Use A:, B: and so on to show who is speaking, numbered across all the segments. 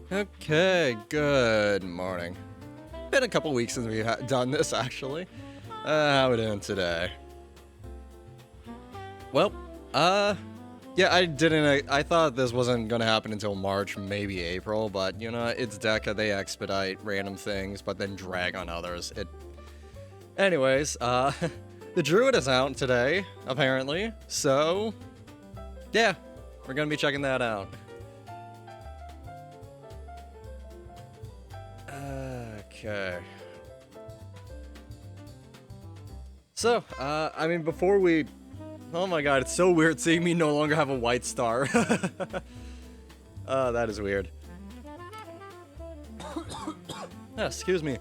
A: Okay, good morning. Been a couple weeks since we've done this, actually. How we doing today? Well, yeah, I thought this wasn't gonna happen until March, maybe April, but, you know, it's Deca, they expedite random things, but then drag on others. Anyways, the Druid is out today, apparently, so, yeah, we're gonna be checking that out. Okay. So, I mean, before we... Oh my god, it's so weird seeing me no longer have a white star. That is weird. Excuse me.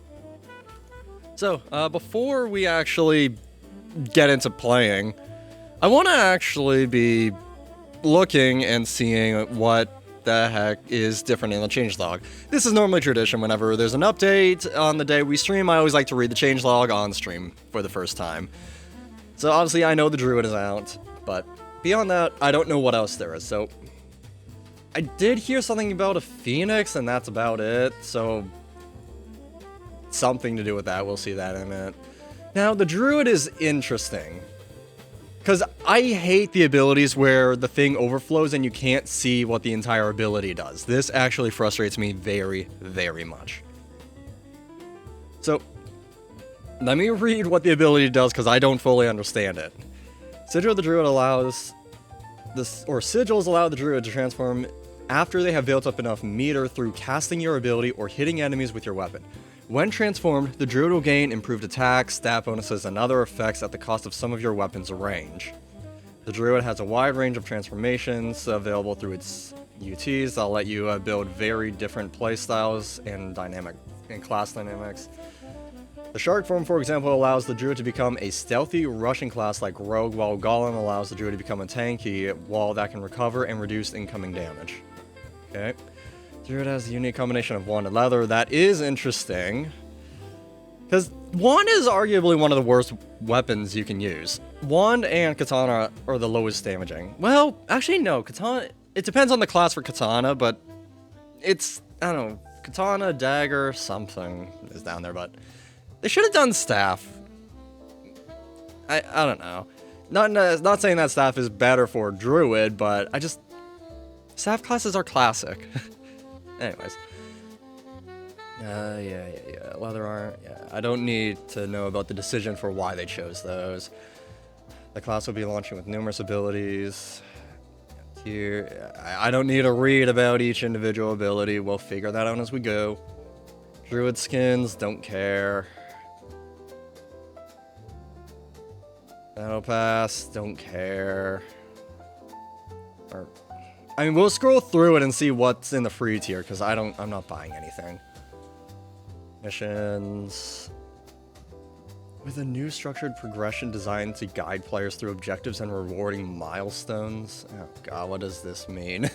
A: So, before we actually get into playing, I want to actually be looking and seeing what the heck is different in the changelog. This is normally tradition. Whenever there's an update on the day we stream, I always like to read the changelog on stream for the first time. So obviously I know the Druid is out, but beyond that, I don't know what else there is. So I did hear something about a Phoenix, and that's about it. So something to do with that. We'll see that in a minute. Now, the Druid is interesting, because I hate the abilities where the thing overflows and you can't see what the entire ability does. This actually frustrates me very, very much. So, let me read what the ability does, because I don't fully understand it. Sigils allow the Druid to transform after they have built up enough meter through casting your ability or hitting enemies with your weapon. When transformed, the Druid will gain improved attacks, stat bonuses, and other effects at the cost of some of your weapon's range. The Druid has a wide range of transformations available through its UTs that'll let you build very different playstyles and class dynamics. The Shark form, for example, allows the Druid to become a stealthy rushing class like Rogue, while Golem allows the Druid to become a tanky wall that can recover and reduce incoming damage. Okay. Druid has a unique combination of wand and leather. That is interesting, because wand is arguably one of the worst weapons you can use. Wand and katana are the lowest damaging. Well, actually no, katana, it depends on the class for katana, but it's, I don't know, katana, dagger, something is down there, but they should have done staff. I don't know. Not saying that staff is better for Druid, but staff classes are classic. Anyways. Yeah. Leather armor. Yeah, I don't need to know about the decision for why they chose those. The class will be launching with numerous abilities. Here, I don't need to read about each individual ability. We'll figure that out as we go. Druid skins, don't care. Battle Pass, don't care. I mean, we'll scroll through it and see what's in the free tier, because I'm not buying anything. Missions. With a new structured progression designed to guide players through objectives and rewarding milestones. Oh god, what does this mean?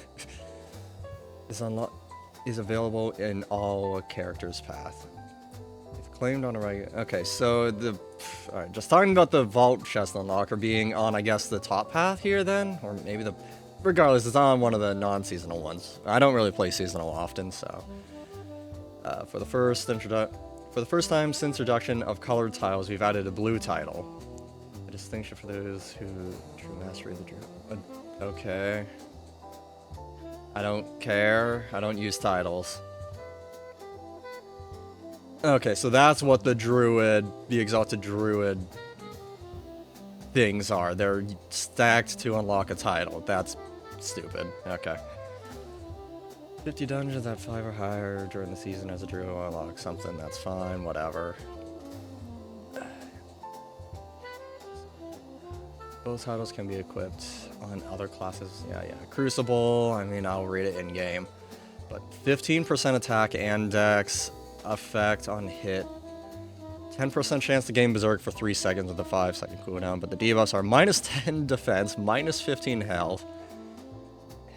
A: Is available in all characters' path. If claimed on a regular... Okay, so alright, just talking about the vault chest unlocker being on, I guess, the top path here then? Or maybe the... Regardless, it's on one of the non-seasonal ones. I don't really play seasonal often, so... For the first time since introduction of colored tiles, we've added a blue title. A distinction for those who true mastery the Druid. Okay. I don't care. I don't use titles. Okay, so that's what the Exalted Druid things are. They're stacked to unlock a title. That's stupid. Okay. 50 dungeons at 5 or higher during the season as a Druid will unlock something. That's fine, whatever. Both titles can be equipped on other classes. Yeah. Crucible, I mean, I'll read it in-game. But 15% attack and dex effect on hit. 10% chance to gain Berserk for 3 seconds with a 5-second cooldown, but the debuffs are minus 10 defense, minus 15 health.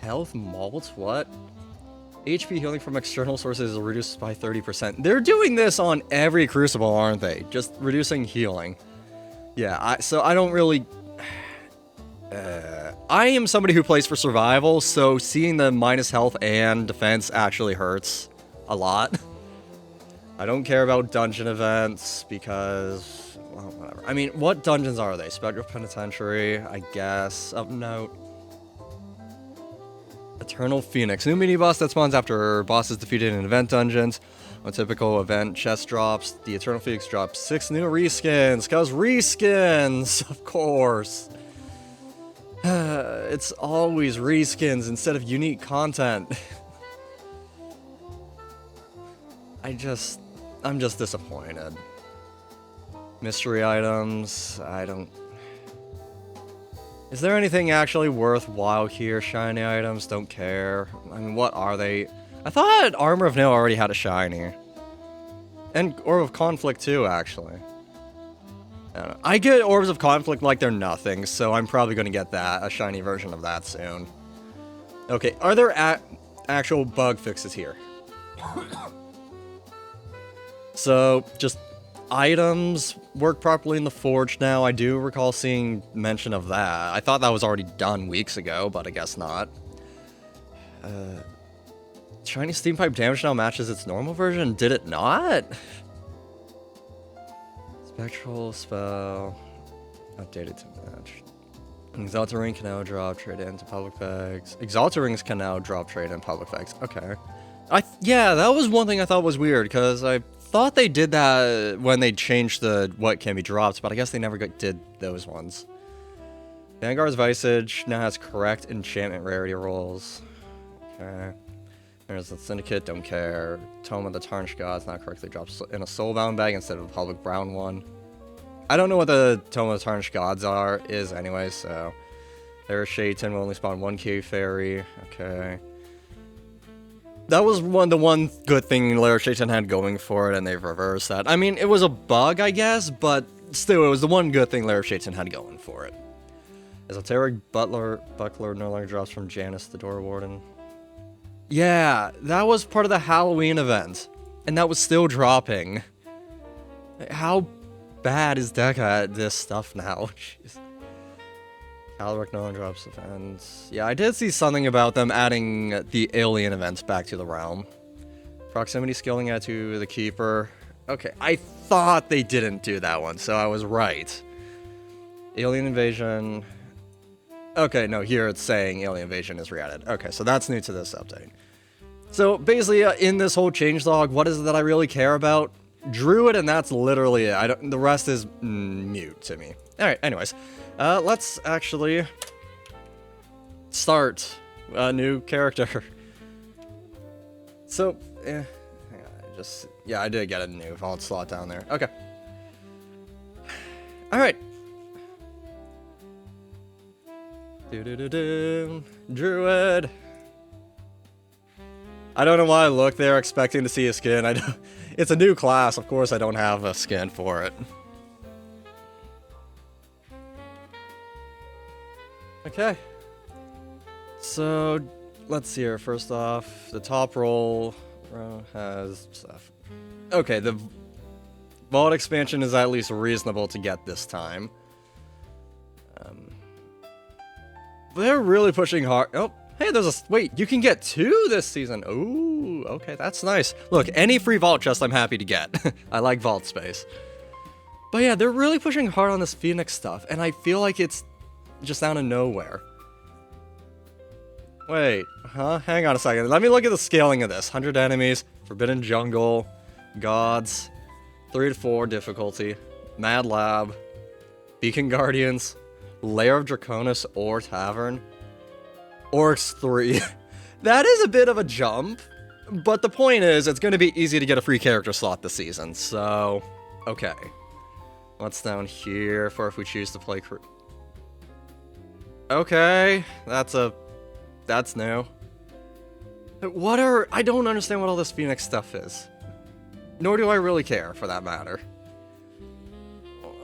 A: Health malt? What? HP healing from external sources is reduced by 30%. They're doing this on every Crucible, aren't they? Just reducing healing. Yeah, so I don't really... I am somebody who plays for survival, so seeing the minus health and defense actually hurts a lot. I don't care about dungeon events because, well, whatever. I mean, what dungeons are they? Spectral Penitentiary, I guess. Of note. Eternal Phoenix. New mini-boss that spawns after boss is defeated in event dungeons. On typical event chest drops, the Eternal Phoenix drops 6 new reskins. Cause reskins, of course. It's always reskins instead of unique content. I'm just disappointed. Mystery items, I don't... Is there anything actually worthwhile here? Shiny items, don't care. I mean, what are they? I thought Armor of Nail already had a shiny. And Orb of Conflict too, actually. I don't know. I get Orbs of Conflict like they're nothing, so I'm probably going to get that, a shiny version of that soon. Okay, are there actual bug fixes here? So, just items work properly in the Forge now. I do recall seeing mention of that. I thought that was already done weeks ago, but I guess not. Shiny Steam Pipe damage now matches its normal version. Did it not? Spectral spell updated to match. Exalted Ring can now drop trade into public bags. Exalted Rings can now drop trade in public bags. Okay. Yeah, that was one thing I thought was weird, because I thought they did that when they changed the what can be dropped, but I guess they never did those ones. Vanguard's Visage now has correct enchantment rarity rolls. Okay. There's the Syndicate, don't care. Tome of the Tarnished Gods now correctly drops in a soulbound bag instead of a public brown one. I don't know what the Tome of the Tarnished Gods is anyway, so... There's Shayton will only spawn 1 Cave Fairy. Okay. That was the one good thing Lair Shayton had going for it, and they've reversed that. I mean, it was a bug, I guess, but still, it was the one good thing Lair Shayton had going for it. Esoteric Buckler no longer drops from Janice the Door Warden. Yeah, that was part of the Halloween event, and that was still dropping. How bad is Deca at this stuff now? Jeez. Alaric no longer drops events. Yeah, I did see something about them adding the alien events back to the realm. Proximity skilling add to the Keeper. Okay, I thought they didn't do that one, so I was right. Alien Invasion. Okay, no, here it's saying Alien Invasion is re-added. Okay, so that's new to this update. So basically, in this whole changelog, what is it that I really care about? Druid, and that's literally it. The rest is mute to me. Alright, anyways. Let's actually start a new character. So, hang on, I did get a new vault slot down there. Okay. Alright. Druid. I don't know why I look there expecting to see a skin. It's a new class, of course I don't have a skin for it. Okay. So, let's see here. First off, the top row has stuff. Okay, the vault expansion is at least reasonable to get this time. They're really pushing hard. Oh, hey, wait, you can get 2 this season. Ooh, okay, that's nice. Look, any free vault chest I'm happy to get. I like vault space. But yeah, they're really pushing hard on this Phoenix stuff, and I feel like it's just out of nowhere. Wait, huh? Hang on a second. Let me look at the scaling of this. 100 enemies, Forbidden Jungle, Gods, 3 to 4 difficulty, Mad Lab, Beacon Guardians, Lair of Draconis or Tavern, Orcs 3. That is a bit of a jump, but the point is, it's going to be easy to get a free character slot this season, so, okay. What's down here for if we choose to play crew? Okay, that's new. I don't understand what all this Phoenix stuff is. Nor do I really care, for that matter.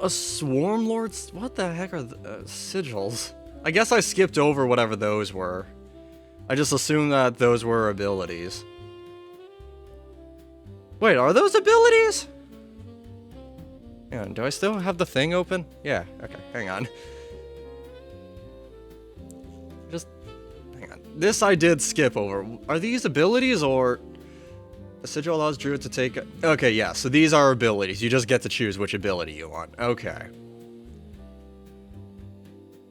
A: A Swarm Lord's? What the heck are sigils? I guess I skipped over whatever those were. I just assumed that those were abilities. Wait, are those abilities? Hang on, do I still have the thing open? Yeah, okay, hang on. Just, hang on. This I did skip over. Are these abilities or... The sigil allows Druid to take... Okay, yeah, so these are abilities. You just get to choose which ability you want. Okay.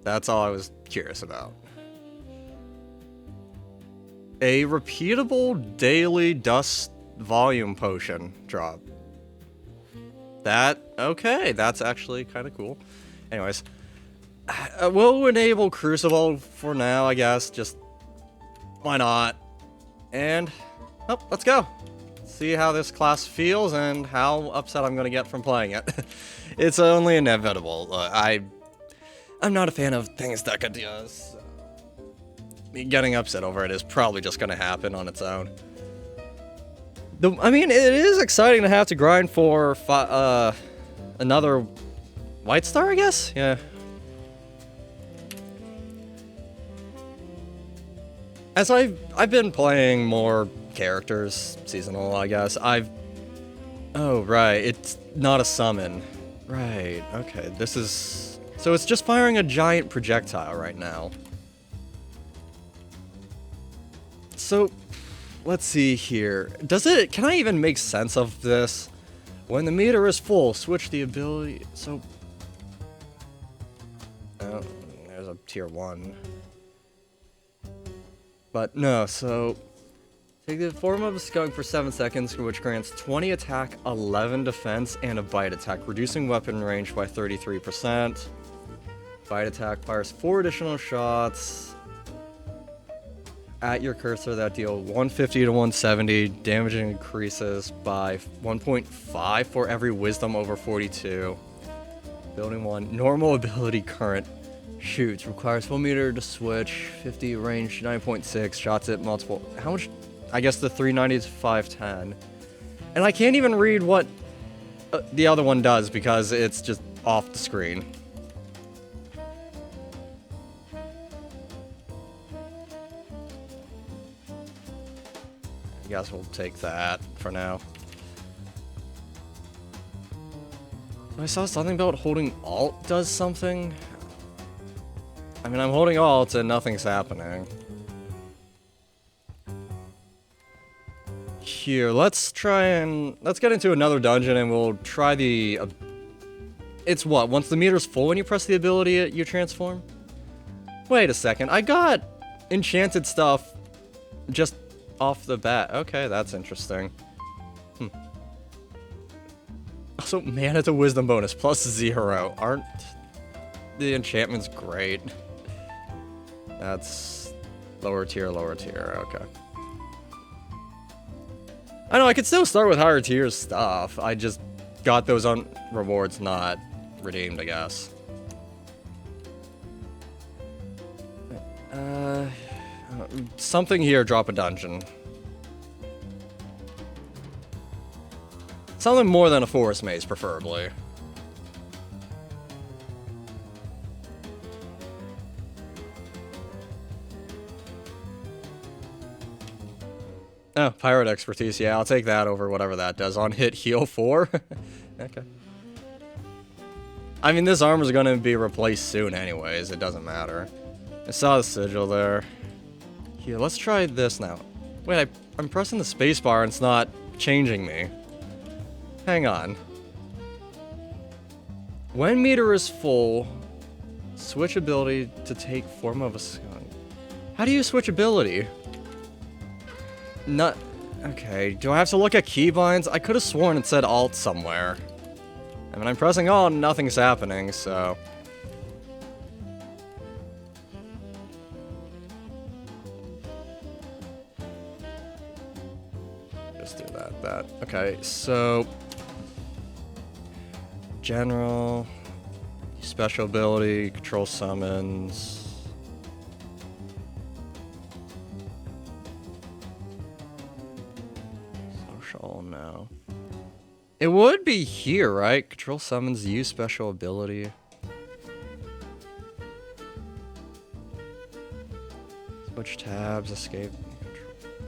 A: That's all I was curious about. A repeatable daily dust volume potion drop. Okay, that's actually kind of cool. Anyways. We'll enable Crucible for now, I guess. Just, why not? And, oh, let's go. See how this class feels and how upset I'm going to get from playing it. It's only inevitable. I'm not a fan of things Deca does. Getting upset over it is probably just going to happen on its own. I mean, it is exciting to have to grind for another White Star, I guess? Yeah. As I've been playing more characters, seasonal, I guess, oh, right, it's not a summon. Right, okay, this is... So it's just firing a giant projectile right now. So, let's see here. Can I even make sense of this? When the meter is full, switch the ability, so... Oh, there's a tier 1. But no, so... Take the form of a skunk for 7 seconds, which grants 20 attack, 11 defense, and a bite attack, reducing weapon range by 33%. Bite attack fires 4 additional shots at your cursor that deal 150 to 170. Damage increases by 1.5 for every wisdom over 42. Building 1. Normal ability current. Shoots. Requires full meter to switch. 50 range 9.6. Shots at multiple. How much? I guess the 390 to 510. And I can't even read what the other one does because it's just off the screen. I guess we'll take that for now. I saw something about holding Alt does something. I mean, I'm holding Alt and nothing's happening. Here, let's get into another dungeon and we'll try the... it's what? Once the meter's full when you press the ability, you transform? Wait a second, I got enchanted stuff just off the bat. Okay, that's interesting. Also, mana to wisdom bonus plus 0. Aren't the enchantments great? That's lower tier, okay. I know, I could still start with higher tier stuff. I just got those on rewards not redeemed, I guess. Something here, drop a dungeon. Something more than a forest maze, preferably. Oh, pirate expertise. Yeah, I'll take that over whatever that does. On hit, heal 4. Okay. I mean, this armor's gonna be replaced soon anyways. It doesn't matter. I saw the sigil there. Here, let's try this now. Wait, I'm pressing the spacebar and it's not changing me. Hang on. When meter is full, switch ability to take form of a skunk. How do you switch ability? Not... Okay, do I have to look at keybinds? I could have sworn it said Alt somewhere. I mean, I'm pressing Alt and nothing's happening, so... Just do that. Okay, so... General... Special ability, control summons... No. It would be here, right? Control summons, use special ability. Switch tabs, escape.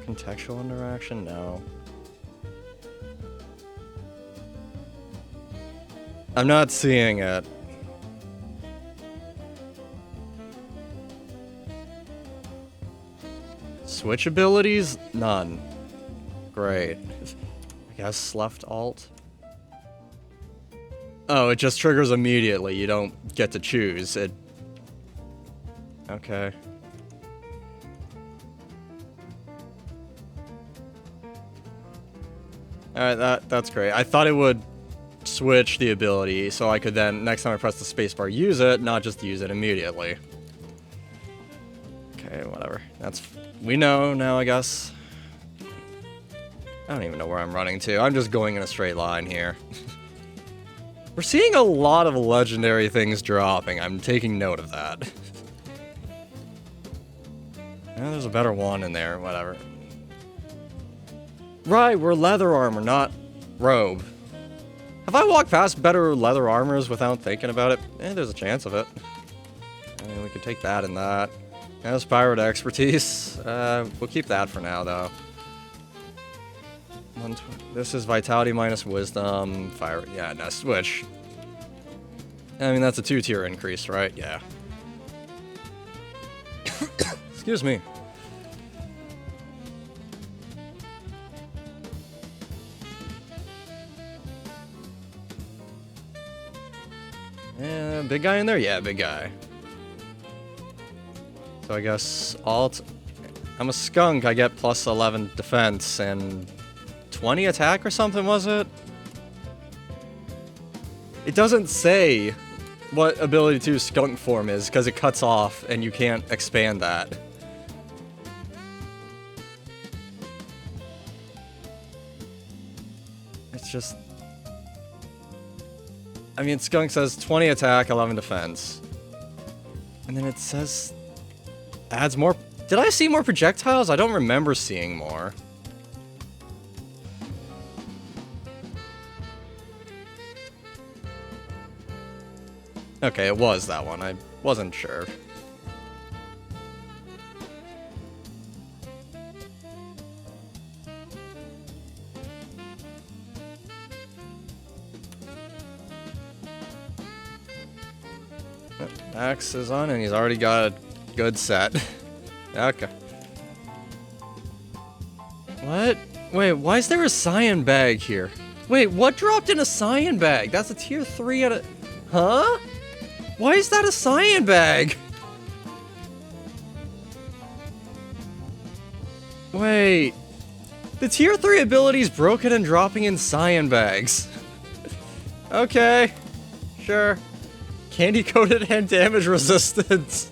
A: Contextual interaction? No. I'm not seeing it. Switch abilities? None. Great. I guess left alt. Oh, it just triggers immediately. You don't get to choose. It. Okay. Alright, that's great. I thought it would switch the ability so I could then, next time I press the spacebar, use it, not just use it immediately. Okay, whatever. We know now, I guess. I don't even know where I'm running to. I'm just going in a straight line here. We're seeing a lot of legendary things dropping. I'm taking note of that. Yeah, there's a better one in there, whatever. Right, we're leather armor, not robe. Have I walked past better leather armors without thinking about it? There's a chance of it. I mean, we could take that and that. That's pirate expertise. We'll keep that for now, though. This is vitality minus wisdom. Fire. Yeah, no, switch. I mean, that's a 2-tier increase, right? Yeah. Excuse me. Yeah, big guy in there? Yeah, big guy. So I guess alt. I'm a skunk. I get plus 11 defense and 20 attack or something, was it? It doesn't say what ability 2 skunk form is because it cuts off and you can't expand that. It's just... I mean, skunk says 20 attack, 11 defense. And then it says... adds more... Did I see more projectiles? I don't remember seeing more. Okay, it was that one. I wasn't sure. Axe is on, and he's already got a good set. Okay. What? Wait, why is there a cyan bag here? Wait, what dropped in a cyan bag? That's a tier 3 out of... Huh? Why is that a cyan bag? Wait. The tier 3 ability is broken and dropping in cyan bags. Okay. Sure. Candy coated and damage resistance.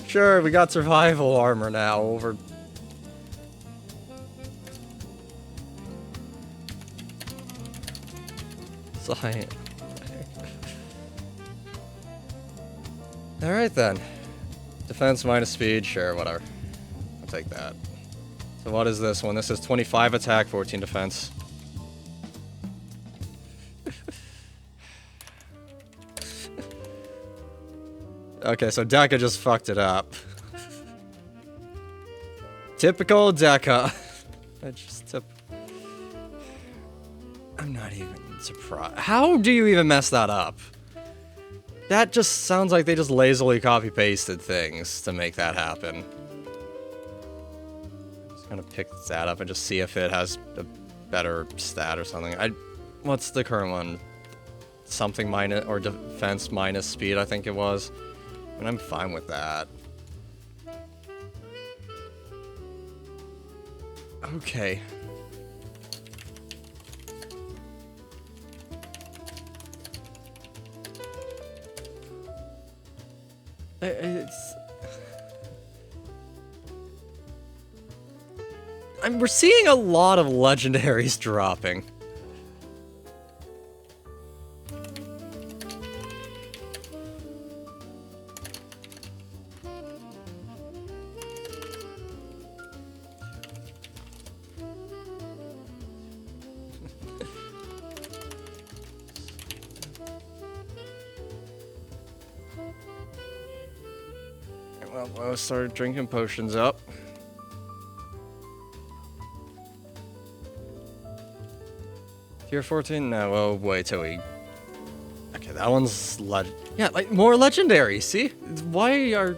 A: Sure, we got survival armor now over... Cyan. Alright then. Defense minus speed, sure, whatever. I'll take that. So what is this one? This is 25 attack, 14 defense. Okay, so Deca just fucked it up. Typical Deca. I'm not even surprised. How do you even mess that up? That just sounds like they just lazily copy-pasted things to make that happen. Just gonna pick that up and just see if it has a better stat or something. What's the current one? Something minus, or defense minus speed, I think it was. And I'm fine with that. Okay. We're seeing a lot of legendaries dropping. Well, I started drinking potions up. Tier 14? No, well, wait till we... Okay, that one's yeah, like, more legendary, see? Why are...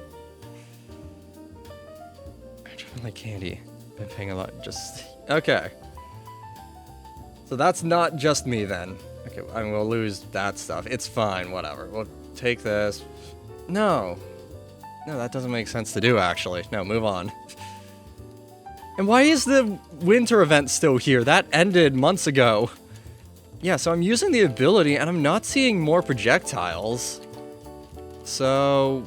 A: My candy. Been paying a lot. Just okay. So that's not just me then. Okay, I mean, we'll lose that stuff. It's fine. Whatever. We'll take this. No. No, that doesn't make sense to do, actually. No, move on. And why is the winter event still here? That ended months ago. Yeah, so I'm using the ability, and I'm not seeing more projectiles. So,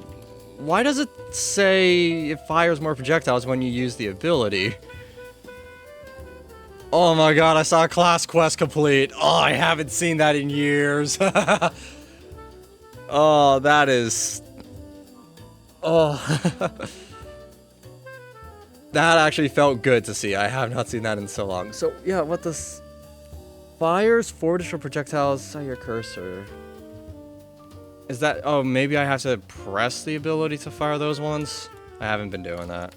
A: why does it say it fires more projectiles when you use the ability? Oh my god, I saw a class quest complete. Oh, I haven't seen that in years. Oh, that is... Oh. That actually felt good to see. I have not seen that in so long. So, yeah, what this... Fires 4 additional projectiles. Saw your cursor. Is that... Oh, maybe I have to press the ability to fire those ones? I haven't been doing that.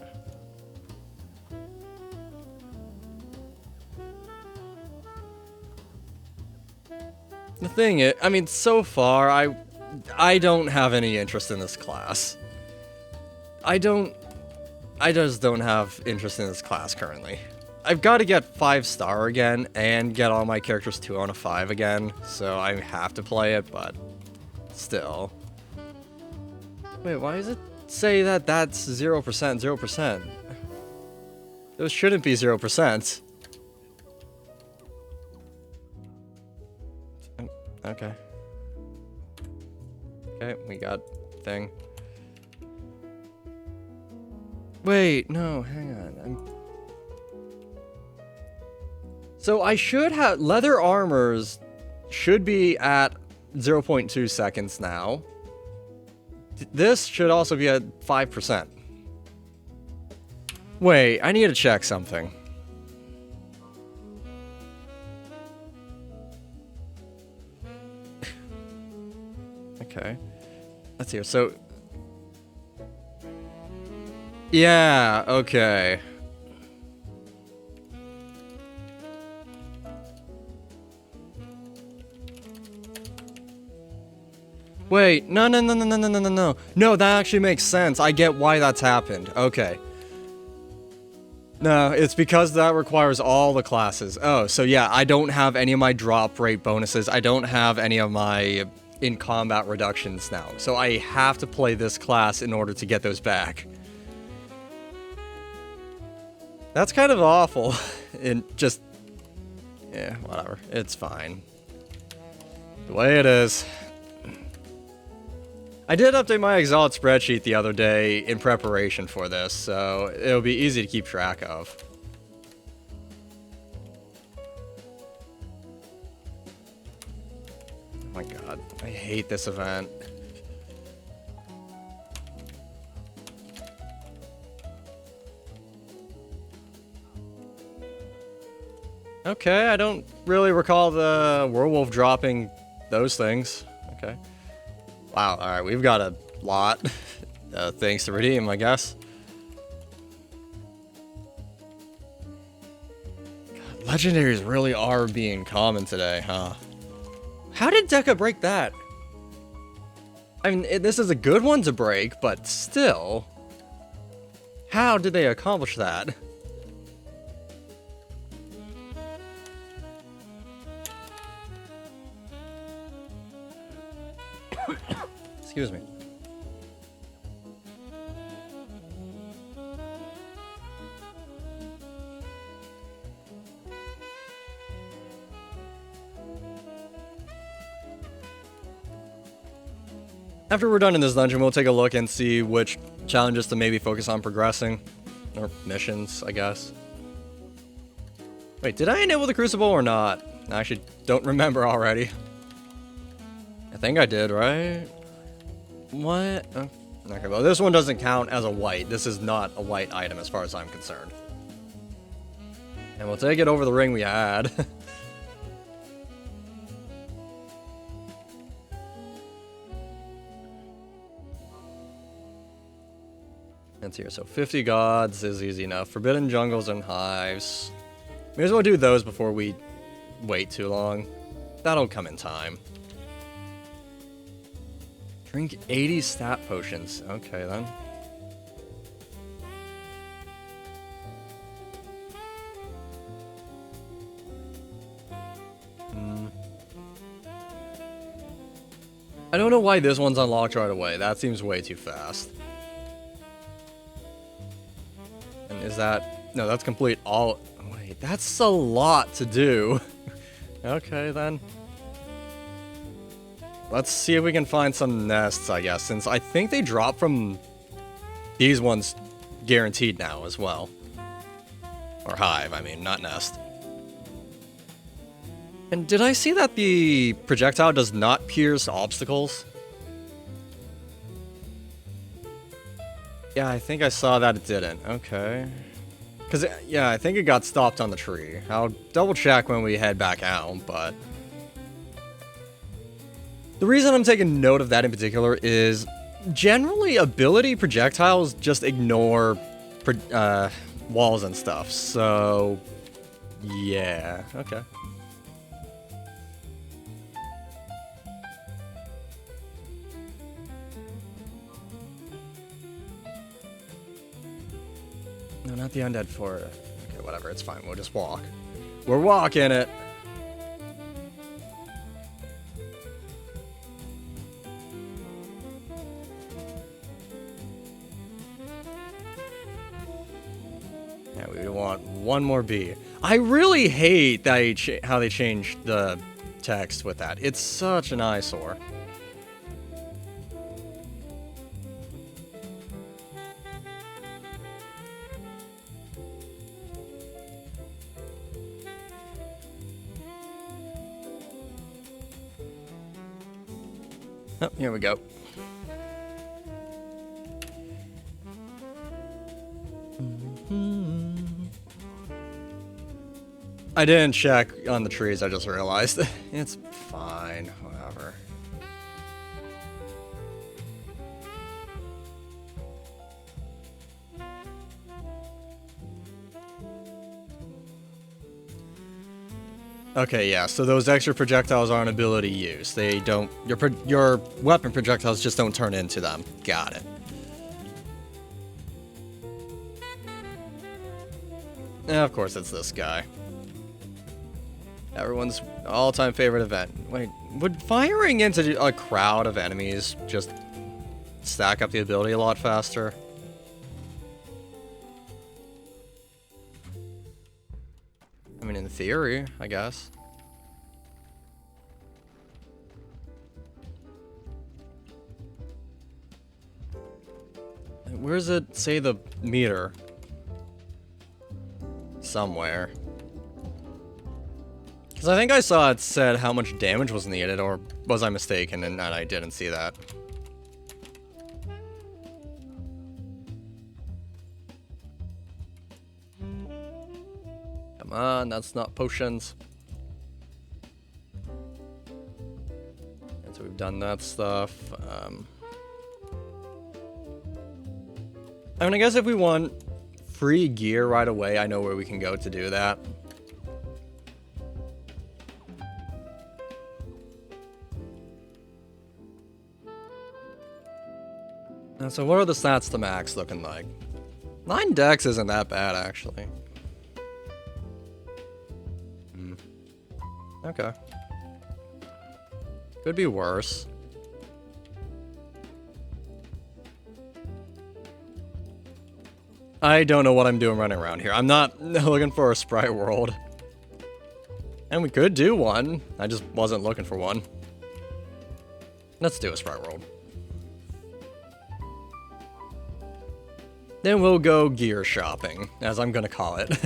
A: The thing is... I mean, so far, I don't have any interest in this class. I just don't have interest in this class currently. I've got to get 5-star again and get all my characters 2 out of 5 again, so I have to play it, but still. Wait, why does it say that that's 0%, 0%? Those shouldn't be 0%. Okay. Okay, we got thing. Wait, no, hang on. So I should have... Leather armors should be at 0.2 seconds now. This should also be at 5%. Wait, I need to check something. Okay. Let's see here. So... Yeah, okay. Wait, no. No, that actually makes sense. I get why that's happened. Okay. No, it's because that requires all the classes. Oh, so yeah, I don't have any of my drop rate bonuses. I don't have any of my in-combat reductions now. So I have to play this class in order to get those back. That's kind of awful. And just... Yeah, whatever. It's fine. The way it is. I did update my Exalt spreadsheet the other day in preparation for this, so it'll be easy to keep track of. Oh my god, I hate this event. Okay, I don't really recall the werewolf dropping those things. Okay. Wow, alright, we've got a lot of things to redeem, I guess. God, legendaries really are being common today, huh? How did Deca break that? I mean, this is a good one to break, but still. How did they accomplish that? Excuse me. After we're done in this dungeon, we'll take a look and see which challenges to maybe focus on progressing. Or missions, I guess. Wait, did I enable the Crucible or not? I actually don't remember already. I think I did, right? What? Oh, okay, well, this one doesn't count as a white. This is not a white item as far as I'm concerned. And we'll take it over the ring we had. That's here. So 50 gods is easy enough. Forbidden jungles and hives. May as well do those before we wait too long. That'll come in time. Drink 80 stat potions. Okay, then. I don't know why this one's unlocked right away. That seems way too fast. And is that... No, that's complete all... Wait, that's a lot to do. Okay, then. Let's see if we can find some nests, I guess, since I think they drop from these ones guaranteed now as well. Or hive, I mean, not nest. And did I see that the projectile does not pierce obstacles? Yeah, I think I saw that it didn't. Okay. Because, yeah, I think it got stopped on the tree. I'll double check when we head back out, but... The reason I'm taking note of that in particular is generally ability projectiles just ignore walls and stuff, so... Yeah, okay. No, not the undead fort. Okay, whatever, it's fine. We'll just walk. We're walking it! Yeah, we want one more bee. I really hate that how they changed the text with that. It's such an eyesore. Oh, here we go. I didn't check on the trees, I just realized. It's fine, whatever. Okay, yeah, so those extra projectiles are an ability use. They don't... Your weapon projectiles just don't turn into them. Got it. Yeah, of course it's this guy. Everyone's all-time favorite event. Wait, would firing into a crowd of enemies just stack up the ability a lot faster? I mean, in theory, I guess. Where does it say the meter? Somewhere. Because I think I saw it said how much damage was needed, or was I mistaken and I didn't see that? Come on, that's not potions. And so we've done that stuff. I mean, I guess if we want free gear right away, I know where we can go to do that. So what are the stats to max looking like? 9 dex isn't that bad, actually. Okay. Could be worse. I don't know what I'm doing running around here. I'm not looking for a sprite world. And we could do one. I just wasn't looking for one. Let's do a sprite world. Then we'll go gear shopping, as I'm gonna call it.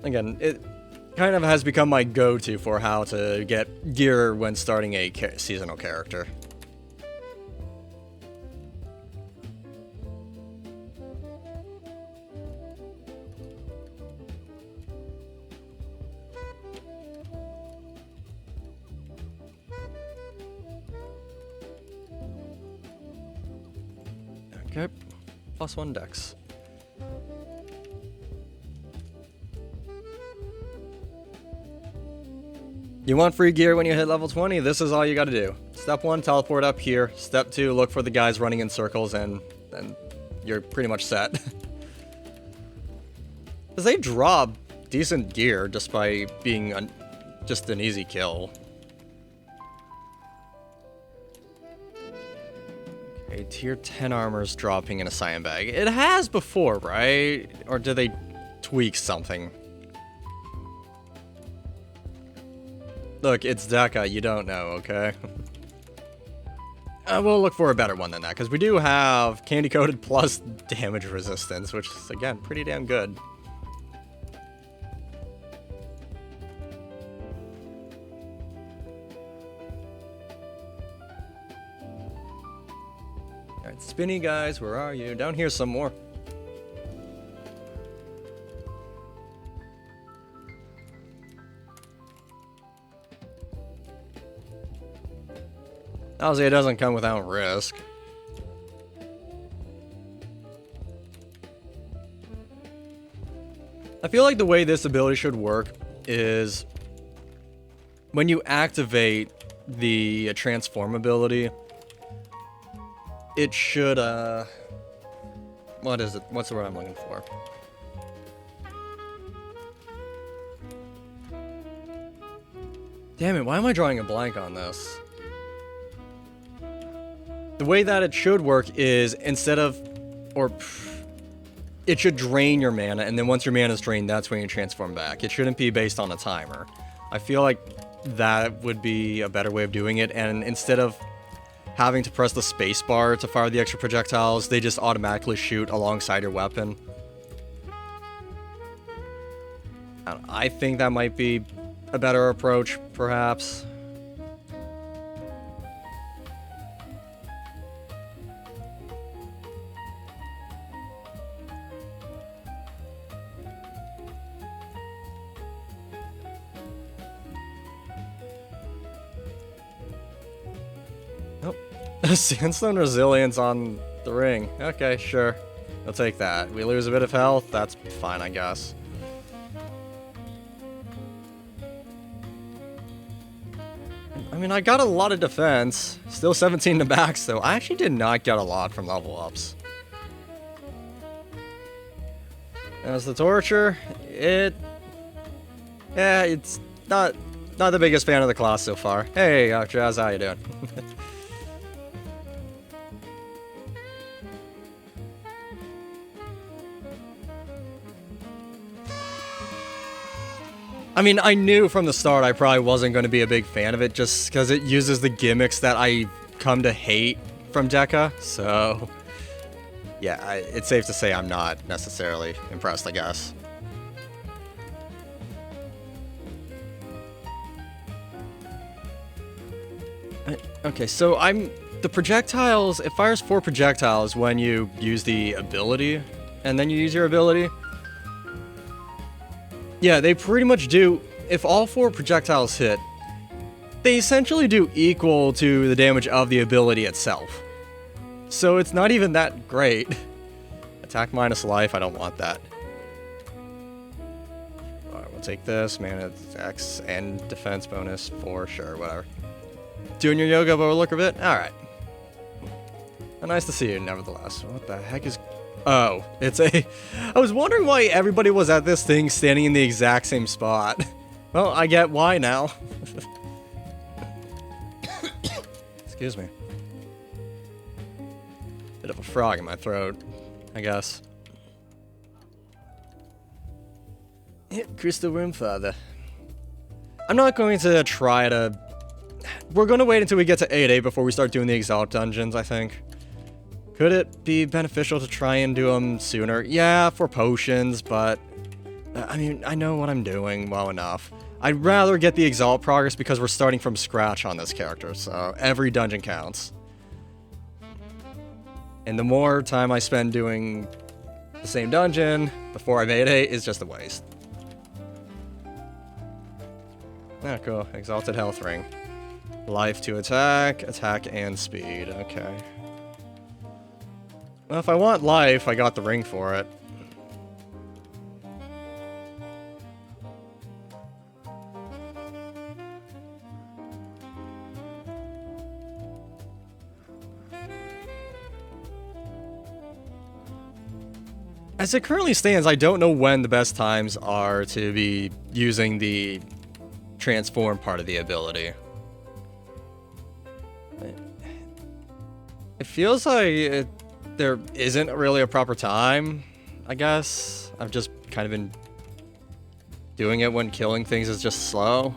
A: Again, it kind of has become my go-to for how to get gear when starting a seasonal character. Okay. +1 dex. You want free gear when you hit level 20? This is all you gotta do. Step 1, teleport up here. Step 2, look for the guys running in circles, and you're pretty much set. Because they drop decent gear just by being just an easy kill. Okay, tier 10 armor's dropping in a cyan bag. It has before, right? Or did they tweak something? Look, it's Deca, you don't know, okay? We'll look for a better one than that, because we do have candy-coated plus damage resistance, which is, again, pretty damn good. Alright, Spinny guys, where are you? Down here some more. Obviously, it doesn't come without risk. I feel like the way this ability should work is when you activate the transform ability, it should, what is it? What's the word I'm looking for? Damn it, why am I drawing a blank on this? The way that it should work is instead of, it should drain your mana, and then once your mana is drained, that's when you transform back. It shouldn't be based on a timer. I feel like that would be a better way of doing it, and instead of having to press the spacebar to fire the extra projectiles, they just automatically shoot alongside your weapon. I think that might be a better approach, perhaps. Sandstone Resilience on the ring. Okay, sure. I'll take that. We lose a bit of health. That's fine, I guess. I mean, I got a lot of defense. Still 17 to max, though. I actually did not get a lot from level ups. As the Torture, yeah, it's not the biggest fan of the class so far. Hey, Jazz, how you doing? I mean, I knew from the start I probably wasn't going to be a big fan of it just because it uses the gimmicks that I come to hate from Deca, so yeah, it's safe to say I'm not necessarily impressed, I guess. Okay, so the projectiles, it fires 4 projectiles when you use the ability, and then you use your ability. Yeah, they pretty much do, if all 4 projectiles hit, they essentially do equal to the damage of the ability itself. So it's not even that great. Attack minus life, I don't want that. Alright, we'll take this, mana X, and defense bonus 4, sure, whatever. Doing your yoga, but we'll look a bit? Alright. Well, nice to see you, nevertheless. What the heck is... Oh, it's a... I was wondering why everybody was at this thing standing in the exact same spot. Well, I get why now. Excuse me. Bit of a frog in my throat, I guess. Crystal Room Father. I'm not going to try to... We're going to wait until we get to 8A before we start doing the Exalt dungeons, I think. Could it be beneficial to try and do them sooner? Yeah, for potions, but... I mean, I know what I'm doing well enough. I'd rather get the Exalt progress because we're starting from scratch on this character, so every dungeon counts. And the more time I spend doing the same dungeon before I made it is just a waste. Ah, cool. Exalted Health Ring. Life to attack, attack, and speed. Okay. Well, if I want life, I got the ring for it. As it currently stands, I don't know when the best times are to be using the transform part of the ability. It feels like there isn't really a proper time, I guess. I've just kind of been doing it when killing things is just slow.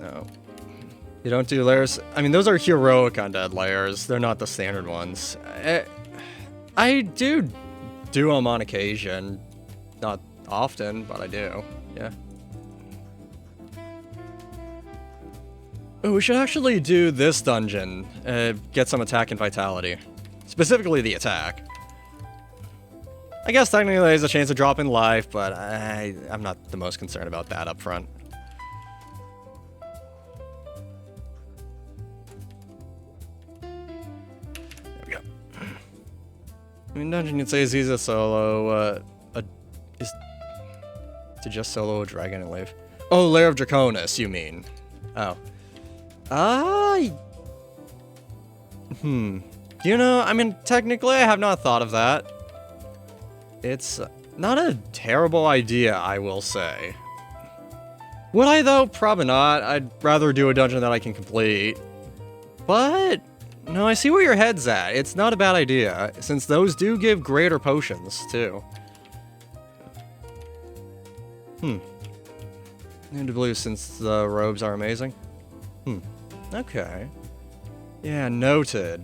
A: No. You don't do layers? I mean, those are heroic undead layers. They're not the standard ones. I do them on occasion. Not often, but I do. Yeah. Oh, we should actually do this dungeon. Get some attack and vitality. Specifically the attack. I guess technically there's a chance of dropping life, but I'm not the most concerned about that up front. I mean, dungeon, you'd say is easy to solo, is to just solo a dragon and leave. Oh, Lair of Draconis, you mean? Oh. You know, I mean, technically I have not thought of that. It's not a terrible idea, I will say. Would I, though? Probably not. I'd rather do a dungeon that I can complete. But no, I see where your head's at. It's not a bad idea, since those do give greater potions, too. Need to believe since the robes are amazing. Okay. Yeah, noted.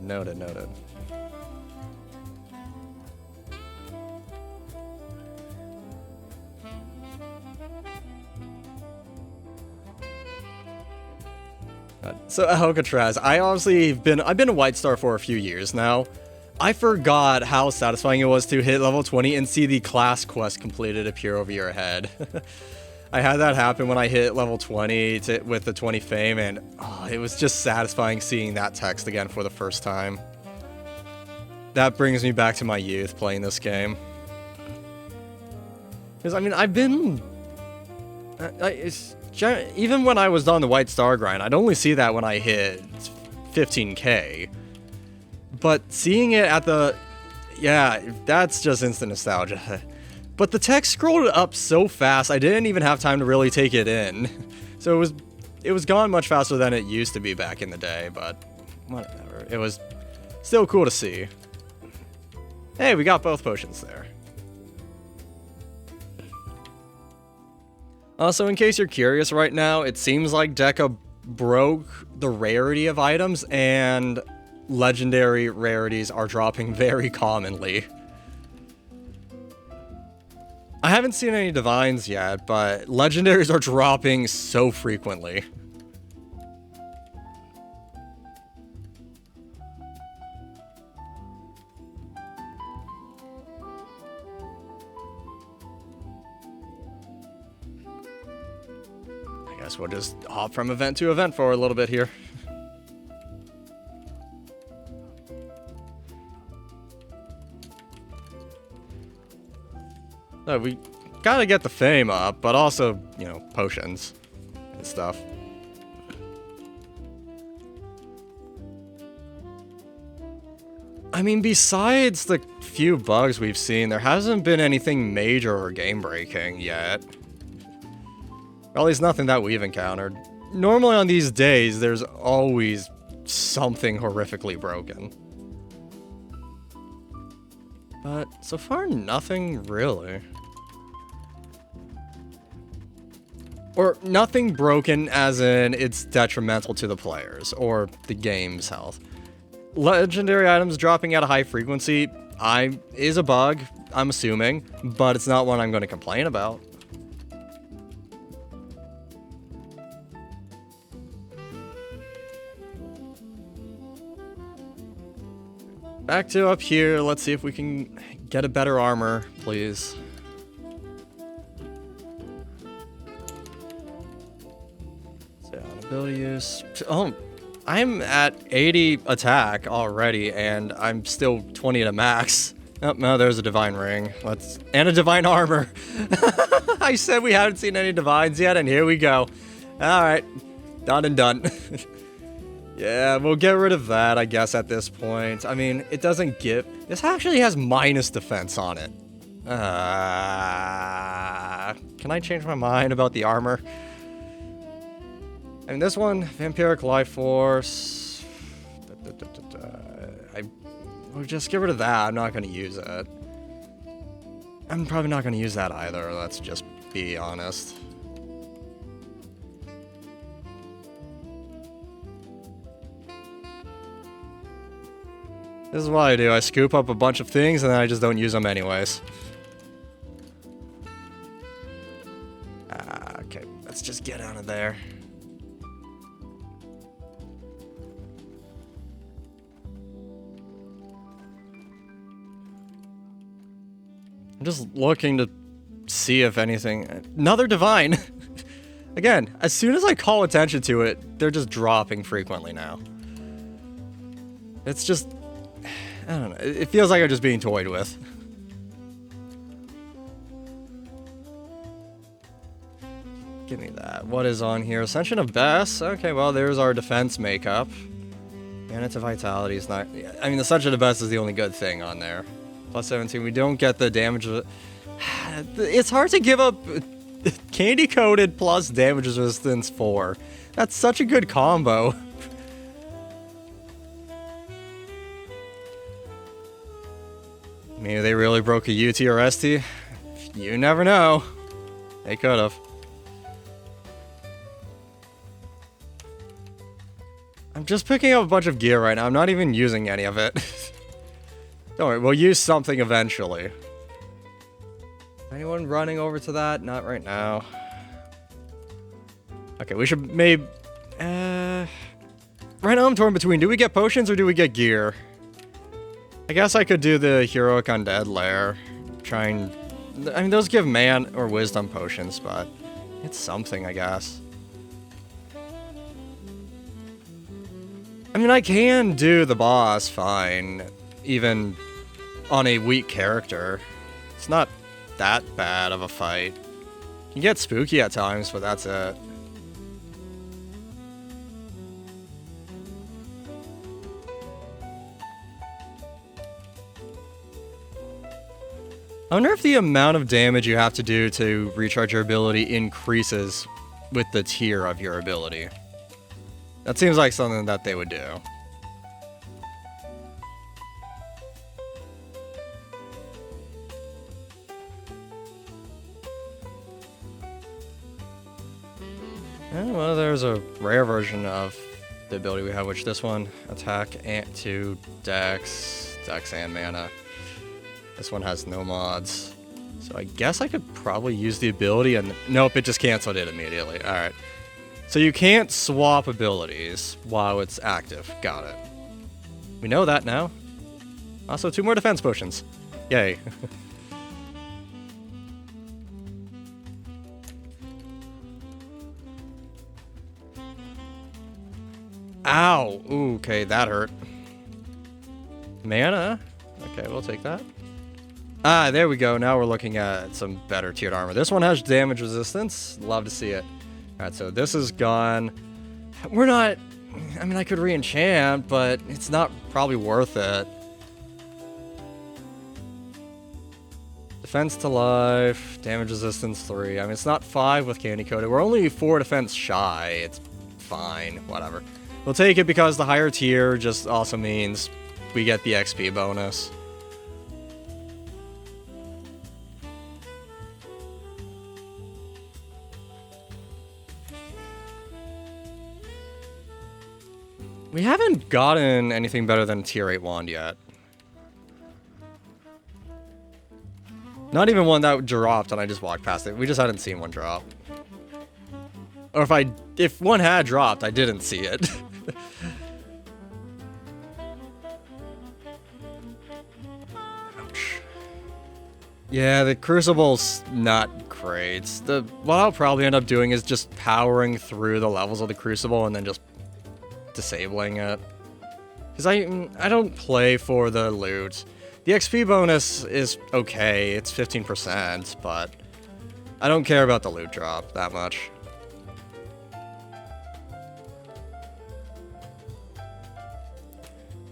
A: So Alcatraz, I've been a White Star for a few years now. I forgot how satisfying it was to hit level 20 and see the class quest completed appear over your head. I had that happen when I hit level 20 with the 20 fame, and it was just satisfying seeing that text again for the first time. That brings me back to my youth playing this game. Because, I mean, I've been... even when I was on the White Star grind, I'd only see that when I hit 15k. But seeing it at the... Yeah, that's just instant nostalgia. But the text scrolled up so fast, I didn't even have time to really take it in. So it was gone much faster than it used to be back in the day, but whatever. It was still cool to see. Hey, we got both potions there. Also, in case you're curious right now, it seems like Deca broke the rarity of items, and legendary rarities are dropping very commonly. I haven't seen any divines yet, but legendaries are dropping so frequently. I guess we'll just hop from event to event for a little bit here. So we gotta get the fame up, but also, you know, potions and stuff. I mean, besides the few bugs we've seen, there hasn't been anything major or game-breaking yet. Or at least nothing that we've encountered. Normally on these days, there's always something horrifically broken. But so far, nothing really. Or nothing broken as in it's detrimental to the players or the game's health. Legendary items dropping at a high frequency is a bug, I'm assuming, but it's not one I'm going to complain about. Back to up here, let's see if we can get a better armor, please. So, ability use. Oh, I'm at 80 attack already, and I'm still 20 to max. Oh, no, there's a divine ring. And a divine armor. I said we haven't seen any divines yet, and here we go. Alright, done and done. Yeah, we'll get rid of that, I guess, at this point. I mean, it doesn't give... This actually has minus defense on it. Can I change my mind about the armor? I mean, this one, Vampiric Life Force... We'll just get rid of that. I'm not going to use it. I'm probably not going to use that either, let's just be honest. This is what I do. I scoop up a bunch of things and then I just don't use them anyways. Okay, let's just get out of there. I'm just looking to see if anything... Another Divine! Again, as soon as I call attention to it, they're just dropping frequently now. It's just... I don't know. It feels like I'm just being toyed with. Give me that. What is on here? Ascension of Bess? Okay, well, there's our defense makeup. Mana to Vitality is not... I mean, the Ascension of Bess is the only good thing on there. Plus 17. We don't get the damage... It's hard to give up candy-coated plus damage resistance 4. That's such a good combo. Maybe they really broke a UT or ST? You never know. They could've. I'm just picking up a bunch of gear right now. I'm not even using any of it. Don't worry, we'll use something eventually. Anyone running over to that? Not right now. Okay, we should maybe... Right now I'm torn between, do we get potions or do we get gear? I guess I could do the Heroic Undead Lair. Try and... I mean, those give man or wisdom potions, but... It's something, I guess. I mean, I can do the boss fine, even on a weak character. It's not that bad of a fight. You can get spooky at times, but that's it. I wonder if the amount of damage you have to do to recharge your ability increases with the tier of your ability. That seems like something that they would do. Well, there's a rare version of the ability we have, which this one, attack and to dex and mana. This one has no mods. So I guess I could probably use the ability and... Nope, it just canceled it immediately. Alright. So you can't swap abilities while it's active. Got it. We know that now. Also, 2 more defense potions. Yay. Ow! Ooh, okay, that hurt. Mana? Okay, we'll take that. Ah, there we go. Now we're looking at some better tiered armor. This one has damage resistance. Love to see it. Alright, so this is gone. We're not... I mean, I could re-enchant, but it's not probably worth it. Defense to life, damage resistance 3. I mean, it's not 5 with candy coated. We're only 4 defense shy. It's fine. Whatever. We'll take it because the higher tier just also means we get the XP bonus. We haven't gotten anything better than a tier 8 wand yet. Not even one that dropped and I just walked past it. We just hadn't seen one drop. Or if one had dropped, I didn't see it. Ouch. Yeah, the Crucible's not great. What I'll probably end up doing is just powering through the levels of the Crucible and then just disabling it. Because I don't play for the loot. The XP bonus is okay, it's 15%, but I don't care about the loot drop that much.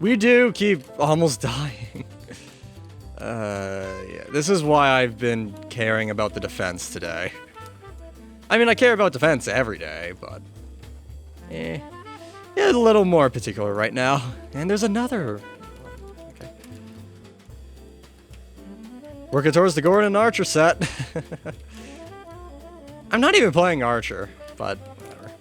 A: We do keep almost dying. Yeah, this is why I've been caring about the defense today. I mean, I care about defense every day, but... yeah, a little more particular right now. And there's another... okay. Working towards the Gordon Archer set. I'm not even playing Archer, but whatever.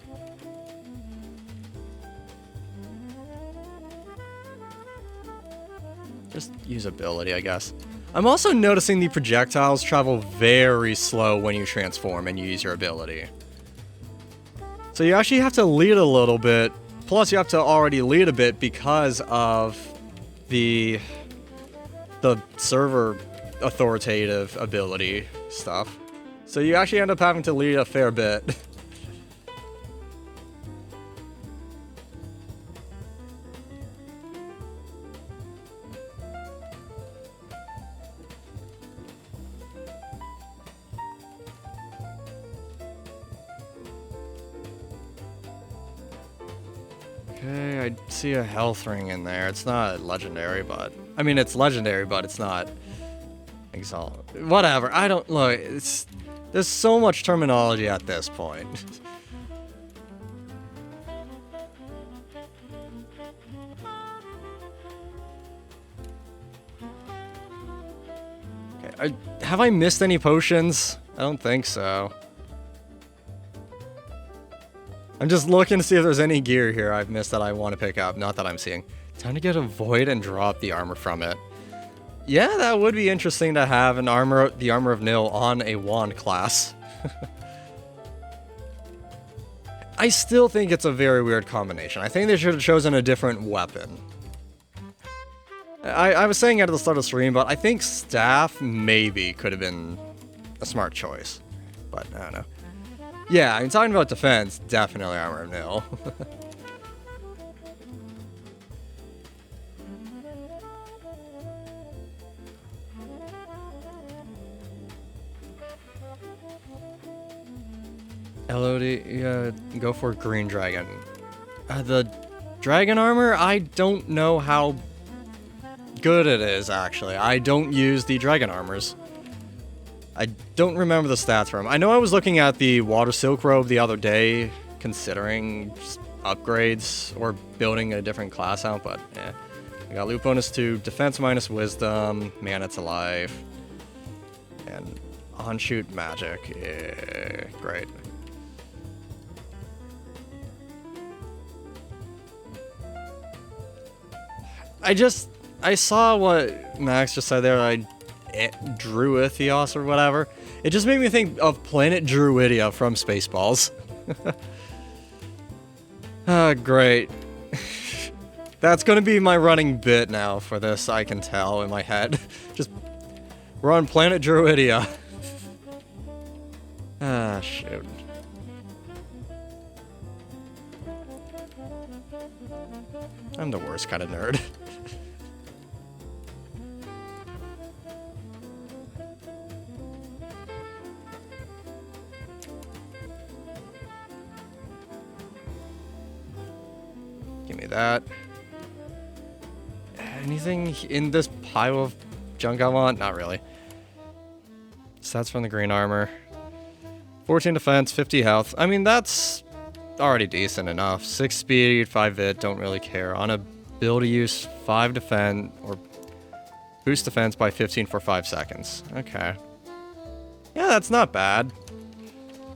A: Just usability, I guess. I'm also noticing the projectiles travel very slow when you transform and you use your ability. So you actually have to lead a little bit, plus you have to already lead a bit because of the server authoritative ability stuff. So you actually end up having to lead a fair bit. Okay, I see a health ring in there. It's not legendary, but... I mean, it's legendary, but it's not... exalt. Whatever, I don't... Look, it's... There's so much terminology at this point. Okay, have I missed any potions? I don't think so. I'm just looking to see if there's any gear here I've missed that I want to pick up. Not that I'm seeing. Time to get a void and drop the armor from it. Yeah, that would be interesting to have the armor of Nil on a wand class. I still think it's a very weird combination. I think they should have chosen a different weapon. I was saying at the start of the stream, but I think staff maybe could have been a smart choice. But I don't know. Yeah, I'm talking about defense, definitely armor of Nil. LOD, yeah, go for green dragon. The dragon armor, I don't know how good it is, actually. I don't use the dragon armors. I don't remember the stats for them. I know I was looking at the water silk robe the other day, considering upgrades or building a different class out, but yeah. I got loot bonus to defense minus wisdom, mana to life, and on-shoot magic. Yeah, great. I saw what Max just said there, Druid or whatever. It just made me think of Planet Druidia from Spaceballs. Ah, great. That's gonna be my running bit now for this, I can tell in my head. Just, we're on Planet Druidia. Ah, shoot. I'm the worst kind of nerd. Give me that. Anything in this pile of junk I want? Not really. Stats from the green armor. 14 defense, 50 health. I mean, that's already decent enough. 6 speed, 5 vit, don't really care. On ability use, 5 defend, or boost defense by 15 for 5 seconds. Okay. Yeah, that's not bad.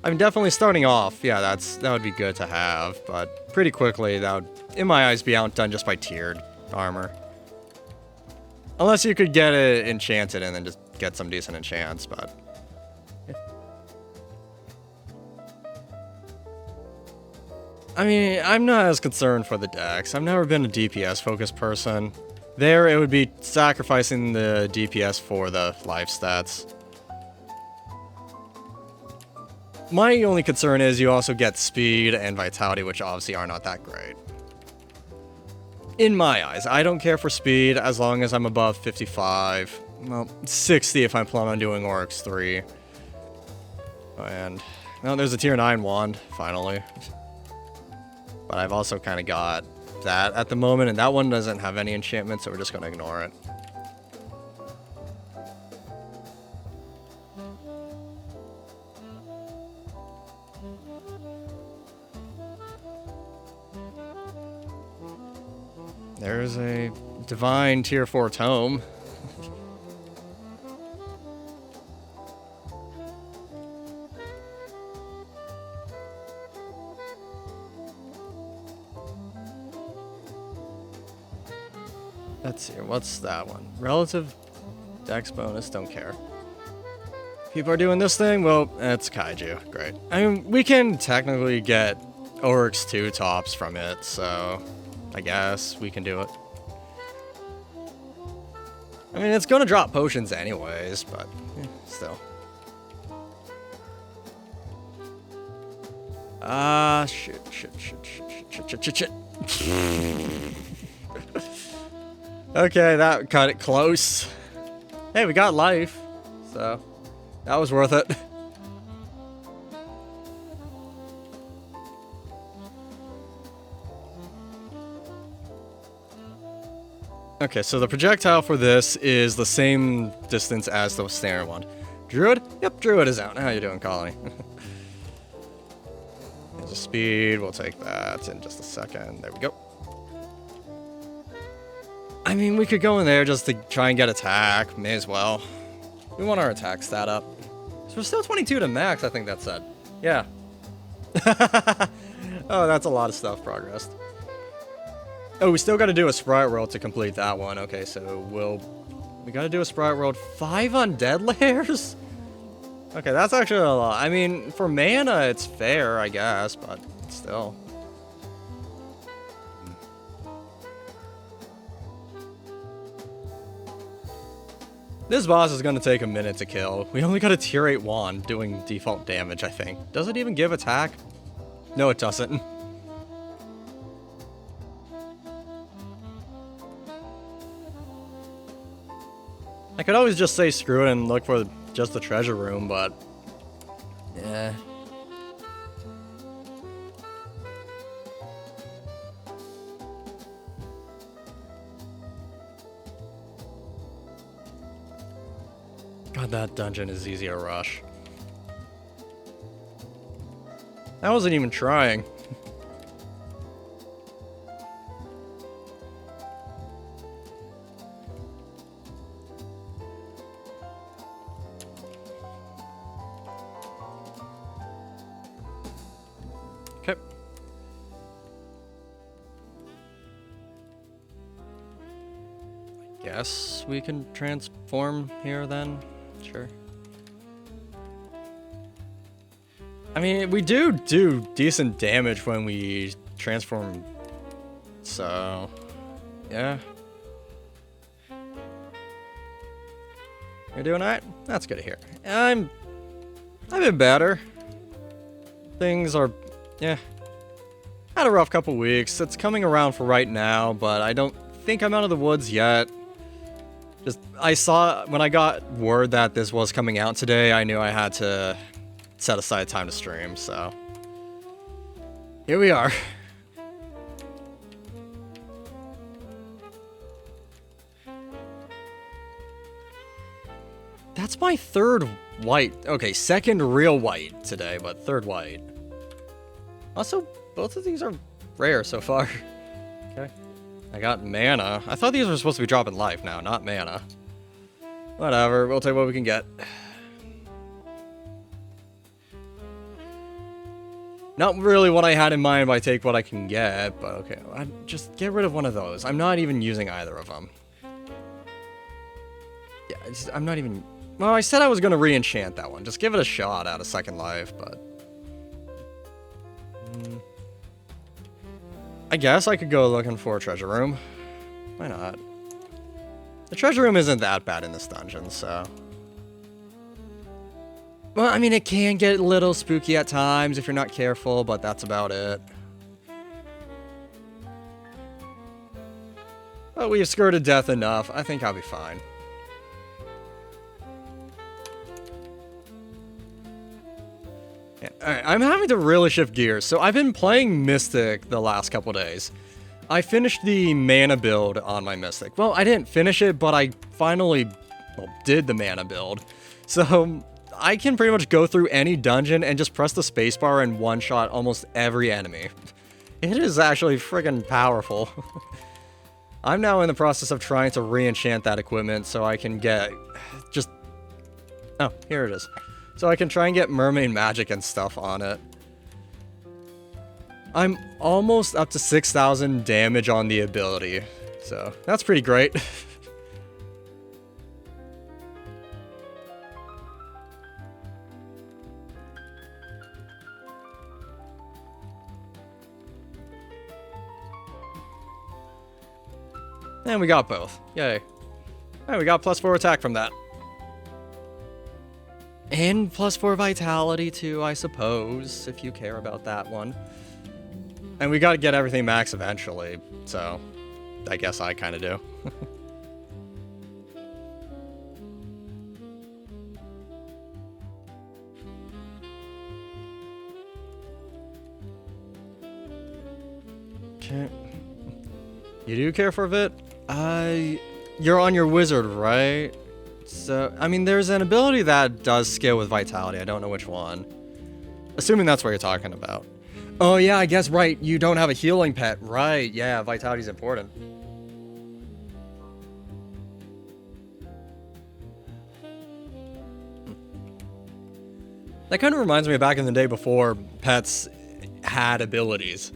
A: I'm definitely starting off. Yeah, that would be good to have, but pretty quickly that would, in my eyes, be outdone just by tiered armor. Unless you could get it enchanted and then just get some decent enchants, but... I mean, I'm not as concerned for the decks. I've never been a DPS-focused person. There, it would be sacrificing the DPS for the life stats. My only concern is you also get speed and vitality, which obviously are not that great. In my eyes, I don't care for speed as long as I'm above 55. Well, 60 if I'm planning on doing Oryx 3. And, no, there's a tier 9 wand, finally. But I've also kind of got that at the moment, and that one doesn't have any enchantment, so we're just gonna ignore it. There's a divine tier 4 tome. Let's see, what's that one? Relative dex bonus, don't care. People are doing this thing, well, it's kaiju, great. I mean, we can technically get Oryx 2 tops from it, so I guess we can do it. I mean, it's gonna drop potions anyways, but still. Shit. Okay, that cut it close. Hey, we got life, so that was worth it. Okay, so the projectile for this is the same distance as the standard one. Druid? Yep, Druid is out. How you doing, Colony? There's a speed. We'll take that in just a second. There we go. I mean, we could go in there just to try and get attack. May as well. We want our attack stat up. So we're still 22 to max, I think that said. Yeah. Oh, that's a lot of stuff progressed. Oh, we still got to do a sprite roll to complete that one. Okay, so we got to do a sprite roll. 5 undead layers? Okay, that's actually a lot. I mean, for mana, it's fair, I guess, but still. This boss is going to take a minute to kill. We only got a tier 8 wand doing default damage, I think. Does it even give attack? No, it doesn't. I could always just say screw it and look for just the treasure room, but yeah. God, that dungeon is easy to rush. I wasn't even trying. Okay. I guess we can transform here then. Sure. I mean, we do decent damage when we transform, so yeah. You're doing alright? That's good to hear. I've been better. Things are, yeah. Had a rough couple weeks. It's coming around for right now, but I don't think I'm out of the woods yet. Just, I saw, when I got word that this was coming out today, I knew I had to set aside time to stream, so here we are. That's my third white. Okay, second real white today, but third white. Also, both of these are rare so far. Okay. I got mana. I thought these were supposed to be dropping life now, not mana. Whatever, we'll take what we can get. Not really what I had in mind by take what I can get, but okay. Just get rid of one of those. I'm not even using either of them. Yeah, I'm not even... Well, I said I was going to re-enchant that one. Just give it a shot out of second life, but... I guess I could go looking for a treasure room. Why not? The treasure room isn't that bad in this dungeon, so... Well, I mean, it can get a little spooky at times if you're not careful, but that's about it. But we've skirted death enough. I think I'll be fine. Yeah, alright, I'm having to really shift gears. So I've been playing Mystic the last couple days. I finished the mana build on my Mystic. Well, I didn't finish it, but I finally, well, did the mana build. So I can pretty much go through any dungeon and just press the spacebar and one-shot almost every enemy. It is actually friggin' powerful. I'm now in the process of trying to re-enchant that equipment so I can get just... Oh, here it is. So I can try and get mermaid magic and stuff on it. I'm almost up to 6,000 damage on the ability, so that's pretty great. And we got both. Yay. And we got +4 attack from that. And +4 vitality too, I suppose, if you care about that one. And we gotta get everything max eventually, so I guess I kinda do. Okay. You do care for a bit? You're on your wizard, right? So, I mean, there's an ability that does scale with vitality. I don't know which one. Assuming that's what you're talking about. Oh, yeah, I guess, right. You don't have a healing pet. Right, yeah, vitality's important. That kind of reminds me of back in the day before pets had abilities.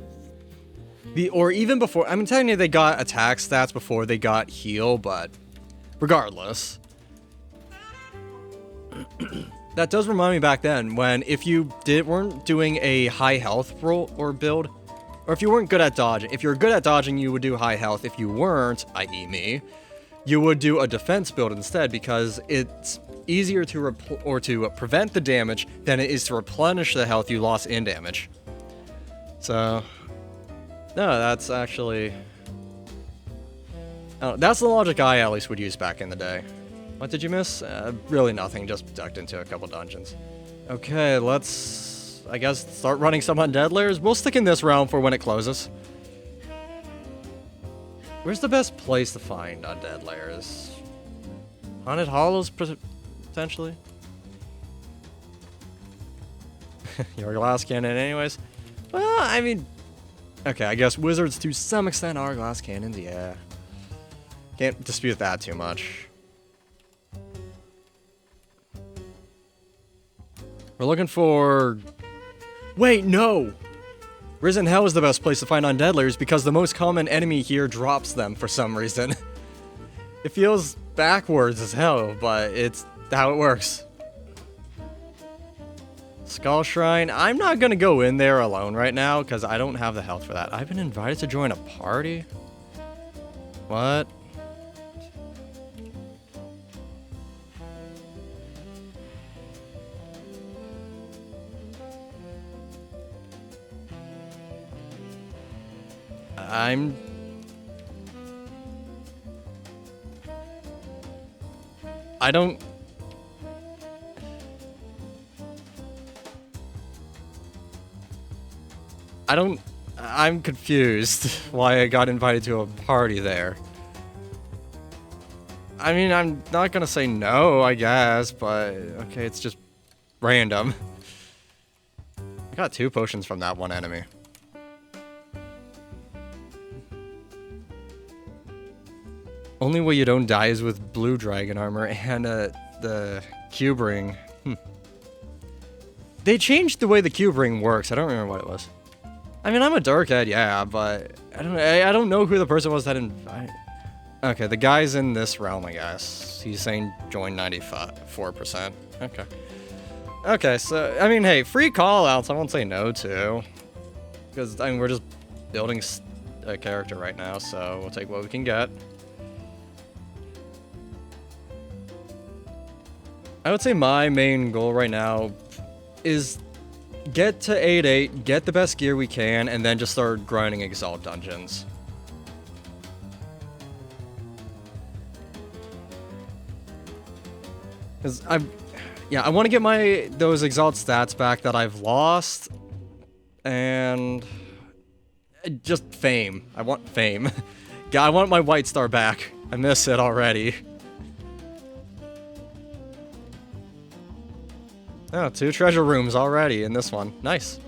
A: Or even before, I mean, technically they got attack stats before they got heal, but regardless. That does remind me back then when if you weren't doing a high health roll or build, or if you weren't good at dodging, if you're good at dodging, you would do high health. If you weren't, i.e. me, you would do a defense build instead because it's easier to prevent the damage than it is to replenish the health you lost in damage. So, no, that's actually... Oh, that's the logic I at least would use back in the day. What did you miss? Really nothing, just ducked into a couple dungeons. Okay, let's, I guess, start running some undead layers. We'll stick in this realm for when it closes. Where's the best place to find undead layers? Haunted Hollows, potentially? Your glass cannon anyways? Well, I mean... Okay, I guess wizards to some extent are glass cannons, yeah. Can't dispute that too much. We're looking for... Wait, no! Risen Hell is the best place to find undead layers because the most common enemy here drops them for some reason. It feels backwards as hell, but it's how it works. Skull Shrine. I'm not gonna go in there alone right now because I don't have the health for that. I've been invited to join a party? What? I'm confused why I got invited to a party there. I mean, I'm not gonna say no, I guess, but okay, it's just random. I got 2 potions from that one enemy. Only way you don't die is with blue dragon armor and the cube ring. They changed the way the cube ring works. I don't remember what it was. I mean, I'm a Darkhead, yeah, but I don't know who the person was that invited. Okay, the guy's in this realm, I guess. He's saying join 94%. Okay. Okay, so, I mean, hey, free call-outs I won't say no to. Because, I mean, we're just building a character right now, so we'll take what we can get. I would say my main goal right now is get to 8-8, get the best gear we can, and then just start grinding Exalt dungeons. Because I want to get those Exalt stats back that I've lost, and Just fame. I want fame. Yeah, I want my white star back. I miss it already. Oh, 2 treasure rooms already in this one. Nice.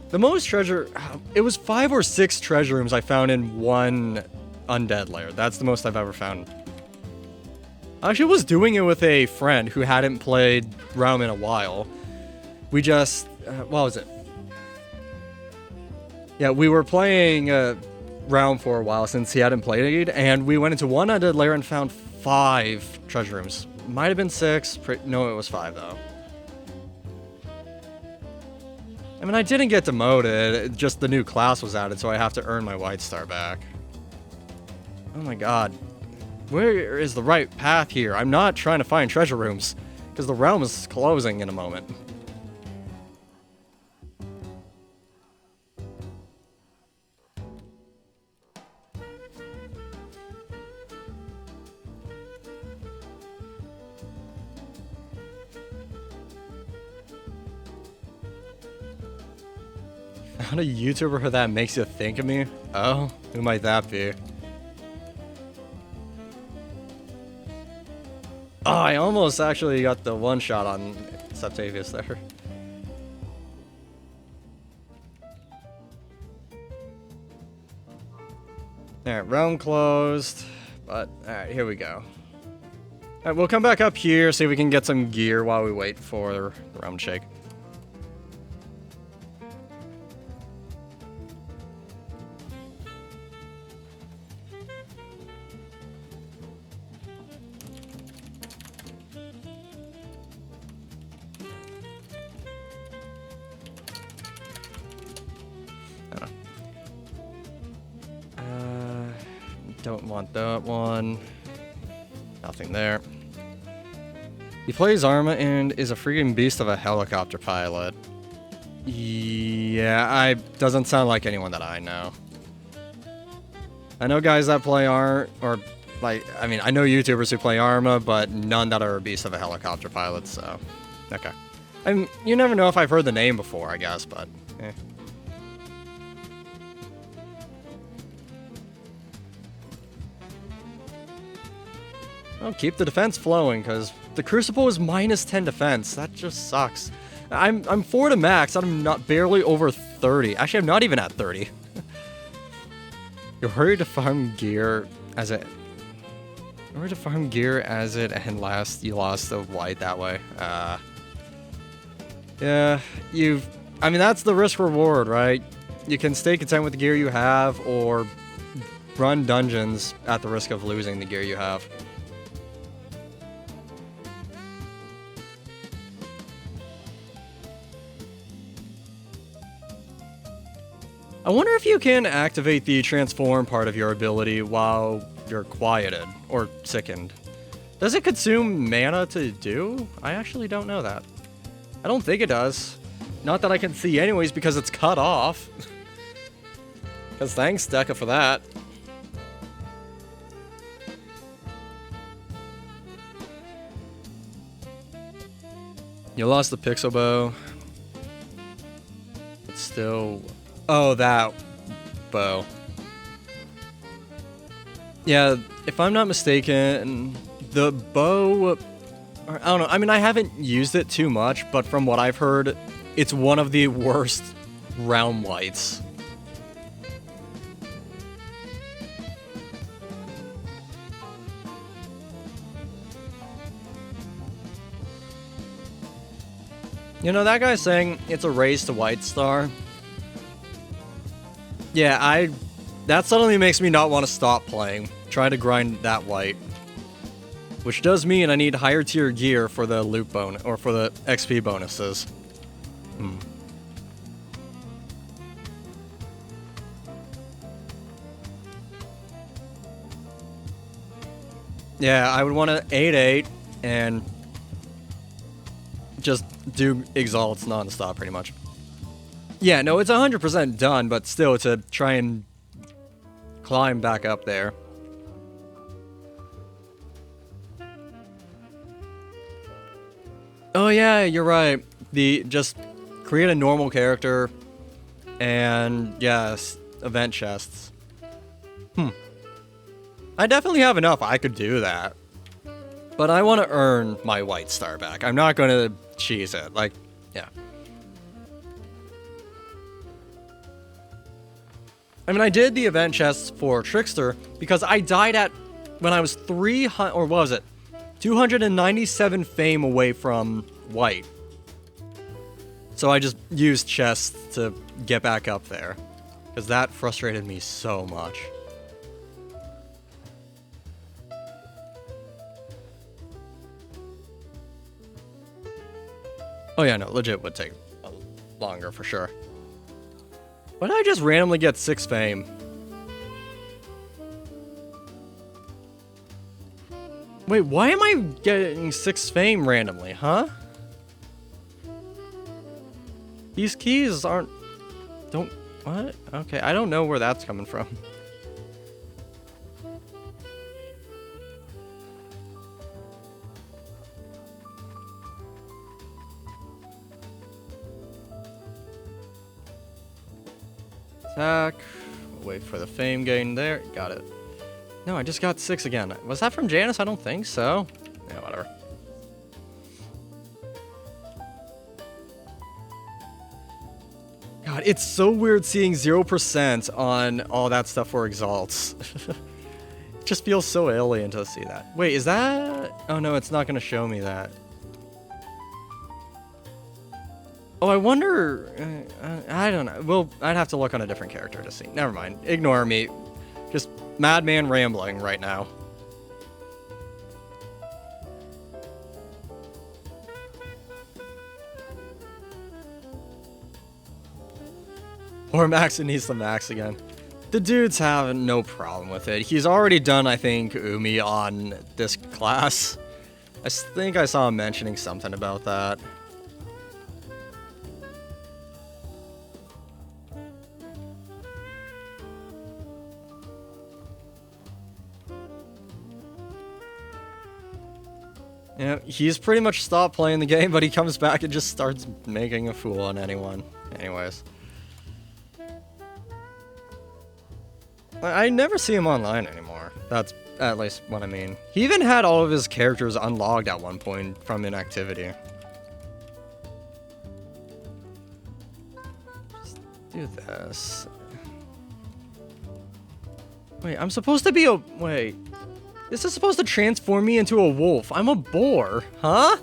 A: The most treasure... It was 5 or 6 treasure rooms I found in one undead lair. That's the most I've ever found. I actually was doing it with a friend who hadn't played Realm in a while. We just... what was it? Yeah, we were playing Realm for a while since he hadn't played it, and we went into one undead lair and found 5 treasure rooms. Might have been 6. No, it was 5, though. I mean, I didn't get demoted, just the new class was added, so I have to earn my white star back. Oh my god. Where is the right path here? I'm not trying to find treasure rooms, because the realm is closing in a moment. Found a YouTuber that makes you think of me? Oh, who might that be? Oh, I almost actually got the one shot on Septavius there. Alright, realm closed. But, alright, here we go. Alright, we'll come back up here, see if we can get some gear while we wait for the realm shake. Don't want that one. Nothing there. He plays Arma and is a freaking beast of a helicopter pilot. Yeah, doesn't sound like anyone that I know. I know guys that play I know YouTubers who play Arma, but none that are a beast of a helicopter pilot, so... Okay. You never know if I've heard the name before, I guess, but... eh. Oh, keep the defense flowing, because the Crucible is minus 10 defense. That just sucks. I'm 4 to max, I'm not barely over 30. Actually, I'm not even at 30. You're hurried to farm gear as it... Hurried to farm gear as it, and you lost the white that way. Yeah, I mean, that's the risk-reward, right? You can stay content with the gear you have, or run dungeons at the risk of losing the gear you have. I wonder if you can activate the transform part of your ability while you're quieted, or sickened. Does it consume mana to do? I actually don't know that. I don't think it does. Not that I can see anyways, because it's cut off. Because thanks, Deca, for that. You lost the pixel bow. It's still... Oh, that bow. Yeah, if I'm not mistaken, the bow... I don't know, I mean, I haven't used it too much, but from what I've heard, it's one of the worst realm lights. You know, that guy's saying it's a race to White Star. Yeah, that suddenly makes me not want to stop playing. Try to grind that white. Which does mean I need higher tier gear for the loot bonus, or for the XP bonuses. Yeah, I would want to 8-8 and just do exalts non-stop pretty much. Yeah, no, it's 100% done, but still to try and climb back up there. Oh yeah, you're right. Just create a normal character And yes, event chests. I definitely have enough. I could do that. But I want to earn my white star back. I'm not going to cheese it. Like, yeah. I mean, I did the event chests for Trickster because I died at, when I was 300, or what was it? 297 fame away from white. So I just used chests to get back up there. Because that frustrated me so much. Oh yeah, no, legit would take longer for sure. Why did I just randomly get 6 fame? Wait, why am I getting 6 fame randomly, huh? These keys aren't... Don't... What? Okay, I don't know where that's coming from. Attack. Wait for the fame gain there. Got it. No, I just got 6 again. Was that from Janice? I don't think so. Yeah, whatever. God, it's so weird seeing 0% on all that stuff for Exalts. It just feels so alien to see that. Wait, is that... Oh no, it's not going to show me that. Oh, I wonder... I don't know. Well, I'd have to look on a different character to see. Never mind. Ignore me. Just madman rambling right now. Or Max needs the max again. The dude's having no problem with it. He's already done, I think, Umi on this class. I think I saw him mentioning something about that. Yeah, he's pretty much stopped playing the game, but he comes back and just starts making a fool on anyone. Anyways. I never see him online anymore. That's at least what I mean. He even had all of his characters unlogged at one point from inactivity. Just do this. Wait, I'm supposed to be a... Wait. This is supposed to transform me into a wolf. I'm a boar. Huh?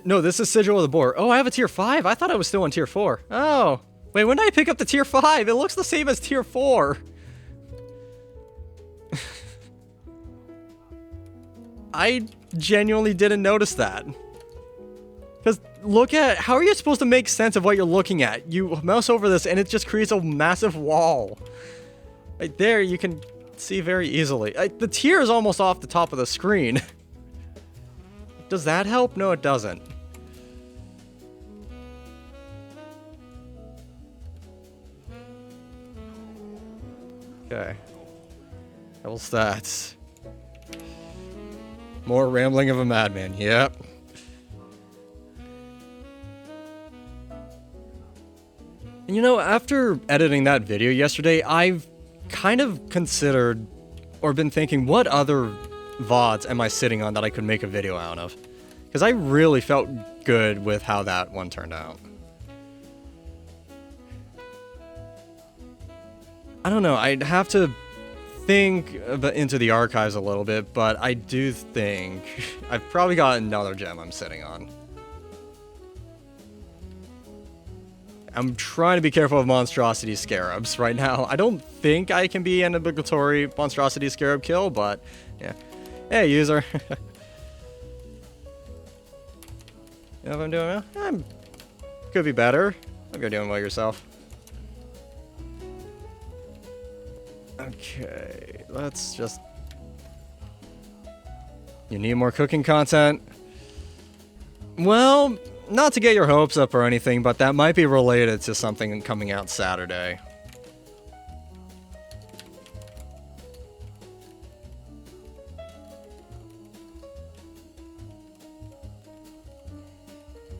A: No, this is Sigil of the Boar. Oh, I have a tier 5? I thought I was still on tier 4. Oh. Wait, when did I pick up the tier 5? It looks the same as tier 4. I genuinely didn't notice that. Because look at... How are you supposed to make sense of what you're looking at? You mouse over this and it just creates a massive wall. Right there, you can... see very easily. The tier is almost off the top of the screen. Does that help? No, it doesn't. Okay. Double stats. More rambling of a madman. Yep. And you know, after editing that video yesterday, I've kind of considered or been thinking, what other VODs am I sitting on that I could make a video out of? Because I really felt good with how that one turned out. I don't know, I'd have to think into the archives a little bit, but I do think I've probably got another gem I'm sitting on. I'm trying to be careful of monstrosity scarabs right now. I don't think I can be an obligatory monstrosity scarab kill, but yeah. Hey, user. You know what I'm doing now? Could be better. Hope you're doing well yourself. Okay, let's just... You need more cooking content? Well... Not to get your hopes up or anything, but that might be related to something coming out Saturday.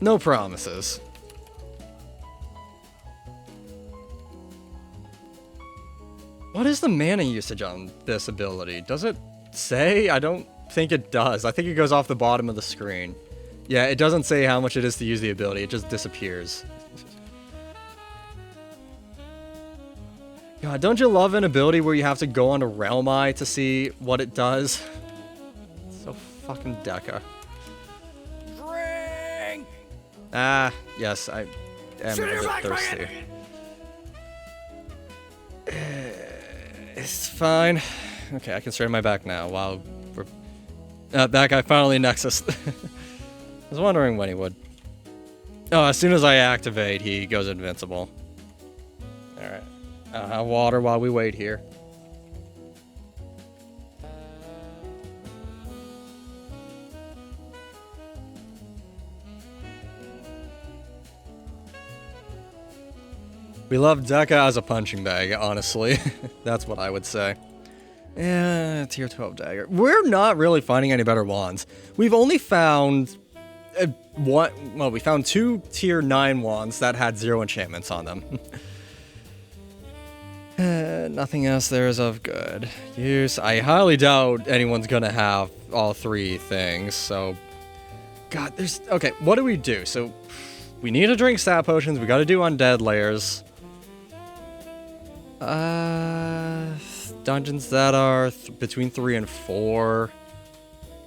A: No promises. What is the mana usage on this ability? Does it say? I don't think it does. I think it goes off the bottom of the screen. Yeah, it doesn't say how much it is to use the ability. It just disappears. God, don't you love an ability where you have to go onto Realm Eye to see what it does? It's so fucking Deca.
B: Drink!
A: Ah, yes, I am a bit thirsty. It's fine. Okay, I can straighten my back now while we're... that guy finally Nexus. I was wondering when he would. Oh, as soon as I activate, he goes invincible. Alright. I'll have water while we wait here. We love Deca as a punching bag, honestly. That's what I would say. Yeah, tier 12 dagger. We're not really finding any better wands. We've only found we found 2 tier 9 wands that had 0 enchantments on them. Nothing else there is of good use. I highly doubt anyone's gonna have all 3 things, so... God, there's... Okay, what do we do? So, we need to drink stat potions, we gotta do undead layers. Dungeons that are between 3 and 4.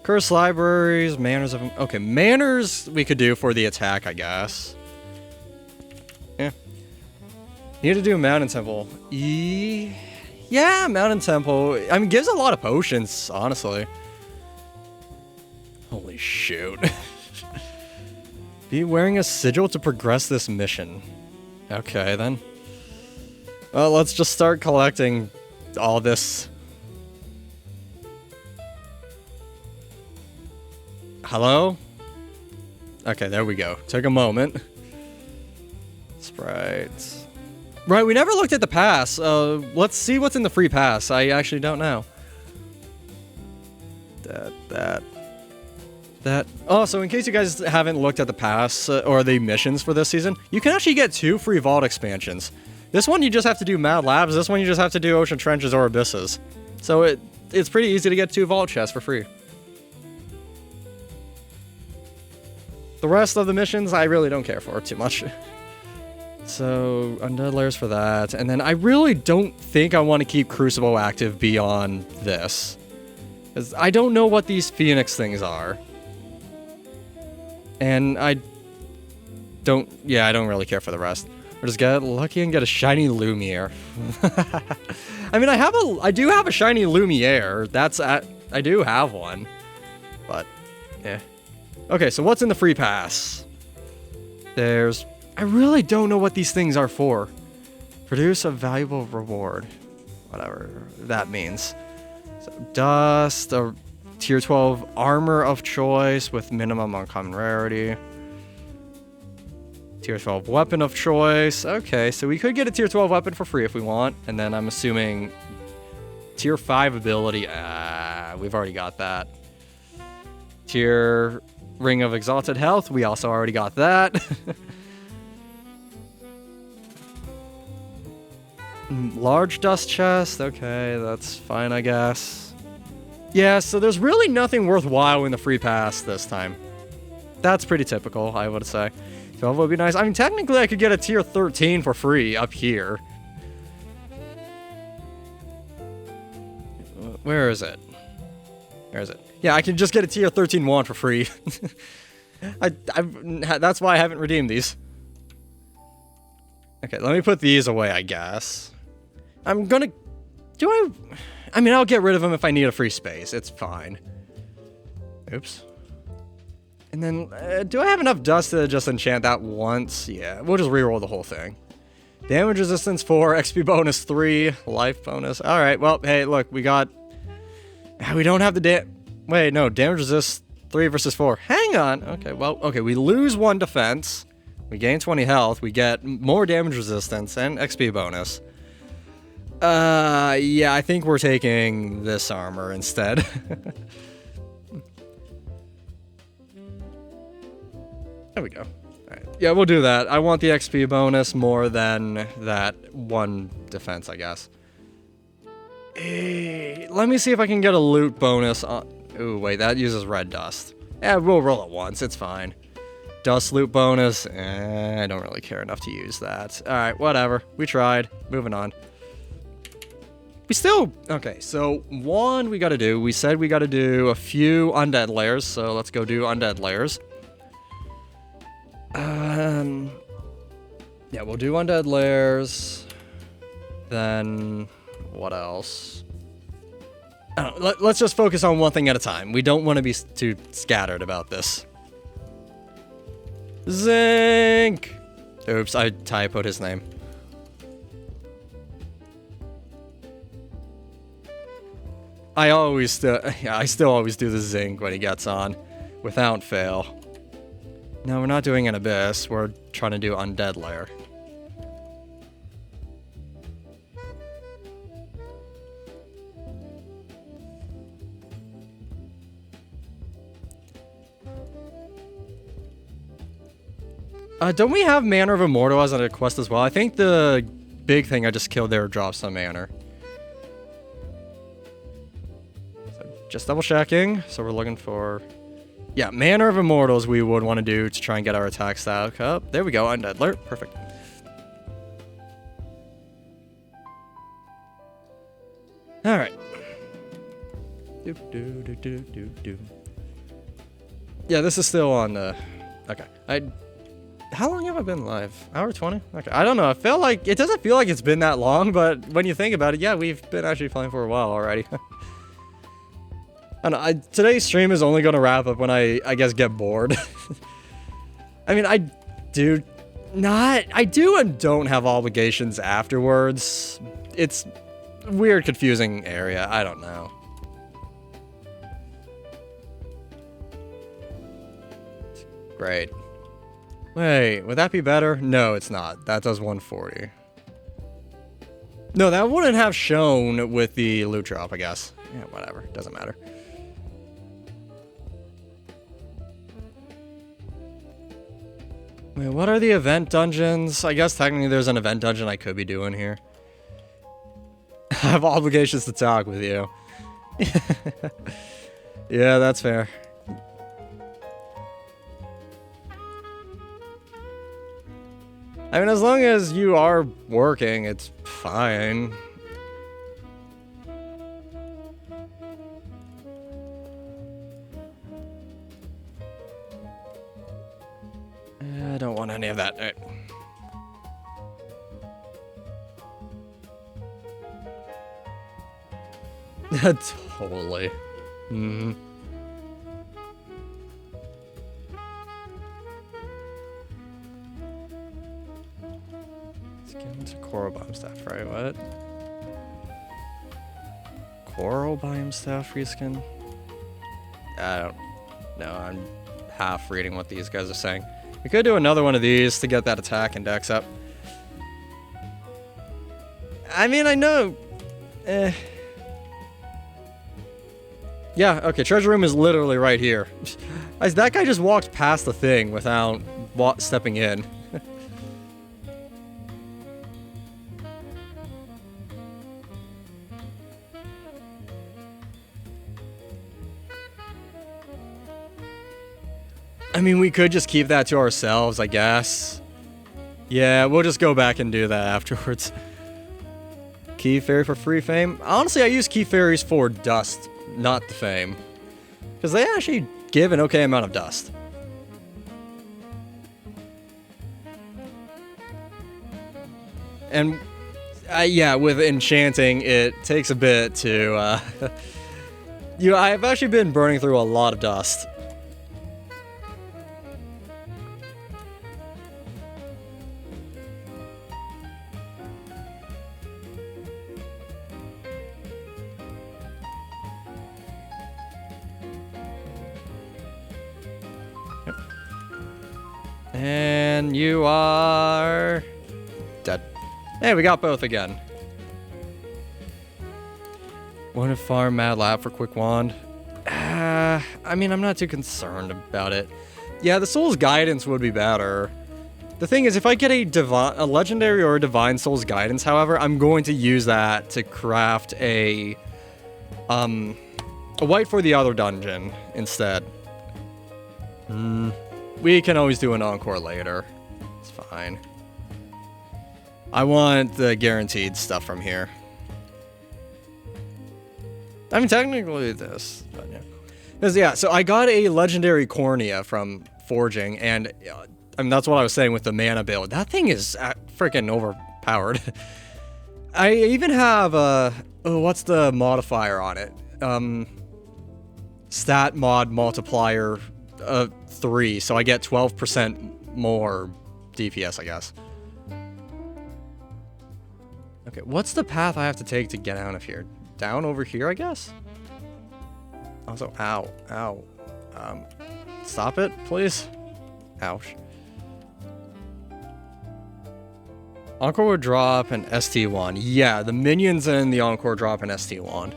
A: Curse libraries, manners of... Okay, manners we could do for the attack, I guess. Yeah. Need to do Mountain Temple. Yeah, Mountain Temple. I mean, gives a lot of potions, honestly. Holy shoot. Be wearing a sigil to progress this mission. Okay, then. Well, let's just start collecting all this. Hello? Okay, there we go. Took a moment. Sprites. Right, we never looked at the pass. Let's see what's in the free pass. I actually don't know. That. Oh, so in case you guys haven't looked at the pass or the missions for this season, you can actually get 2 free vault expansions. This one you just have to do Mad Labs, this one you just have to do Ocean Trenches or Abysses. So it's pretty easy to get 2 vault chests for free. The rest of the missions I really don't care for too much. So, undead layers for that. And then I really don't think I want to keep Crucible active beyond this. Because I don't know what these Phoenix things are. And I don't really care for the rest. Or just get lucky and get a shiny Lumiere. I mean, I do have a shiny Lumiere. I do have one. But, yeah. Okay, so what's in the free pass? I really don't know what these things are for. Produce a valuable reward. Whatever that means. So, dust, a tier 12 armor of choice with minimum uncommon rarity. Tier 12 weapon of choice. Okay, so we could get a tier 12 weapon for free if we want. And then I'm assuming tier 5 ability. We've already got that. Tier Ring of Exalted Health. We also already got that. Large dust chest. Okay, that's fine, I guess. Yeah, so there's really nothing worthwhile in the free pass this time. That's pretty typical, I would say. 12 would be nice. I mean, technically, I could get a tier 13 for free up here. Where is it? Where is it? Yeah, I can just get a tier 13 wand for free. That's why I haven't redeemed these. Okay, let me put these away, I guess. I'm gonna... I mean, I'll get rid of them if I need a free space. It's fine. Oops. And then, do I have enough dust to just enchant that once? Yeah, we'll just reroll the whole thing. Damage resistance 4, XP bonus 3, life bonus. Alright, well, hey, look, we got... We don't have the Wait, no, damage resist 3 versus 4. Hang on! Okay, well, okay, we lose 1 defense. We gain 20 health. We get more damage resistance and XP bonus. Yeah, I think we're taking this armor instead. There we go. Alright. Yeah, we'll do that. I want the XP bonus more than that 1 defense, I guess. Let me see if I can get a loot bonus on... Ooh, wait, that uses red dust. Yeah, we'll roll it once, it's fine. Dust loot bonus, I don't really care enough to use that. Alright, whatever. We tried. Moving on. We still... Okay, so one we gotta do. We said we gotta do a few undead layers, so let's go do undead layers. Yeah, we'll do undead layers. Then... What else? I don't know, let's just focus on one thing at a time. We don't want to be too scattered about this. Zinc! Oops, I typoed his name. I still always do the zinc when he gets on, without fail. No, we're not doing an abyss, we're trying to do undead layer. Don't we have Manor of Immortal as a quest as well? I think the big thing I just killed there drops some Manor. So just double checking. So we're looking for... Yeah, Manor of Immortals we would want to do to try and get our attack stack up. There we go, Undead Alert. Perfect. Alright. Yeah, this is still on the... Okay. How long have I been live? Hour 20? Okay, I don't know. It doesn't feel like it's been that long, but when you think about it, yeah, we've been actually playing for a while already. I don't know, today's stream is only going to wrap up when I guess, get bored. I mean, I do and don't have obligations afterwards. It's a weird, confusing area. I don't know. Great. Wait, would that be better? No, it's not. That does 140. No, that wouldn't have shown with the loot drop, I guess. Yeah, whatever. Doesn't matter. Wait, what are the event dungeons? I guess technically there's an event dungeon I could be doing here. I have obligations to talk with you. Yeah, that's fair. I mean, as long as you are working, it's fine. I don't want any of that. All right. Totally. Mm-hmm. It's a coral biome staff, right? What? Coral biome staff reskin? I don't know. I'm half reading what these guys are saying. We could do another one of these to get that attack index up. I mean, I know. Yeah, okay, treasure room is literally right here. That guy just walked past the thing without stepping in. I mean, we could just keep that to ourselves, I guess. Yeah, we'll just go back and do that afterwards. Key Fairy for free fame? Honestly, I use Key Fairies for dust, not the fame. Because they actually give an okay amount of dust. And, yeah, with enchanting, it takes a bit to, you know, I've actually been burning through a lot of dust. And you are dead. Hey, we got both again. Want to farm Mad Lab for Quick Wand? I mean, I'm not too concerned about it. Yeah, the Soul's Guidance would be better. The thing is, if I get a legendary or a divine soul's guidance, however, I'm going to use that to craft a white for the other dungeon instead. We can always do an encore later. It's fine. I want the guaranteed stuff from here. I mean, technically this, but yeah. Because, yeah, so I got a legendary cornea from forging, and I mean, that's what I was saying with the mana build. That thing is freaking overpowered. I even have, what's the modifier on it? Stat mod multiplier 3, so I get 12% more DPS, I guess. Okay, what's the path I have to take to get out of here? Down over here, I guess? Also, ow. Stop it, please. Ouch. Encore would drop an ST1. Yeah, the minions in the Encore drop an ST1.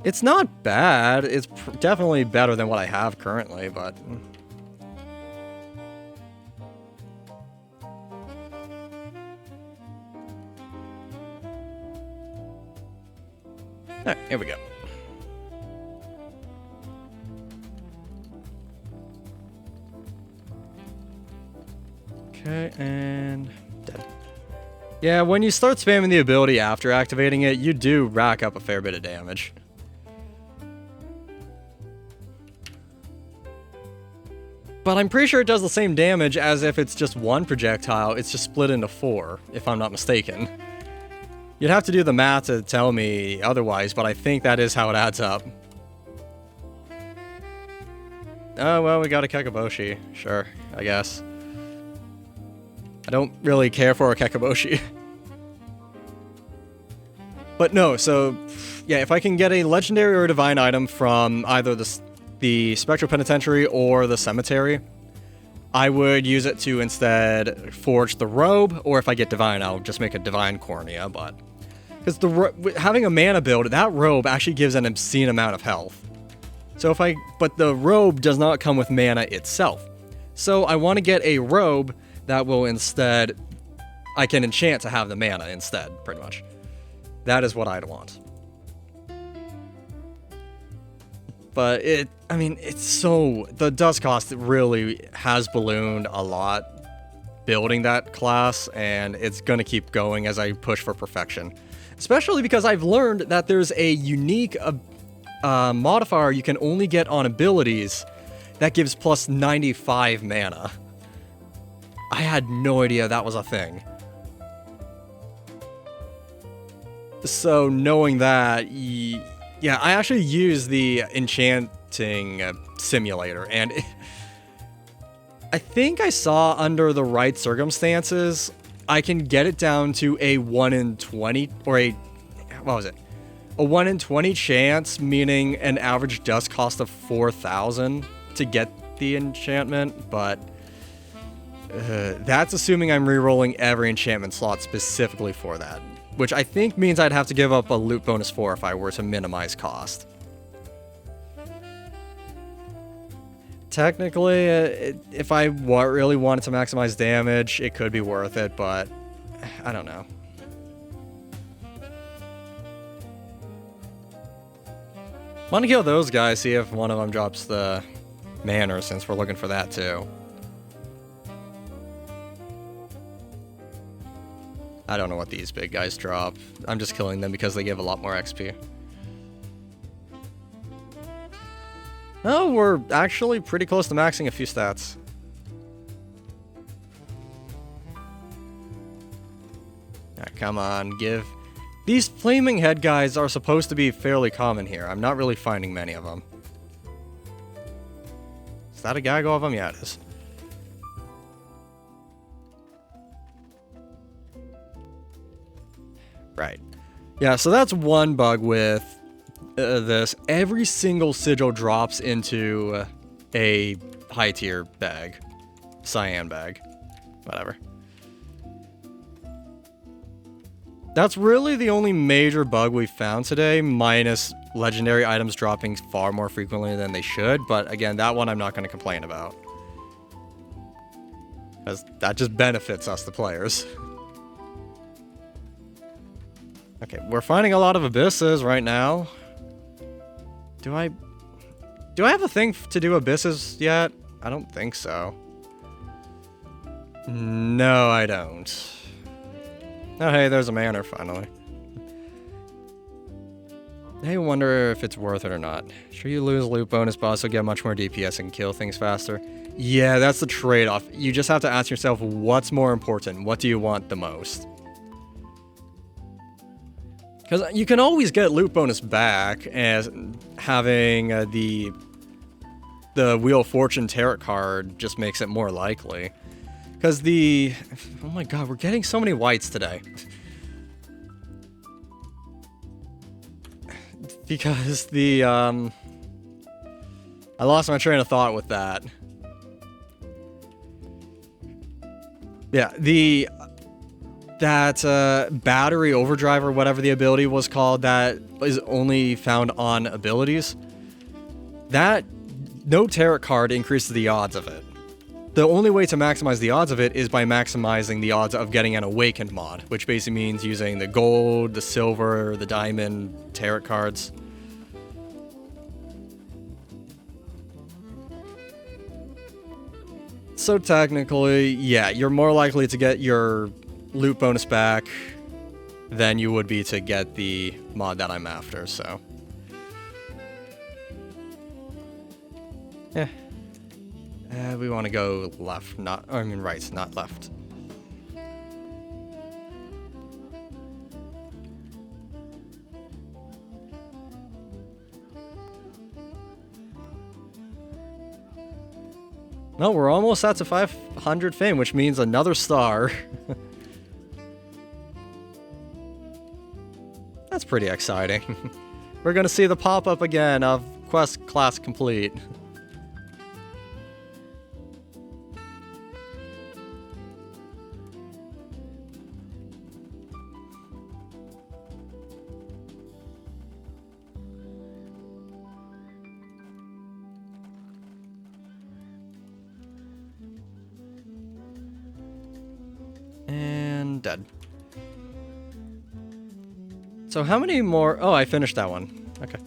A: It's not bad. It's definitely better than what I have currently, but... Alright, here we go. Okay, and... dead. Yeah, when you start spamming the ability after activating it, you do rack up a fair bit of damage. But I'm pretty sure it does the same damage as if it's just one projectile. It's just split into 4, if I'm not mistaken. You'd have to do the math to tell me otherwise, but I think that is how it adds up. Oh, well, we got a Kekaboshi. Sure, I guess. I don't really care for a Kekaboshi. But no, so... yeah, if I can get a legendary or a divine item from either the Spectral Penitentiary or the Cemetery, I would use it to instead forge the robe, or if I get divine, I'll just make a divine cornea, but... because having a mana build, that robe actually gives an obscene amount of health. So but the robe does not come with mana itself. So I want to get a robe that will instead, I can enchant to have the mana instead, pretty much. That is what I'd want. But the dust cost really has ballooned a lot building that class, and it's going to keep going as I push for perfection. Especially because I've learned that there's a unique modifier you can only get on abilities that gives plus 95 mana. I had no idea that was a thing. So knowing that, yeah, I actually use the enchanting simulator, and I think I saw under the right circumstances, I can get it down to a 1 in 20, or a 1 in 20 chance, meaning an average dust cost of 4,000 to get the enchantment, but that's assuming I'm rerolling every enchantment slot specifically for that, which I think means I'd have to give up a loot bonus 4 if I were to minimize cost. Technically, if I really wanted to maximize damage, it could be worth it, but I don't know. Want to kill those guys, see if one of them drops the manor, since we're looking for that too. I don't know what these big guys drop. I'm just killing them because they give a lot more XP. Oh, we're actually pretty close to maxing a few stats. Alright, come on, give... These flaming head guys are supposed to be fairly common here. I'm not really finding many of them. Is that a gaggle of them? Yeah, it is. Right. Yeah, so that's one bug with this. Every single sigil drops into a high tier bag. Cyan bag. Whatever. That's really the only major bug we found today, minus legendary items dropping far more frequently than they should, but again, that one I'm not going to complain about. Because that just benefits us, the players. Okay, we're finding a lot of abysses right now. Do I have a thing to do abysses yet? I don't think so. No, I don't. Oh, hey, there's a manor, finally. I wonder if it's worth it or not. Sure, you lose loot bonus, but also get much more DPS and kill things faster. Yeah, that's the trade-off. You just have to ask yourself, what's more important? What do you want the most? Because you can always get loot bonus back as having the Wheel of Fortune tarot card just makes it more likely. Because oh my god, we're getting so many whites today. Because I lost my train of thought with that. Yeah, that battery overdrive or whatever the ability was called that is only found on abilities. That no tarot card increases the odds of it. The only way to maximize the odds of it is by maximizing the odds of getting an awakened mod, which basically means using the gold, the silver, the diamond tarot cards. So technically, yeah, you're more likely to get your loot bonus back than you would be to get the mod that I'm after, so. Yeah. We want to go left, right, not left. No, we're almost at to 500 fame, which means another star. That's pretty exciting. We're gonna see the pop-up again of quest class complete. And dead. So how many more? Oh, I finished that one. Okay.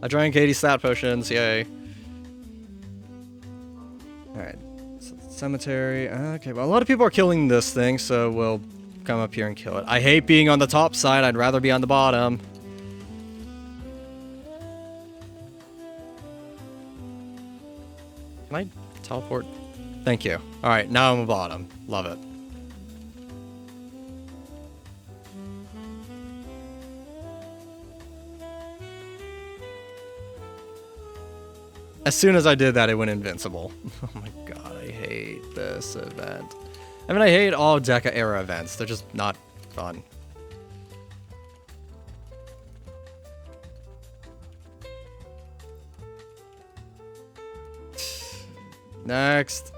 A: I drank 80 stat potions, yay. Alright. So, cemetery. Okay, well, a lot of people are killing this thing, so we'll come up here and kill it. I hate being on the top side, I'd rather be on the bottom. Can I teleport? Thank you. Alright, now I'm a bottom. Love it. As soon as I did that, it went invincible. Oh my god, I hate this event. I mean, I hate all Deca era events. They're just not fun. Next.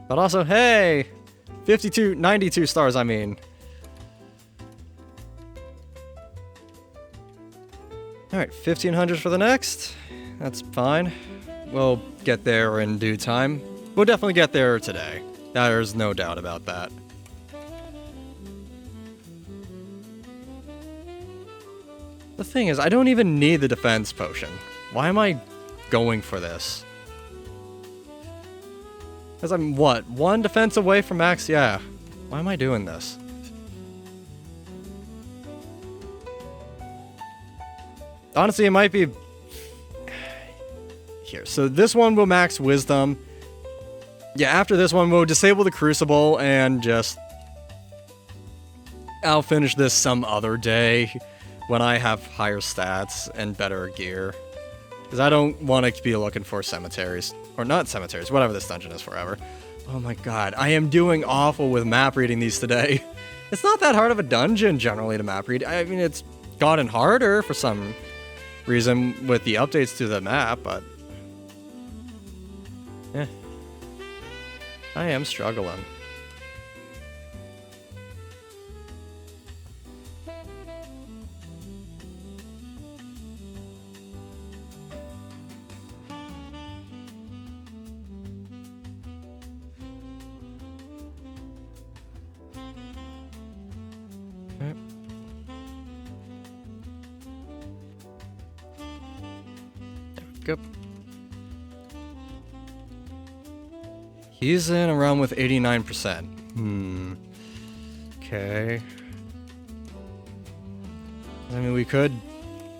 A: But also, hey! 92 stars, I mean. Alright, 1500 for the next. That's fine. We'll get there in due time. We'll definitely get there today. There's no doubt about that. The thing is, I don't even need the defense potion. Why am I going for this? Because I'm, what, one defense away from max? Yeah. Why am I doing this? Honestly, it might be... Here, so this one will max wisdom. Yeah, after this one, we'll disable the crucible and just... I'll finish this some other day when I have higher stats and better gear. Because I don't want to be looking for cemeteries. Or not cemeteries, whatever this dungeon is forever. Oh my god, I am doing awful with map reading these today. It's not that hard of a dungeon, generally, to map read. I mean, it's gotten harder for some reason with the updates to the map, but... Eh. I am struggling. Yep. He's in a realm with 89%. Okay. I mean, we could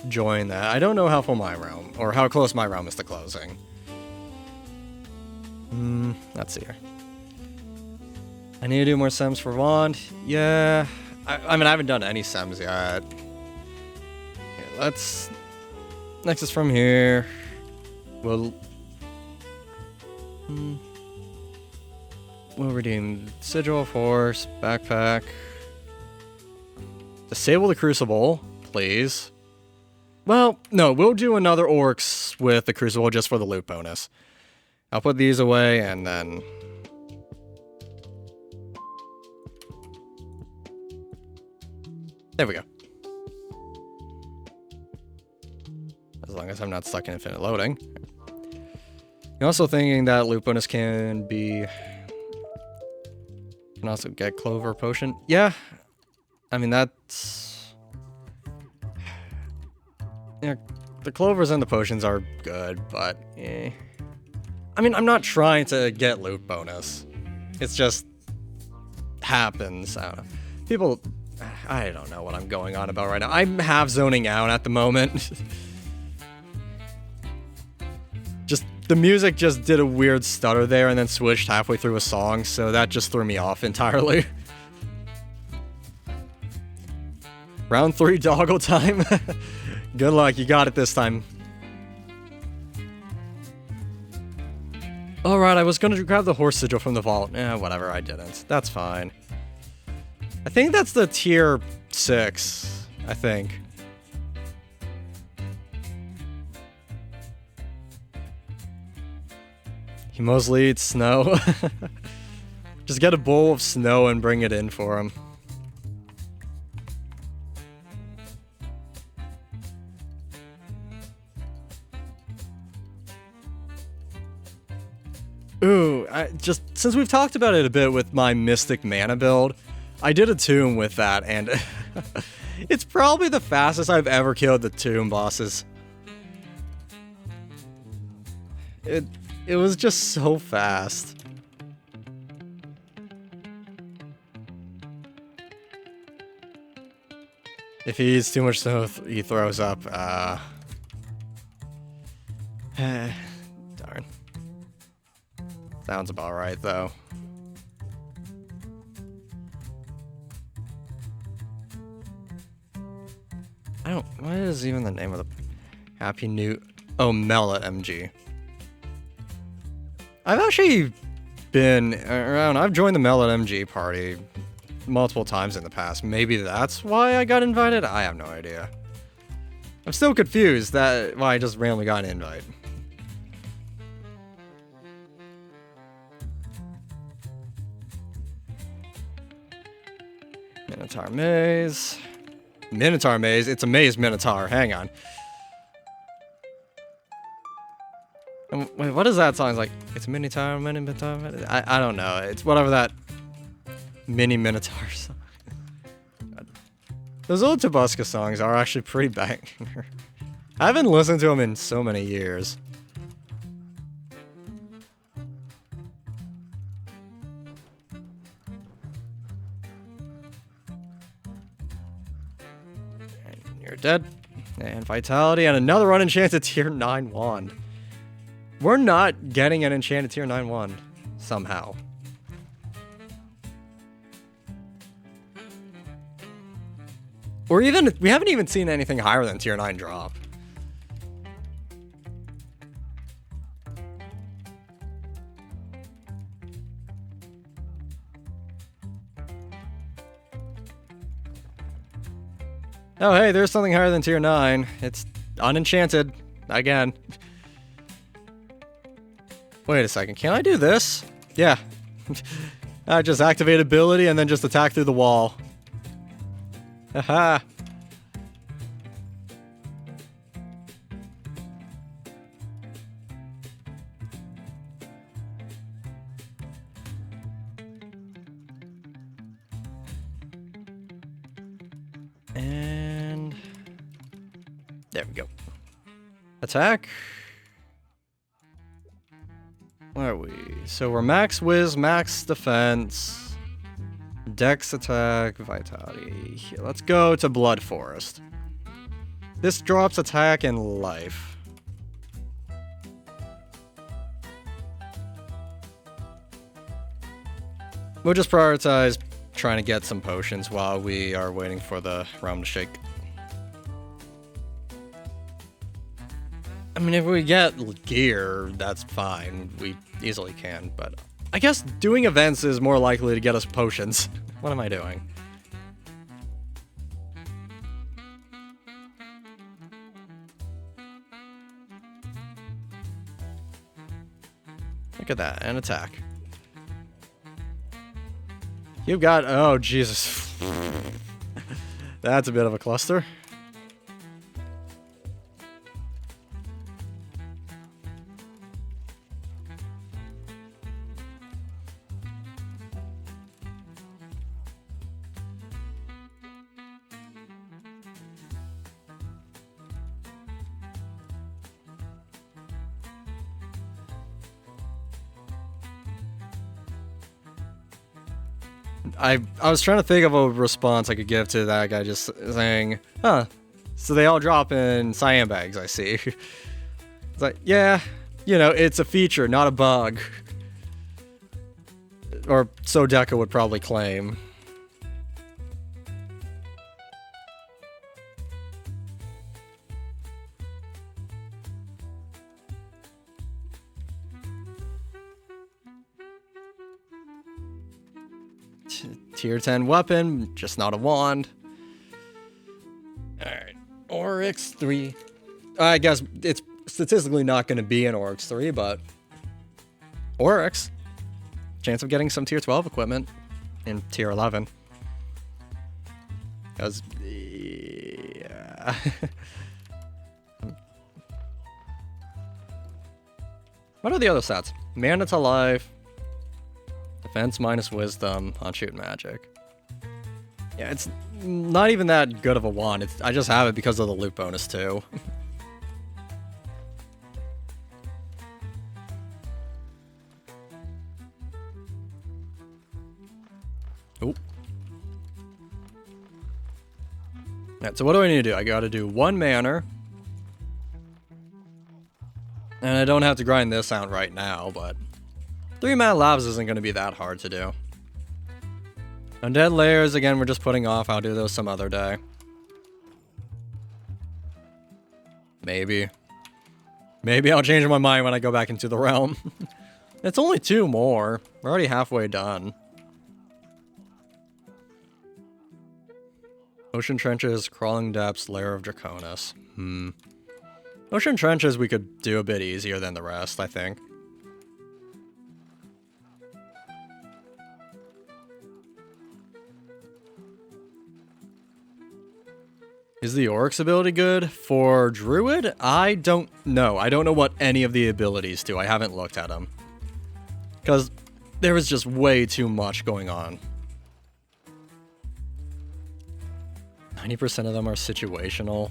A: join that. I don't know how full my realm, or how close my realm is to closing. Let's see here. I need to do more sems for Wand. Yeah. I mean, I haven't done any sems yet. Okay, let's... Next is from here. We'll redeem Sigil of Horse, Backpack. Disable the Crucible, please. Well, no, we'll do another Orcs with the Crucible just for the loot bonus. I'll put these away and then... There we go. As long as I'm not stuck in infinite loading. You're also thinking that loot bonus can be... Can also get Clover Potion. Yeah. I mean, that's... Yeah, the Clovers and the Potions are good, but... Eh. I mean, I'm not trying to get loot bonus. It's just... happens. I don't know. People... I don't know what I'm going on about right now. I'm half zoning out at the moment. Just... The music just did a weird stutter there and then switched halfway through a song, so that just threw me off entirely. Round 3 doggle time. Good luck, you got it this time. Alright, I was gonna grab the horse sigil from the vault. Whatever, I didn't. That's fine. I think that's the tier 6, I think. He mostly eats snow. Just get a bowl of snow and bring it in for him. Ooh, since we've talked about it a bit with my Mystic Mana build, I did a tomb with that, and it's probably the fastest I've ever killed the tomb bosses. It was just so fast. If he eats too much snow, he throws up. Darn. Sounds about right, though. What is even the name of the Happy New... Oh, Mela MG. I've actually been around... I've joined the Mela MG party multiple times in the past. Maybe that's why I got invited? I have no idea. I'm still confused that why I just randomly got an invite. Minotaur Maze. Minotaur Maze? It's a maze Minotaur. Hang on. Wait, what is that song? It's like, it's Minotaur, Minotaur. I don't know. It's whatever that mini Minotaur song. Those old Tabasco songs are actually pretty banger. I haven't listened to them in so many years. You're dead. And Vitality, and another unenchanted tier 9 wand. We're not getting an enchanted tier 9 wand. Somehow. Or even, we haven't even seen anything higher than tier 9 drop. Oh, hey, there's something higher than tier 9. It's unenchanted. Again. Wait a second. Can I do this? Yeah. I just activate ability and then just attack through the wall. Haha. And there we go. Attack. Where are we? So we're max whiz, max defense, dex attack, vitality. Here, let's go to Blood Forest. This drops attack and life. We'll just prioritize trying to get some potions while we are waiting for the realm to shake. I mean, if we get gear, that's fine. We easily can, but I guess doing events is more likely to get us potions. What am I doing? Look at that, an attack. You've got, oh Jesus. That's a bit of a cluster. I was trying to think of a response I could give to that guy just saying, huh, so they all drop in cyan bags, I see. It's like, yeah, you know, it's a feature, not a bug. Or so Deca would probably claim. Tier 10 weapon, just not a wand. Alright, Oryx 3. I guess it's statistically not going to be an Oryx 3, but Oryx. Chance of getting some tier 12 equipment in tier 11. Because, yeah. What are the other stats? Mana to life. Defense minus wisdom on shoot magic. Yeah, it's not even that good of a wand. I just have it because of the loot bonus too. Oop. Alright, so what do I need to do? I gotta do 1 mana. And I don't have to grind this out right now, but 3 mana labs isn't going to be that hard to do. Undead layers, again, we're just putting off. I'll do those some other day. Maybe. Maybe I'll change my mind when I go back into the realm. It's only 2 more. We're already halfway done. Ocean Trenches, Crawling Depths, Lair of Draconis. Ocean Trenches we could do a bit easier than the rest, I think. Is the Oryx ability good? For Druid? I don't know. I don't know what any of the abilities do. I haven't looked at them. Because there is just way too much going on. 90% of them are situational.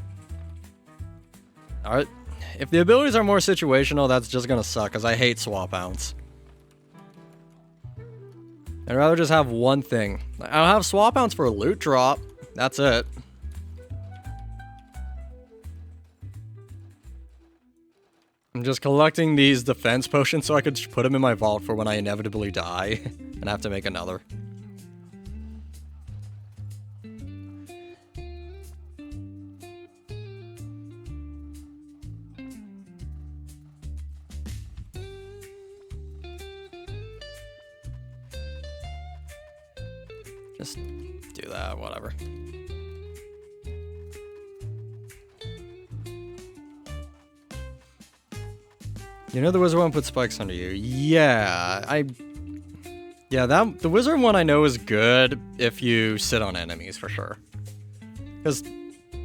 A: Alright. If the abilities are more situational, that's just gonna suck, because I hate swap outs. I'd rather just have one thing. I'll have swap outs for a loot drop. That's it. I'm just collecting these defense potions so I could just put them in my vault for when I inevitably die and have to make another. Just do that, whatever. You know the wizard one put spikes under you. Yeah, the wizard one I know is good if you sit on enemies for sure. Because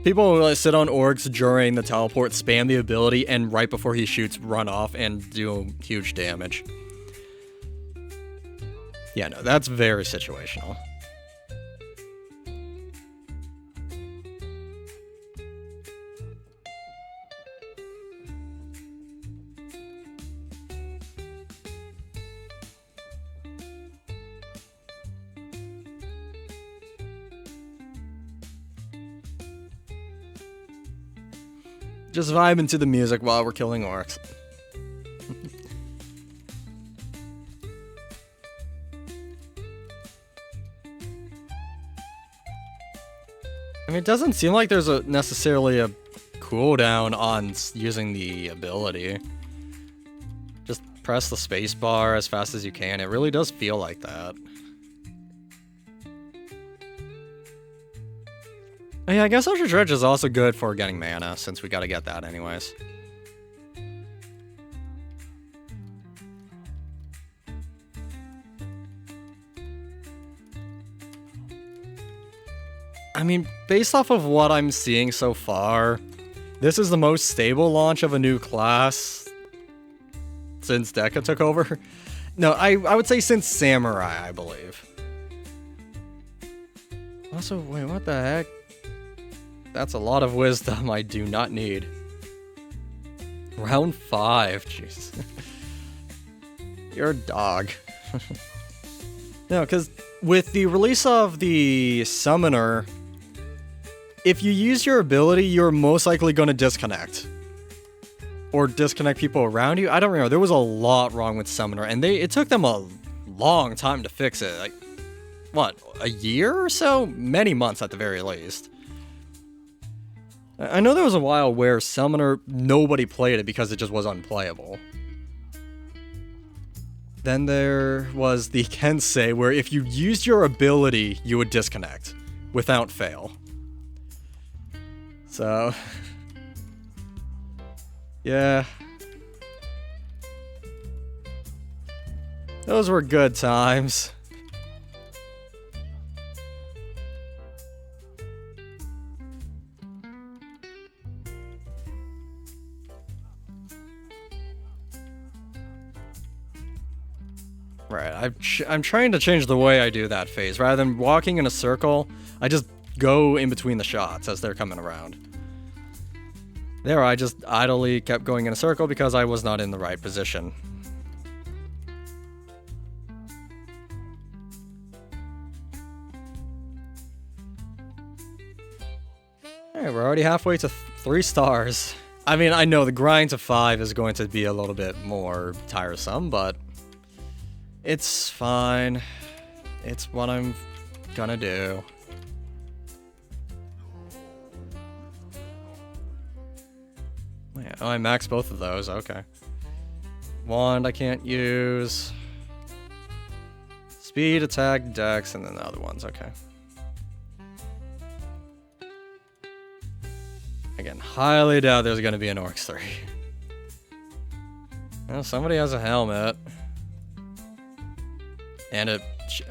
A: people will sit on orcs during the teleport, spam the ability, and right before he shoots, run off and do huge damage. Yeah, no, that's very situational. Just vibing to the music while we're killing orcs. I mean, it doesn't seem like there's necessarily a cooldown on using the ability. Just press the space bar as fast as you can. It really does feel like that. Oh, yeah, I guess Ultra Dredge is also good for getting mana, since we gotta get that anyways. I mean, based off of what I'm seeing so far, this is the most stable launch of a new class since Deca took over. No, I would say since Samurai, I believe. Also, wait, what the heck? That's a lot of wisdom I do not need. Round 5, jeez. You're a dog. No, because with the release of the Summoner, if you use your ability, you're most likely going to disconnect. Or disconnect people around you. I don't remember. There was a lot wrong with Summoner, and it took them a long time to fix it. Like, what, a year or so? Many months at the very least. I know there was a while where Summoner, nobody played it because it just was unplayable. Then there was the Kensei, where if you used your ability, you would disconnect without fail. So, yeah. Those were good times. Right, I'm trying to change the way I do that phase. Rather than walking in a circle, I just go in between the shots as they're coming around. There, I just idly kept going in a circle because I was not in the right position. Alright, we're already halfway to 3 stars. I mean, I know the grind to 5 is going to be a little bit more tiresome, but it's fine. It's what I'm gonna do. Oh, I maxed both of those. Okay. Wand I can't use. Speed, attack, dex, and then the other ones. Okay. Again, highly doubt there's gonna be an Orcs 3. Well, somebody has a helmet. And a...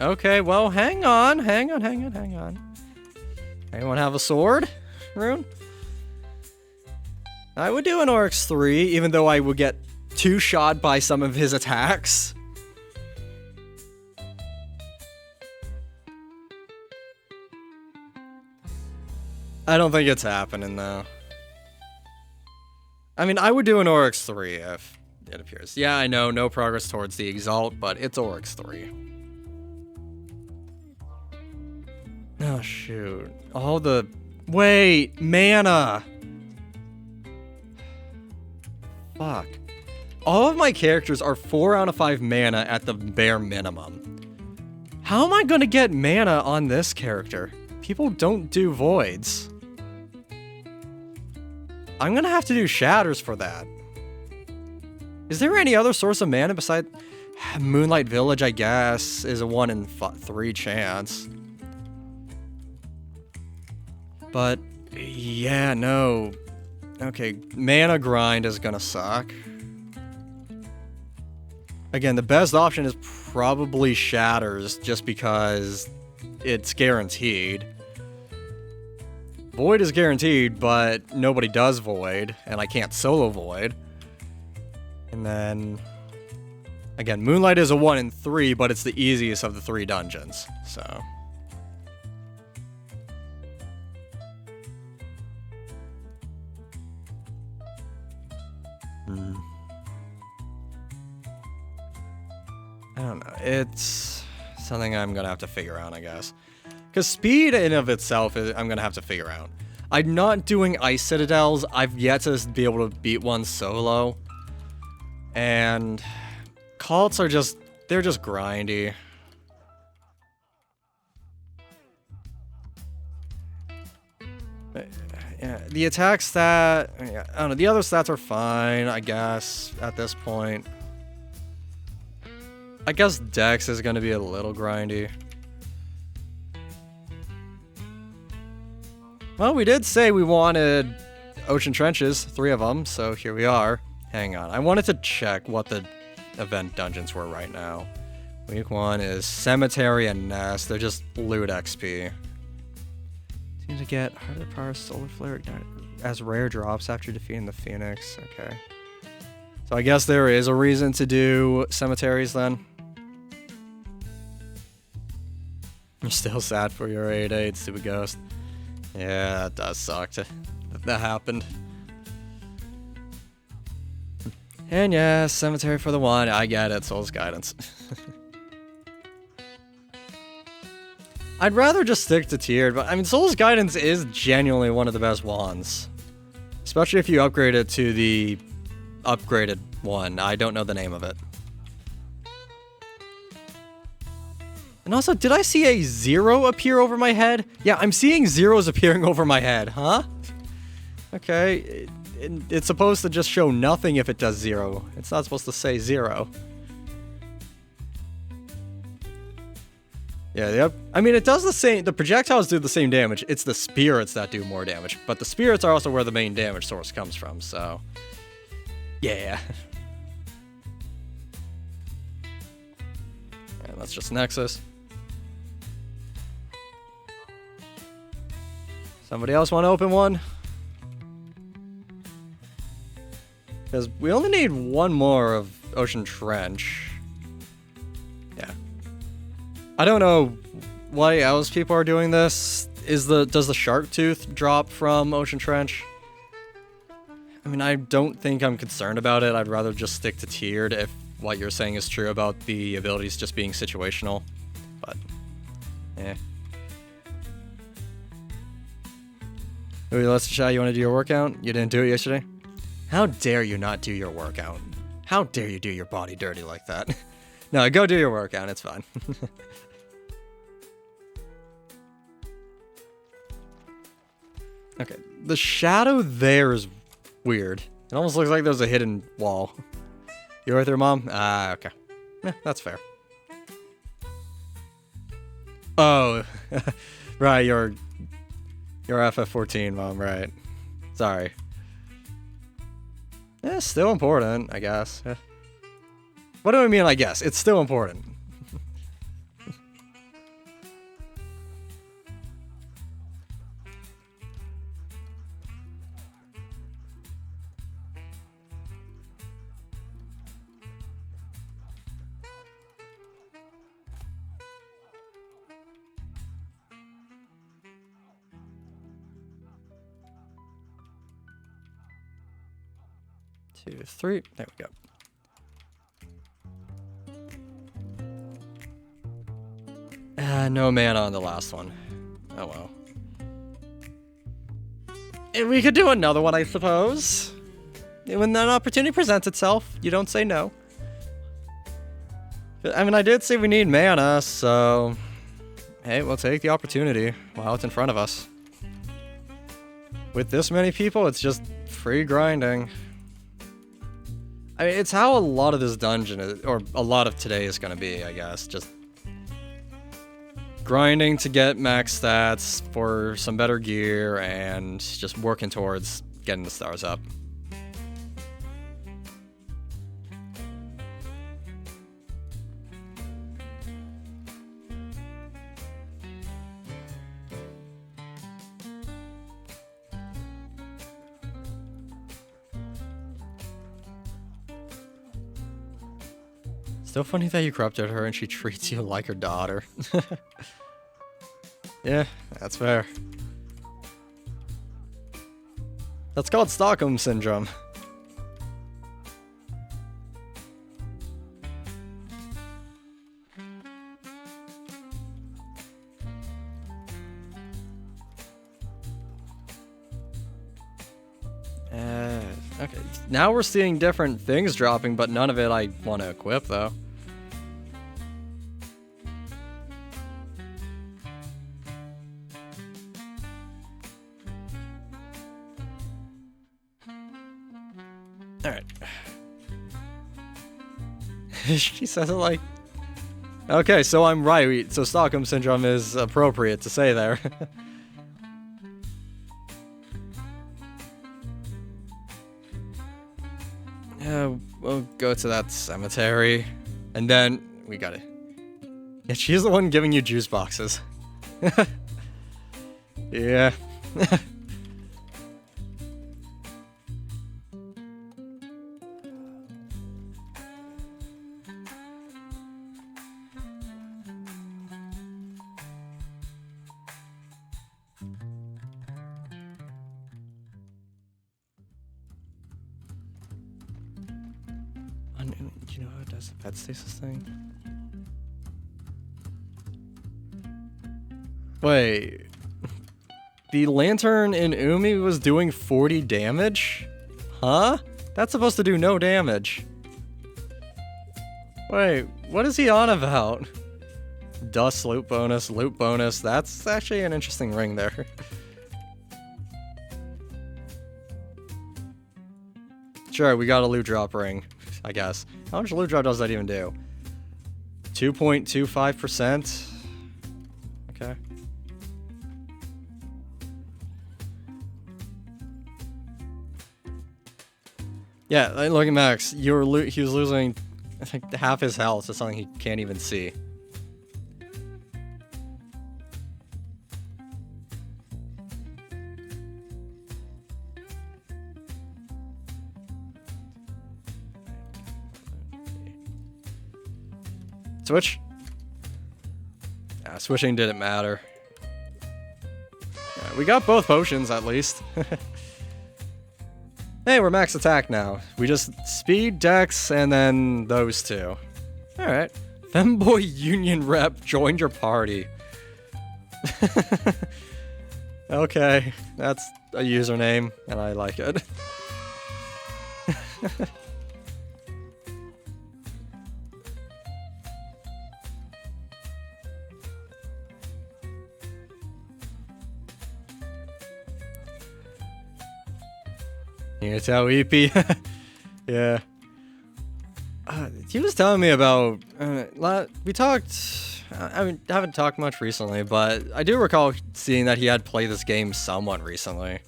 A: Okay, well, hang on. Anyone have a sword, Rune? I would do an Oryx 3, even though I would get 2-shot by some of his attacks. I don't think it's happening, though. I mean, I would do an Oryx 3 if it appears. Yeah, I know, no progress towards the Exalt, but it's Oryx 3. Oh, shoot. All the... Wait! Mana! Fuck. All of my characters are 4 out of 5 mana at the bare minimum. How am I gonna get mana on this character? People don't do voids. I'm gonna have to do shatters for that. Is there any other source of mana besides... Moonlight Village, I guess, is a 1 in 3 chance. But, yeah, no. Okay, mana grind is gonna suck. Again, the best option is probably shatters, just because it's guaranteed. Void is guaranteed, but nobody does Void, and I can't solo Void. And then... Again, Moonlight is a 1 in 3, but it's the easiest of the 3 dungeons, so... I don't know. It's something I'm gonna have to figure out, I guess. Because speed in of itself, I'm gonna have to figure out. I'm not doing Ice Citadels. I've yet to be able to beat one solo. And cults are just, they're just grindy. Yeah, the attack stat, I don't know, the other stats are fine, I guess, at this point. I guess Dex is going to be a little grindy. Well, we did say we wanted Ocean Trenches, 3 of them, so here we are. Hang on, I wanted to check what the event dungeons were right now. Week 1 is Cemetery and Nest, they're just loot XP. Seem to get Heart of the Power, Solar Flare as rare drops after defeating the Phoenix. Okay. So I guess there is a reason to do cemeteries then. You're still sad for your 8/8 Stupid Ghost. Yeah, that does suck that happened. And yeah, cemetery for the 1. I get it, Soul's Guidance. I'd rather just stick to tiered, but I mean, Soul's Guidance is genuinely one of the best wands. Especially if you upgrade it to the upgraded one. I don't know the name of it. And also, did I see a 0 appear over my head? Yeah, I'm seeing zeros appearing over my head, huh? Okay, it's supposed to just show nothing if it does 0. It's not supposed to say 0. Yeah, I mean, it does the same, the projectiles do the same damage, it's the spirits that do more damage, but the spirits are also where the main damage source comes from, so... Yeah. And that's just Nexus. Somebody else want to open one? Because we only need one more of Ocean Trench. Yeah. I don't know why else people are doing this. Does the Shark Tooth drop from Ocean Trench? I mean, I don't think I'm concerned about it. I'd rather just stick to tiered if what you're saying is true about the abilities just being situational. But, eh. Ooh, let's try. You want to do your workout? You didn't do it yesterday? How dare you not do your workout? How dare you do your body dirty like that? No, go do your workout. It's fine. Okay, the shadow there is weird. It almost looks like there's a hidden wall. You right there, Mom? Ah, okay. Yeah, that's fair. Oh, right, you're FF14, Mom, right. Sorry. Yeah, still important, I guess. Yeah. What do I mean, I guess? It's still important. Two, 3. There we go. No mana on the last one. Oh well. And we could do another one, I suppose. When that opportunity presents itself, you don't say no. I mean, I did say we need mana, so... Hey, we'll take the opportunity while it's in front of us. With this many people, it's just free grinding. I mean, it's how a lot of this dungeon is, or a lot of today is going to be, I guess. Just grinding to get max stats for some better gear and just working towards getting the stars up. Still funny that you corrupted her and she treats you like her daughter. Yeah, that's fair. That's called Stockholm Syndrome. Okay, now we're seeing different things dropping, but none of it I want to equip, though. Alright. She says it like... Okay, so I'm right. So Stockholm Syndrome is appropriate to say there. Yeah, we'll go to that cemetery. And then we got it. Yeah, she's the one giving you juice boxes. Yeah. Do you know how it does the pet stasis thing? Wait. The lantern in Umi was doing 40 damage? Huh? That's supposed to do no damage. Wait, what is he on about? Dust loot bonus, loot bonus. That's actually an interesting ring there. Sure, we got a loot drop ring, I guess. How much loot drop does that even do? 2.25%? Okay. Yeah, look at Max. He was losing like half his health to something he can't even see. Switch? Yeah, switching didn't matter. Yeah, we got both potions at least. Hey, we're max attack now. We just speed, dex, and then those two. Alright. Femboy Union Rep joined your party. Okay, that's a username, and I like it. You tell EP. Yeah. He was telling me about... we talked... I mean, haven't talked much recently, but I do recall seeing that he had played this game somewhat recently.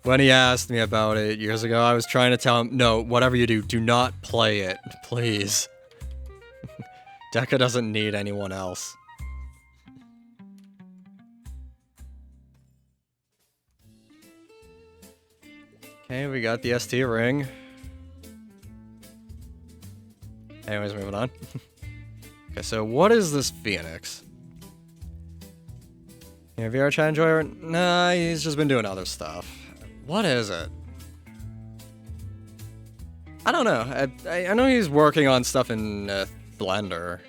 A: When he asked me about it years ago, I was trying to tell him, no, whatever you do, do not play it, please. Deca doesn't need anyone else. Okay, we got the ST ring. Anyways, moving on. Okay, so what is this Phoenix? Yeah, VR chat enjoyer? Nah, he's just been doing other stuff. What is it? I don't know. I know he's working on stuff in Blender.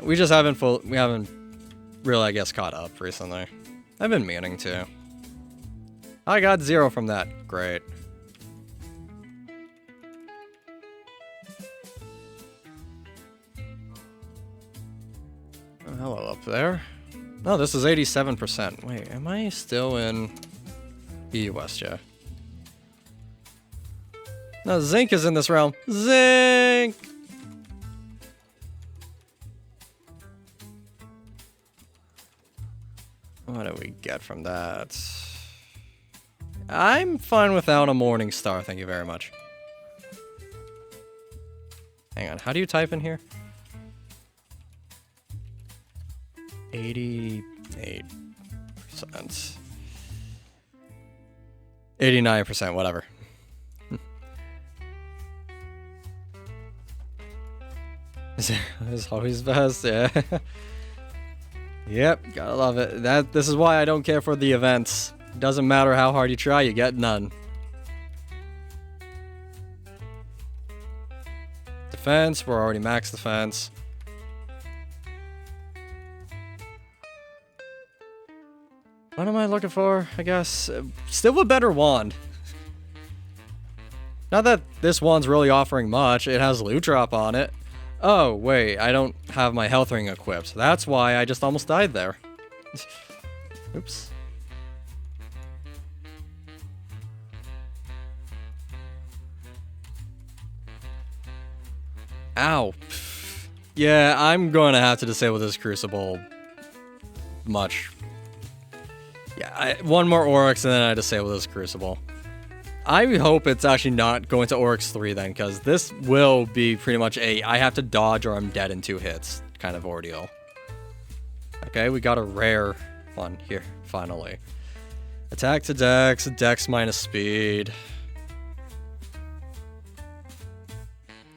A: We just haven't we haven't really, I guess, caught up recently. I've been meaning to. I got 0 from that. Great. Oh, hello up there. No, this is 87%. Wait, am I still in EU West, yeah? No, Zinc is in this realm. Zinc! What do we get from that? I'm fine without a Morning Star, thank you very much. Hang on, how do you type in here? 88%. 89%, whatever. It's always best, yeah. Yep, gotta love it. This is why I don't care for the events. Doesn't matter how hard you try, you get none. Defense, we're already max defense. I don't am I looking for, I guess? Still a better wand. Not that this wand's really offering much. It has loot drop on it. Oh, wait, I don't have my health ring equipped. That's why I just almost died there. Oops. Ow. Yeah, I'm going to have to disable this Crucible much. Yeah, one more Oryx and then I disable this Crucible. I hope it's actually not going to Oryx 3 then, because this will be pretty much a I have to dodge or I'm dead in 2 hits kind of ordeal. Okay, we got a rare one here, finally. Attack to Dex, Dex minus speed.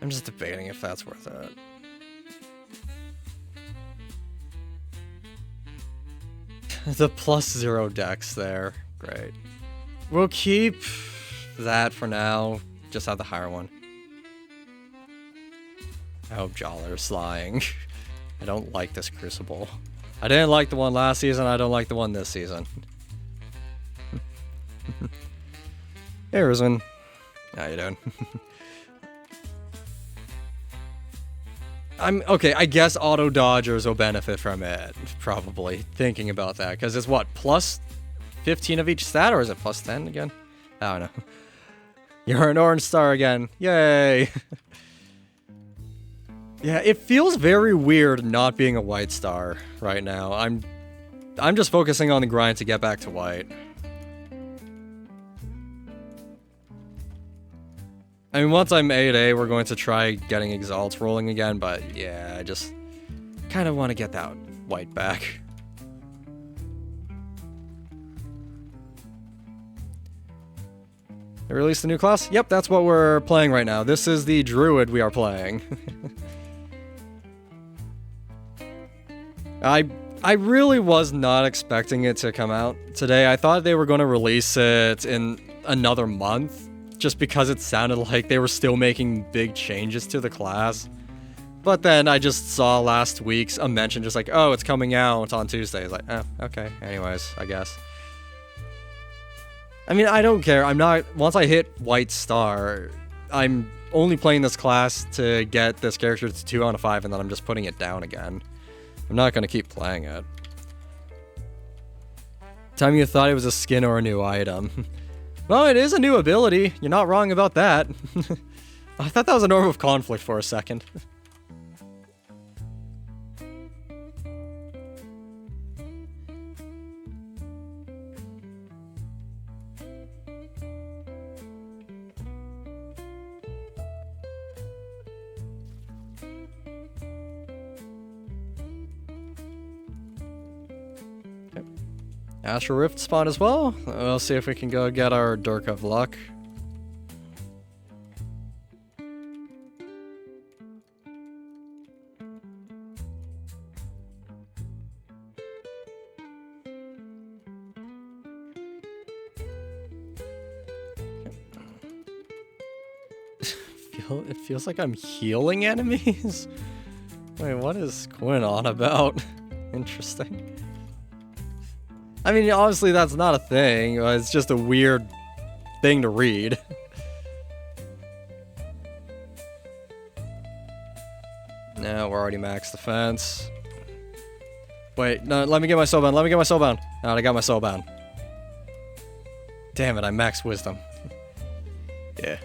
A: I'm just debating if that's worth it. The +0 Dex there. Great. We'll keep that for now. Just have the higher one. I hope Joller's lying. I don't like this Crucible. I didn't like the one last season. I don't like the one this season. Hey, Rizwan. How you doing? Okay, I guess auto dodgers will benefit from it, probably, thinking about that, because it's what, plus 15 of each stat, or is it plus 10 again? I don't know. You're an orange star again. Yay! Yeah, it feels very weird not being a white star right now. I'm just focusing on the grind to get back to white. I mean, once I'm 8A, we're going to try getting Exalts rolling again, but yeah, I just kind of want to get that white back. They released a new class? Yep, that's what we're playing right now. This is the Druid we are playing. I really was not expecting it to come out today. I thought they were going to release it in another month, just because it sounded like they were still making big changes to the class. But then I just saw last week's a mention just like, oh, it's coming out on Tuesday. It's like, eh, okay, anyways, I guess. I mean, I don't care. I'm not, once I hit White Star, I'm only playing this class to get this character to 2 out of 5, and then I'm just putting it down again. I'm not going to keep playing it. Time you thought it was a skin or a new item. Well, it is a new ability. You're not wrong about that. I thought that was a norm of conflict for a second. Astral Rift spawn as well. We'll see if we can go get our Dirk of Luck. It feels like I'm healing enemies? Wait, what is going on about? Interesting. I mean, obviously that's not a thing. It's just a weird thing to read. No, we're already max defense. Wait, no, let me get my soulbound. Let me get my soulbound. No, I got my soulbound. Damn it, I max wisdom. Yeah.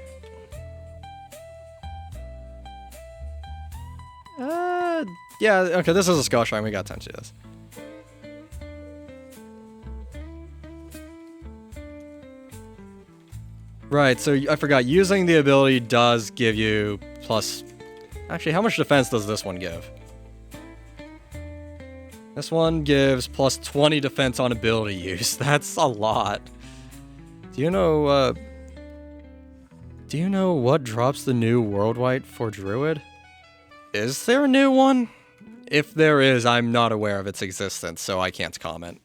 A: Yeah, okay, this is a skull shrine. We got time to do this. Right, so I forgot, using the ability does give you plus... Actually, how much defense does this one give? This one gives plus 20 defense on ability use. That's a lot. Do you know what drops the new Worldwide for Druid? Is there a new one? If there is, I'm not aware of its existence, so I can't comment.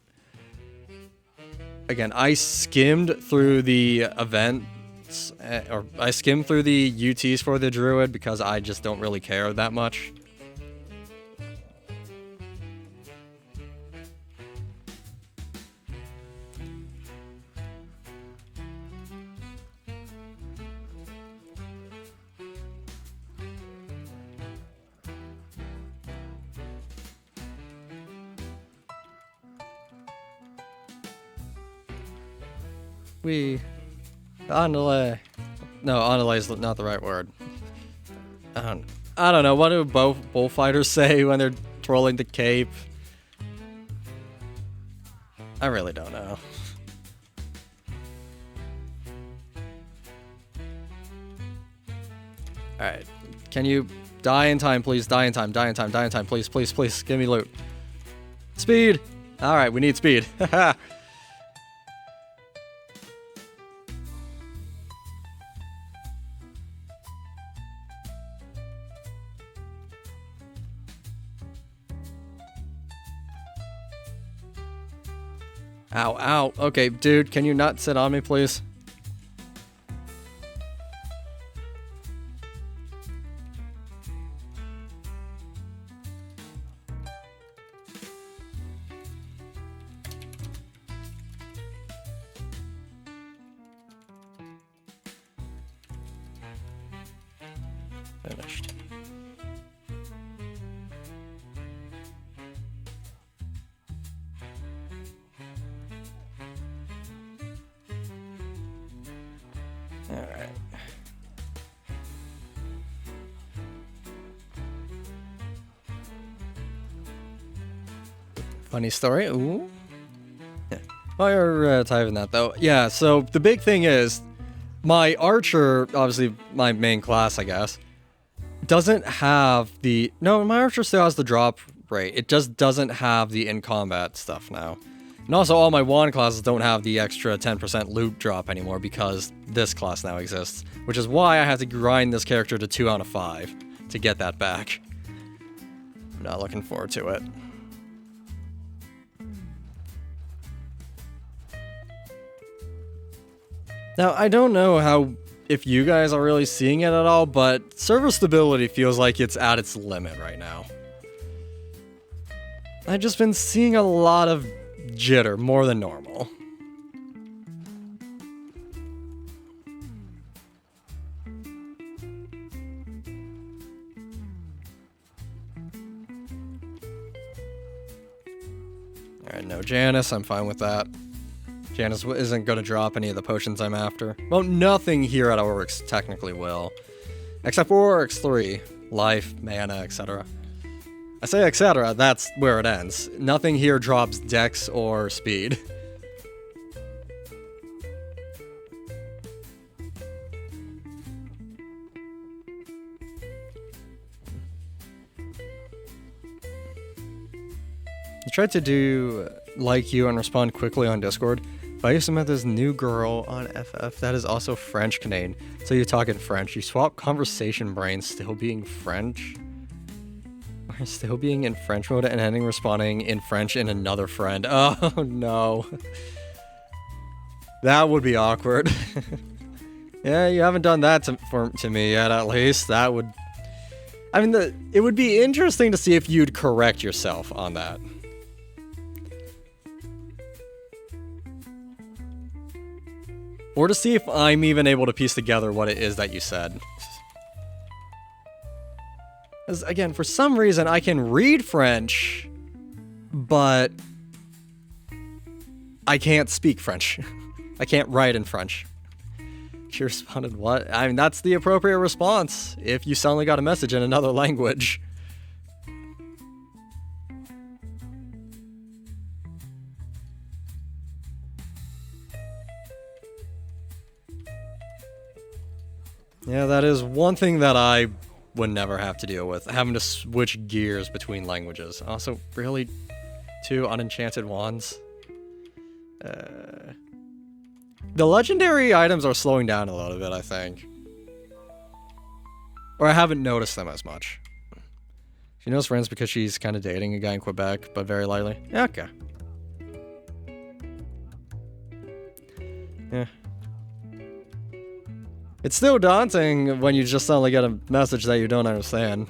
A: Again, I skimmed through the events, or I skimmed through the UTs for the Druid because I just don't really care that much. We. Andale. No, andale is not the right word. I don't know. What do bullfighters say when they're twirling the cape? I really don't know. Alright. Can you die in time, please? Die in time, die in time, die in time, please, please, please. Give me loot. Speed! Alright, we need speed. Haha. Ow, ow. Okay, dude, can you not sit on me, please? Finished. Alright. Funny story. Ooh. Yeah. While you're typing that, though, yeah, so the big thing is, my archer, obviously my main class, I guess, doesn't have the... No, my archer still has the drop rate. It just doesn't have the in-combat stuff now. And also, all my wand classes don't have the extra 10% loot drop anymore because this class now exists. Which is why I have to grind this character to 2 out of 5 to get that back. I'm not looking forward to it. Now, I don't know if you guys are really seeing it at all, but server stability feels like it's at its limit right now. I've just been seeing a lot of jitter, more than normal. Alright, no Janice, I'm fine with that. Janice isn't going to drop any of the potions I'm after. Well, nothing here at Oryx technically will. Except for Oryx 3. Life, mana, etc. I say etc., that's where it ends. Nothing here drops dex or speed. I tried to do like you and respond quickly on Discord, but I used to meet this new girl on FF that is also French Canadian. So you talk in French, you swap conversation brains still being French. Or still being in French mode and ending responding in French in another friend. Oh no. That would be awkward. Yeah, you haven't done that to me yet, at least. That would... I mean, it would be interesting to see if you'd correct yourself on that. Or to see if I'm even able to piece together what it is that you said. Because, again, for some reason, I can read French, but I can't speak French. I can't write in French. She responded, what? I mean, that's the appropriate response if you suddenly got a message in another language. Yeah, that is one thing that I would never have to deal with, having to switch gears between languages. Also, really, 2 unenchanted wands. The legendary items are slowing down a little bit, I think. Or I haven't noticed them as much. She knows friends because she's kind of dating a guy in Quebec, but very lightly. Yeah, okay. Yeah. It's still daunting when you just suddenly get a message that you don't understand.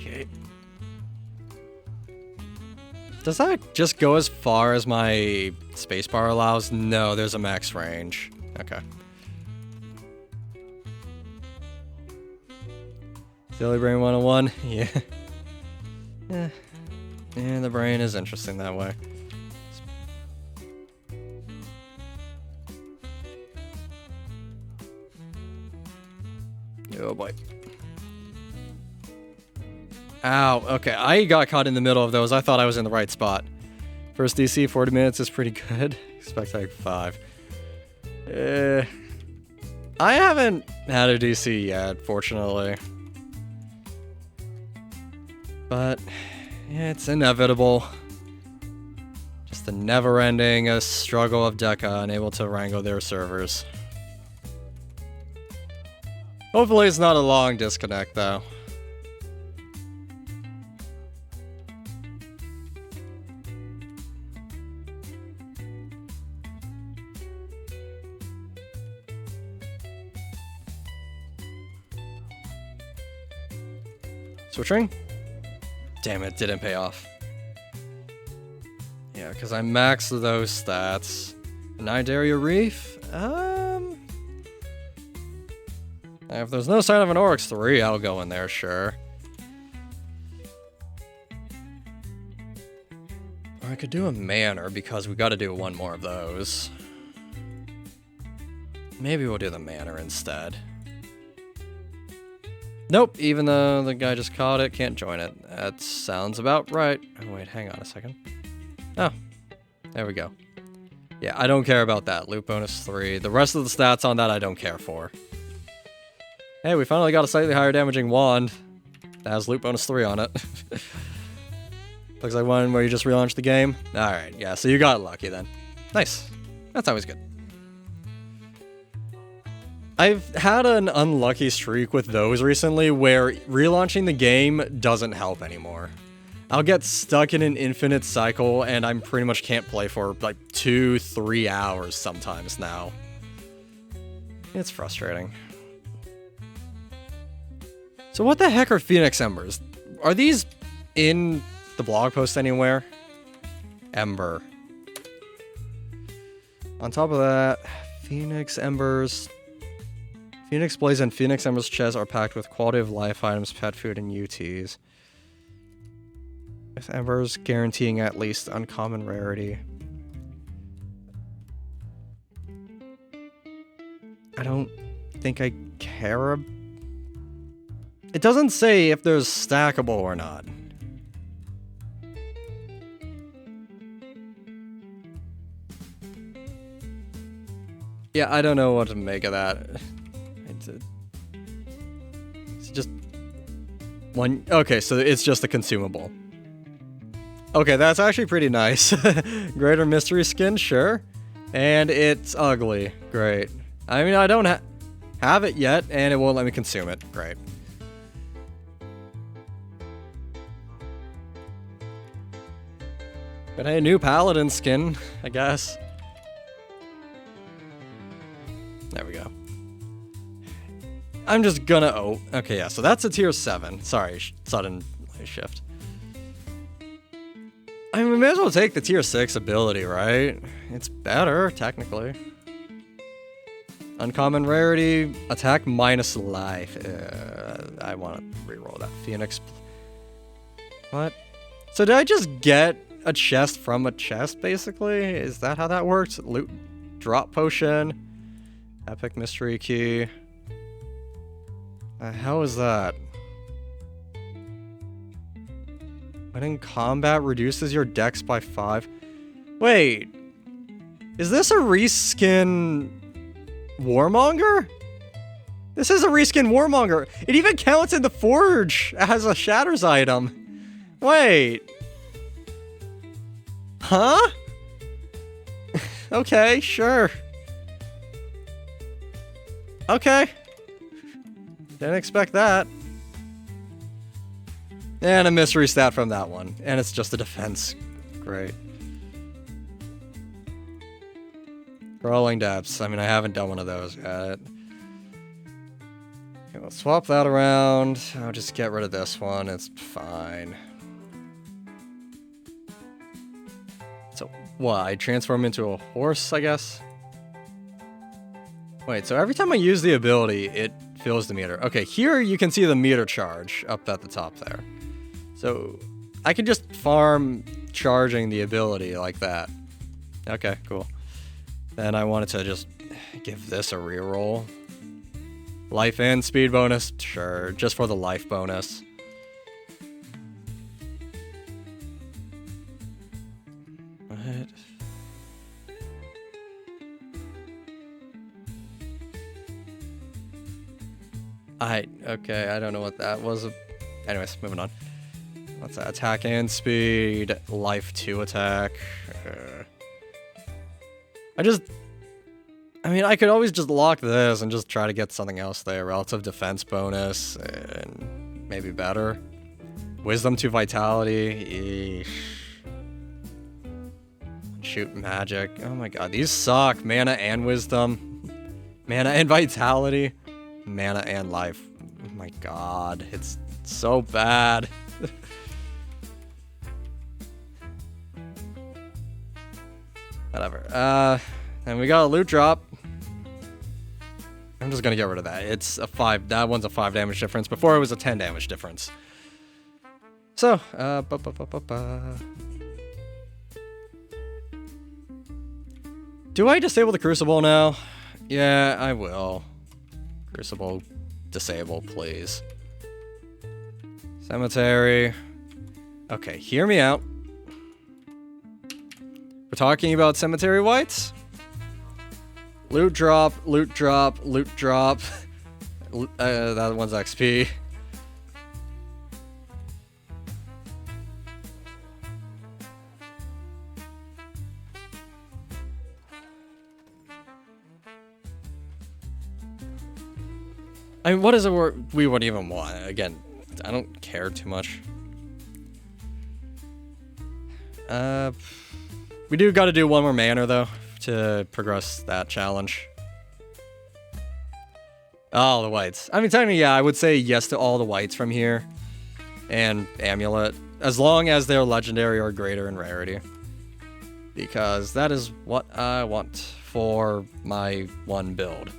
A: Okay. Does that just go as far as my spacebar allows? No, there's a max range. Okay. Silly Brain 101? Yeah. Yeah, the brain is interesting that way. Oh boy. Ow, okay, I got caught in the middle of those. I thought I was in the right spot. First DC, 40 minutes is pretty good. Expect like 5. I haven't had a DC yet, fortunately. But, yeah, it's inevitable. Just the never-ending struggle of Deca unable to wrangle their servers. Hopefully it's not a long disconnect, though. Switching? Damn it, didn't pay off. Yeah, because I maxed those stats. Nidaria Reef? If there's no sign of an Oryx 3, I'll go in there, sure. Or I could do a Manor, because we gotta do one more of those. Maybe we'll do the Manor instead. Nope, even though the guy just caught it, can't join it. That sounds about right. Oh, wait, hang on a second. Oh, there we go. Yeah, I don't care about that. Loot bonus 3. The rest of the stats on that I don't care for. Hey, we finally got a slightly higher damaging wand. That has loot bonus 3 on it. Looks like one where you just relaunched the game. Alright, yeah, so you got lucky then. Nice. That's always good. I've had an unlucky streak with those recently where relaunching the game doesn't help anymore. I'll get stuck in an infinite cycle and I pretty much can't play for like 2-3 hours sometimes now. It's frustrating. So what the heck are Phoenix Embers? Are these in the blog post anywhere? Ember. On top of that, Phoenix Embers... Phoenix Blaze and Phoenix Ember's chests are packed with quality of life items, pet food, and UTs. With Embers guaranteeing at least uncommon rarity. I don't think I care. It doesn't say if there's stackable or not. Yeah, I don't know what to make of that. It's just one. Okay, so it's just a consumable. Okay, that's actually pretty nice. Greater mystery skin, sure. And it's ugly. Great. I mean, I don't have it yet, and it won't let me consume it. Great. But hey, new paladin skin, I guess. There we go. I'm just gonna... Oh, okay, yeah, so that's a tier 7. Sorry, sudden shift. I mean, we may as well take the tier 6 ability, right? It's better, technically. Uncommon rarity, attack minus life. I want to reroll that. Phoenix... What? So did I just get a chest from a chest, basically? Is that how that works? Loot... Drop potion. Epic mystery key. How is that? When in combat, reduces your dex by 5. Wait. Is this a reskin Warmonger? This is a reskin Warmonger. It even counts in the Forge as a Shatters item. Wait. Huh? Okay, sure. Okay. Didn't expect that. And a mystery stat from that one. And it's just a defense. Great. Crawling depths. I mean, I haven't done one of those yet. Okay, we'll swap that around. I'll just get rid of this one. It's fine. what? I transform into a horse, I guess? Wait, so every time I use the ability, it fills the meter. Okay, here you can see the meter charge up at the top there. So I can just farm charging the ability like that. Okay, cool. Then I wanted to just give this a reroll. Life and speed bonus? Sure, just for the life bonus. What? Okay, I don't know what that was. Anyways, moving on. What's that? Attack and speed, life 2 attack. I mean, I could always just lock this and just try to get something else there. Relative defense bonus, and maybe better. Wisdom to vitality. Eesh. Shoot magic. Oh my god, these suck. Mana and wisdom. Mana and vitality. Mana and life. Oh my god, it's so bad. Whatever. And we got a loot drop. I'm just gonna get rid of that. It's a 5. That one's a 5 damage difference. Before it was a 10 damage difference. So, do I disable the Crucible now? Yeah, I will. Crucible, disable, please. Cemetery. Okay, hear me out. We're talking about cemetery whites. Loot drop, loot drop, loot drop. That one's XP. I mean, what is it we would even want? Again, I don't care too much. We do got to do one more manner, though, to progress that challenge. All the whites. I mean, technically, yeah, I would say yes to all the whites from here. And Amulet. As long as they're legendary or greater in rarity. Because that is what I want for my one build.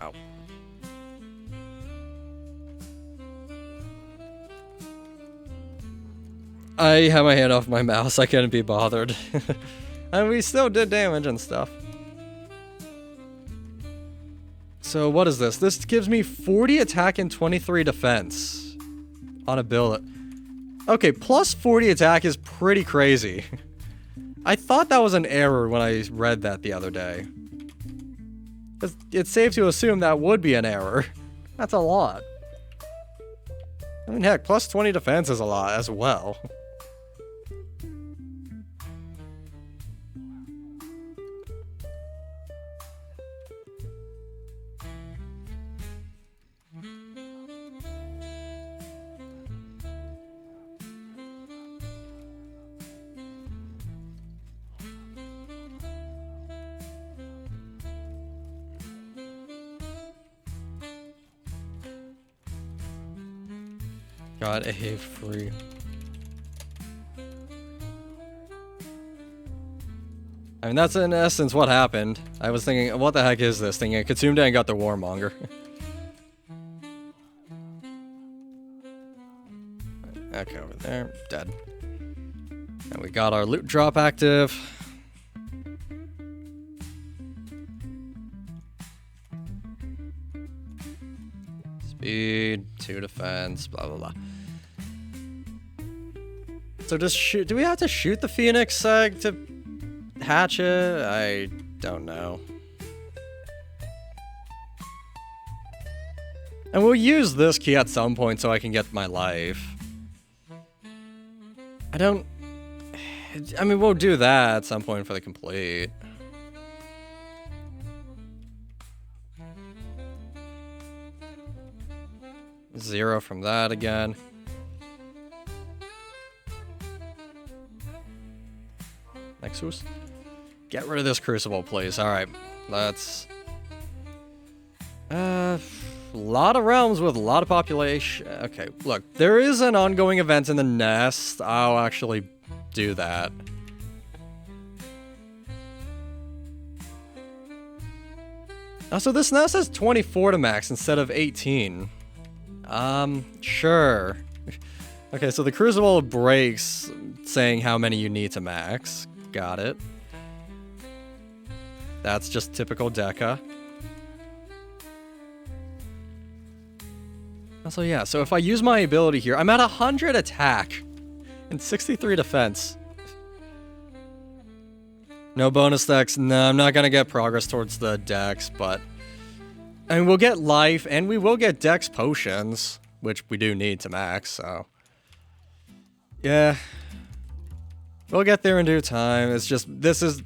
A: Ow. I had my hand off my mouse, I couldn't be bothered. And we still did damage and stuff. So what is this? This gives me 40 attack and 23 defense on a build. Okay, plus 40 attack is pretty crazy. I thought that was an error when I read that the other day. It's safe to assume that would be an error. That's a lot. I mean, heck, plus 20 defense is a lot as well. Got a free. I mean, that's in essence what happened. I was thinking, what the heck is this thing? I consumed it and got the Warmonger. Okay, over there. Dead. And we got our loot drop active. Speed, 2 defense, blah, blah, blah. So just shoot. Do we have to shoot the Phoenix egg to hatch it? I don't know. And we'll use this key at some point so I can get my life. I mean, we'll do that at some point for the complete. Zero from that again. Nexus. Get rid of this Crucible, please. Alright, let's... a lot of realms with a lot of population. Okay, look, there is an ongoing event in the nest. I'll actually do that. Also, this nest has 24 to max instead of 18. Sure. Okay, so the Crucible breaks saying how many you need to max. Got it. That's just typical Deca. Also, yeah, so if I use my ability here, I'm at 100 attack and 63 defense. No bonus dex. No, I'm not gonna get progress towards the dex, but... I mean, we'll get life, and we will get dex potions, which we do need to max, so... Yeah. We'll get there in due time. It's just, this is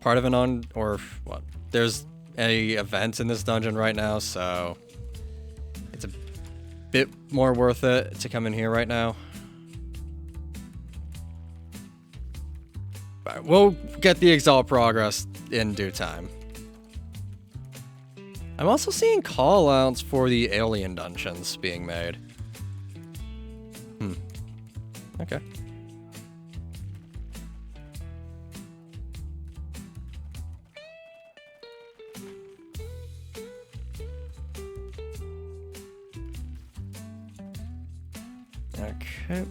A: part of an or what? There's a event in this dungeon right now, so... It's a bit more worth it to come in here right now. But we'll get the Exalt progress in due time. I'm also seeing call-outs for the alien dungeons being made. Okay. Okay.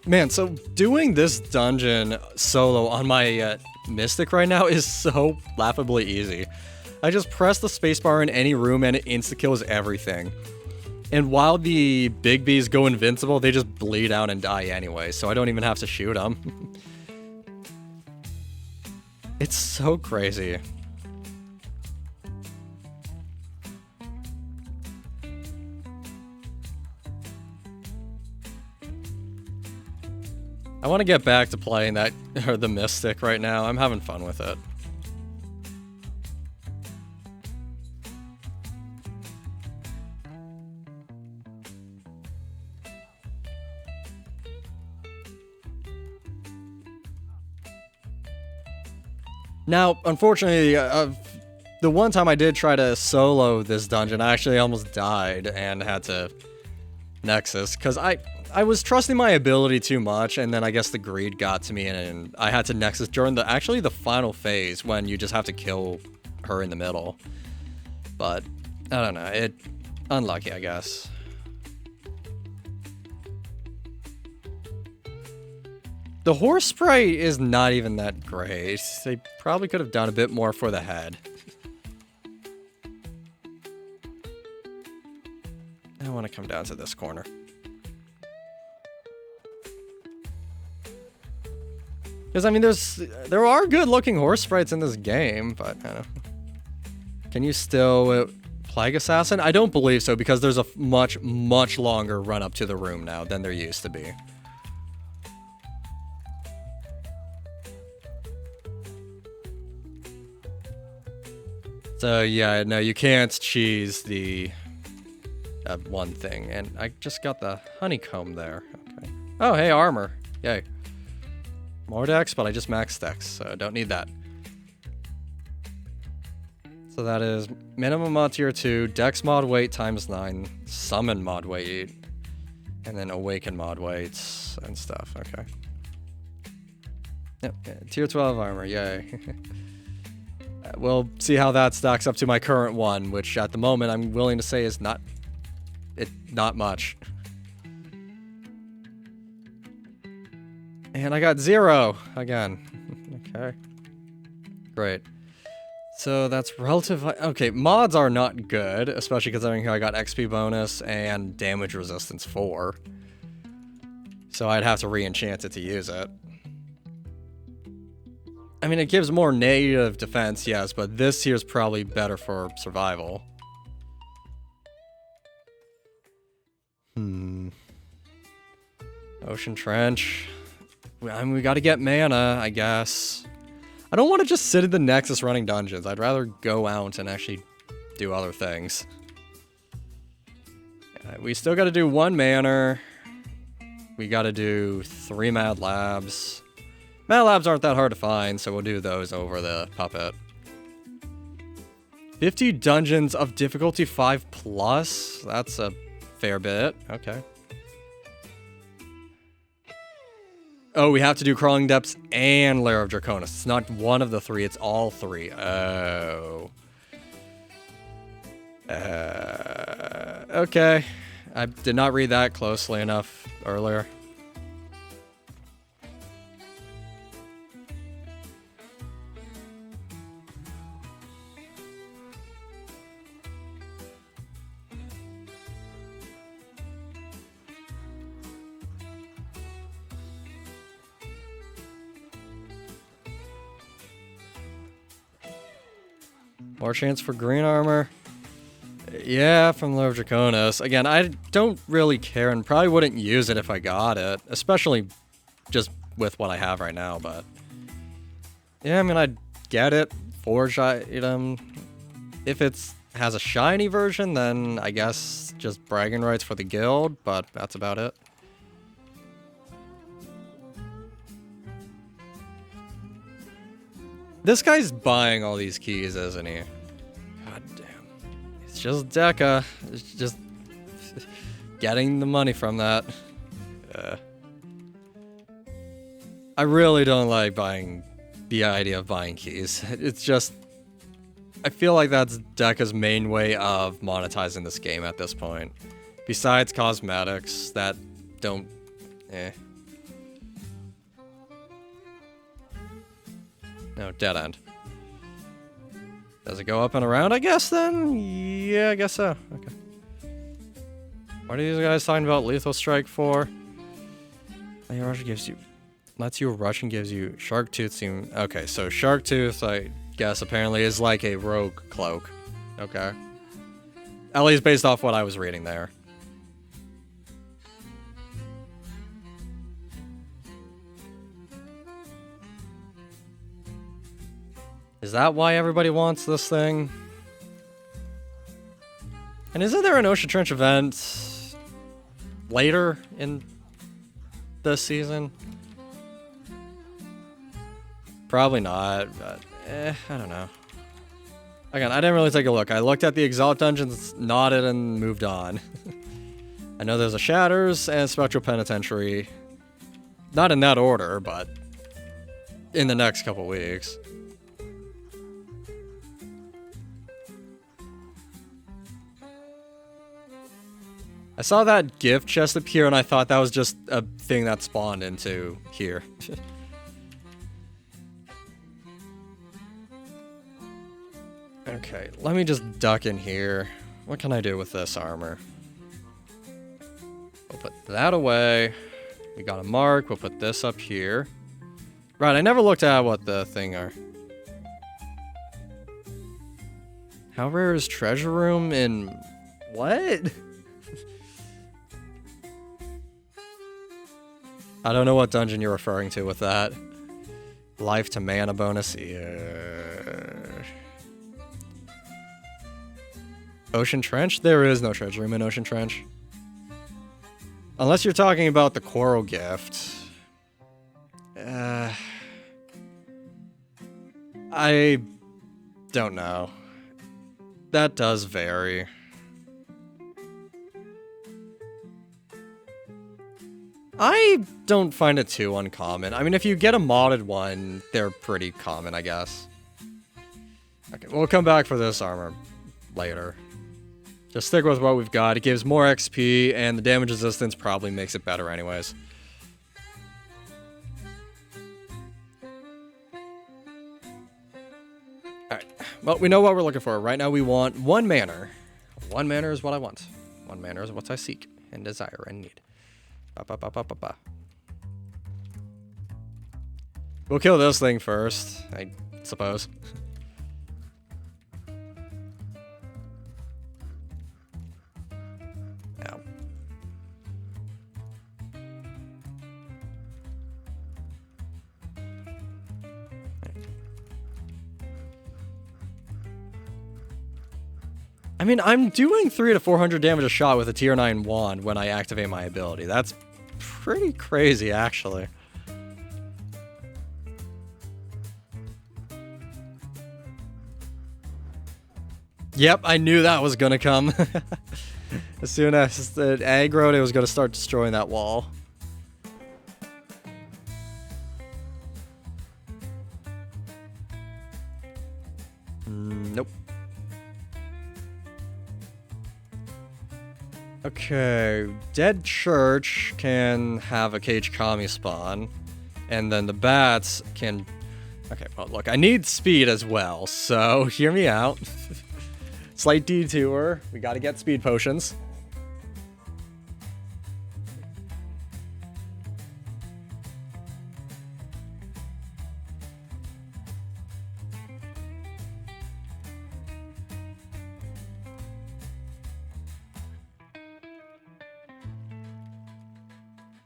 A: Man, so doing this dungeon solo on my Mystic right now is so laughably easy. I just press the spacebar in any room and it insta-kills everything. And while the big bees go invincible, they just bleed out and die anyway, so I don't even have to shoot them. It's so crazy. I want to get back to playing that, or the Mystic right now. I'm having fun with it. Now, unfortunately, the one time I did try to solo this dungeon, I actually almost died and had to Nexus, because I was trusting my ability too much, and then I guess the greed got to me, and I had to Nexus during actually the final phase, when you just have to kill her in the middle. But, I don't know, unlucky, I guess. The horse sprite is not even that great. They probably could have done a bit more for the head. I want to come down to this corner. Because, I mean, there are good-looking horse sprites in this game, but, I don't know. Can you still Plague Assassin? I don't believe so, because there's a much, much longer run-up to the room now than there used to be. So, yeah, no, you can't cheese the one thing. And I just got the honeycomb there. Okay. Oh, hey, armor. Yay. More dex, but I just maxed dex, so don't need that. So that is minimum mod tier 2, dex mod weight times 9, summon mod weight, and then awaken mod weights and stuff. Okay. Yep, yeah, tier 12 armor, yay. We'll see how that stacks up to my current one, which at the moment I'm willing to say is not much. And I got 0 again. Okay. Great. So that's relative. Okay, mods are not good, especially considering how I got XP bonus and damage resistance 4. So I'd have to re-enchant it to use it. I mean, it gives more native defense, yes, but this here is probably better for survival. Ocean Trench. I mean, we gotta get mana, I guess. I don't want to just sit in the Nexus running dungeons. I'd rather go out and actually do other things. We still gotta do 1 manor. We gotta do 3 Mad Labs. Meta labs aren't that hard to find, so we'll do those over the puppet. 50 dungeons of difficulty 5+? That's a fair bit. Okay. Oh, we have to do Crawling Depths and Lair of Draconis. It's not one of the three, it's all three. Oh. Okay. I did not read that closely enough earlier. More chance for green armor. Yeah, from Lair of Draconis. Again, I don't really care and probably wouldn't use it if I got it. Especially just with what I have right now, but... Yeah, I mean, I'd get it. Forge item. If it has a shiny version, then I guess just bragging rights for the guild, but that's about it. This guy's buying all these keys, isn't he? God damn. It's just Deca. It's just getting the money from that. I really don't like buying the idea of buying keys. It's just... I feel like that's Deca's main way of monetizing this game at this point. Besides cosmetics that don't... No, dead end. Does it go up and around, I guess, then? Yeah, I guess so. Okay. What are these guys talking about Lethal Strike for? Rush gives you... Lets you rush and gives you... Shark Tooth seem... Okay, so Shark Tooth, I guess, apparently is like a rogue cloak. Okay. At least based off what I was reading there. Is that why everybody wants this thing? And isn't there an Ocean Trench event later in this season? Probably not, but I don't know. Again, I didn't really take a look. I looked at the Exalt dungeons, nodded, and moved on. I know there's a Shatters and Spectral Penitentiary. Not in that order, but in the next couple weeks. I saw that gift chest appear and I thought that was just a thing that spawned into here. Okay, let me just duck in here. What can I do with this armor? We'll put that away. We got a mark. We'll put this up here. Right, I never looked at what the thing are. How rare is treasure room in... What? I don't know what dungeon you're referring to with that. Life to mana bonus. Yeah. Ocean Trench? There is no treasure room in Ocean Trench. Unless you're talking about the Coral Gift. I don't know. That does vary. I don't find it too uncommon. I mean, if you get a modded one, they're pretty common, I guess. Okay, we'll come back for this armor later. Just stick with what we've got. It gives more XP, and the damage resistance probably makes it better anyways. Alright, well, we know what we're looking for. Right now we want 1 mana. 1 mana is what I want. 1 mana is what I seek, and desire, and need. We'll kill this thing first, I suppose. Ow. I mean, I'm doing 300 to 400 damage a shot with a tier 9 wand when I activate my ability. That's pretty crazy, actually. Yep, I knew that was gonna come. As soon as it aggroed, it was gonna start destroying that wall. Nope. Okay, Dead Church can have a Cage Kami spawn, and then the bats can... Okay, well, look, I need speed as well, so hear me out. Slight detour. We gotta get speed potions.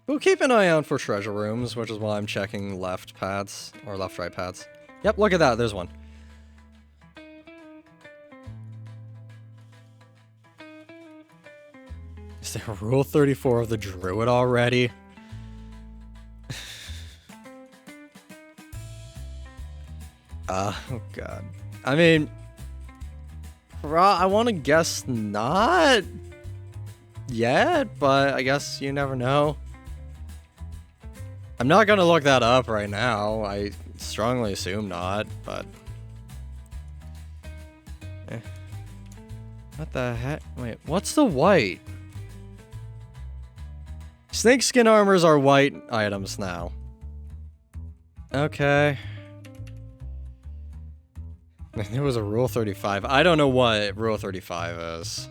A: We'll keep an eye out for treasure rooms, which is why I'm checking left pads, or left-right pads. Yep, look at that, there's one. Is there Rule 34 of the Druid already? Oh god. I mean, I want to guess not yet, but I guess you never know. I'm not gonna look that up right now. I strongly assume not, but... What the heck? Wait, what's the white? Snakeskin armors are white items now. Okay. There was a Rule 35. I don't know what Rule 35 is.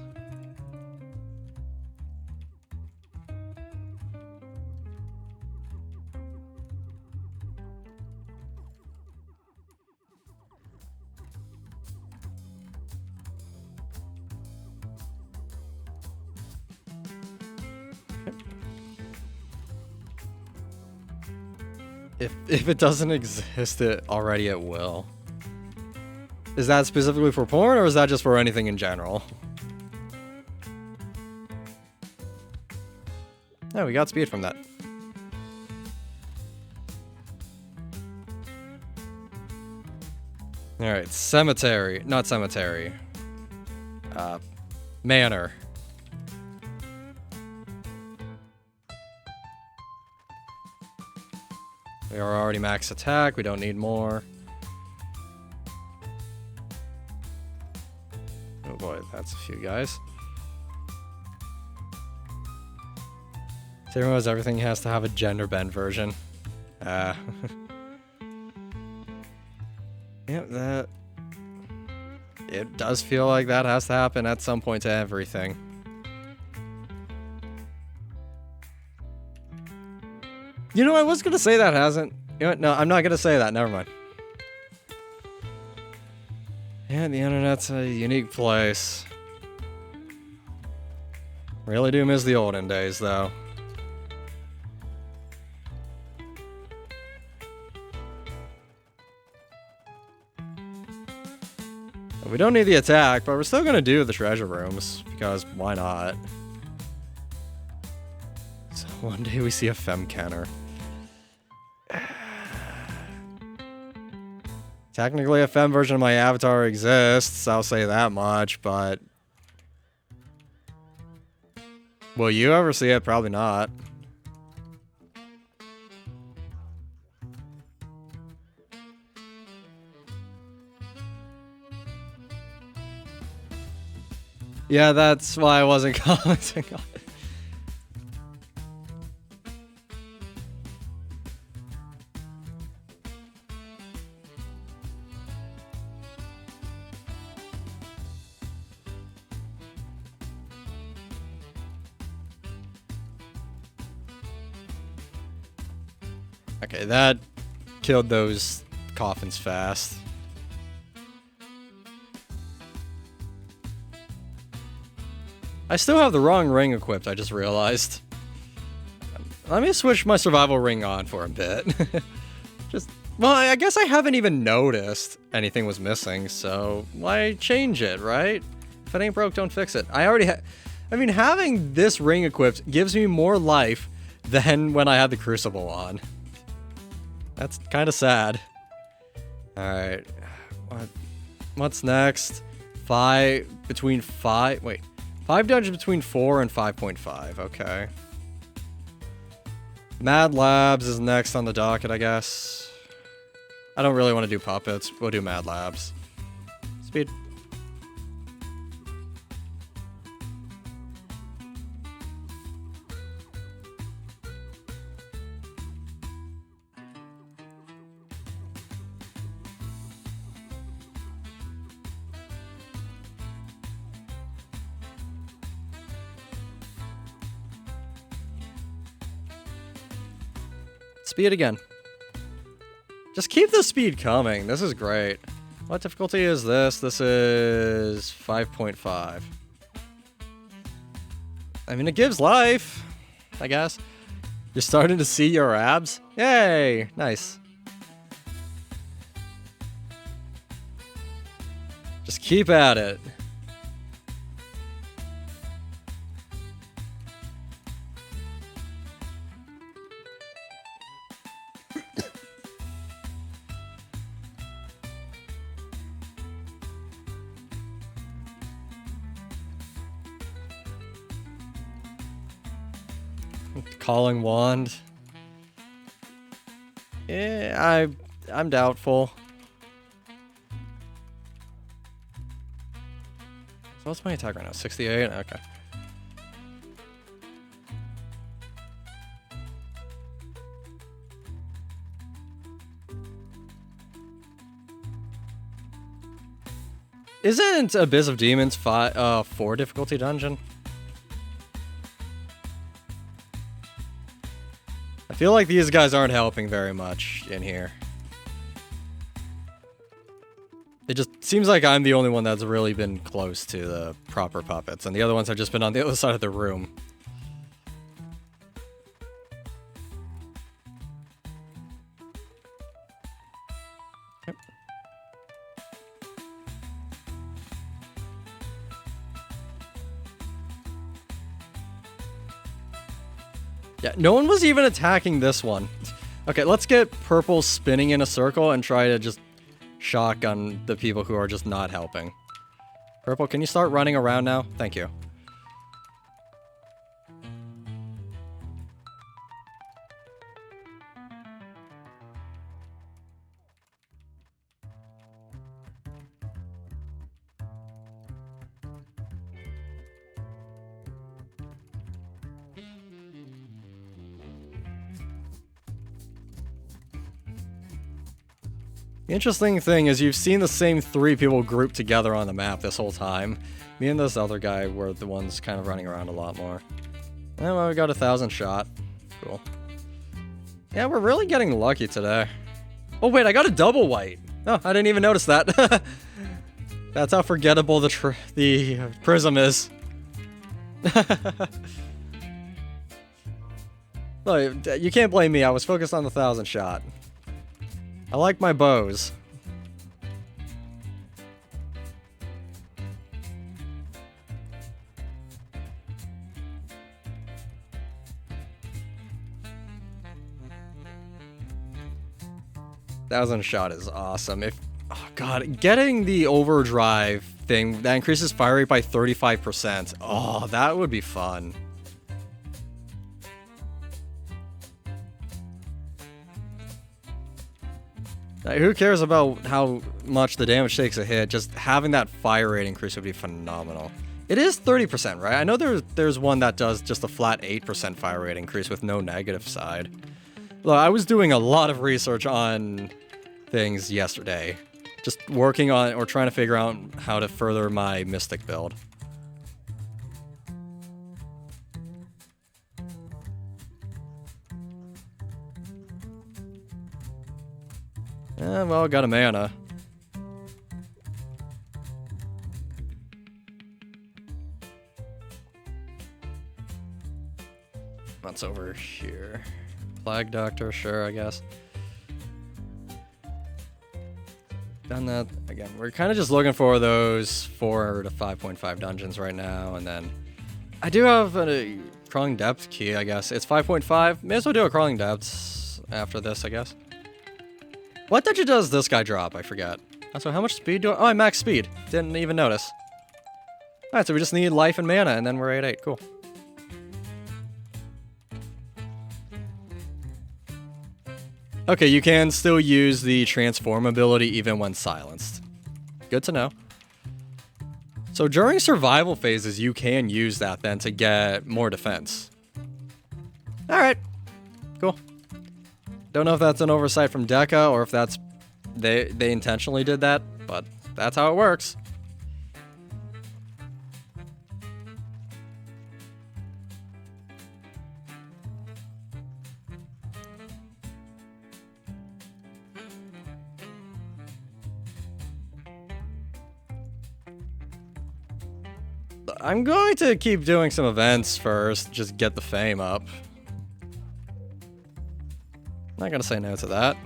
A: If it doesn't exist, it will. Is that specifically for porn, or is that just for anything in general? Oh, we got speed from that. Alright, cemetery. Not cemetery. Manor. We are already max attack, we don't need more. Oh boy, that's a few guys. So everyone knows everything has to have a gender bend version. Yep, that... It does feel like that has to happen at some point to everything. You know, I was gonna say that hasn't. You know what? No, I'm not gonna say that. Never mind. Yeah, the internet's a unique place. Really do miss the olden days, though. We don't need the attack, but we're still gonna do the treasure rooms, because why not? So one day we see a femkenner. Technically, a femme version of my avatar exists, I'll say that much, but... Will you ever see it? Probably not. Yeah, that's why I wasn't commenting on it. Okay, that killed those coffins fast. I still have the wrong ring equipped, I just realized. Let me switch my survival ring on for a bit. Well, I guess I haven't even noticed anything was missing, so why change it, right? If it ain't broke, don't fix it. I mean, having this ring equipped gives me more life than when I had the Crucible on. That's kind of sad. Alright. What's next? 5 dungeons between 4 and 5.5. Okay. Mad Labs is next on the docket, I guess. I don't really want to do puppets. We'll do Mad Labs. Speed. Speed again. Just keep the speed coming. This is great. What difficulty is this? This is 5.5. I mean, it gives life, I guess. You're starting to see your abs? Yay! Nice. Just keep at it. Calling wand. Yeah, I'm doubtful. So what's my attack right now? 68? Okay. Isn't Abyss of Demons 4 difficulty dungeon? I feel like these guys aren't helping very much in here. It just seems like I'm the only one that's really been close to the proper puppets, and the other ones have just been on the other side of the room. Yep. Yeah, no one was even attacking this one. Okay, let's get purple spinning in a circle and try to just shotgun the people who are just not helping. Purple, can you start running around now? Thank you. The interesting thing is you've seen the same 3 people grouped together on the map this whole time. Me and this other guy were the ones kind of running around a lot more. And well, we got 1,000 shot. Cool. Yeah, we're really getting lucky today. Oh wait, I got a double white. Oh, I didn't even notice that. That's how forgettable the prism is. Look, you can't blame me. I was focused on the 1,000 shot. I like my bows. Thousand shot is awesome. Oh god, getting the overdrive thing that increases fire rate by 35%. Oh, that would be fun. Who cares about how much the damage takes a hit? Just having that fire rate increase would be phenomenal. It is 30%, right? I know there's one that does just a flat 8% fire rate increase with no negative side. Look, I was doing a lot of research on things yesterday. Just working on or trying to figure out how to further my Mystic build. Well, got a mana. What's over here? Plague Doctor, sure, I guess. Done that again. We're kind of just looking for those 4 to 5.5 dungeons right now, and then I do have a Crawling Depth key, I guess. It's 5.5. May as well do a Crawling Depths after this, I guess. What dungeon does this guy drop? I forget. So how much speed do I... Oh, I max speed. Didn't even notice. Alright, so we just need life and mana, and then we're 8/8. Cool. Okay, you can still use the transform ability even when silenced. Good to know. So during survival phases, you can use that then to get more defense. Alright. Cool. Don't know if that's an oversight from Deca or if that's they intentionally did that, but that's how it works. I'm going to keep doing some events first, just get the fame up. Not gonna say no to that.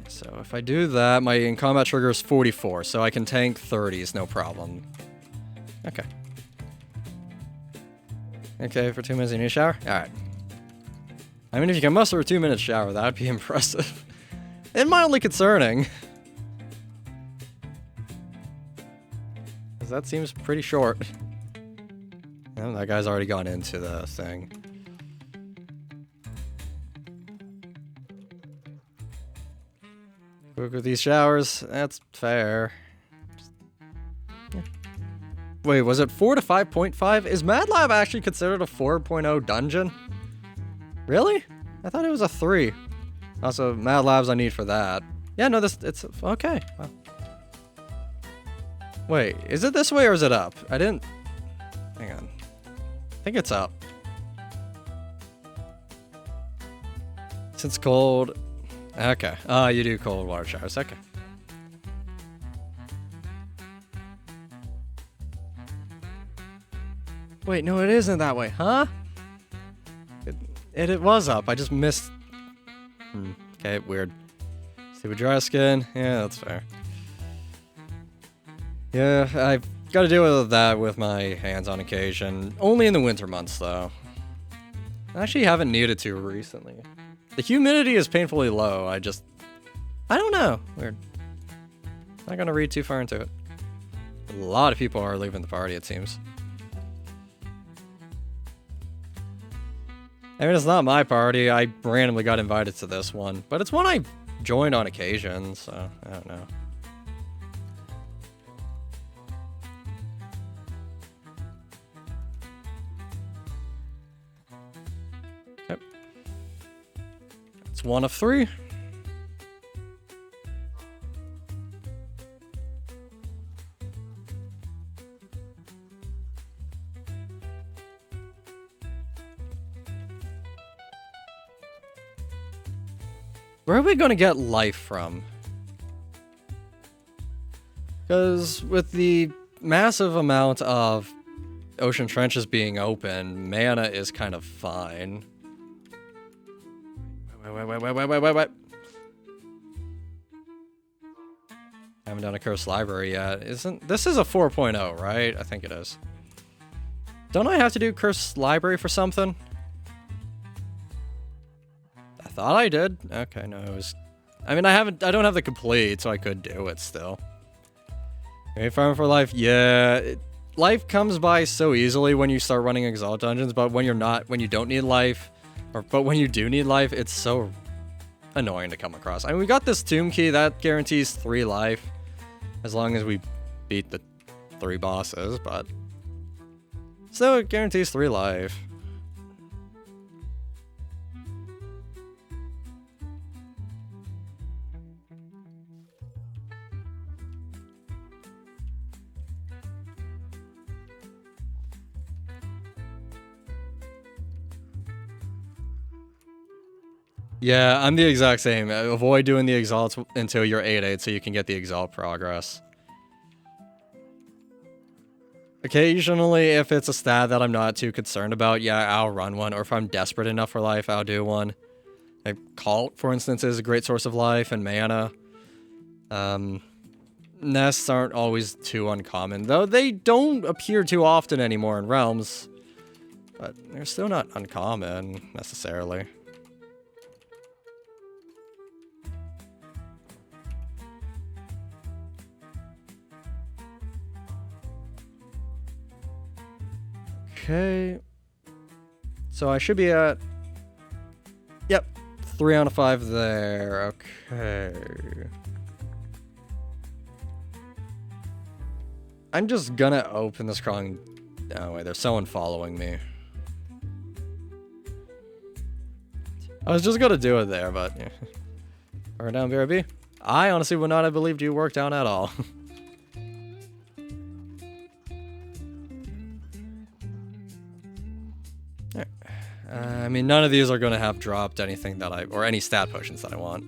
A: So if I do that, my in-combat trigger is 44, so I can tank 30s, no problem. Okay. Okay, for 2 minutes you need a shower? Alright. I mean, if you can muster a 2-minute shower, that'd be impressive. And mildly concerning. Because that seems pretty short. Oh, that guy's already gone into the thing. Quick with these showers, that's fair. Yeah. Wait, was it 4 to 5.5? Is Mad Lab actually considered a 4.0 dungeon? Really? I thought it was a 3. Also, Mad Labs I need for that. Yeah, no, it's okay. Wow. Wait, is it this way or is it up? I didn't... Hang on. I think it's up. Since cold... Okay. You do cold water showers. Okay. Wait, no, it isn't that way, huh? It was up. I just missed... Okay, weird. See, with dry skin? Yeah, that's fair. Yeah, I've got to deal with that with my hands on occasion. Only in the winter months, though. I actually haven't needed to recently. The humidity is painfully low. I don't know. Weird. Not gonna read too far into it. A lot of people are leaving the party, it seems. I mean, it's not my party. I randomly got invited to this one. But it's one I join on occasion, so I don't know. Yep. It's one of 3. Where are we going to get life from? Because with the massive amount of ocean trenches being open, mana is kind of fine. Wait. I haven't done a cursed library yet. This is a 4.0, right? I think it is. Don't I have to do cursed library for something? I thought I did. Okay, no, it was... I mean, I don't have the complete, so I could do it still. Okay, farm for life. Yeah, life comes by so easily when you start running Exalt dungeons, but when you don't need life, but when you do need life, it's so annoying to come across. I mean, we got this tomb key that guarantees 3 life, as long as we beat the 3 bosses, but still it guarantees 3 life. Yeah, I'm the exact same. Avoid doing the exalts until you're 8/8 so you can get the exalt progress. Occasionally, if it's a stat that I'm not too concerned about, yeah, I'll run one. Or if I'm desperate enough for life, I'll do one. Like, Cult, for instance, is a great source of life and mana. Nests aren't always too uncommon, though they don't appear too often anymore in Realms. But they're still not uncommon, necessarily. Okay. So I should be at... Yep. 3 out of 5 there. Okay. I'm just gonna open this crawling... Oh, wait. There's someone following me. I was just gonna do it there, but... Yeah. Work down, BRB. I honestly would not have believed you worked down at all. I mean, none of these are going to have dropped anything that or any stat potions that I want.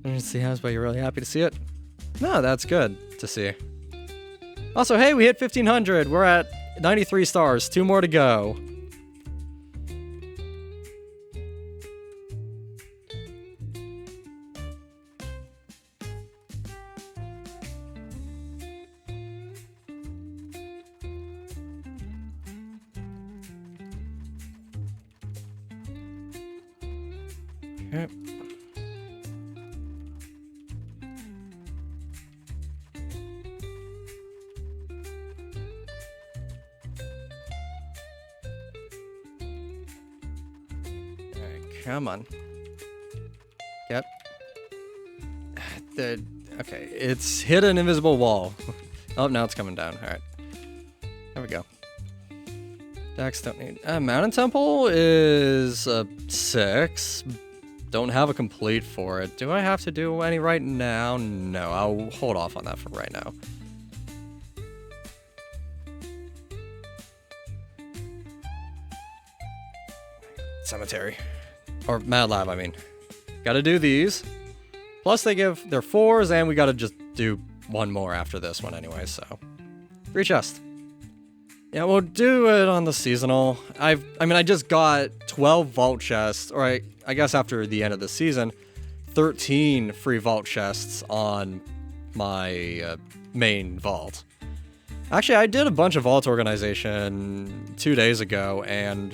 A: Let's see, but you're really happy to see it? No, that's good to see. Also, hey, we hit 1,500. We're at 93 stars. 2 more to go. Okay. Alright, come on. Yep. Okay, it's hit an invisible wall. Oh, now it's coming down. Alright. There we go. Dex don't need... Mountain Temple is 6. Don't have a complete for it. Do I have to do any right now? No, I'll hold off on that for right now. Cemetery. Or Mad Lab, I mean. Gotta do these. Plus they're 4s, and we gotta just do 1 more after this one anyway, so. 3 chests. Yeah, we'll do it on the seasonal. I mean, I just got 12 vault chests, or I guess after the end of the season, 13 free vault chests on my main vault. Actually, I did a bunch of vault organization 2 days ago, and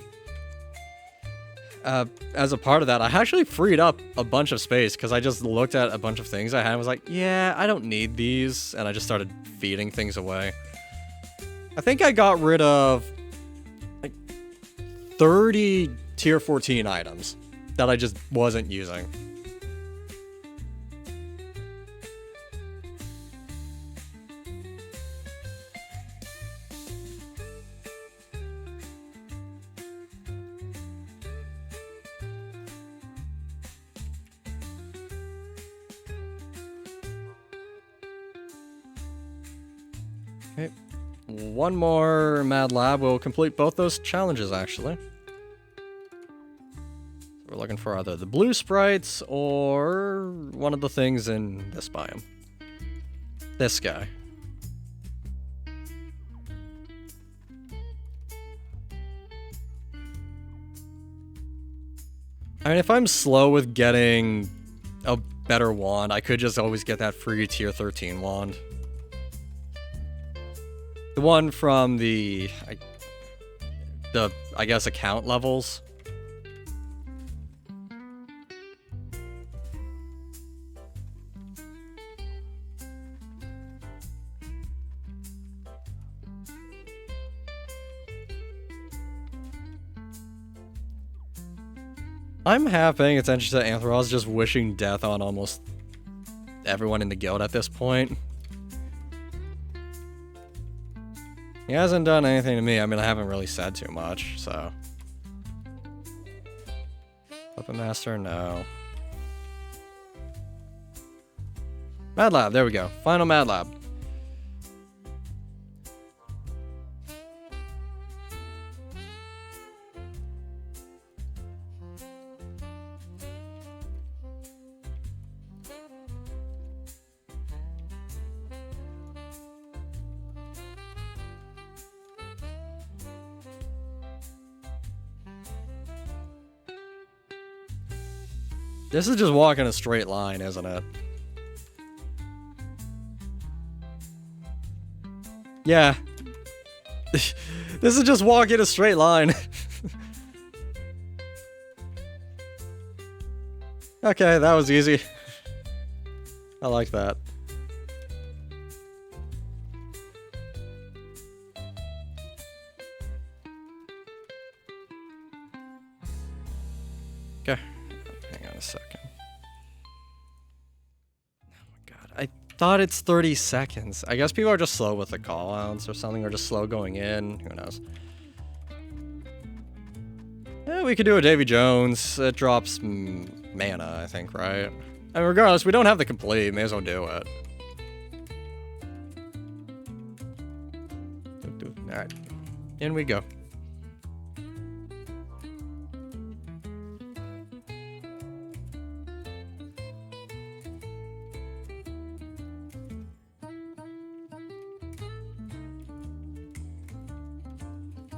A: as a part of that, I actually freed up a bunch of space because I just looked at a bunch of things I had and was like, yeah, I don't need these, and I just started feeding things away. I think I got rid of like 30 tier 14 items that I just wasn't using. Okay. 1 more Mad Lab will complete both those challenges, actually. We're looking for either the blue sprites or one of the things in this biome. This guy. I mean, if I'm slow with getting a better wand, I could just always get that free tier 13 wand. The one from I guess, account levels. I'm half paying attention to Anthros just wishing death on almost everyone in the guild at this point. He hasn't done anything to me. I mean, I haven't really said too much, so. Puppet Master, no. Mad Lab, there we go. Final Mad Lab. This is just walking a straight line, isn't it? Yeah. This is just walking a straight line. Okay, that was easy. I like that. Okay. Hang on a second. Oh my god. I thought it's 30 seconds. I guess people are just slow with the call-outs or something, or just slow going in. Who knows? Yeah, we could do a Davy Jones. It drops mana, I think, right? And regardless, we don't have the complete. May as well do it. Alright. In we go.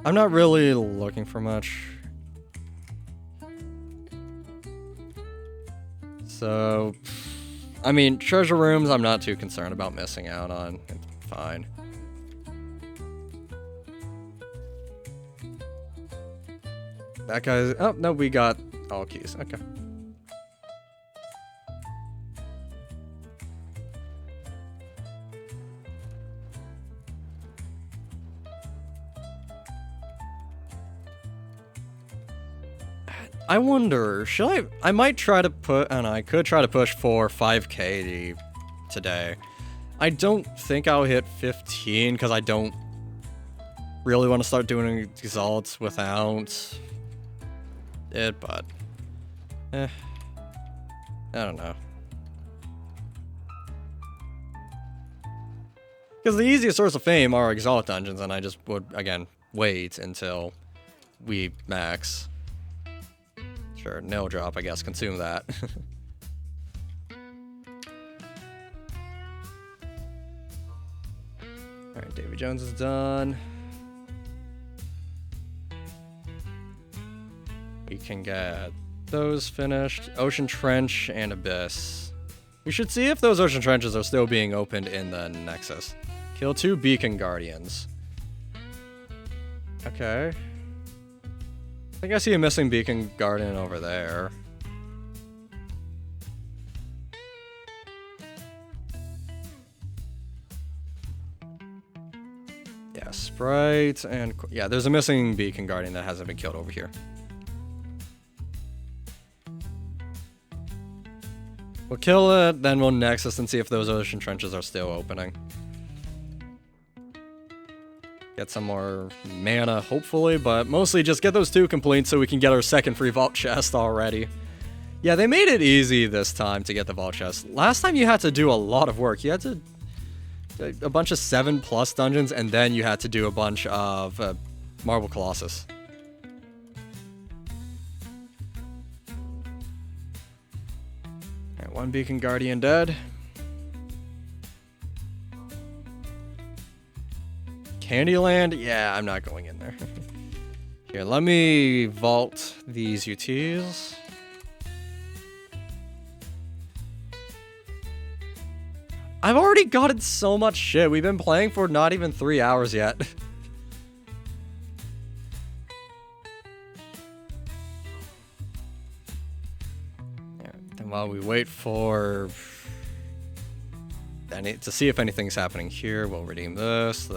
A: I'm not really looking for much. So, I mean, treasure rooms I'm not too concerned about missing out on. It's fine. That guy's... Oh, no, we got all keys. Okay. I wonder, should I might try to put, and I could try to push for 5k today. I don't think I'll hit 15 because I don't really want to start doing exalts without it, but I don't know. Because the easiest source of fame are exalt dungeons, and I just would, again, wait until we max. Sure, nail drop, I guess. Consume that. Alright, Davy Jones is done. We can get those finished. Ocean Trench and Abyss. We should see if those Ocean Trenches are still being opened in the Nexus. Kill 2 Beacon Guardians. Okay. I think I see a missing Beacon Guardian over there. Yeah, Sprite and... Yeah, there's a missing Beacon Guardian that hasn't been killed over here. We'll kill it, then we'll Nexus and see if those Ocean Trenches are still opening. Get some more mana, hopefully, but mostly just get those 2 complete so we can get our second free vault chest already. Yeah, they made it easy this time to get the vault chest. Last time you had to do a lot of work. You had to... a bunch of 7+ dungeons, and then you had to do a bunch of Marble Colossus. Alright, 1 Beacon Guardian dead. Candyland? Yeah, I'm not going in there. Here, let me vault these UTs. I've already gotten so much shit. We've been playing for not even 3 hours yet. Yeah, then while we wait for... to see if anything's happening here, we'll redeem this.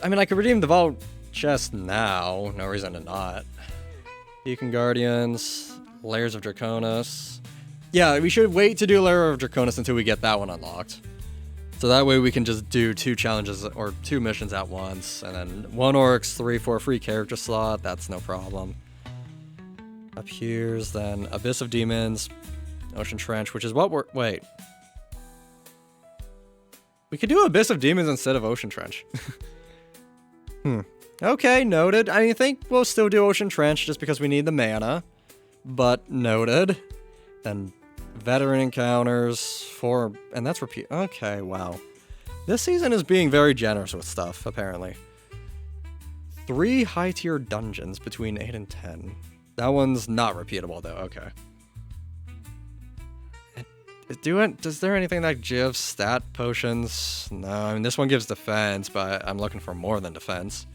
A: I mean, I could redeem the vault chest now. No reason to not. Beacon Guardians, Layers of Draconis. Yeah, we should wait to do Layer of Draconis until we get that one unlocked. So that way we can just do 2 challenges or 2 missions at once. And then 1 Oryx, 3 for a free character slot. That's no problem. Up here's then Abyss of Demons, Ocean Trench, which is what we're... Wait. We could do Abyss of Demons instead of Ocean Trench. Okay, noted. I think we'll still do Ocean Trench just because we need the mana. But noted. Then Veteran Encounters for... And that's repeat... Okay, wow. This season is being very generous with stuff, apparently. 3 high-tier dungeons between 8 and 10. That one's not repeatable, though. Okay. Does there anything that gives stat potions? No, I mean, this one gives defense, but I'm looking for more than defense.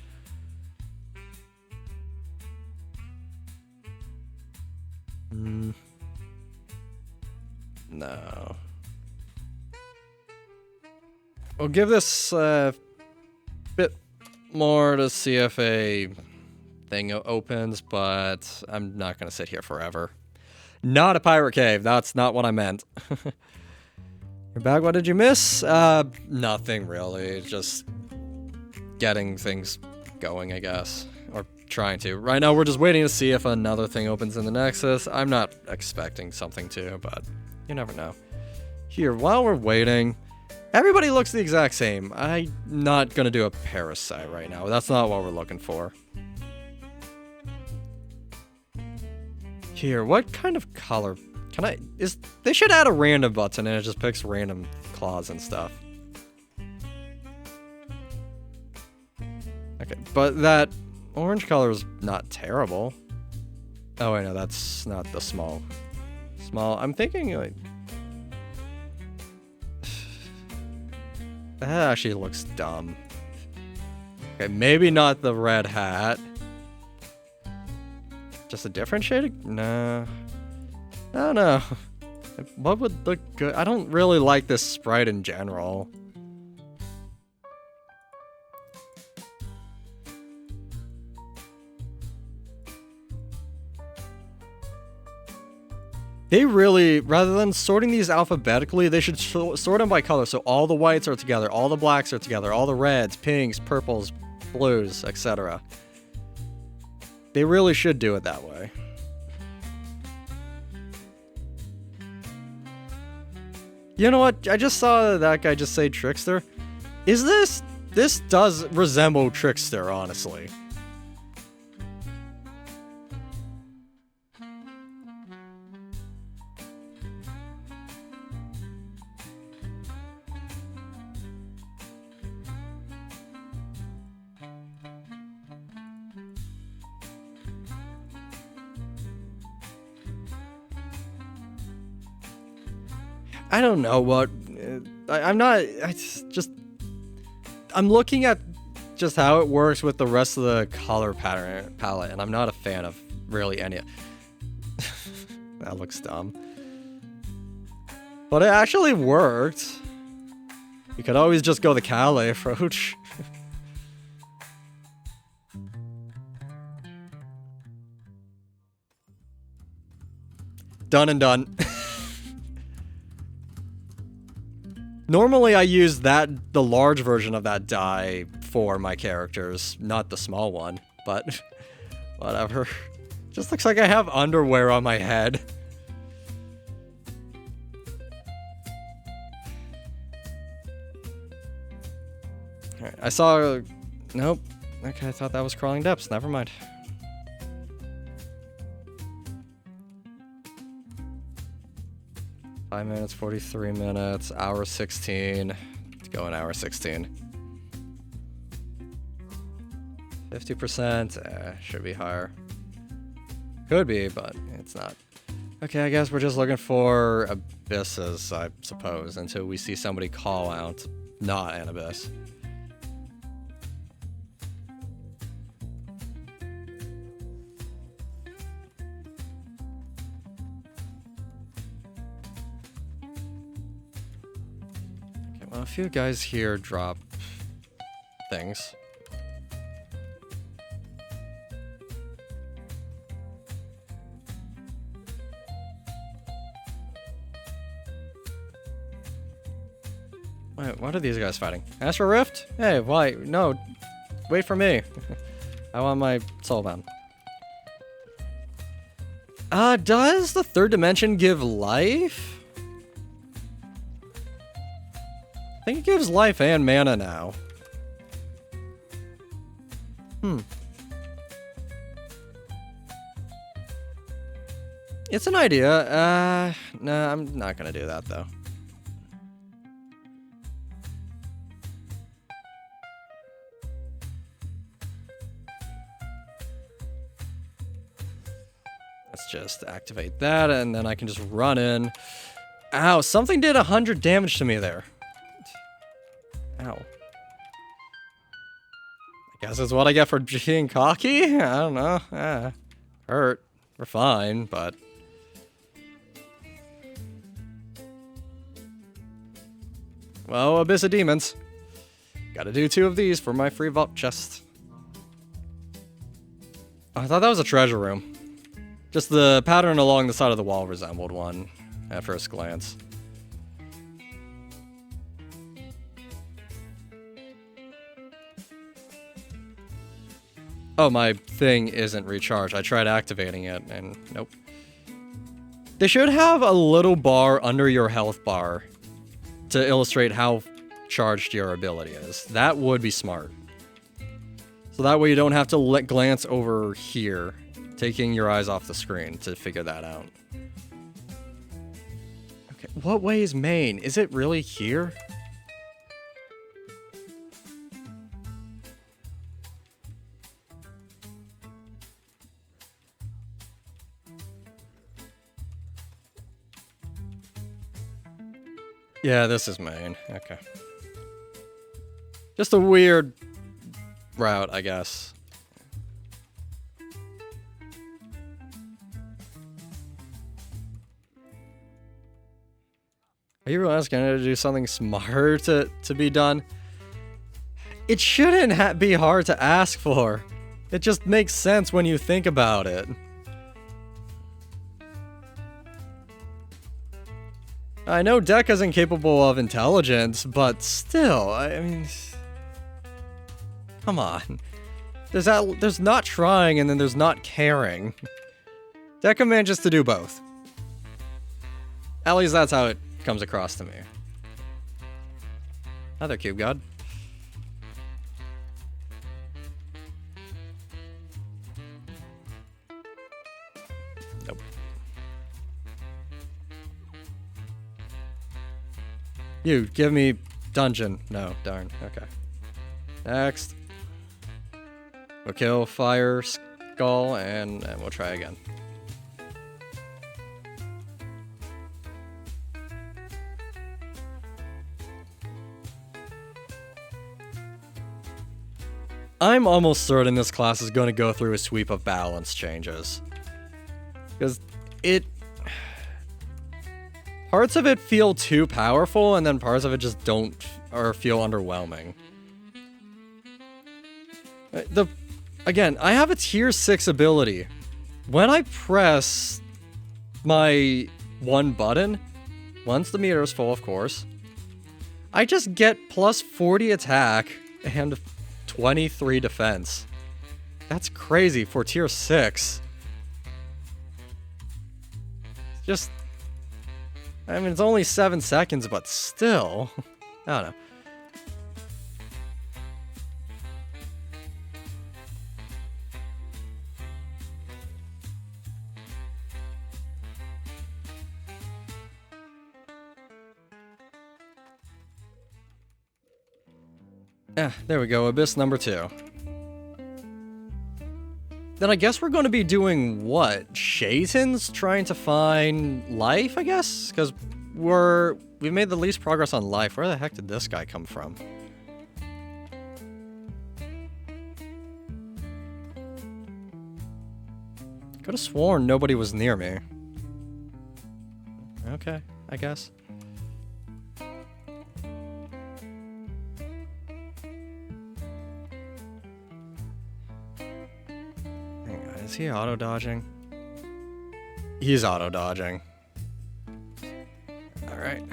A: No. We'll give this a bit more to see if a thing opens, but I'm not going to sit here forever. Not a pirate cave. That's not what I meant. You're back. What did you miss? Nothing really. Just getting things going, I guess. Or trying to. Right now, we're just waiting to see if another thing opens in the Nexus. I'm not expecting something to, but you never know. Here, while we're waiting, everybody looks the exact same. I'm not gonna do a parasite right now. That's not what we're looking for. Here, what kind of color can I... They should add a random button and it just picks random claws and stuff. Okay, but that orange color is not terrible. Oh wait, no, that's not the small. I'm thinking like... That actually looks dumb. Okay, maybe not the red hat. Just a different shade? No. I don't know. What would look good? I don't really like this sprite in general. They really, rather than sorting these alphabetically, they should sort them by color. So all the whites are together, all the blacks are together, all the reds, pinks, purples, blues, etc. They really should do it that way. You know what? I just saw that guy just say Trickster. Is this... This does resemble Trickster, honestly. I don't know what... I'm not... I'm looking at just how it works with the rest of the color palette, and I'm not a fan of really any... That looks dumb. But it actually worked. You could always just go the Calais approach. Done and done. Normally I use the large version of that die for my characters, not the small one, but whatever. Just looks like I have underwear on my head. Alright, I saw... Nope. Okay, I thought that was Crawling Depths. Never mind. Five minutes, 43 minutes, hour 16. Let's go an hour 16. 50%, should be higher. Could be, but it's not. Okay, I guess we're just looking for abysses, I suppose, until we see somebody call out not an abyss. A few guys here drop things. Wait, what are these guys fighting? Astral Rift? Hey, why? No, wait for me. I want my soulbound. Does the third dimension give life? I think it gives life and mana now. It's an idea. Nah, I'm not gonna do that though. Let's just activate that and then I can just run in. Ow, something did 100 damage to me there. Ow. I guess it's what I get for being cocky? I don't know. Hurt. We're fine, but... Well, Abyss of Demons. Gotta do 2 of these for my free vault chest. I thought that was a treasure room. Just the pattern along the side of the wall resembled one at first glance. Oh, my thing isn't recharged. I tried activating it, and nope. They should have a little bar under your health bar to illustrate how charged your ability is. That would be smart. So that way you don't have to glance over here, taking your eyes off the screen to figure that out. Okay, what way is main? Is it really here? Yeah, this is main. Okay. Just a weird route, I guess. Are you really asking her to do something smart to be done? It shouldn't be hard to ask for. It just makes sense when you think about it. I know Deck isn't capable of intelligence, but still, I mean... Come on. There's not trying, and then there's not caring. Deca manages to do both. At least that's how it comes across to me. Another Cube God. Nope. You, give me dungeon. No, darn. Okay. Next. We'll kill Fire Skull, and we'll try again. I'm almost certain this class is going to go through a sweep of balance changes. Because parts of it feel too powerful, and then parts of it just don't, or feel underwhelming. Again, I have a tier 6 ability. When I press my one button, once the meter is full, of course, I just get plus 40 attack and 23 defense. That's crazy for tier 6. Just, I mean, it's only 7 seconds, but still. I don't know. Yeah, there we go, Abyss number 2. Then I guess we're going to be doing what? Shaitan's trying to find life, I guess? Because we've made the least progress on life. Where the heck did this guy come from? Could have sworn nobody was near me. Okay, I guess. Is he auto-dodging? He's auto-dodging. Alright.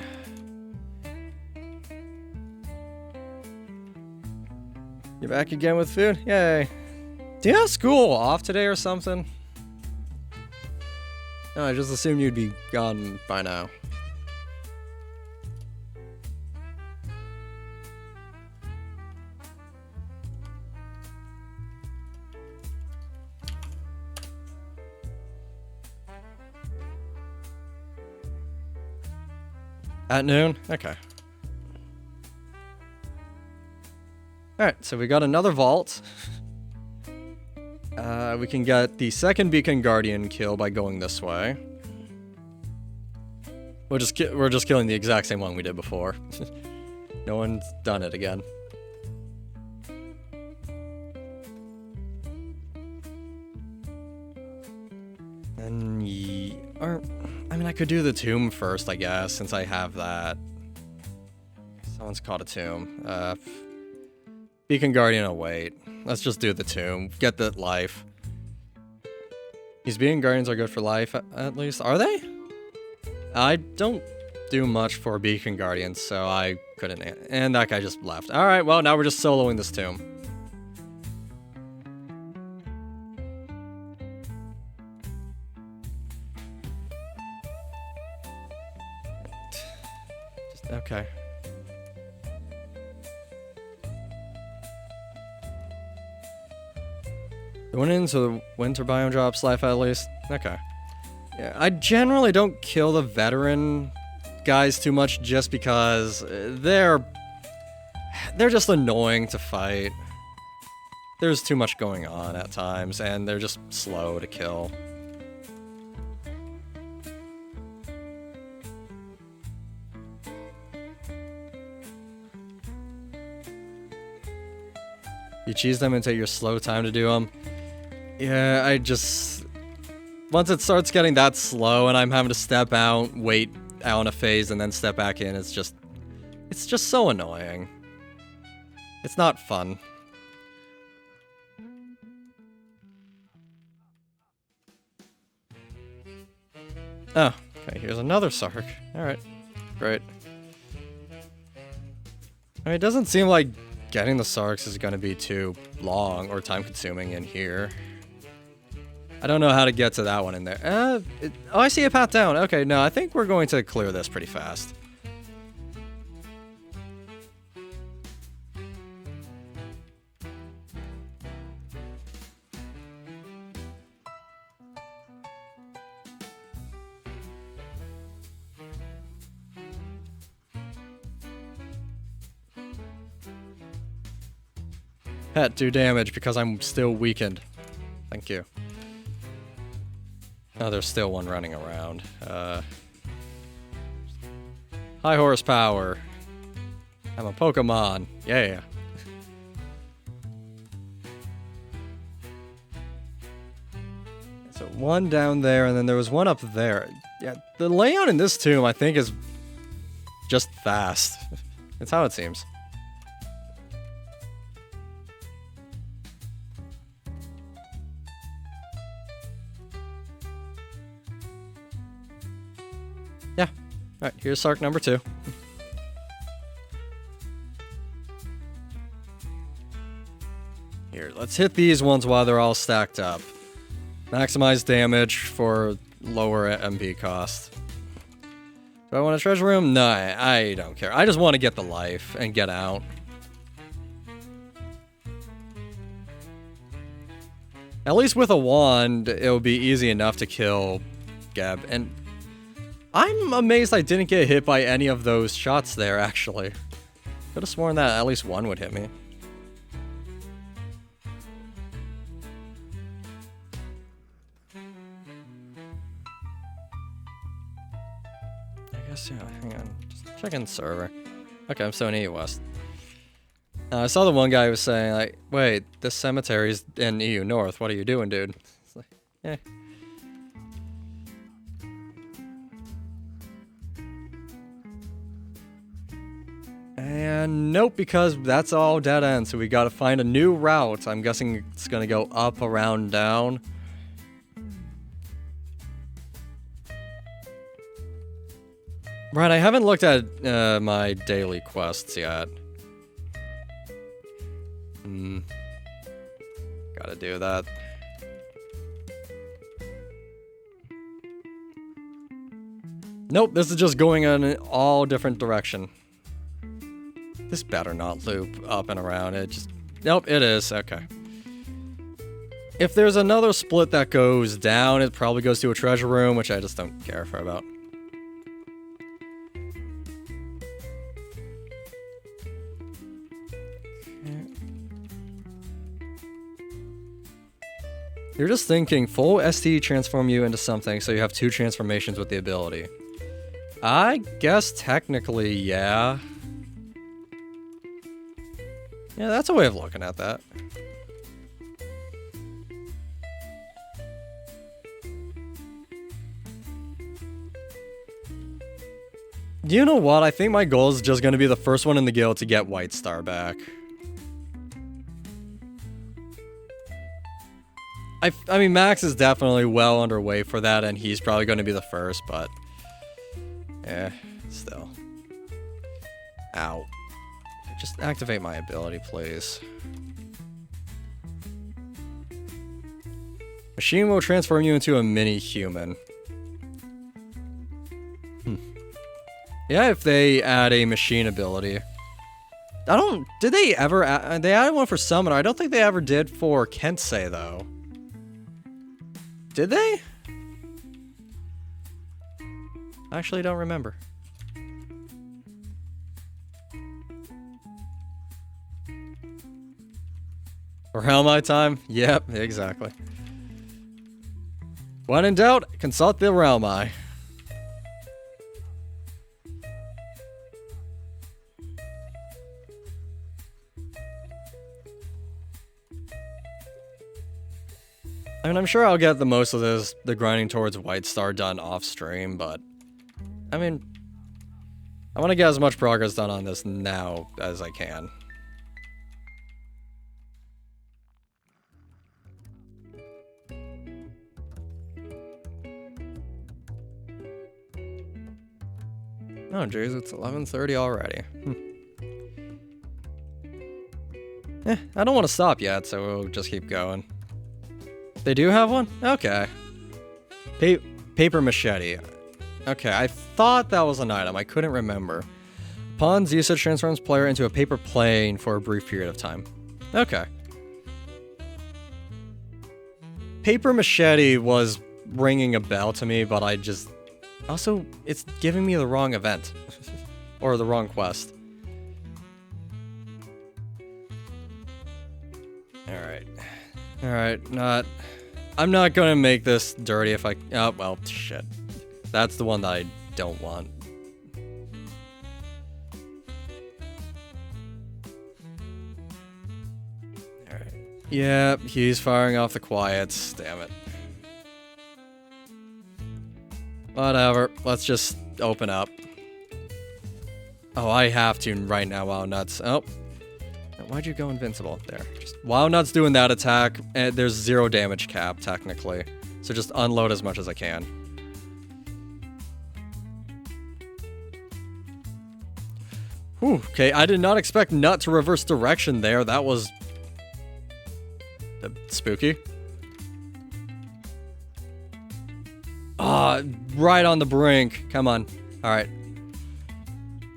A: You back again with food? Yay. Do you have school off today or something? No, I just assumed you'd be gone by now. At noon? Okay. Alright, so we got another vault. We can get the second Beacon Guardian kill by going this way. We're just killing the exact same one we did before. No one's done it again. And I mean, I could do the tomb first, I guess, since I have that. Someone's caught a tomb. Beacon Guardian will wait. Let's just do the tomb. Get the life. These being guardians are good for life, at least. Are they? I don't do much for beacon guardians, so I couldn't. And that guy just left. All right, well, now we're just soloing this tomb. Okay. The went into the winter biome drops life at least. Okay. Yeah, I generally don't kill the veteran guys too much just because they're just annoying to fight. There's too much going on at times, and they're just slow to kill. You cheese them and take your slow time to do them. Yeah, I just... Once it starts getting that slow and I'm having to step out, wait out on a phase, and then step back in, it's just so annoying. It's not fun. Oh, okay, here's another Sark. Alright, great. I mean, it doesn't seem like getting the Sarks is going to be too long or time-consuming in here. I don't know how to get to that one in there. Oh, I see a path down. Okay, no, I think we're going to clear this pretty fast. Pet, do damage because I'm still weakened. Thank you. Oh, there's still one running around. High horsepower. I'm a Pokemon. Yeah. So one down there, and then there was one up there. Yeah, the layout in this tomb, I think, is just fast. It's how it seems. Yeah. Alright, here's Sark number 2. Here, let's hit these ones while they're all stacked up. Maximize damage for lower MP cost. Do I want a treasure room? No, I don't care. I just want to get the life and get out. At least with a wand, it'll be easy enough to kill Geb. And I'm amazed I didn't get hit by any of those shots there, actually. Could have sworn that at least one would hit me. I guess, yeah, hang on. Just checking the server. Okay, I'm still in EU West. I saw the one guy who was saying, like, wait, this cemetery's in EU North. What are you doing, dude? It's like, eh. And nope, because that's all dead end, so we gotta find a new route. I'm guessing it's gonna go up, around, down. Right, I haven't looked at my daily quests yet. Gotta do that. Nope, this is just going in an all different direction. This better not loop up and around. It just... Nope, it is. Okay. If there's another split that goes down, it probably goes to a treasure room, which I just don't care for about. You're just thinking, full ST transform you into something, so you have 2 transformations with the ability. I guess technically, yeah. Yeah, that's a way of looking at that. You know what? I think my goal is just going to be the first one in the guild to get White Star back. I mean, Max is definitely well underway for that, and he's probably going to be the first, but... still. Ow. Just activate my ability, please. Machine will transform you into a mini-human. Yeah, if they add a machine ability. Did they ever add... They added one for Summoner. I don't think they ever did for Kensei, though. Did they? I actually don't remember. Realmai time? Yep, exactly. When in doubt, consult the Realmai. I mean, I'm sure I'll get the most of the grinding towards White Star done off stream, but I mean, I want to get as much progress done on this now as I can. Oh, jeez, it's 11:30 already. I don't want to stop yet, so we'll just keep going. They do have one? Okay. Paper machete. Okay, I thought that was an item. I couldn't remember. Pawn's usage transforms player into a paper plane for a brief period of time. Okay. Paper machete was ringing a bell to me, but I just... Also, it's giving me the wrong event. Or the wrong quest. Alright. Alright, I'm not gonna make this dirty if I... Oh, well, shit. That's the one that I don't want. Alright. Yeah, he's firing off the quiets. Damn it. Whatever. Let's just open up. Oh, I have to right now, Wow Nuts. Oh. Why'd you go invincible there? Just Wow Nuts doing that attack, and there's 0 damage cap, technically. So just unload as much as I can. Whew, okay, I did not expect Nut to reverse direction there. That was... spooky. Ah, right on the brink. Come on. Alright.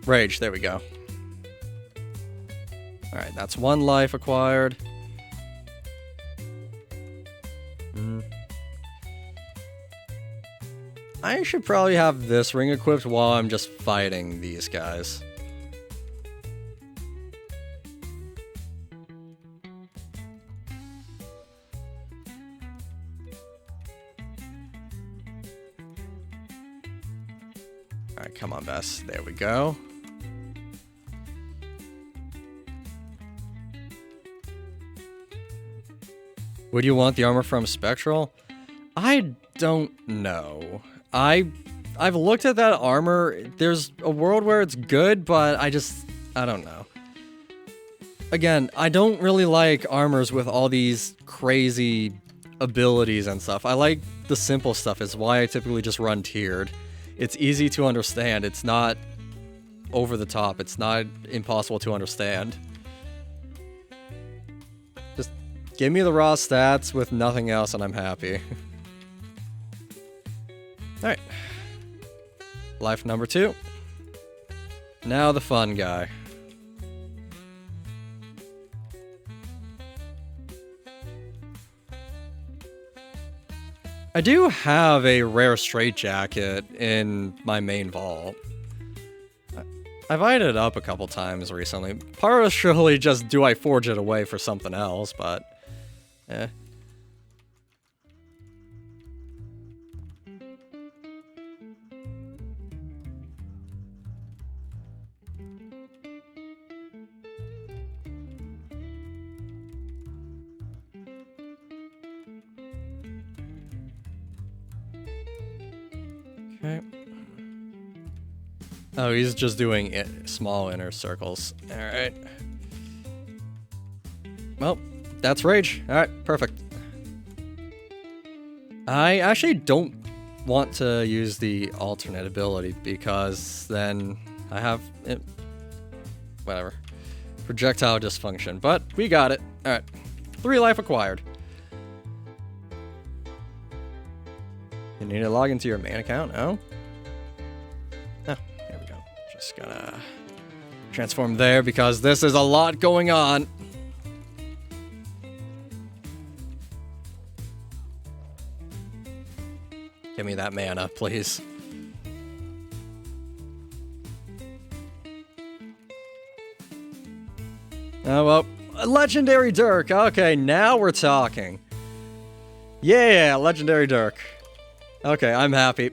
A: Rage, there we go. Alright, that's 1 life acquired. I should probably have this ring equipped while I'm just fighting these guys. Alright, come on, Bess. There we go. Would you want the armor from Spectral? I don't know. I've looked at that armor. There's a world where it's good, but I don't know. Again, I don't really like armors with all these crazy abilities and stuff. I like the simple stuff. It's why I typically just run tiered. It's easy to understand. It's not over the top. It's not impossible to understand. Just give me the raw stats with nothing else and I'm happy. Alright. Life number 2. Now the fun guy. I do have a rare straitjacket in my main vault. I've eyed it up a couple times recently. Partially just do I forge it away for something else, but... eh. Okay. Oh, he's just doing small inner circles. Alright. Well, that's Rage. Alright, perfect. I actually don't want to use the alternate ability because then I have it. Whatever. Projectile dysfunction, but we got it. All right, 3 life acquired. You need to log into your main account. Oh, there we go. Just gonna transform there because this is a lot going on. Give me that mana, please. Oh, well, a legendary Dirk. Okay, now we're talking. Yeah, legendary Dirk. Okay, I'm happy.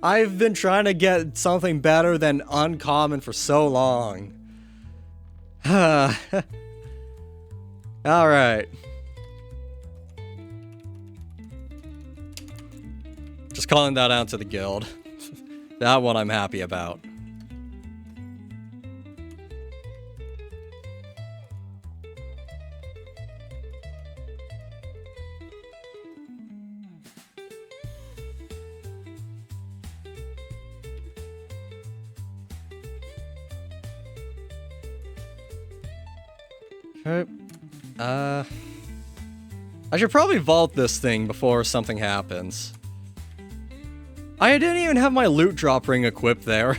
A: I've been trying to get something better than uncommon for so long. Alright. Just calling that out to the guild. That one I'm happy about. Okay. I should probably vault this thing before something happens. I didn't even have my loot drop ring equipped there.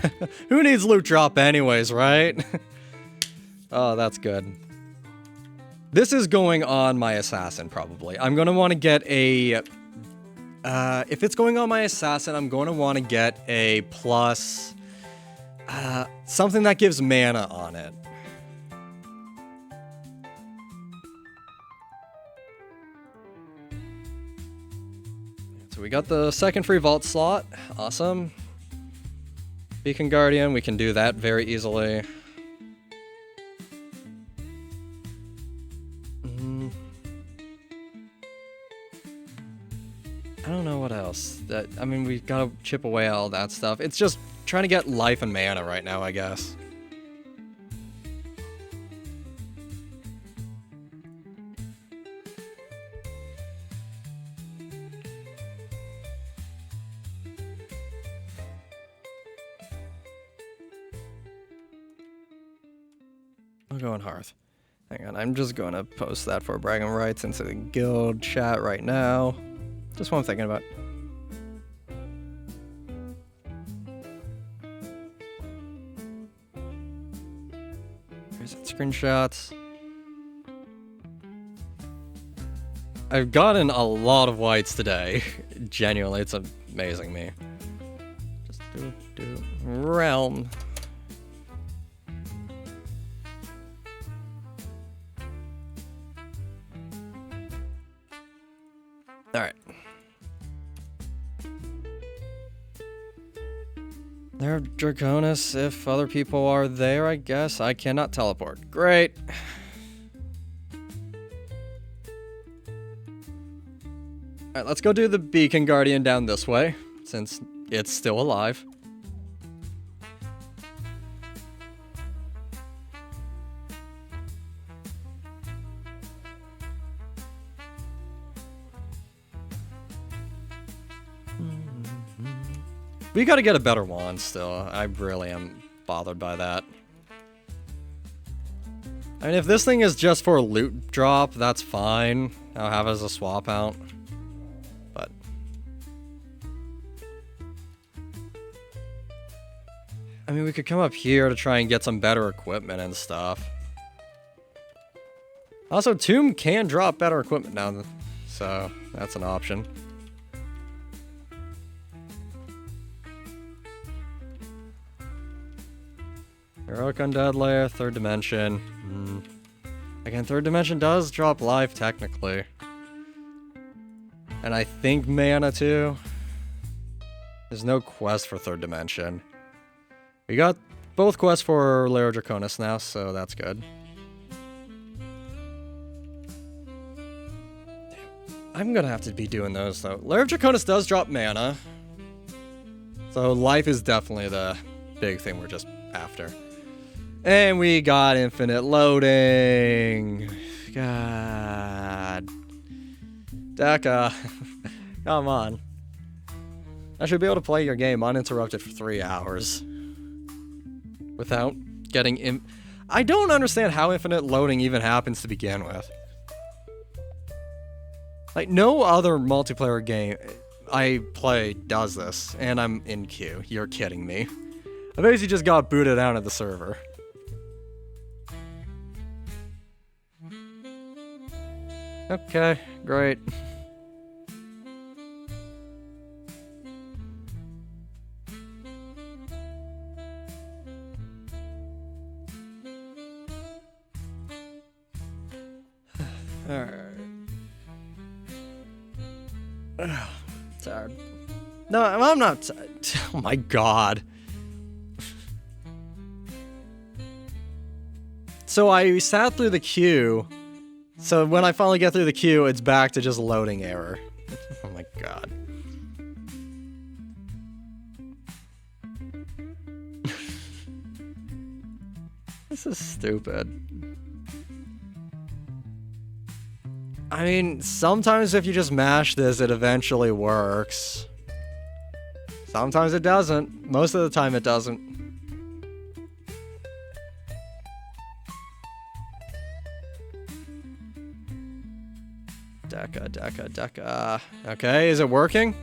A: Who needs loot drop anyways, right? Oh, that's good. This is going on my assassin, probably. I'm gonna want to get a... if it's going on my assassin, I'm going to want to get a plus... something that gives mana on it. So we got the second free vault slot. Awesome. Beacon Guardian, we can do that very easily. I don't know what else. I mean, we gotta chip away all that stuff. It's just trying to get life and mana right now, I guess. I'll go on Hearth. Hang on, I'm just gonna post that for bragging rights into the guild chat right now. Just what I'm thinking about. Here's the screenshots. I've gotten a lot of whites today. Genuinely, it's amazing me. Just do realm. Alright. They're Draconis if other people are there, I guess. I cannot teleport. Great. Alright, let's go do the Beacon Guardian down this way, since it's still alive. We gotta get a better wand still. I really am bothered by that. I mean, if this thing is just for a loot drop, that's fine. I'll have it as a swap out. But... I mean, we could come up here to try and get some better equipment and stuff. Also, Tomb can drop better equipment now, so that's an option. Heroic Undead Lair, third dimension. Again, third dimension does drop life, technically. And I think mana, too. There's no quest for third dimension. We got both quests for Lair of Draconis now, so that's good. I'm gonna have to be doing those, though. Lair of Draconis does drop mana. So life is definitely the big thing we're just after. And we got infinite loading. God. Deka. Come on. I should be able to play your game uninterrupted for 3 hours. Without getting I don't understand how infinite loading even happens to begin with. Like, no other multiplayer game I play does this, and I'm in queue. You're kidding me. I basically just got booted out of the server. Okay, great. Alright. Tired. No, I'm not. Oh my god. So I sat through the queue. So when I finally get through the queue, it's back to just loading error. Oh my god. This is stupid. I mean, sometimes if you just mash this, it eventually works. Sometimes it doesn't. Most of the time it doesn't. Deca. Okay, is it working?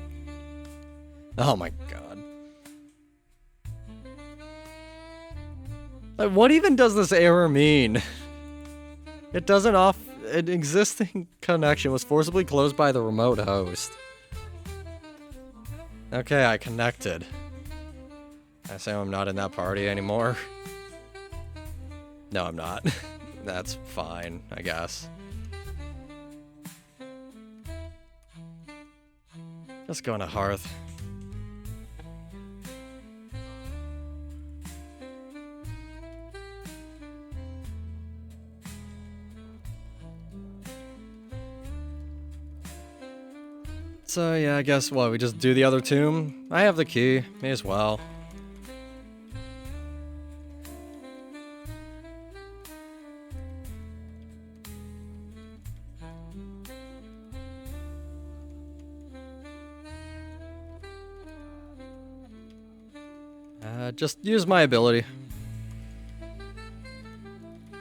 A: Oh my god. Like, what even does this error mean? It doesn't an existing connection was forcibly closed by the remote host. Okay, I connected. I assume I'm not in that party anymore. No, I'm not. That's fine, I guess. Let's go into Hearth. So yeah, I guess what, we just do the other tomb? I have the key, may as well. Just use my ability.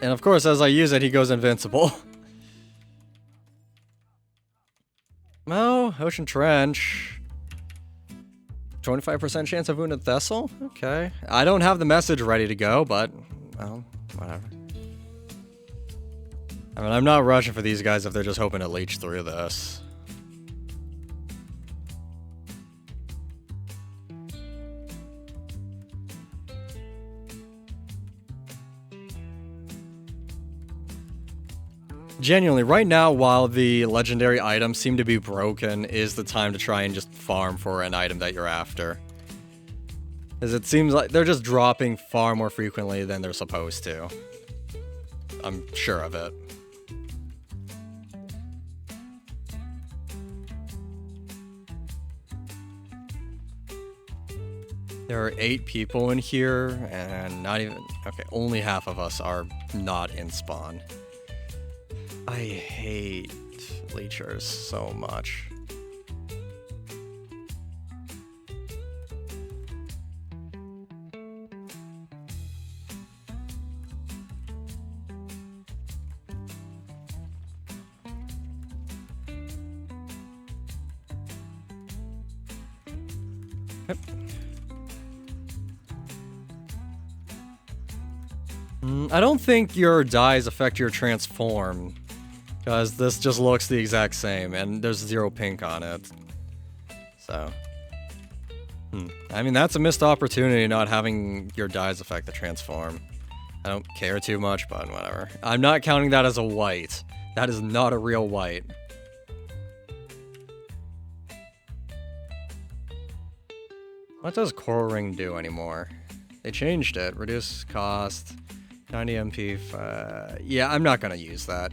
A: And of course, as I use it, he goes invincible. Oh, Ocean Trench. 25% chance of wounded Thessal? Okay. I don't have the message ready to go, but, well, whatever. I mean, I'm not rushing for these guys if they're just hoping to leech through this. Genuinely, right now, while the legendary items seem to be broken, is the time to try and just farm for an item that you're after. As it seems like they're just dropping far more frequently than they're supposed to. I'm sure of it. There are 8 people in here, and not even... Okay, only half of us are not in spawn. I hate leechers so much. Yep. I don't think your dyes affect your transform. Because this just looks the exact same, and there's 0 pink on it. So. I mean, that's a missed opportunity not having your dyes affect the transform. I don't care too much, but whatever. I'm not counting that as a white. That is not a real white. What does Coral Ring do anymore? They changed it. Reduce cost. 90 MP. Yeah, I'm not gonna use that.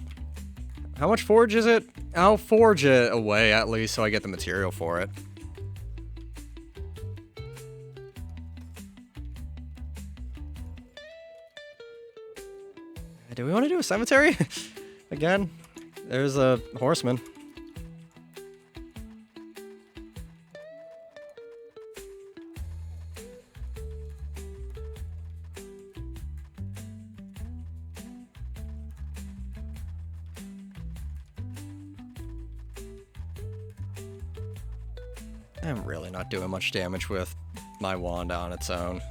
A: How much forge is it? I'll forge it away at least so I get the material for it. Do we want to do a cemetery? Again? There's a horseman. I'm really not doing much damage with my wand on its own.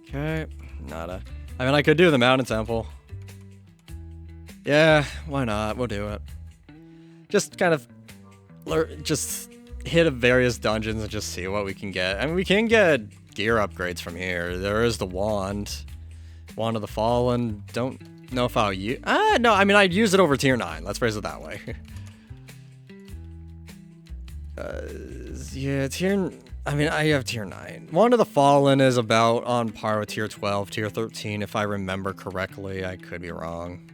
A: Okay, nada. I mean, I could do the Mountain Temple. Yeah, why not? We'll do it. Just kind of... just hit various dungeons and just see what we can get. I mean, we can get gear upgrades from here. There is the wand. Wand of the Fallen. Don't know if I'll use... no, I mean, I'd use it over tier 9. Let's phrase it that way. Yeah, tier... I mean, I have tier 9. Wand of the Fallen is about on par with tier 12, tier 13, if I remember correctly. I could be wrong.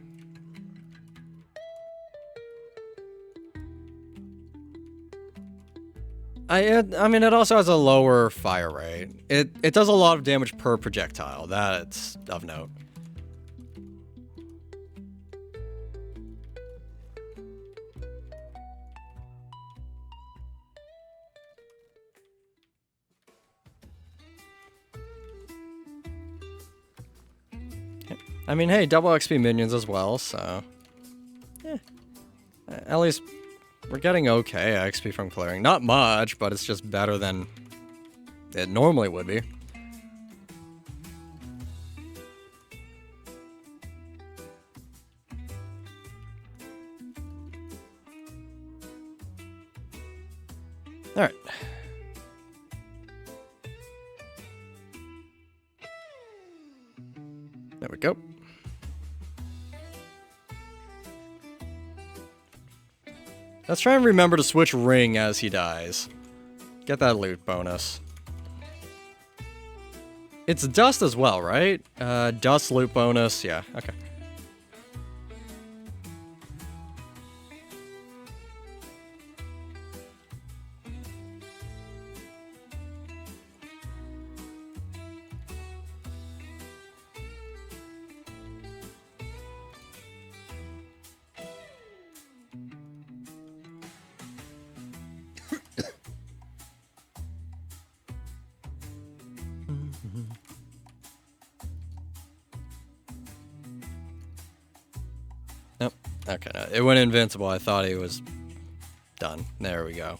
A: I mean, it also has a lower fire rate. It does a lot of damage per projectile. That's of note. I mean, hey, double XP minions as well, so... yeah. At least we're getting okay XP from clearing. Not much, but it's just better than it normally would be. Alright. There we go. Let's try and remember to switch ring as he dies. Get that loot bonus. It's dust as well, right? Dust loot bonus, yeah, okay. Nope. Okay, no, it went invincible. I thought he was done. There we go.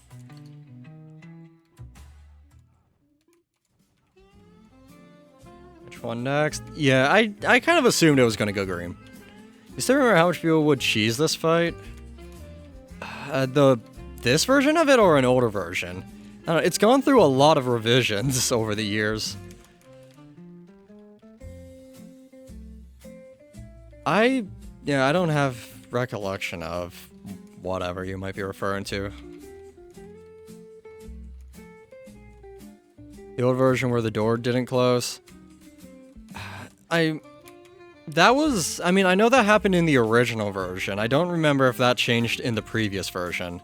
A: Which one next? Yeah, I kind of assumed it was going to go green. You still remember how much people would cheese this fight? This version of it or an older version? I don't know, it's gone through a lot of revisions over the years. Yeah, I don't have recollection of whatever you might be referring to. The old version where the door didn't close. I mean, I know that happened in the original version. I don't remember if that changed in the previous version.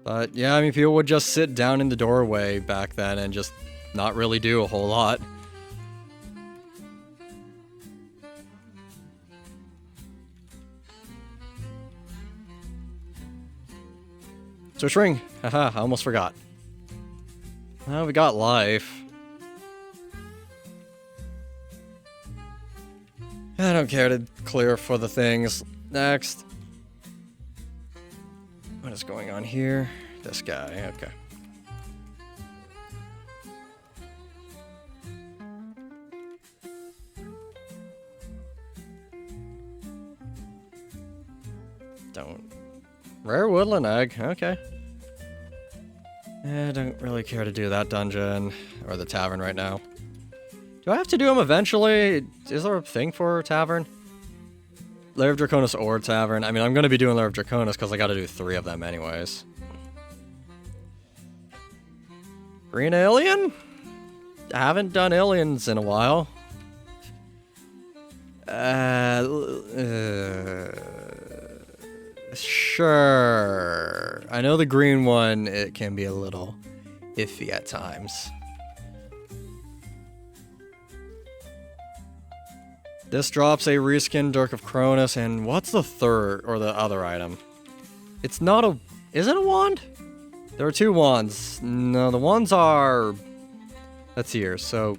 A: But yeah, I mean, people would just sit down in the doorway back then and just not really do a whole lot. Switch ring! Haha, I almost forgot. Well, we got life. I don't care to clear for the things. Next. What is going on here? This guy, okay. Don't. Rare woodland egg, okay. I don't really care to do that dungeon or the tavern right now. Do I have to do them eventually? Is there a thing for tavern? Lair of Draconis or tavern? I mean, I'm going to be doing Lair of Draconis because I got to do 3 of them anyways. Green alien? I haven't done aliens in a while. Sure. I know the green one, it can be a little iffy at times. This drops a reskin Dirk of Cronus, and what's the third, or the other item? It's not a... Is it a wand? There are 2 wands. No, the wands are... Let's see here, so...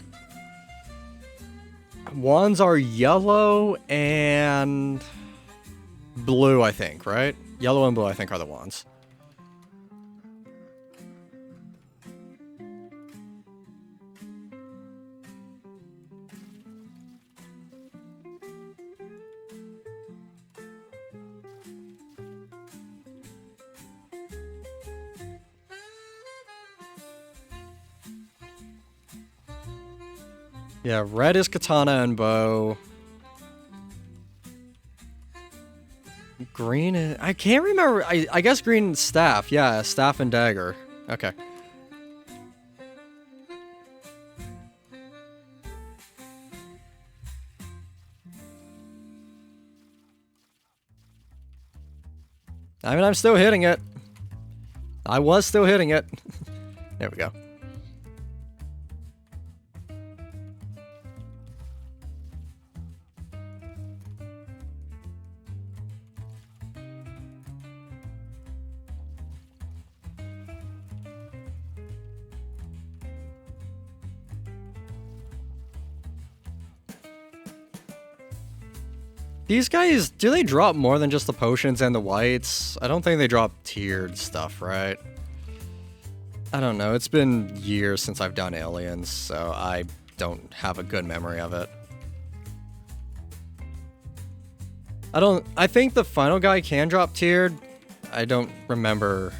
A: Wands are yellow and... blue, I think, right? Yellow and blue, I think, are the wands. Yeah, red is katana and bow. Green is... I can't remember. I guess green staff. Yeah, staff and dagger. Okay. I mean, I'm still hitting it. I was still hitting it. There we go. These guys, do they drop more than just the potions and the whites? I don't think they drop tiered stuff, right? I don't know. It's been years since I've done aliens, so I don't have a good memory of it. I think the final guy can drop tiered. I don't remember.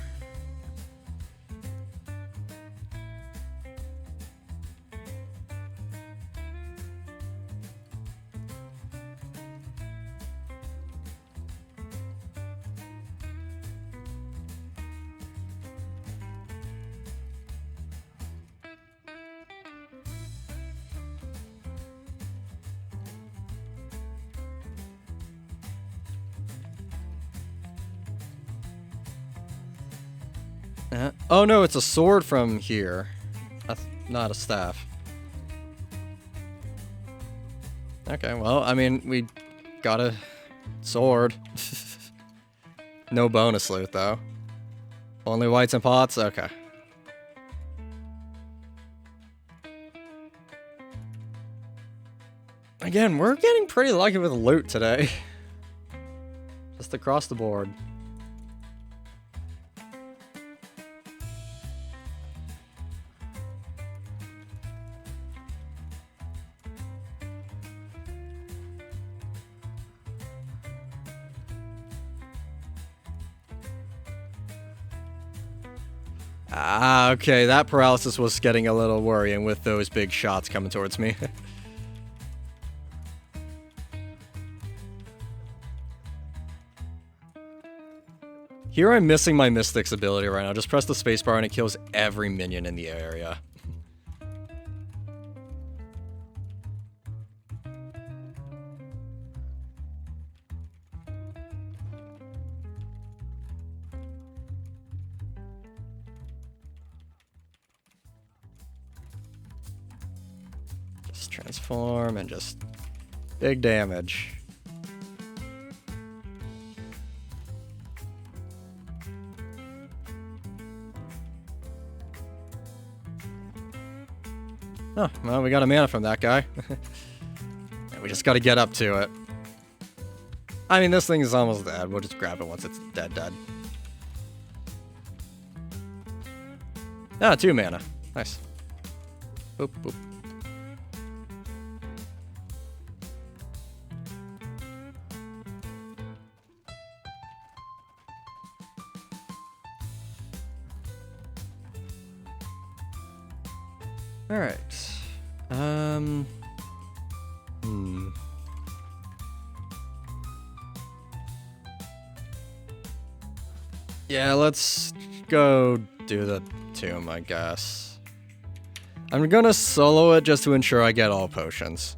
A: Oh no, it's a sword from here. Not a staff. Okay, well, I mean, we got a sword. No bonus loot, though. Only whites and pots? Okay. Again, we're getting pretty lucky with loot today. Just across the board. Ah, okay, that paralysis was getting a little worrying with those big shots coming towards me. Here I'm missing my Mystic's ability right now. Just press the spacebar and it kills every minion in the area. Transform and just big damage. Oh, well, we got a mana from that guy. We just got to get up to it. I mean, this thing is almost dead. We'll just grab it once it's dead. Ah, 2 mana. Nice. Boop, boop. Alright. Yeah, let's go do the tomb, I guess. I'm gonna solo it just to ensure I get all potions.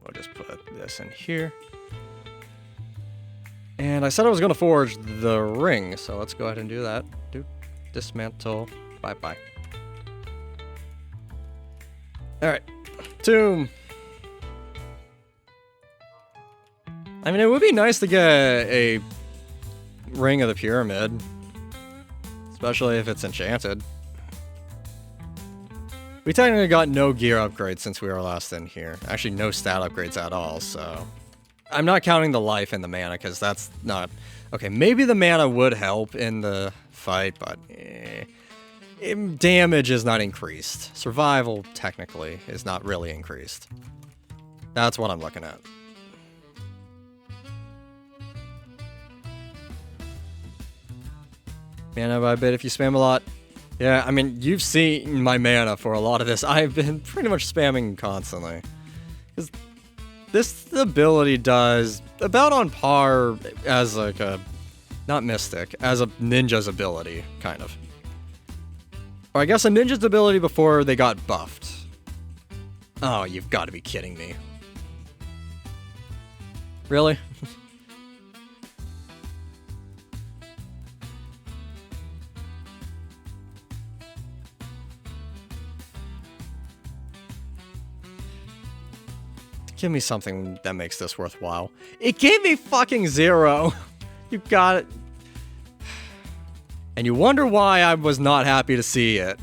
A: We'll just put this in here. And I said I was going to forge the ring, so let's go ahead and do that. Dismantle. Bye-bye. Alright. Tomb. I mean, it would be nice to get a Ring of the Pyramid. Especially if it's enchanted. We technically got no gear upgrades since we were last in here. Actually, no stat upgrades at all, so... I'm not counting the life and the mana, because that's not... Okay, maybe the mana would help in the fight, but... damage is not increased. Survival, technically, is not really increased. That's what I'm looking at. Mana by a bit if you spam a lot. Yeah, I mean, you've seen my mana for a lot of this. I've been pretty much spamming constantly. Because this ability does about on par as like a... Not Mystic, as a ninja's ability, kind of. Or I guess a ninja's ability before they got buffed. Oh, you've got to be kidding me. Really? Give me something that makes this worthwhile. It gave me fucking 0. You got it. And you wonder why I was not happy to see it.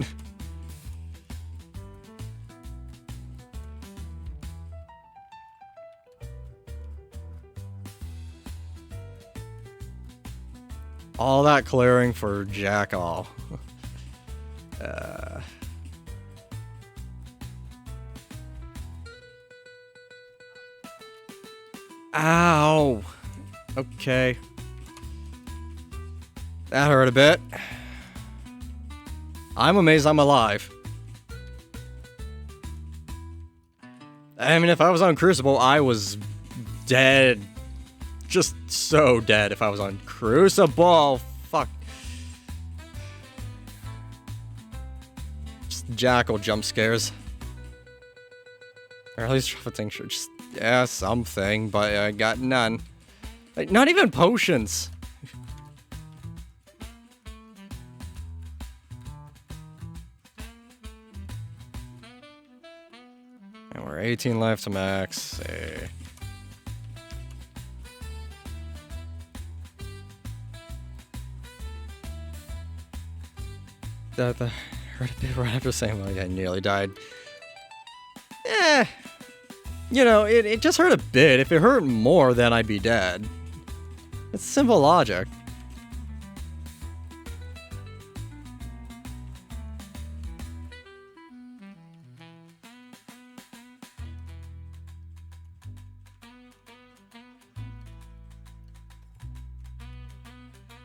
A: All that clearing for jack all. Ow. Okay. That hurt a bit. I'm amazed I'm alive. I mean, if I was on Crucible, I was dead. Just so dead if I was on Crucible. Fuck. Just jackal jump scares. Or at least something should just... Yeah, something, but I got none. Like, not even potions. And we're 18 life to max. Hey. That hurt a bit right after saying, well, I nearly died. You know, it just hurt a bit. If it hurt more, then I'd be dead. It's simple logic.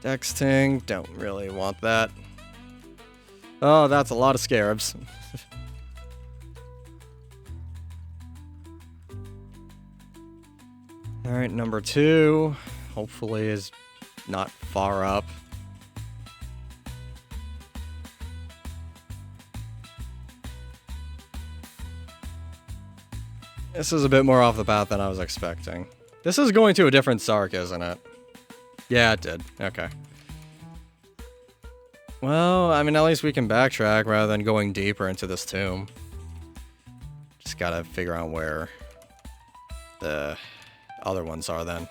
A: Dexting, don't really want that. Oh, that's a lot of scarabs. Alright, number 2. Hopefully is not far up. This is a bit more off the path than I was expecting. This is going to a different Sark, isn't it? Yeah, it did. Okay. Well, I mean, at least we can backtrack rather than going deeper into this tomb. Just gotta figure out where the other ones are then.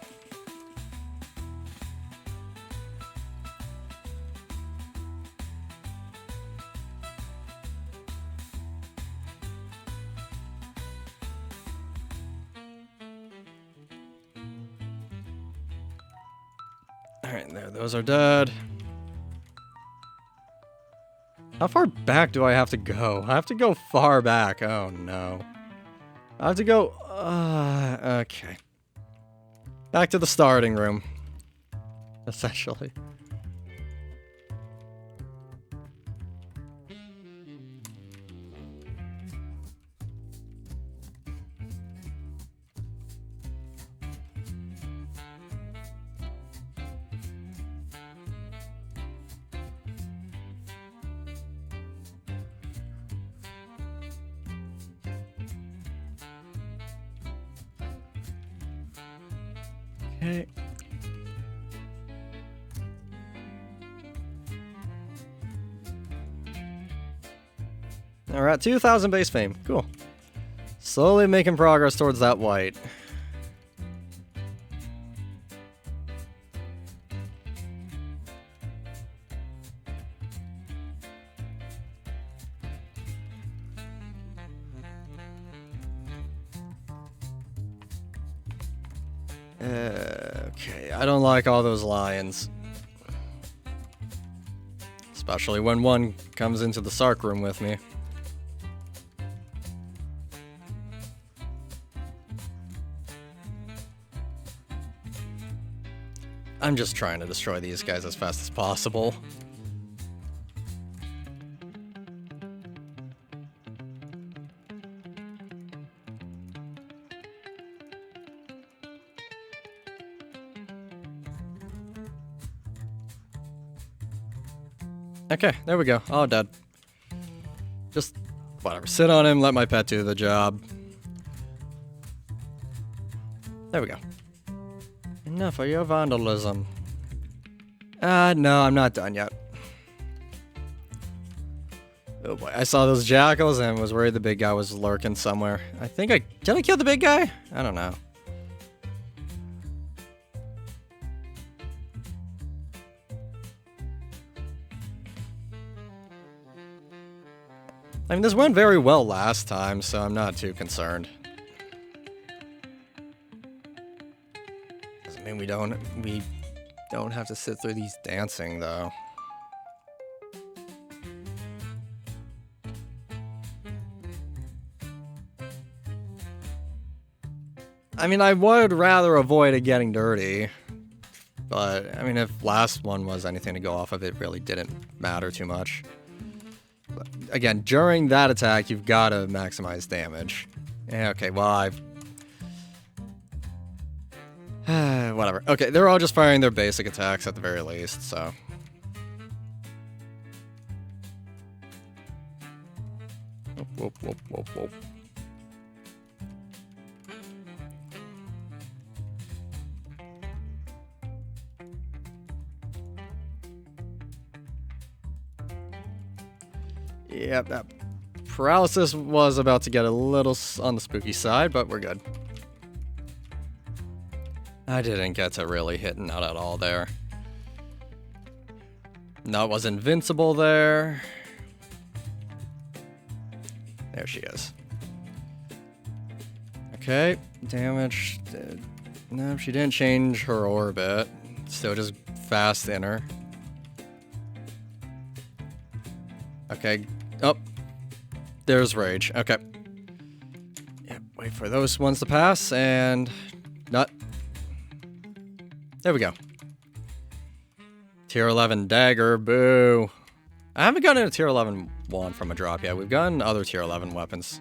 A: Alright, there, those are dead. How far back do I have to go? I have to go far back. Oh no. I have to go... okay. Back to the starting room. Essentially. Okay. We're at 2,000 base fame. Cool. Slowly making progress towards that white. Okay, I don't like all those lions. Especially when one comes into the Sark room with me. I'm just trying to destroy these guys as fast as possible. Okay, there we go. All dead. Just, whatever. Sit on him, let my pet do the job. There we go. Enough of your vandalism. No, I'm not done yet. Oh boy, I saw those jackals and was worried the big guy was lurking somewhere. Did I kill the big guy? I don't know. I mean, this went very well last time, so I'm not too concerned. Doesn't mean we don't have to sit through these dancing, though. I mean, I would rather avoid it getting dirty. But, I mean, if last one was anything to go off of, it really didn't matter too much. But again, during that attack, you've got to maximize damage. Yeah, okay, well, whatever. Okay, they're all just firing their basic attacks at the very least, so... Whoop, whoop, whoop, whoop. Yep, that paralysis was about to get a little on the spooky side, but we're good. I didn't get to really hit Nut at all there. Nut was invincible there. There she is. Okay, damage. No, she didn't change her orbit. Still just fast inner. Okay. Oh, there's rage. Okay. Yep, wait for those ones to pass, and... Nut. There we go. Tier 11 dagger, boo. I haven't gotten a tier 11 wand from a drop yet. We've gotten other tier 11 weapons.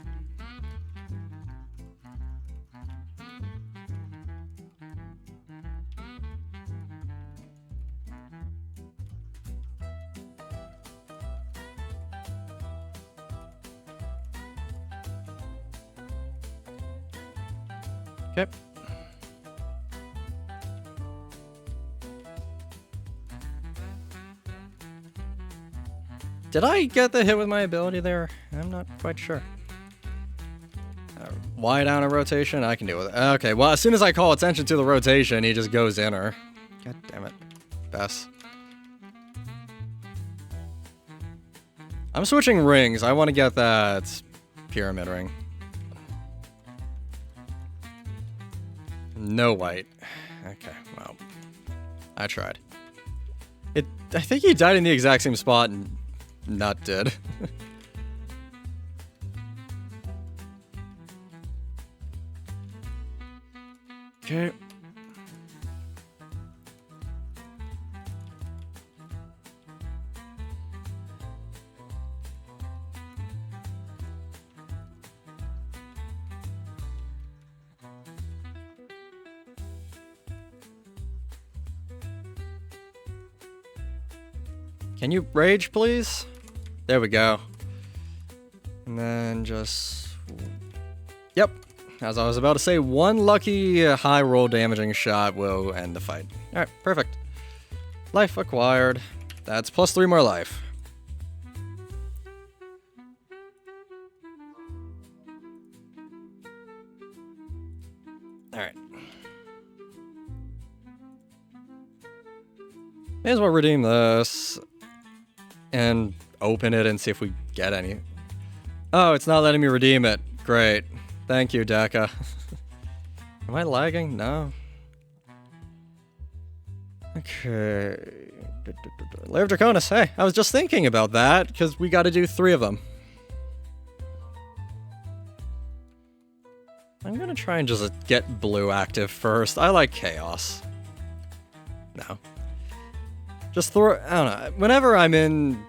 A: Okay. Did I get the hit with my ability there? I'm not quite sure. Wide down a rotation? I can deal with it. Okay, well, as soon as I call attention to the rotation, he just goes inner. God damn it. Bess. I'm switching rings. I want to get that pyramid ring. No white. Okay, well, I tried. I think he died in the exact same spot and Nut did. Okay. Can you rage, please? There we go. And then just... Yep. As I was about to say, one lucky high roll damaging shot will end the fight. Alright, perfect. Life acquired. That's plus 3 more life. Alright. May as well redeem this. And open it and see if we get any. Oh, it's not letting me redeem it. Great. Thank you, Deka. Am I lagging? No. Okay. Lair of Draconis. Hey, I was just thinking about that, because we got to do 3 of them. I'm gonna try and just get blue active first. I like chaos. No. Just throw, I don't know, whenever I'm in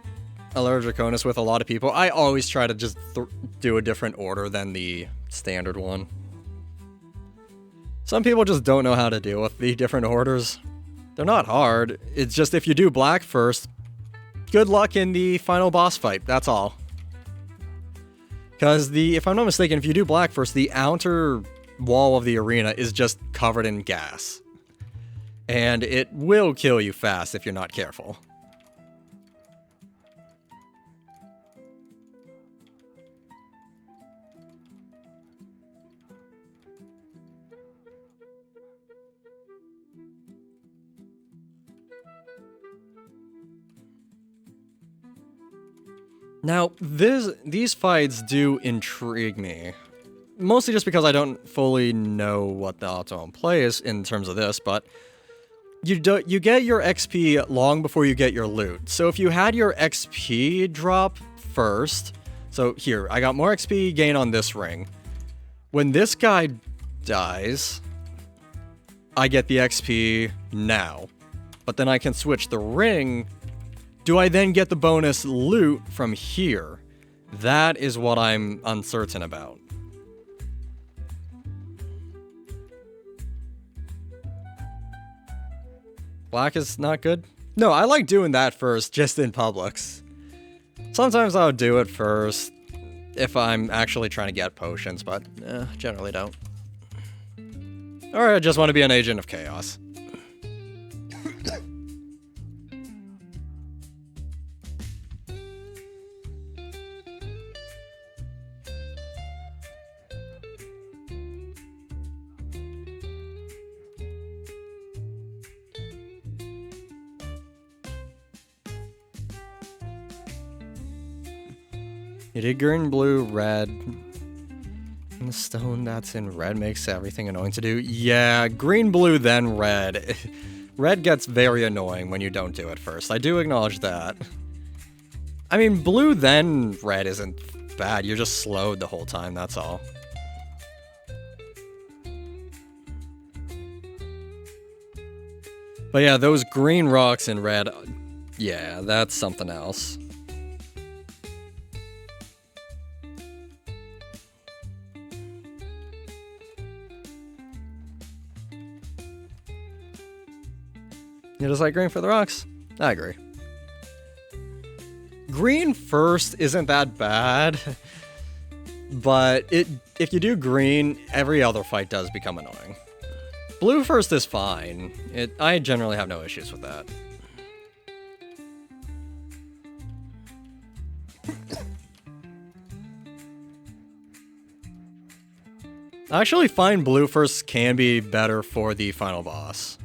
A: a Lair of Draconis with a lot of people, I always try to just do a different order than the standard one. Some people just don't know how to deal with the different orders. They're not hard, it's just if you do black first, good luck in the final boss fight, that's all. Because if I'm not mistaken, if you do black first, the outer wall of the arena is just covered in gas. And it will kill you fast if you're not careful. Now, these fights do intrigue me. Mostly just because I don't fully know what the auto play is in terms of this, but you get your XP long before you get your loot. So if you had your XP drop first, so here, I got more XP gain on this ring. When this guy dies, I get the XP now. But then I can switch the ring. Do I then get the bonus loot from here? That is what I'm uncertain about. Black is not good? No, I like doing that first, just in Publix. Sometimes I'll do it first if I'm actually trying to get potions, but generally don't. Or I just want to be an agent of chaos. You did green, blue, red. And the stone that's in red makes everything annoying to do. Yeah, green, blue, then red. Red gets very annoying when you don't do it first. I do acknowledge that. I mean, blue, then red isn't bad. You're just slowed the whole time, that's all. But yeah, those green rocks in red, yeah, that's something else. You just like green for the rocks? I agree. Green first isn't that bad, but if you do green, every other fight does become annoying. Blue first is fine. I generally have no issues with that. I actually find blue first can be better for the final boss.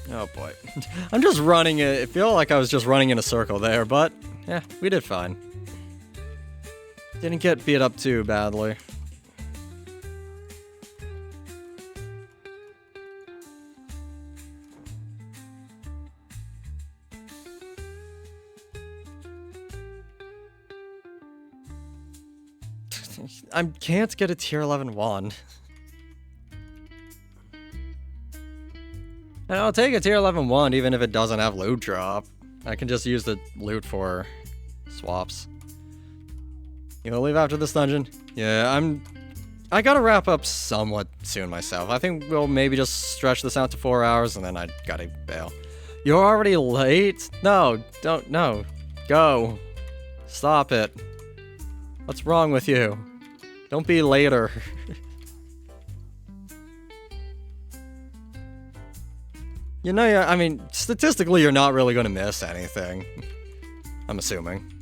A: Oh boy. I'm just running it. I feel like I was just running in a circle there, but yeah, we did fine. Didn't get beat up too badly. I can't get a tier 11 wand. And I'll take a tier 11 wand even if it doesn't have loot drop. I can just use the loot for swaps. You gonna leave after this dungeon? Yeah, I gotta wrap up somewhat soon myself. I think we'll maybe just stretch this out to 4 hours and then I gotta bail. You're already late? No, don't, no. Go. Stop it. What's wrong with you? Don't be later. You know, I mean, statistically, you're not really gonna miss anything. I'm assuming.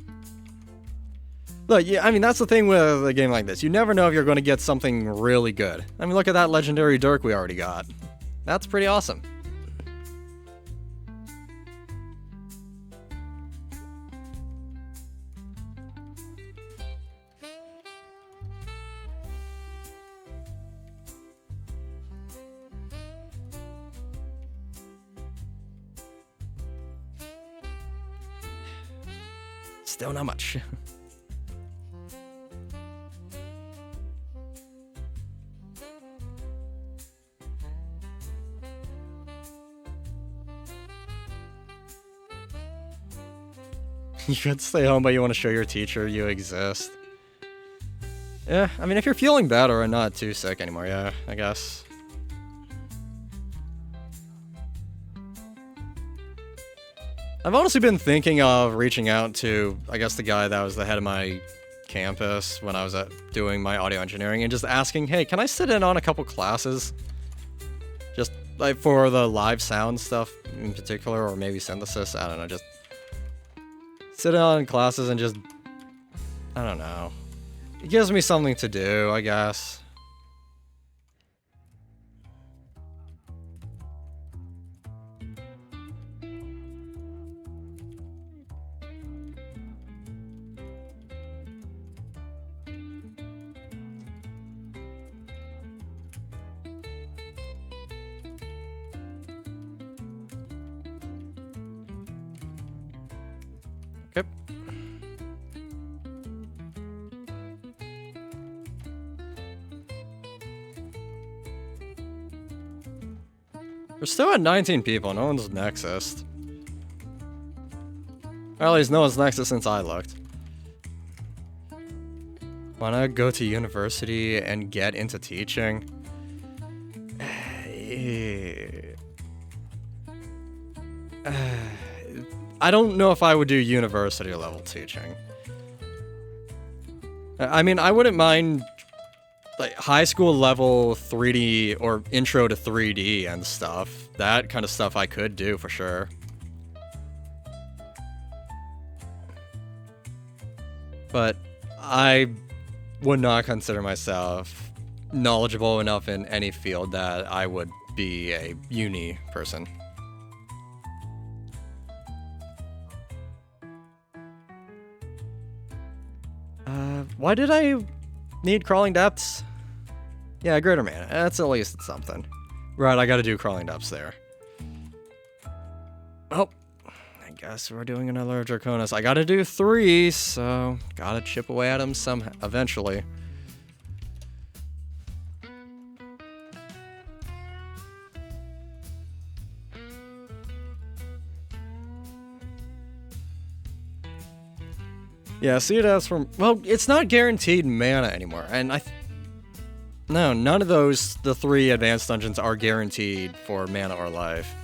A: Look, yeah, I mean, that's the thing with a game like this. You never know if you're gonna get something really good. I mean, look at that legendary Dirk we already got. That's pretty awesome. Still not much. You could stay home, but you want to show your teacher you exist. Yeah, I mean, if you're feeling better and not too sick anymore, yeah, I guess. I've honestly been thinking of reaching out to, I guess, the guy that was the head of my campus when I was doing my audio engineering and just asking, hey, can I sit in on a couple classes? Just, like, for the live sound stuff in particular, or maybe synthesis, I don't know, just sit in on classes and just, I don't know. It gives me something to do, I guess. Yep. We're still at 19 people, no one's Nexus. Or at least no one's Nexus since I looked. Wanna go to university and get into teaching? I don't know if I would do university level teaching. I mean, I wouldn't mind like high school level 3D or intro to 3D and stuff. That kind of stuff I could do for sure. But I would not consider myself knowledgeable enough in any field that I would be a uni person. Why did I need crawling depths? Yeah, greater mana. That's at least something. Right, I gotta do crawling depths there. Oh, I guess we're doing another Draconis. I gotta do 3, so gotta chip away at him eventually. Yeah, see that's from, well, it's not guaranteed mana anymore, and no, none of those, the 3 advanced dungeons are guaranteed for mana or life.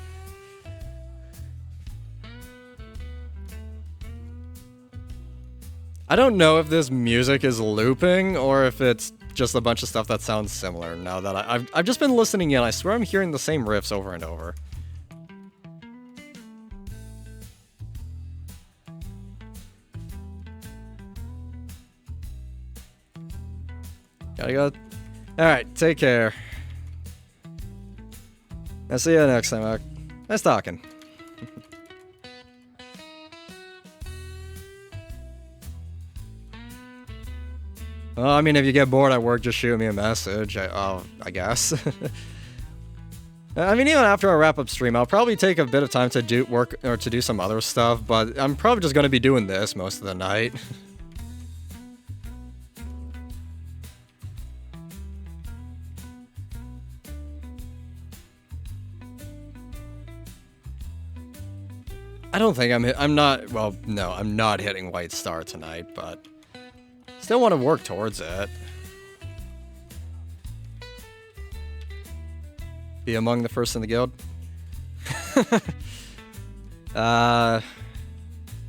A: I don't know if this music is looping, or if it's just a bunch of stuff that sounds similar now that I've just been listening in. I swear I'm hearing the same riffs over and over. Gotta go. Alright, take care. I'll see you next time, Mark. Nice talking. Well, I mean, if you get bored at work, just shoot me a message, I guess. I mean, even after I wrap up stream, I'll probably take a bit of time to do work, or to do some other stuff, but I'm probably just gonna be doing this most of the night. I don't think I'm not, well, no, I'm not hitting White Star tonight, but still want to work towards it. Be among the first in the guild.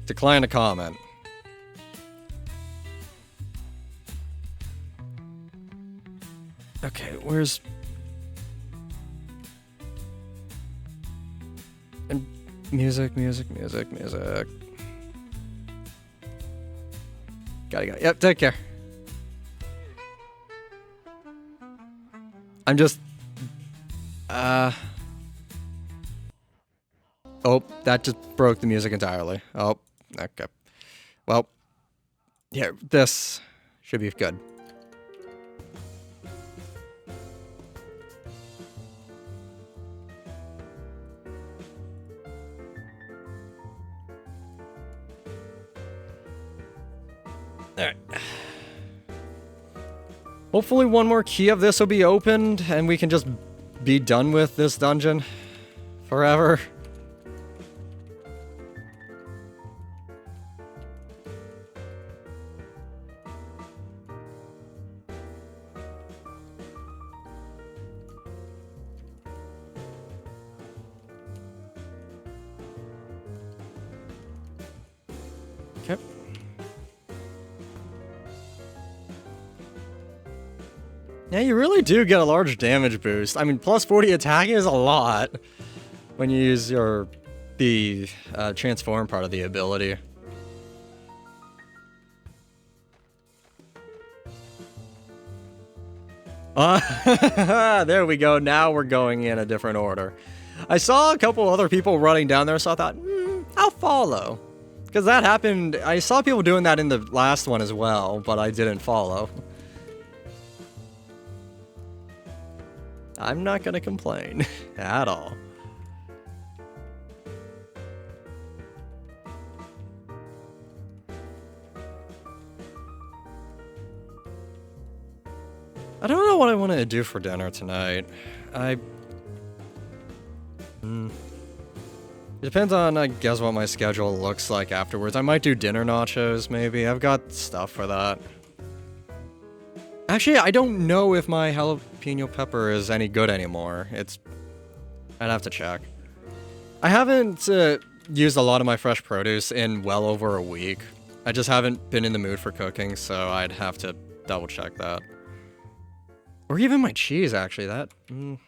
A: Decline to comment. Okay, where's... And music. Gotta go. Yep, take care. I'm just... Oh, that just broke the music entirely. Oh, okay. Well, yeah, this should be good. Alright. Hopefully one more key of this will be opened and we can just be done with this dungeon forever. Okay. Yeah, you really do get a large damage boost. I mean, plus 40 attack is a lot when you use the transform part of the ability. There we go. Now we're going in a different order. I saw a couple other people running down there, so I thought, I'll follow. Because that happened. I saw people doing that in the last one as well, but I didn't follow. I'm not gonna complain at all. I don't know what I want to do for dinner tonight. It depends on, I guess, what my schedule looks like afterwards. I might do dinner nachos, maybe. I've got stuff for that. Actually, I don't know if my jalapeno pepper is any good anymore. I'd have to check. I haven't used a lot of my fresh produce in well over a week. I just haven't been in the mood for cooking, so I'd have to double check that. Or even my cheese, actually. I don't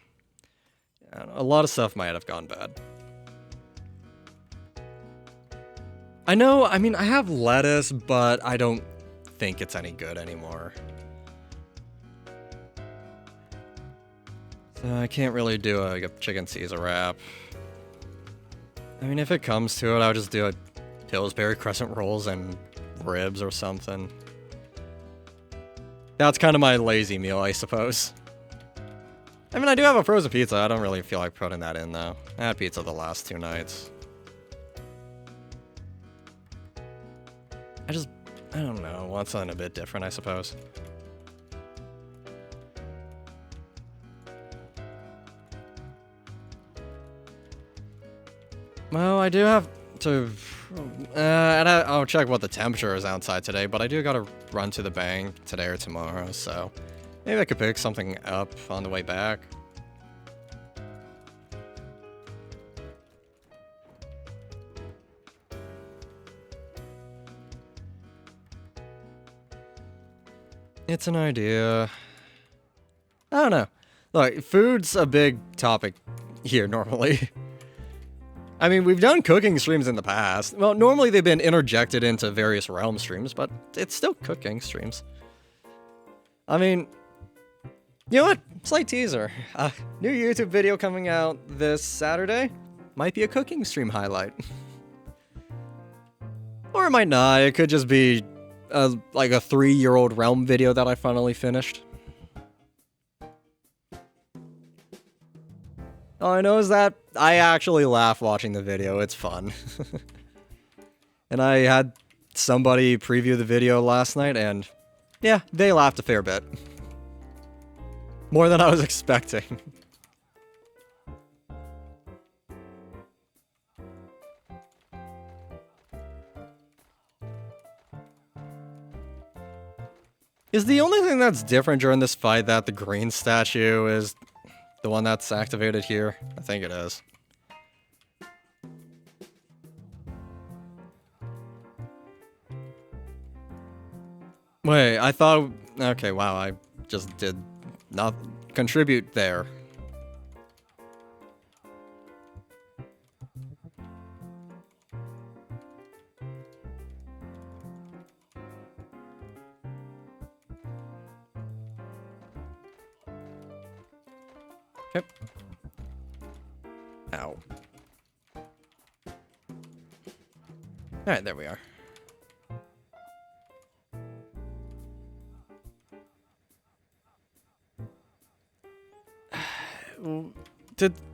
A: know, a lot of stuff might have gone bad. I know, I mean, I have lettuce, but I don't think it's any good anymore. So I can't really do a chicken Caesar wrap. I mean, if it comes to it, I'll just do a Pillsbury crescent rolls and ribs or something. That's kind of my lazy meal, I suppose. I mean, I do have a frozen pizza. I don't really feel like putting that in, though. I had pizza the last 2 nights. I don't know. Want something a bit different, I suppose. Well, I do have to... and I'll check what the temperature is outside today, but I do gotta run to the bank today or tomorrow, so... Maybe I could pick something up on the way back. It's an idea. I don't know. Look, food's a big topic here normally. I mean, we've done cooking streams in the past. Well, normally they've been interjected into various Realm streams, but it's still cooking streams. I mean, you know what? Slight teaser. New YouTube video coming out this Saturday. Might be a cooking stream highlight. Or it might not. It could just be like a 3-year-old Realm video that I finally finished. All I know is that I actually laugh watching the video. It's fun. And I had somebody preview the video last night, and yeah, they laughed a fair bit. More than I was expecting. Is the only thing that's different during this fight that the green statue is the one that's activated here? I think it is. Wait, I thought... Okay, wow, I just did not contribute there. Okay. Ow. Alright, there we are.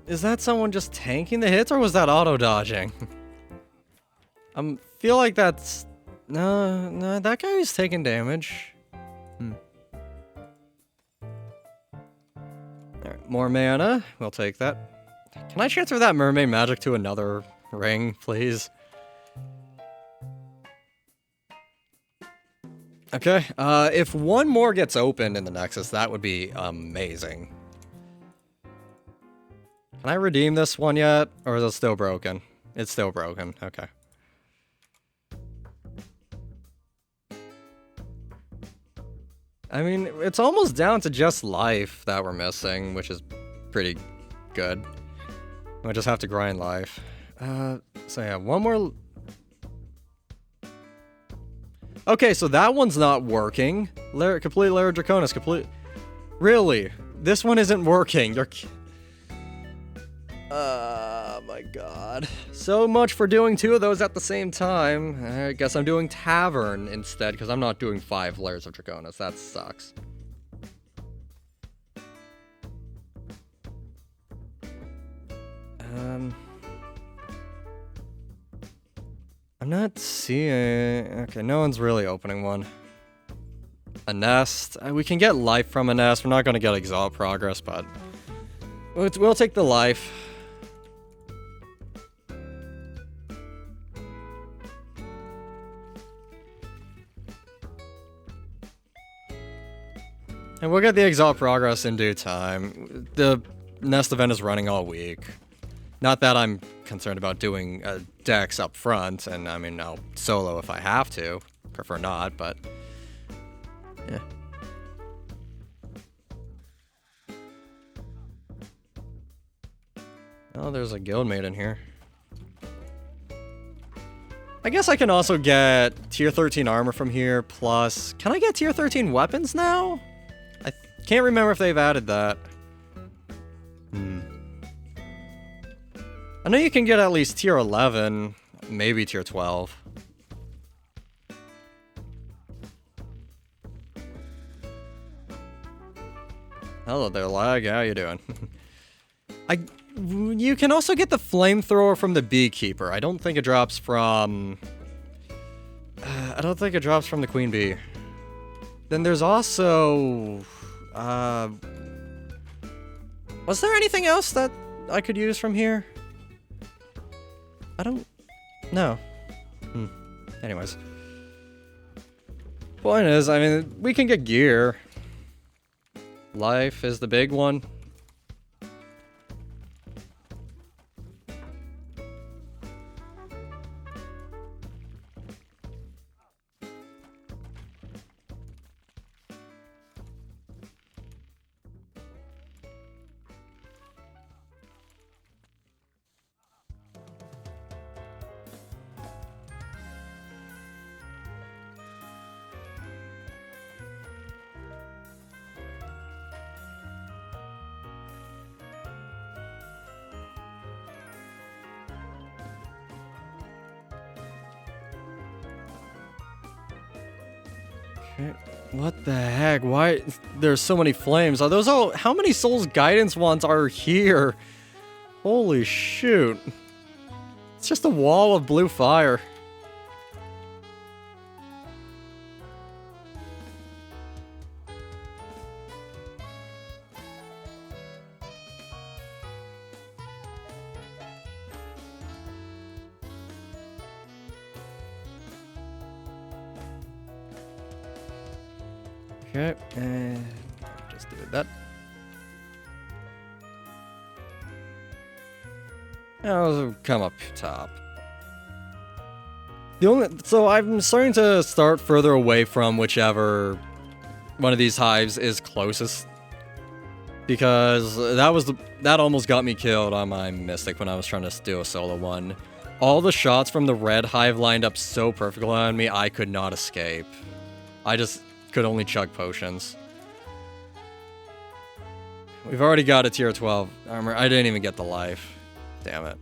A: Is that someone just tanking the hits, or was that auto-dodging? Feel like that's... No, that guy is taking damage. Alright, more mana. We'll take that. Can I transfer that mermaid magic to another ring, please? Okay, if one more gets opened in the Nexus, that would be amazing. Can I redeem this one yet? Or is it still broken? It's still broken, okay. I mean, it's almost down to just life that we're missing, which is pretty good. I just have to grind life. So yeah, one more... Okay, so that one's not working. Complete Lair Draconis, complete... Really? This one isn't working. You're... Oh my god. So much for doing two of those at the same time. I guess I'm doing Tavern instead, because I'm not doing 5 Lairs of Draconis. That sucks. I'm not seeing... Okay, no one's really opening one. A nest. We can get life from a nest. We're not going to get Exalt Progress, but... We'll take the life. And we'll get the Exalt Progress in due time. The Nest event is running all week. Not that I'm concerned about doing decks up front, and I mean, I'll solo if I have to. Prefer not, but... Yeah. Oh, there's a guildmate in here. I guess I can also get tier 13 armor from here, plus... Can I get tier 13 weapons now? I can't remember if they've added that. I know you can get at least tier 11, maybe tier 12. Hello there, lag. How you doing? You can also get the flamethrower from the beekeeper. I don't think it drops from... I don't think it drops from the queen bee. Then there's also... was there anything else that I could use from here? I don't... No. Anyways. Point is, I mean, we can get gear. Life is the big one. What the heck? Why there's so many flames? Are those all... How many Souls Guidance ones are here? Holy shoot. It's just a wall of blue fire. Okay, and just do that. I'll come up top. So I'm starting to start further away from whichever one of these hives is closest, because that almost got me killed on my Mystic when I was trying to do a solo one. All the shots from the red hive lined up so perfectly on me, I could not escape. I just could only chug potions. We've already got a tier 12 armor. I didn't even get the life. Damn it.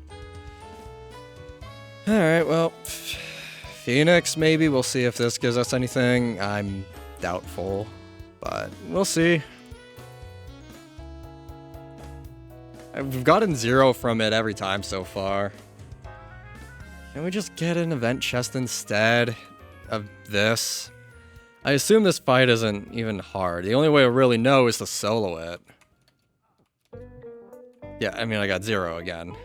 A: Alright, well, Phoenix maybe. We'll see if this gives us anything. I'm doubtful, but we'll see. We've gotten 0 from it every time so far. Can we just get an event chest instead of this? I assume this fight isn't even hard. The only way to really know is to solo it. Yeah, I mean, I got 0 again.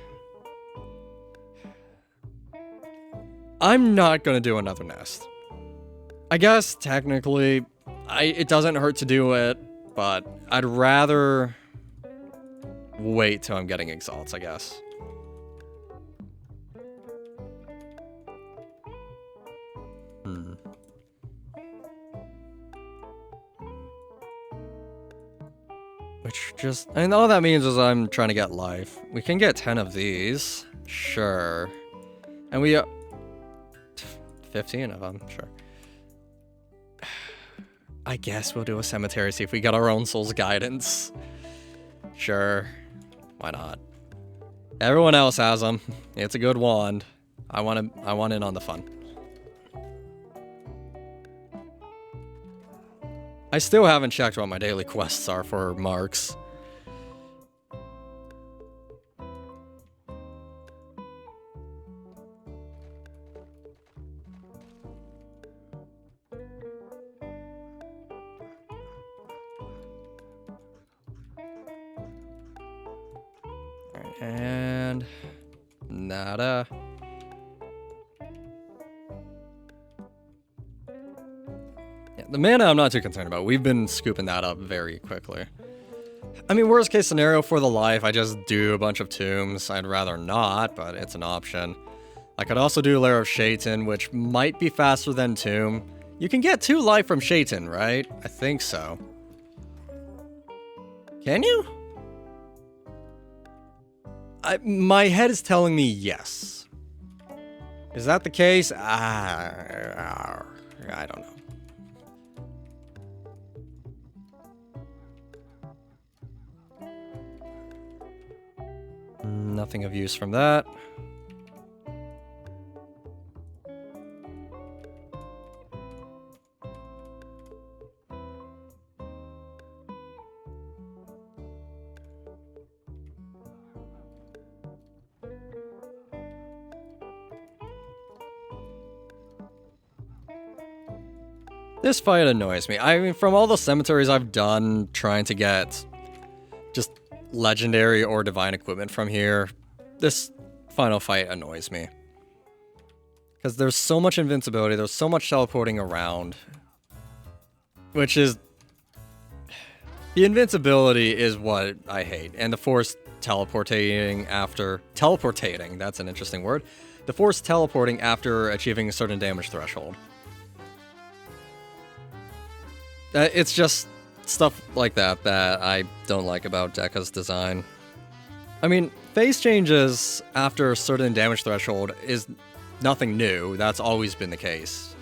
A: I'm not gonna do another nest. I guess, technically, it doesn't hurt to do it, but I'd rather wait till I'm getting exalts, I guess. Which just... I mean, all that means is I'm trying to get life. We can get 10 of these. Sure. And we... 15 of them, sure. I guess we'll do a cemetery, see if we get our own soul's guidance. Sure. Why not? Everyone else has them. It's a good wand. I want in on the fun. I still haven't checked what my daily quests are for marks. And nada. Yeah, the mana I'm not too concerned about. We've been scooping that up very quickly. I mean, worst case scenario for the life, I just do a bunch of tombs. I'd rather not, but it's an option. I could also do Lair of Shaitan, which might be faster than Tomb. You can get 2 life from Shaitan, right? I think so. Can you? My head is telling me yes. Is that the case? I don't know. Nothing of use from that. This fight annoys me. I mean, from all the cemeteries I've done trying to get just legendary or divine equipment from here, this final fight annoys me. Because there's so much invincibility, there's so much teleporting around. Which is... The invincibility is what I hate. And the force teleporting after... Teleportating, that's an interesting word. The force teleporting after achieving a certain damage threshold. It's just stuff like that that I don't like about Deca's design. I mean, phase changes after a certain damage threshold is nothing new. That's always been the case.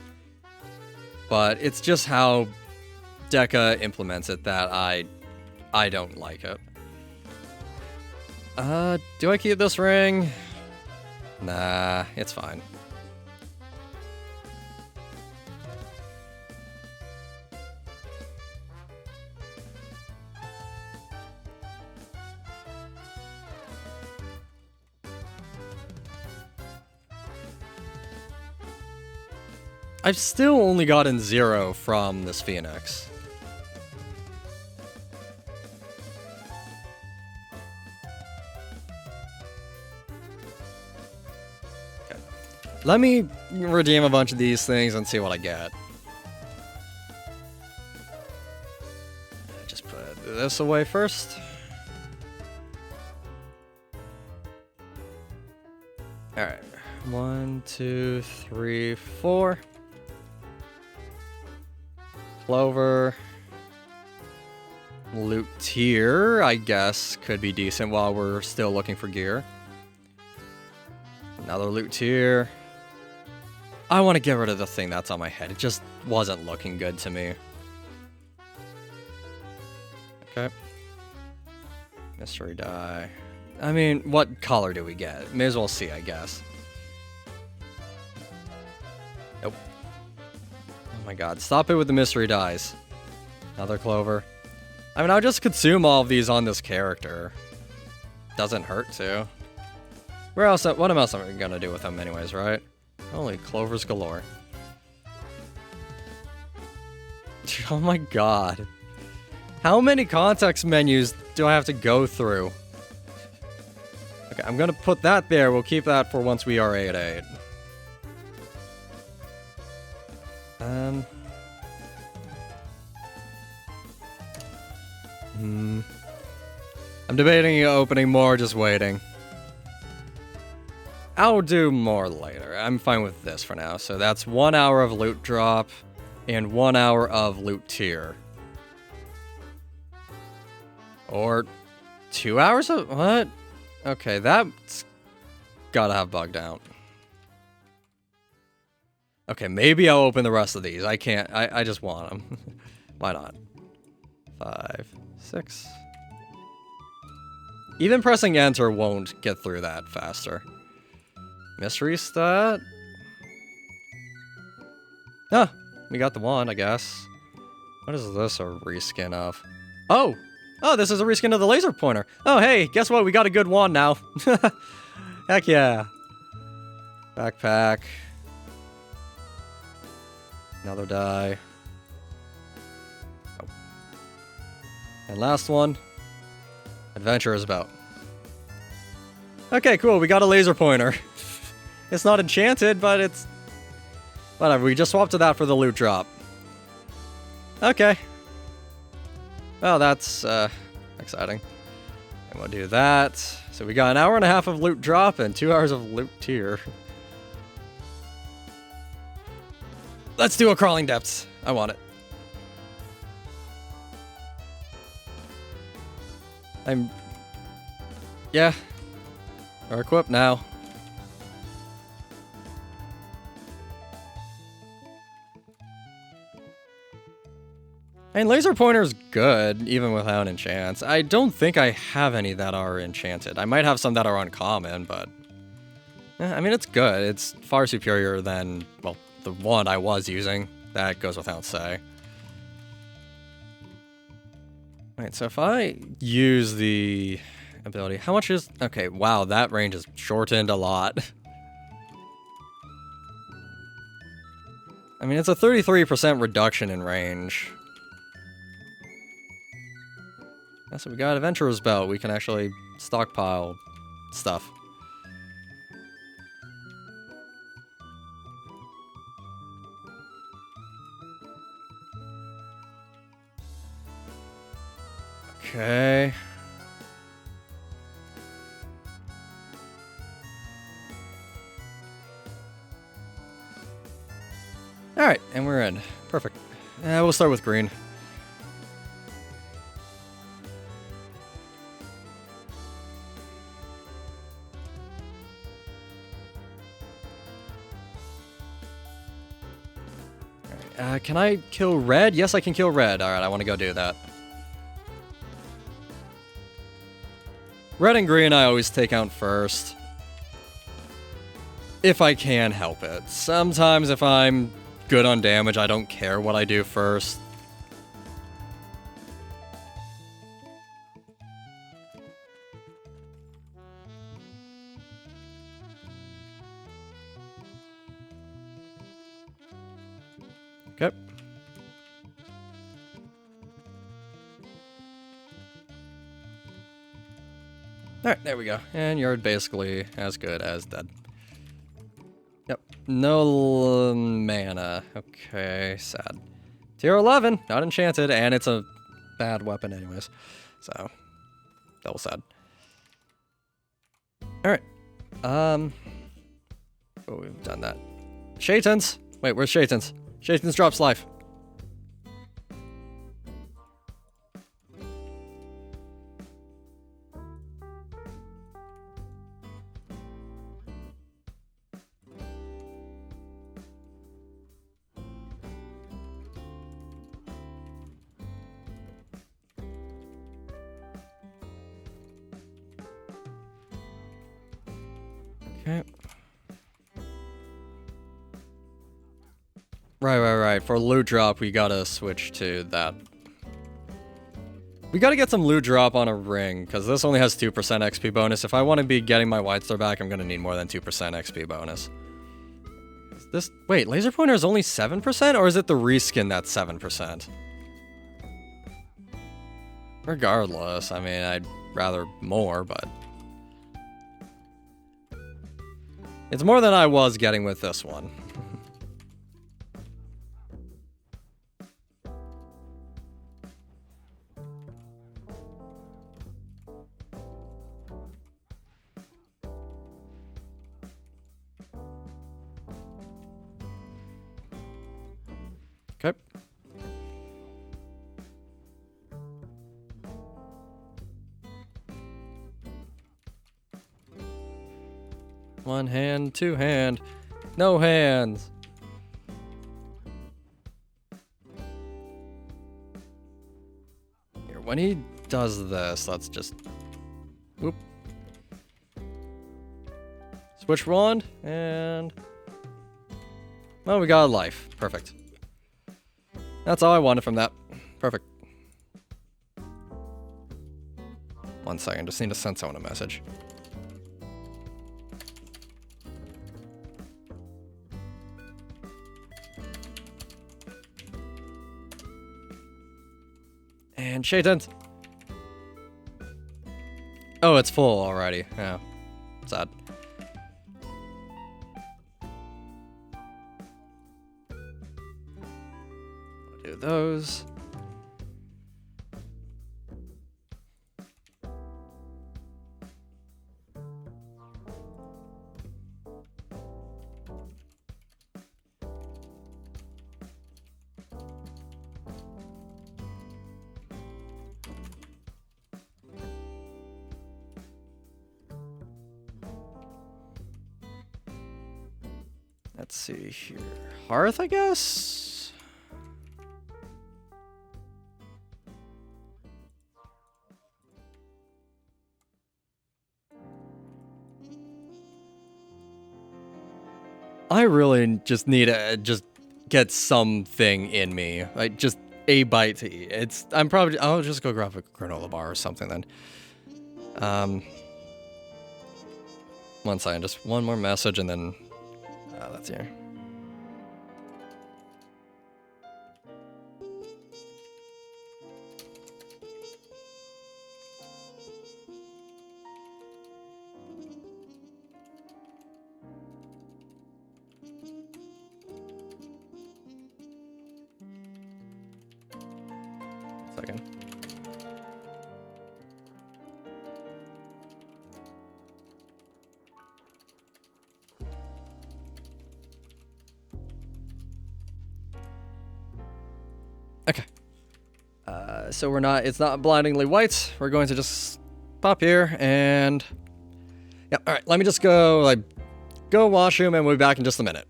A: But it's just how Deca implements it that I don't like it. Do I keep this ring? Nah, it's fine. I've still only gotten 0 from this Phoenix. Okay. Let me redeem a bunch of these things and see what I get. this away first. Alright. 1, 2, 3, 4. Clover. Loot tier, I guess, could be decent while we're still looking for gear. Another loot tier. I want to get rid of the thing that's on my head. It just wasn't looking good to me. Okay. Mystery die. I mean, what color do we get? May as well see, I guess. Nope. Oh my god, stop it with the mystery dies. Another clover. I mean, I'll just consume all of these on this character. Doesn't hurt to. Where else? What else am I gonna do with them anyways, right? Holy clovers galore. Oh my god. How many context menus do I have to go through? Okay, I'm gonna put that there. We'll keep that for once we are 8-8. I'm debating opening more, just waiting. I'll do more later. I'm fine with this for now. So that's 1 hour of loot drop and 1 hour of loot tier. Or 2 hours of what? Okay, that's gotta have bugged out. Okay, maybe I'll open the rest of these. I can't. I just want them. Why not? 5, 6. Even pressing enter won't get through that faster. Mystery stat? Ah, we got the one, I guess. What is this a reskin of? Oh! Oh, this is a reskin of the laser pointer. Oh, hey, guess what? We got a good wand now. Heck yeah. Backpack. Another die. Oh. And last one. Adventure is about. Okay, cool. We got a laser pointer. It's not enchanted, but it's... whatever. We just swapped to that for the loot drop. Okay. Well, that's exciting. And we'll do that. So we got an hour and a half of loot drop and 2 hours of loot tier. Let's do a crawling depths. I want it. Yeah. We're equipped now. I mean, laser pointer's good, even without enchants. I don't think I have any that are enchanted. I might have some that are uncommon, but... I mean, it's good. It's far superior than, well, the one I was using. That goes without say. Alright, so if I use the ability... how much is... okay, wow, that range is shortened a lot. I mean, it's a 33% reduction in range. So we got Adventurer's Belt. We can actually stockpile stuff. Okay. Alright, and we're in. Perfect. We'll start with green. Can I kill red? Yes, I can kill red. Alright, I want to go do that. Red and green I always take out first. If I can help it. Sometimes if I'm good on damage, I don't care what I do first. Okay. Alright, there we go. And you're basically as good as dead. Yep. No mana. Okay, sad. Tier 11, not enchanted, and it's a bad weapon anyways. So, that was sad. Alright. Oh, we've done that. Shaitans! Wait, where's Shaitans? Shaitans drops life. Okay. Right. For loot drop, we gotta switch to that. We gotta get some loot drop on a ring, because this only has 2% XP bonus. If I want to be getting my White Star back, I'm gonna need more than 2% XP bonus. Is this... Wait, laser pointer is only 7%? Or is it the reskin that's 7%? Regardless, I mean, I'd rather more, but... It's more than I was getting with this one. Okay. One hand, two hand, no hands. Here, when he does this, let's just whoop. Switch wand, and well, we got a life. Perfect. That's all I wanted from that. Perfect. 1 second, just need to send someone a message. And Shaitans. Oh, it's full already. Yeah. Sad. Do those. Let's see here. Hearth, I guess? I really just need to just get something in me. Like, just a bite to eat. I'll just go grab a granola bar or something then. 1 second, just one more message and then... that's here. Second. Okay. So it's not blindingly white. We're going to just pop here and... Yeah, alright, let me just go washroom and we'll be back in just a minute.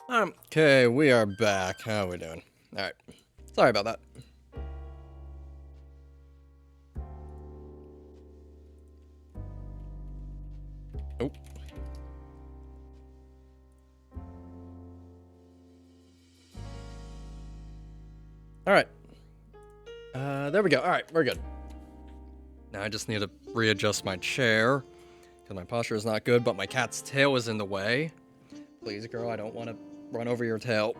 A: Okay, we are back. How are we doing? Alright. Sorry about that. Oh. Alright. There we go. Alright, we're good. Now I just need to readjust my chair, because my posture is not good, but my cat's tail is in the way. Please, girl, I don't want to run over your tail.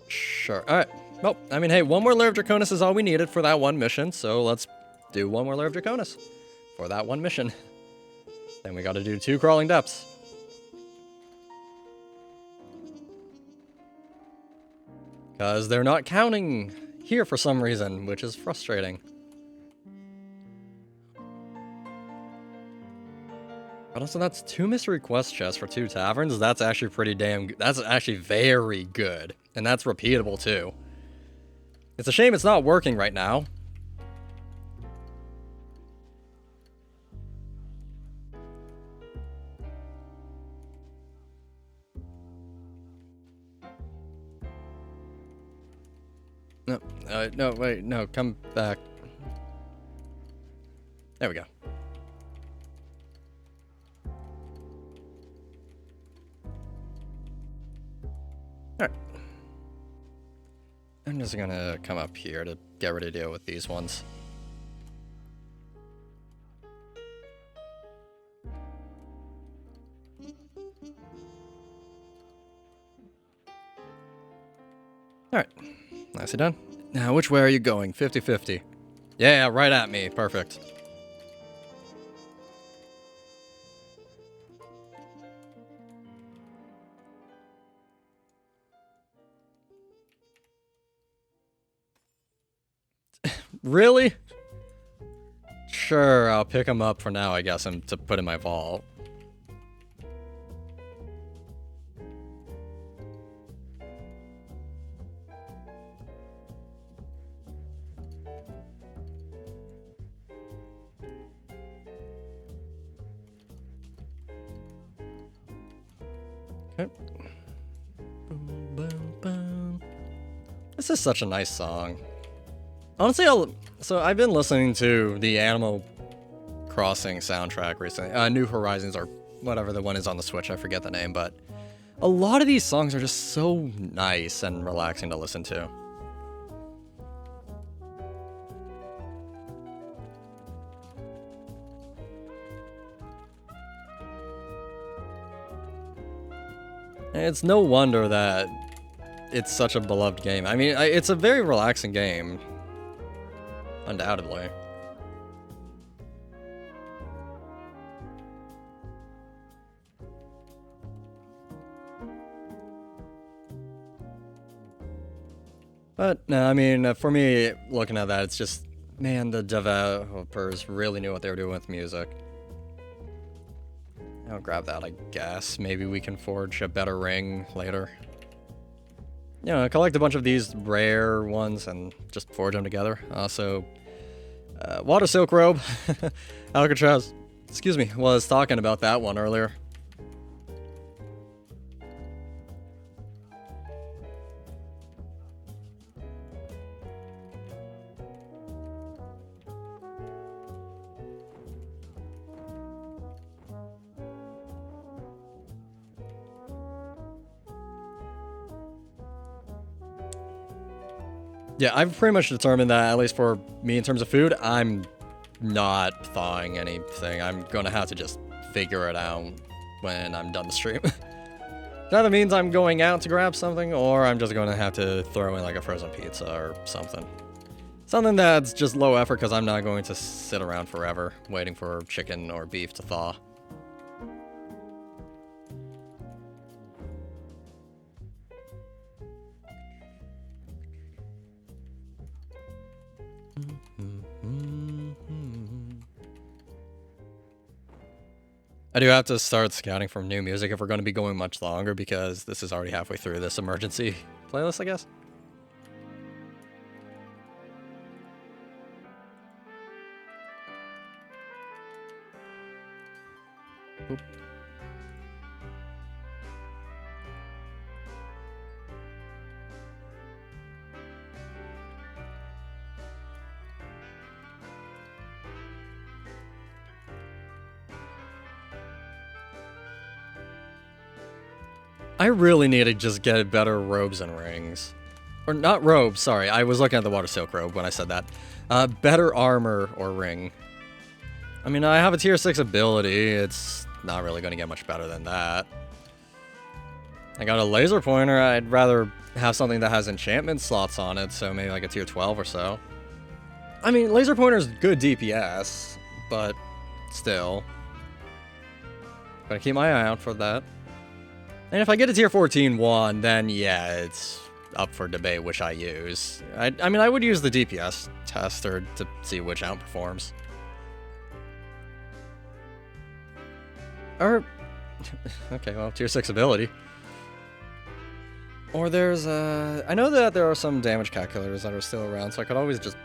A: Sure. Alright. Well, I mean, hey, one more layer of Draconis is all we needed for that one mission, so let's do one more layer of Draconis for that one mission. Then we gotta do 2 crawling depths. Because they're not counting here for some reason, which is frustrating. But also, that's 2 mystery quest chests for 2 taverns. That's actually pretty damn good. That's actually very good. And that's repeatable, too. It's a shame it's not working right now. No, wait, no, come back. There we go. Alright. I'm just gonna come up here to get ready to deal with these ones. Alright. Nicely done. Now, which way are you going? 50-50. Yeah, right at me. Perfect. Really? Sure, I'll pick him up for now, I guess, and to put in my vault. Okay. Boom, boom, boom. This is such a nice song. Honestly, I've been listening to the Animal Crossing soundtrack recently. New Horizons, or whatever the one is on the Switch, I forget the name, but a lot of these songs are just so nice and relaxing to listen to. And it's no wonder that it's such a beloved game. I mean, it's a very relaxing game. Undoubtedly. But, no, I mean, for me, looking at that, it's just, man, the developers really knew what they were doing with music. I'll grab that, I guess. Maybe we can forge a better ring later. You know, collect a bunch of these rare ones and just forge them together. Also, Water Silk Robe. Alcatraz, excuse me, was talking about that one earlier. Yeah, I've pretty much determined that, at least for me in terms of food, I'm not thawing anything. I'm gonna have to just figure it out when I'm done the stream. That either means I'm going out to grab something, or I'm just gonna have to throw in like a frozen pizza or something. Something that's just low effort, because I'm not going to sit around forever waiting for chicken or beef to thaw. I do have to start scouting for new music if we're going to be going much longer, because this is already halfway through this emergency playlist, I guess. Oop. I really need to just get better robes and rings. Or not robes, sorry. I was looking at the water silk robe when I said that. Better armor or ring. I mean, I have a tier 6 ability. It's not really going to get much better than that. I got a laser pointer. I'd rather have something that has enchantment slots on it, so maybe like a tier 12 or so. I mean, laser pointer's good DPS, but still. Gotta keep my eye out for that. And if I get a tier 14 one, then yeah, it's up for debate which I use. I mean, I would use the DPS tester to see which outperforms. Or, okay, well, tier 6 ability. Or there's, I know that there are some damage calculators that are still around, so I could always just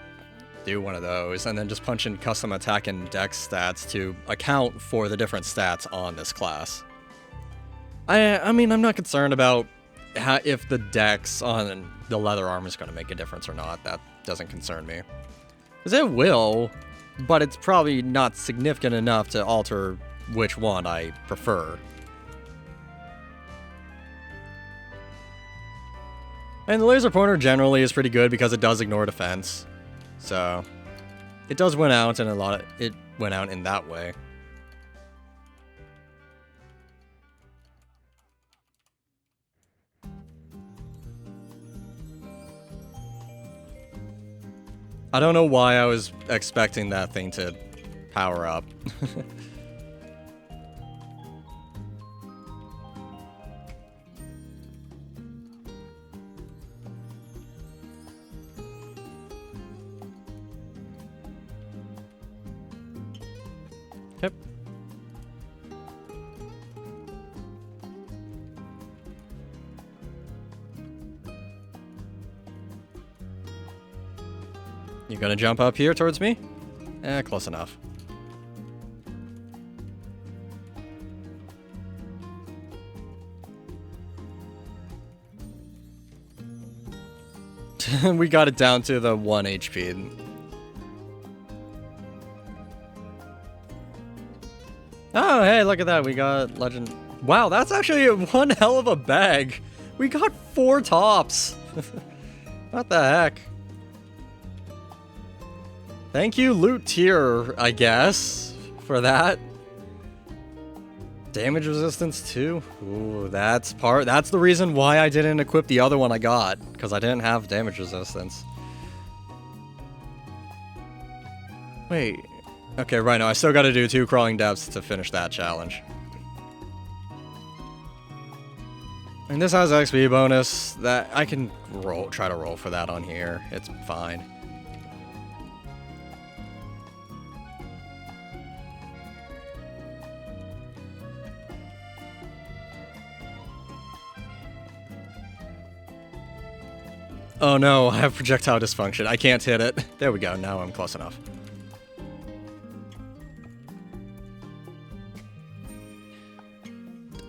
A: do one of those, and then just punch in custom attack and dex stats to account for the different stats on this class. I mean, I'm not concerned about if the dex on the leather armor is going to make a difference or not. That doesn't concern me. Because it will, but it's probably not significant enough to alter which one I prefer. And the laser pointer generally is pretty good because it does ignore defense. So, it does win out, and it went out in that way. I don't know why I was expecting that thing to power up. Yep. You gonna jump up here towards me? Eh, close enough. We got it down to the 1 HP. Oh, hey, look at that. We got legend. Wow, that's actually one hell of a bag. We got 4 tops. What the heck? Thank you, loot tier, I guess, for that. Damage resistance too. Ooh, that's the reason why I didn't equip the other one I got, because I didn't have damage resistance. Wait. Okay, right now I still gotta do 2 crawling depths to finish that challenge. And this has XP bonus that I can try to roll for that on here. It's fine. Oh no, I have projectile dysfunction. I can't hit it. There we go, now I'm close enough.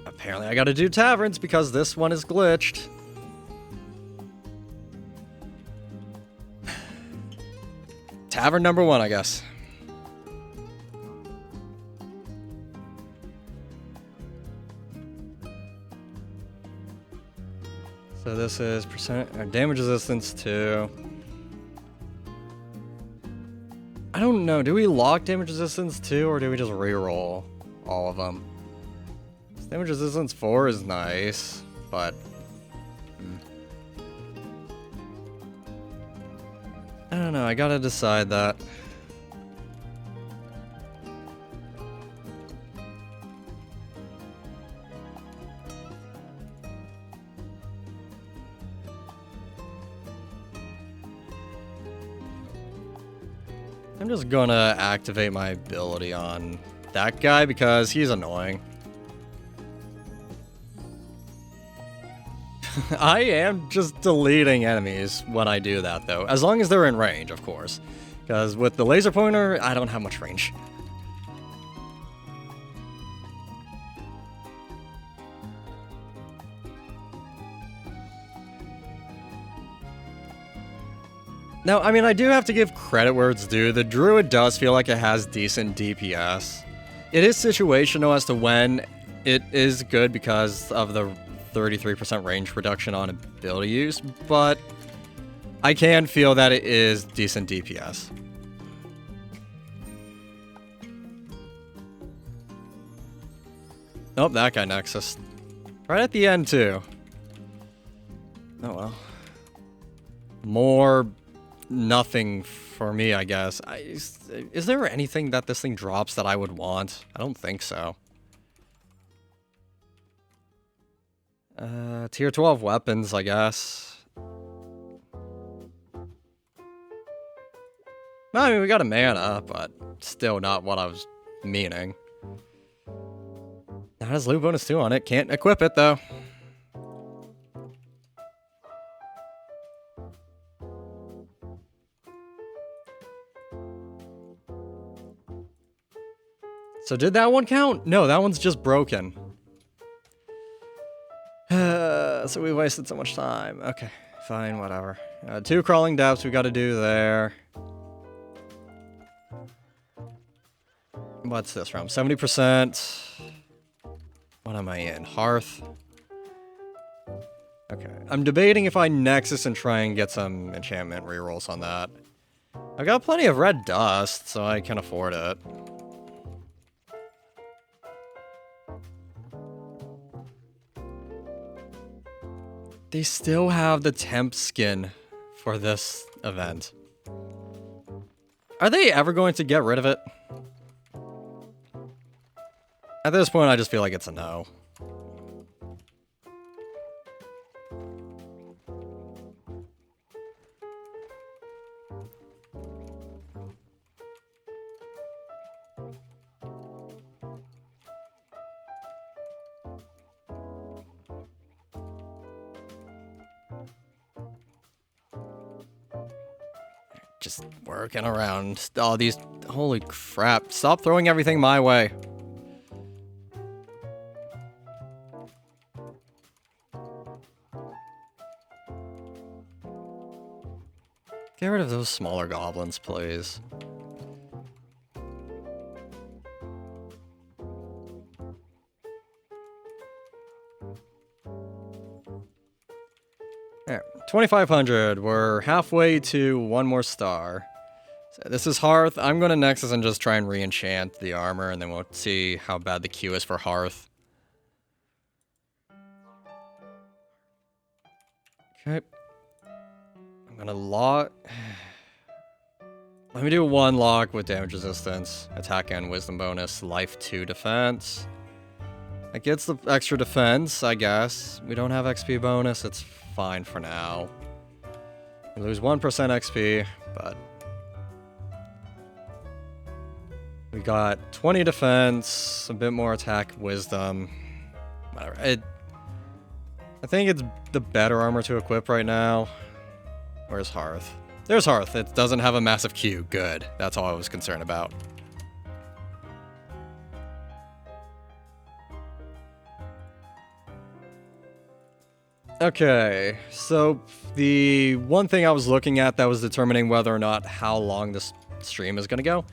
A: Apparently I gotta do taverns because this one is glitched. Tavern number 1, I guess. So this is damage resistance 2. I don't know, do we lock damage resistance 2 or do we just reroll all of them? Damage resistance 4 is nice, but I don't know, I gotta decide that. I'm just gonna activate my ability on that guy because he's annoying. I am just deleting enemies when I do that, though. As long as they're in range, of course. Because with the laser pointer, I don't have much range. Now, I mean, I do have to give credit where it's due. The Druid does feel like it has decent DPS. It is situational as to when it is good because of the 33% range reduction on ability use, but I can feel that it is decent DPS. Oh, that guy Nexus. Right at the end, too. Oh, well. More nothing for me, I guess. Is there anything that this thing drops that I would want? I don't think so. Tier 12 weapons, I guess. I mean, we got a mana, but still not what I was meaning. That has loot bonus 2 on it. Can't equip it, though. So did that one count? No, that one's just broken. So we wasted so much time. Okay, fine, whatever. 2 crawling depths we gotta do there. What's this from? 70%. What am I in? Hearth? Okay, I'm debating if I Nexus and try and get some enchantment rerolls on that. I've got plenty of red dust, so I can afford it. They still have the temp skin for this event. Are they ever going to get rid of it? At this point, I just feel like it's a no. Just working around all these. Holy crap. Stop throwing everything my way. Get rid of those smaller goblins, please. Alright, 2,500. We're halfway to one more star. So this is Hearth. I'm going to Nexus and just try and re-enchant the armor, and then we'll see how bad the queue is for Hearth. Okay. I'm going to lock... Let me do 1 lock with damage resistance, attack and wisdom bonus, life 2 defense. That gets the extra defense, I guess. We don't have XP bonus, it's fine for now. We lose 1% XP, but... We got 20 defense, a bit more attack, wisdom. Whatever. I think it's the better armor to equip right now. Where's Hearth? There's Hearth. It doesn't have a massive queue. Good. That's all I was concerned about. Okay, so the one thing I was looking at that was determining whether or not how long this stream is going to go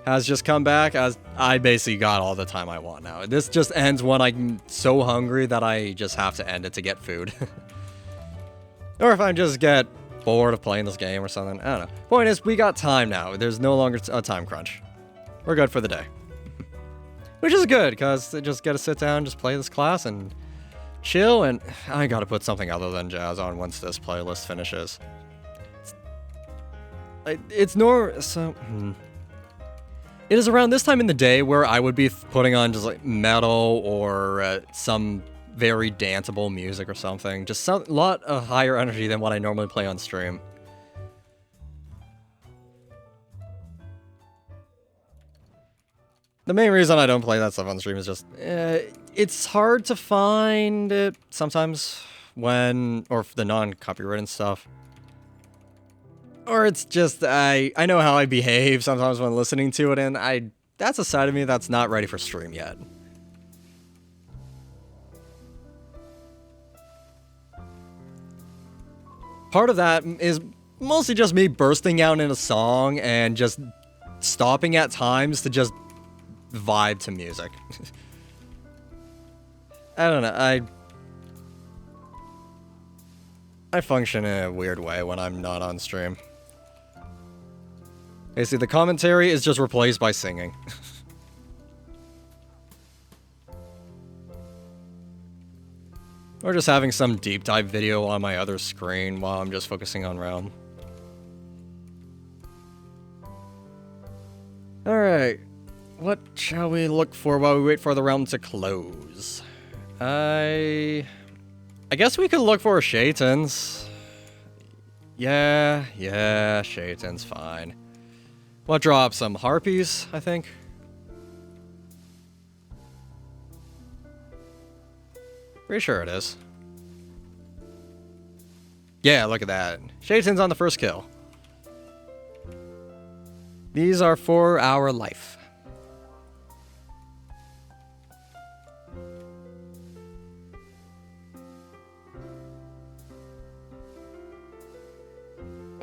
A: has just come back, as I basically got all the time I want now. This just ends when I'm so hungry that I just have to end it to get food. Or if I just get bored of playing this game or something. I don't know. Point is, we got time now. There's no longer a time crunch. We're good for the day. Which is good, because I just get to sit down, just play this class, and chill, and I gotta put something other than jazz on once this playlist finishes. It's It is around this time in the day where I would be putting on just like metal or some very danceable music or something. Just a lot of higher energy than what I normally play on stream. The main reason I don't play that stuff on stream is just, it's hard to find it sometimes when, or the non-copywritten stuff. Or it's just, I know how I behave sometimes when listening to it, and that's a side of me that's not ready for stream yet. Part of that is mostly just me bursting out in a song and just stopping at times to just vibe to music. I don't know, I function in a weird way when I'm not on stream. Basically, the commentary is just replaced by singing. Or just having some deep dive video on my other screen while I'm just focusing on Realm. Alright. What shall we look for while we wait for the Realm to close? I guess we could look for Shaitan's. Yeah, Shaitan's fine. What drop? Some Harpies, I think? Pretty sure it is. Yeah, look at that. Shaitan's on the first kill. These are for our life.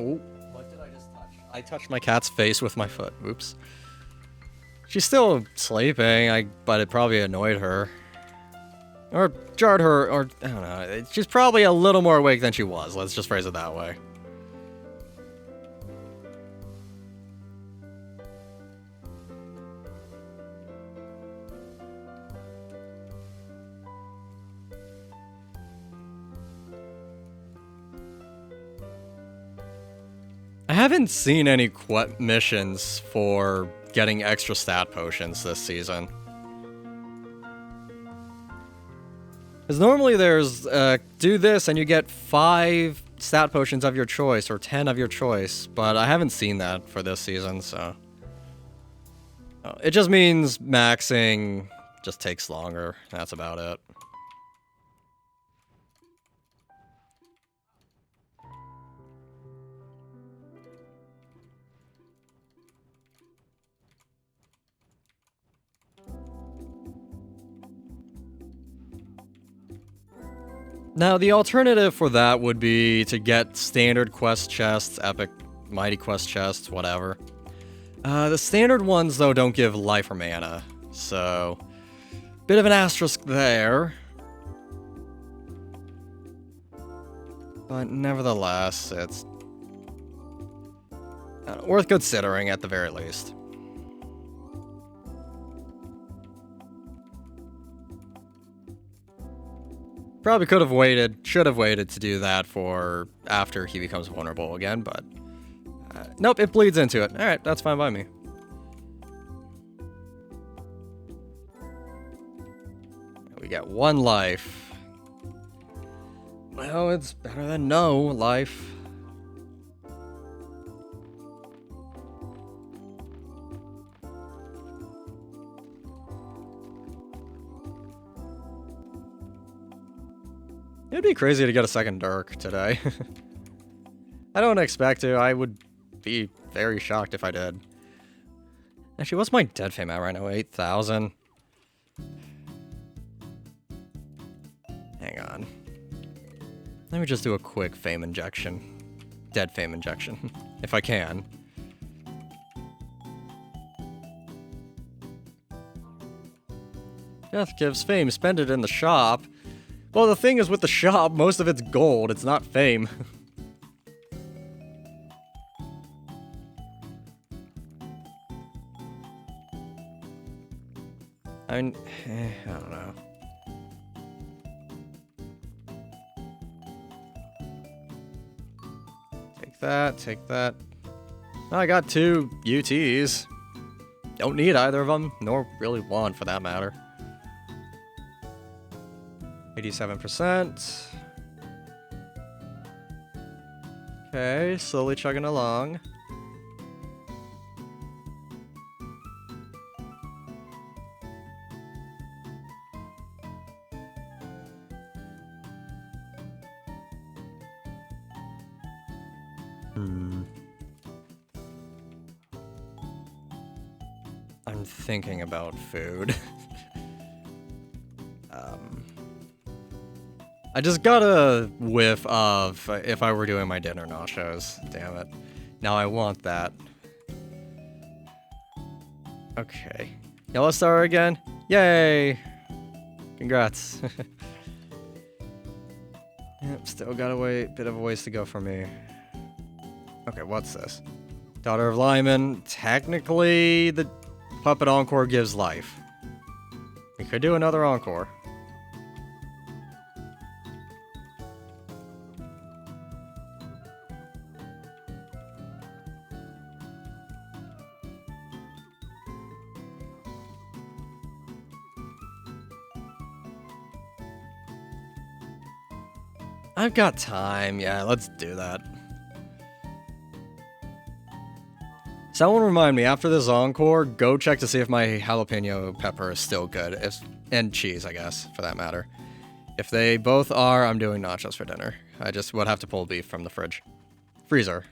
A: Oh, what did I just touch? I touched my cat's face with my foot. Oops. She's still sleeping, but it probably annoyed her. Or jarred her, or I don't know. She's probably a little more awake than she was. Let's just phrase it that way. I haven't seen any missions for getting extra stat potions this season. Because normally there's, do this and you get 5 stat potions of your choice, or 10 of your choice, but I haven't seen that for this season, so... It just means maxing just takes longer, that's about it. Now, the alternative for that would be to get standard quest chests, epic, mighty quest chests, whatever. The standard ones, though, don't give life or mana, so... Bit of an asterisk there. But nevertheless, it's... worth considering at the very least. Probably could have waited, should have waited to do that for after he becomes vulnerable again, but... nope, it bleeds into it. Alright, that's fine by me. We got 1 life. Well, it's better than no life. It'd be crazy to get a second Dirk today. I don't expect to. I would be very shocked if I did. Actually, what's my dead fame at right now? 8,000? Hang on. Let me just do a quick fame injection. Dead fame injection. If I can. Death gives fame. Spend it in the shop. Well, the thing is with the shop, most of it's gold. It's not fame. I mean, I don't know. Take that, take that. Oh, I got 2 UTs. Don't need either of them, nor really one for that matter. 87%. Okay, slowly chugging along. I'm thinking about food. I just got a whiff of if I were doing my dinner nachos. Damn it. Now I want that. Okay. Yellow star again. Yay! Congrats. Yep, still got a bit of a ways to go for me. Okay, what's this? Daughter of Lyman. Technically, the Puppet Encore gives life. We could do another Encore. I've got time. Yeah, let's do that. Someone remind me, after this Encore, go check to see if my jalapeno pepper is still good. And cheese, I guess, for that matter. If they both are, I'm doing nachos for dinner. I just would have to pull beef from the fridge. Freezer.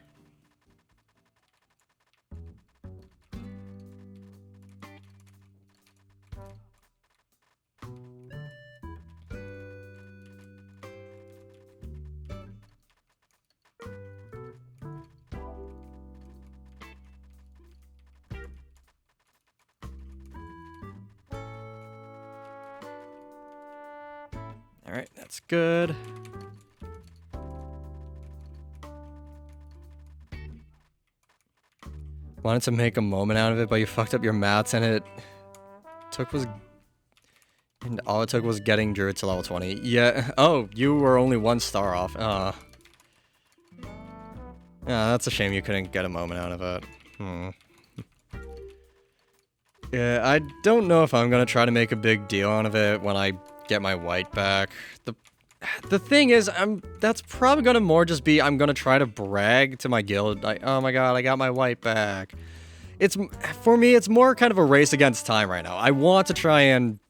A: Alright, that's good. Wanted to make a moment out of it, but you fucked up your maths and all it took was getting Druid to level 20. Yeah, oh, you were only 1 star off. Yeah, that's a shame you couldn't get a moment out of it. Yeah, I don't know if I'm gonna try to make a big deal out of it when I get my white back. The thing is, that's probably gonna more just be I'm gonna try to brag to my guild, like, oh my god, I got my white back. For me, it's more kind of a race against time right now. I want to try and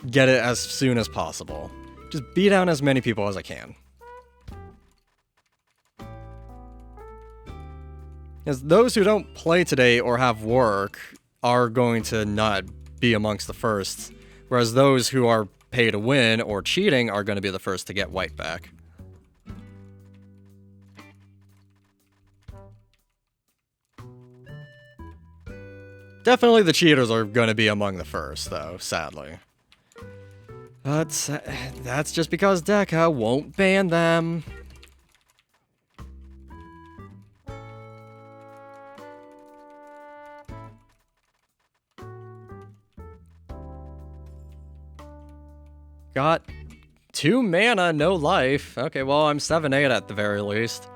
A: get it as soon as possible. Just beat down as many people as I can. Because those who don't play today or have work are going to not be amongst the first, whereas those who are pay to win or cheating are going to be the first to get white back. Definitely the cheaters are going to be among the first, though, sadly. But that's just because Deca won't ban them. Got 2 mana, no life. Okay, well, I'm 7-8 at the very least.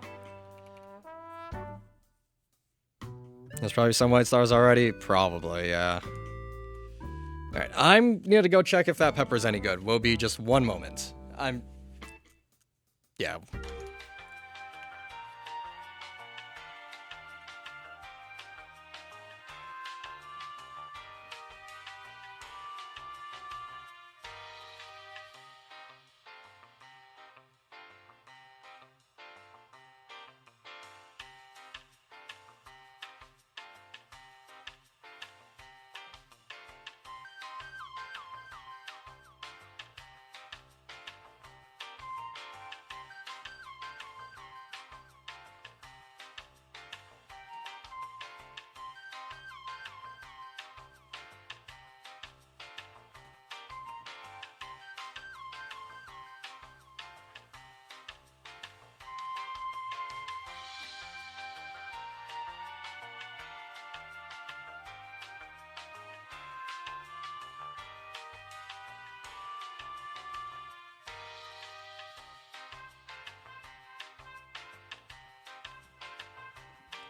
A: There's probably some white stars already. Probably, yeah. Alright, I'm gonna go check if that pepper's any good. Will be just 1 moment. Yeah.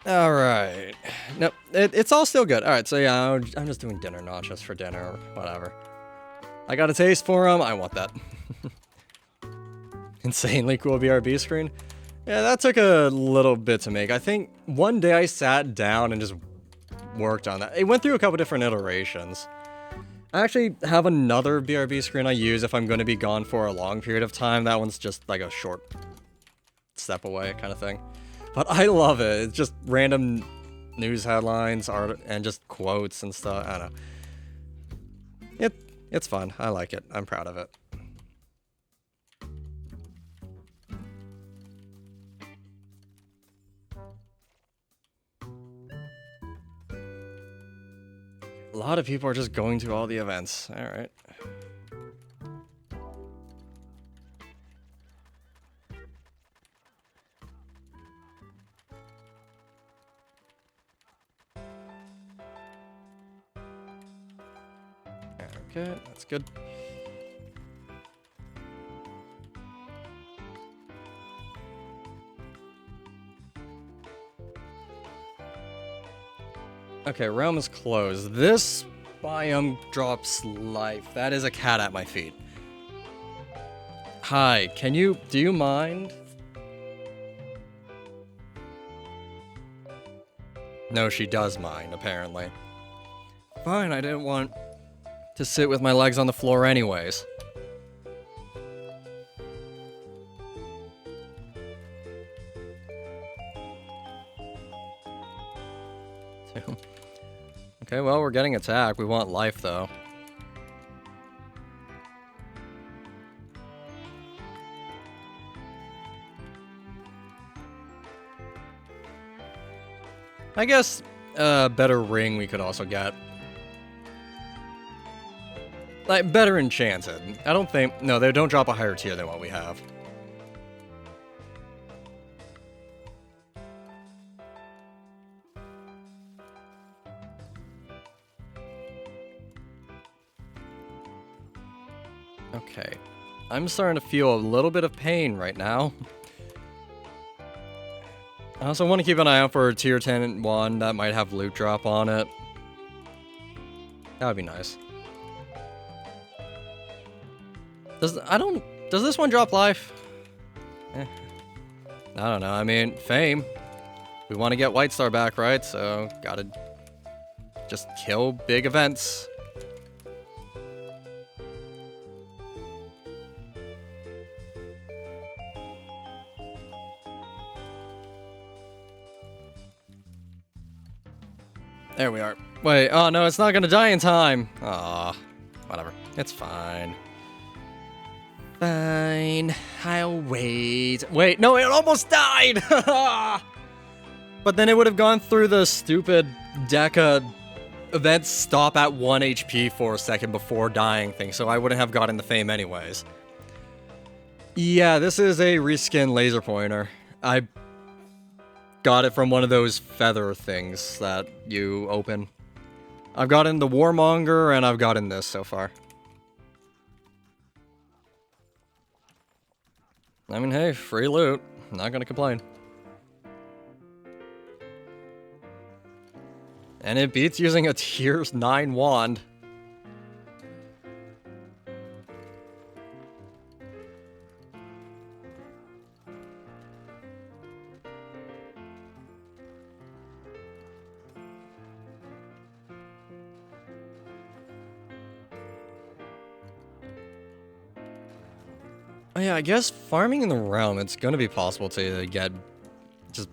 A: Alright. Nope, it's all still good. Alright, so yeah, I'm just doing dinner nachos for dinner or whatever. I got a taste for them, I want that. Insanely cool BRB screen. Yeah, that took a little bit to make. I think one day I sat down and just worked on that. It went through a couple different iterations. I actually have another BRB screen I use if I'm going to be gone for a long period of time. That one's just like a short step away kind of thing. But I love it. It's just random news headlines, art, and just quotes and stuff. I don't know. It's fun. I like it. I'm proud of it. A lot of people are just going to all the events. Alright. Okay, that's good. Okay, realm is closed. This biome drops life. That is a cat at my feet. Hi, do you mind? No, she does mind, apparently. Fine, I didn't want to sit with my legs on the floor anyways. Okay, well, we're getting attacked. We want life, though. I guess a better ring we could also get. Like, better enchanted. I don't think... No, they don't drop a higher tier than what we have. Okay. I'm starting to feel a little bit of pain right now. I also want to keep an eye out for a tier 10 one that might have loot drop on it. That would be nice. Does this one drop life? I don't know. I mean, fame. We want to get White Star back, right? So, gotta just kill big events. There we are. Wait, oh no, it's not gonna die in time. Aw, whatever. It's fine. Fine. I'll wait. Wait, no, it almost died! But then it would have gone through the stupid Deca event stop at 1 HP for a second before dying thing, so I wouldn't have gotten the fame anyways. Yeah, this is a reskin laser pointer. I got it from one of those feather things that you open. I've gotten the Warmonger, and I've gotten this so far. I mean, hey, free loot. Not gonna complain. And it beats using a tier 9 wand. Oh yeah, I guess farming in the realm, it's gonna be possible to get just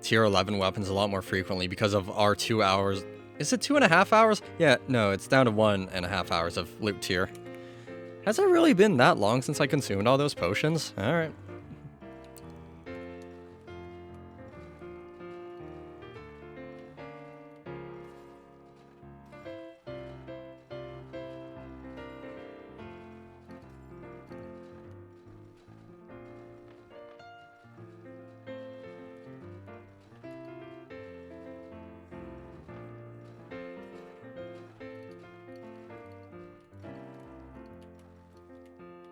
A: tier 11 weapons a lot more frequently because of our 2 hours. Is it 2.5 hours? Yeah, no, it's down to 1.5 hours of loot tier. Has it really been that long since I consumed all those potions? Alright.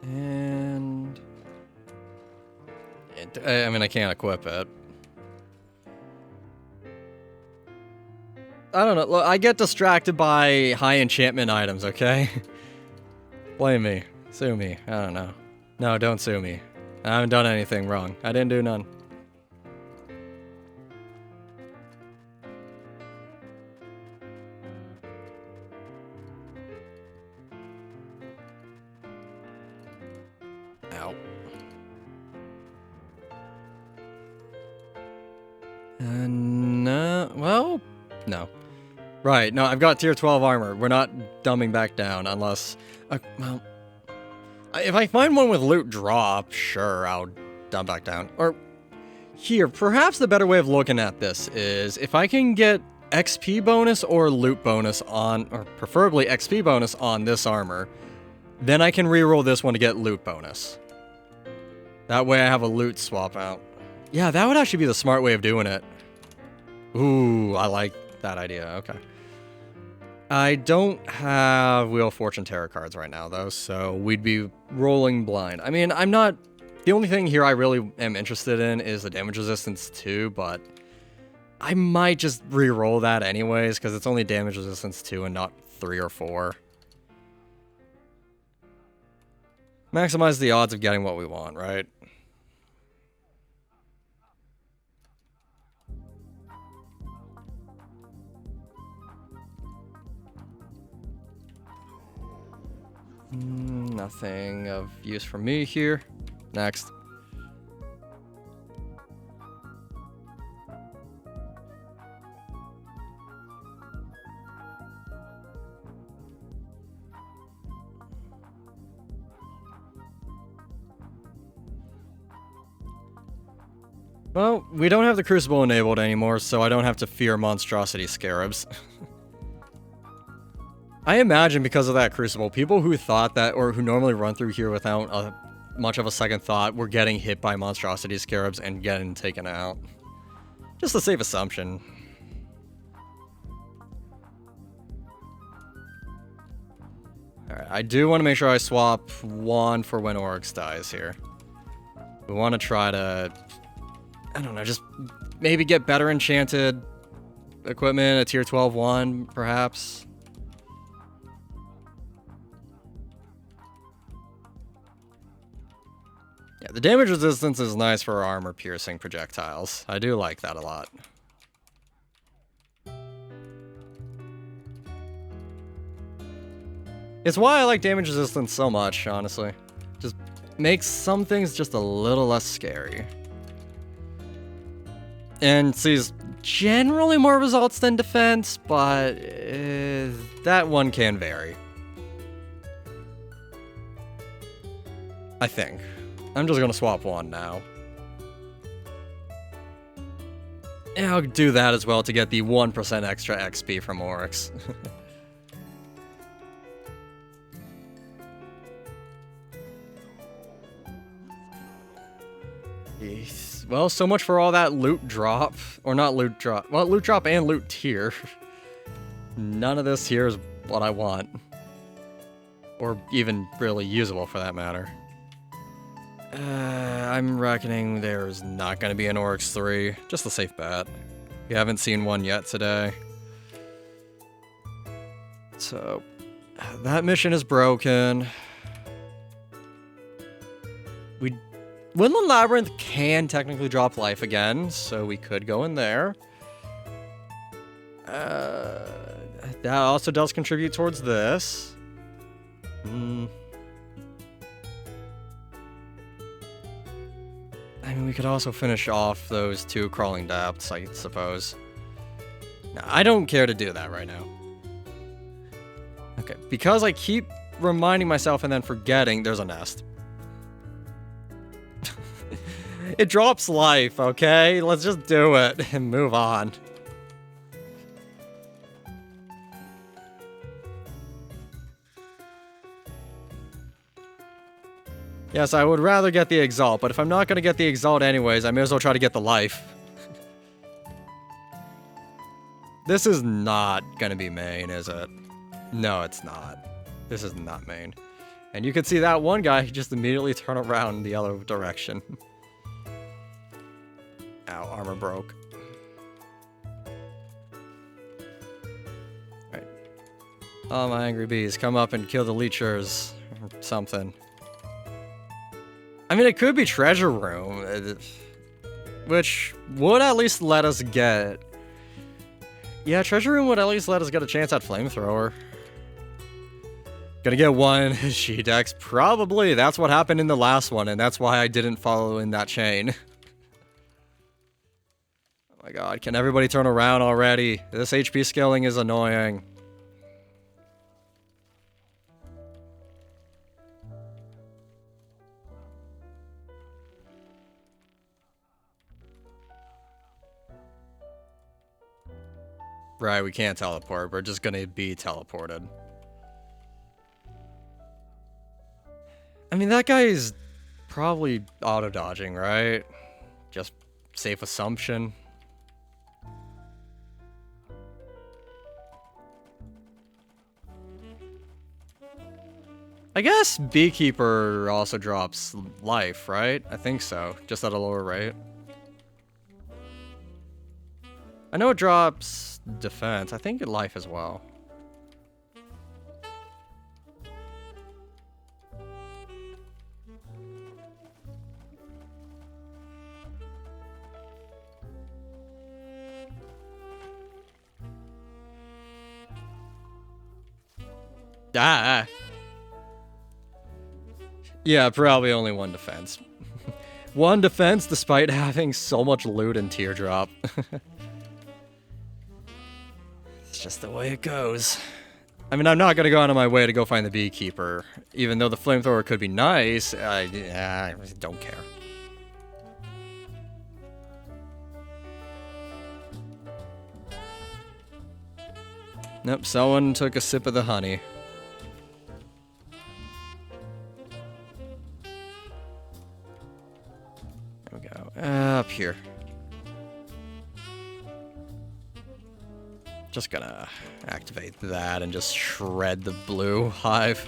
A: And... I mean, I can't equip it. I don't know. Look, I get distracted by high enchantment items, okay? Blame me. Sue me. I don't know. No, don't sue me. I haven't done anything wrong. I didn't do none. Ow. No. Well, no. Right, no, I've got tier 12 armor. We're not dumbing back down unless... well... If I find one with loot drop, sure, I'll dumb back down. Or... Here, perhaps the better way of looking at this is... If I can get XP bonus or loot bonus on, or preferably XP bonus on this armor. Then I can reroll this one to get loot bonus. That way I have a loot swap out. Yeah, that would actually be the smart way of doing it. Ooh, I like that idea. Okay. I don't have Wheel of Fortune tarot cards right now, though, so we'd be rolling blind. I mean, I'm not... The only thing here I really am interested in is the damage resistance, too, but I might just re-roll that anyways, because it's only damage resistance 2 and not 3 or 4. Maximize the odds of getting what we want, right? Nothing of use for me here. Next. Well, we don't have the Crucible enabled anymore, so I don't have to fear monstrosity scarabs. I imagine because of that Crucible, people who thought that, or who normally run through here without much of a second thought, were getting hit by monstrosity scarabs and getting taken out. Just a safe assumption. Alright, I do want to make sure I swap 1 for when Oryx dies here. We want to try to, I don't know, just maybe get better enchanted equipment, a tier 12 one, perhaps. Yeah, the damage resistance is nice for armor-piercing projectiles. I do like that a lot. It's why I like damage resistance so much, honestly. Just makes some things just a little less scary. And sees generally more results than defense, but that one can vary. I think. I'm just gonna swap 1 now. And I'll do that as well to get the 1% extra XP from Oryx. Well, so much for all that loot drop. Or not loot drop. Well, loot drop and loot tier. None of this here is what I want. Or even really usable for that matter. I'm reckoning there's not going to be an Oryx 3. Just a safe bet. We haven't seen one yet today. So, that mission is broken. Woodland Labyrinth can technically drop life again, so we could go in there. That also does contribute towards this. I mean, we could also finish off those 2 crawling depths, I suppose. No, I don't care to do that right now. Okay, because I keep reminding myself and then forgetting, there's a nest. It drops life, okay? Let's just do it and move on. Yes, I would rather get the Exalt, but if I'm not going to get the Exalt anyways, I may as well try to get the life. This is not going to be main, is it? No, it's not. This is not main. And you can see that one guy just immediately turn around the other direction. Ow, armor broke. Alright. Oh, my angry bees, come up and kill the leechers. Or something. I mean, it could be Treasure Room. Which would at least let us get... Yeah, Treasure Room would at least let us get a chance at Flamethrower. Gonna get 1 She-Dex? Probably. That's what happened in the last one, and that's why I didn't follow in that chain. Oh my god, can everybody turn around already? This HP scaling is annoying. Right, we can't teleport. We're just gonna be teleported. I mean, that guy is probably auto-dodging, right? Just safe assumption. I guess Beekeeper also drops life, right? I think so, just at a lower rate. I know it drops defense. I think life as well. Ah. Yeah, probably only one defense. One defense despite having so much loot and teardrop. It's just the way it goes. I mean, I'm not gonna go out of my way to go find the Beekeeper. Even though the flamethrower could be nice, I don't care. Nope, someone took a sip of the honey. There we go. Up here. Just gonna activate that and just shred the blue hive.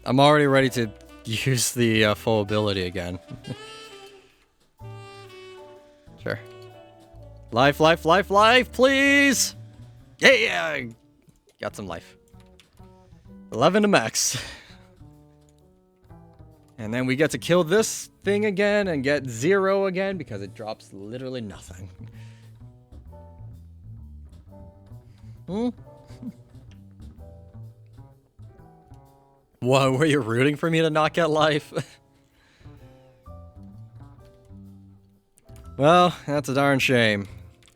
A: I'm already ready to use the full ability again. Sure. Life, life, life, life, please! Yeah! Got some life. 11 to max. And then we get to kill this thing again and get 0 again because it drops literally nothing. Hmm? Whoa, were you rooting for me to not get life? Well, that's a darn shame.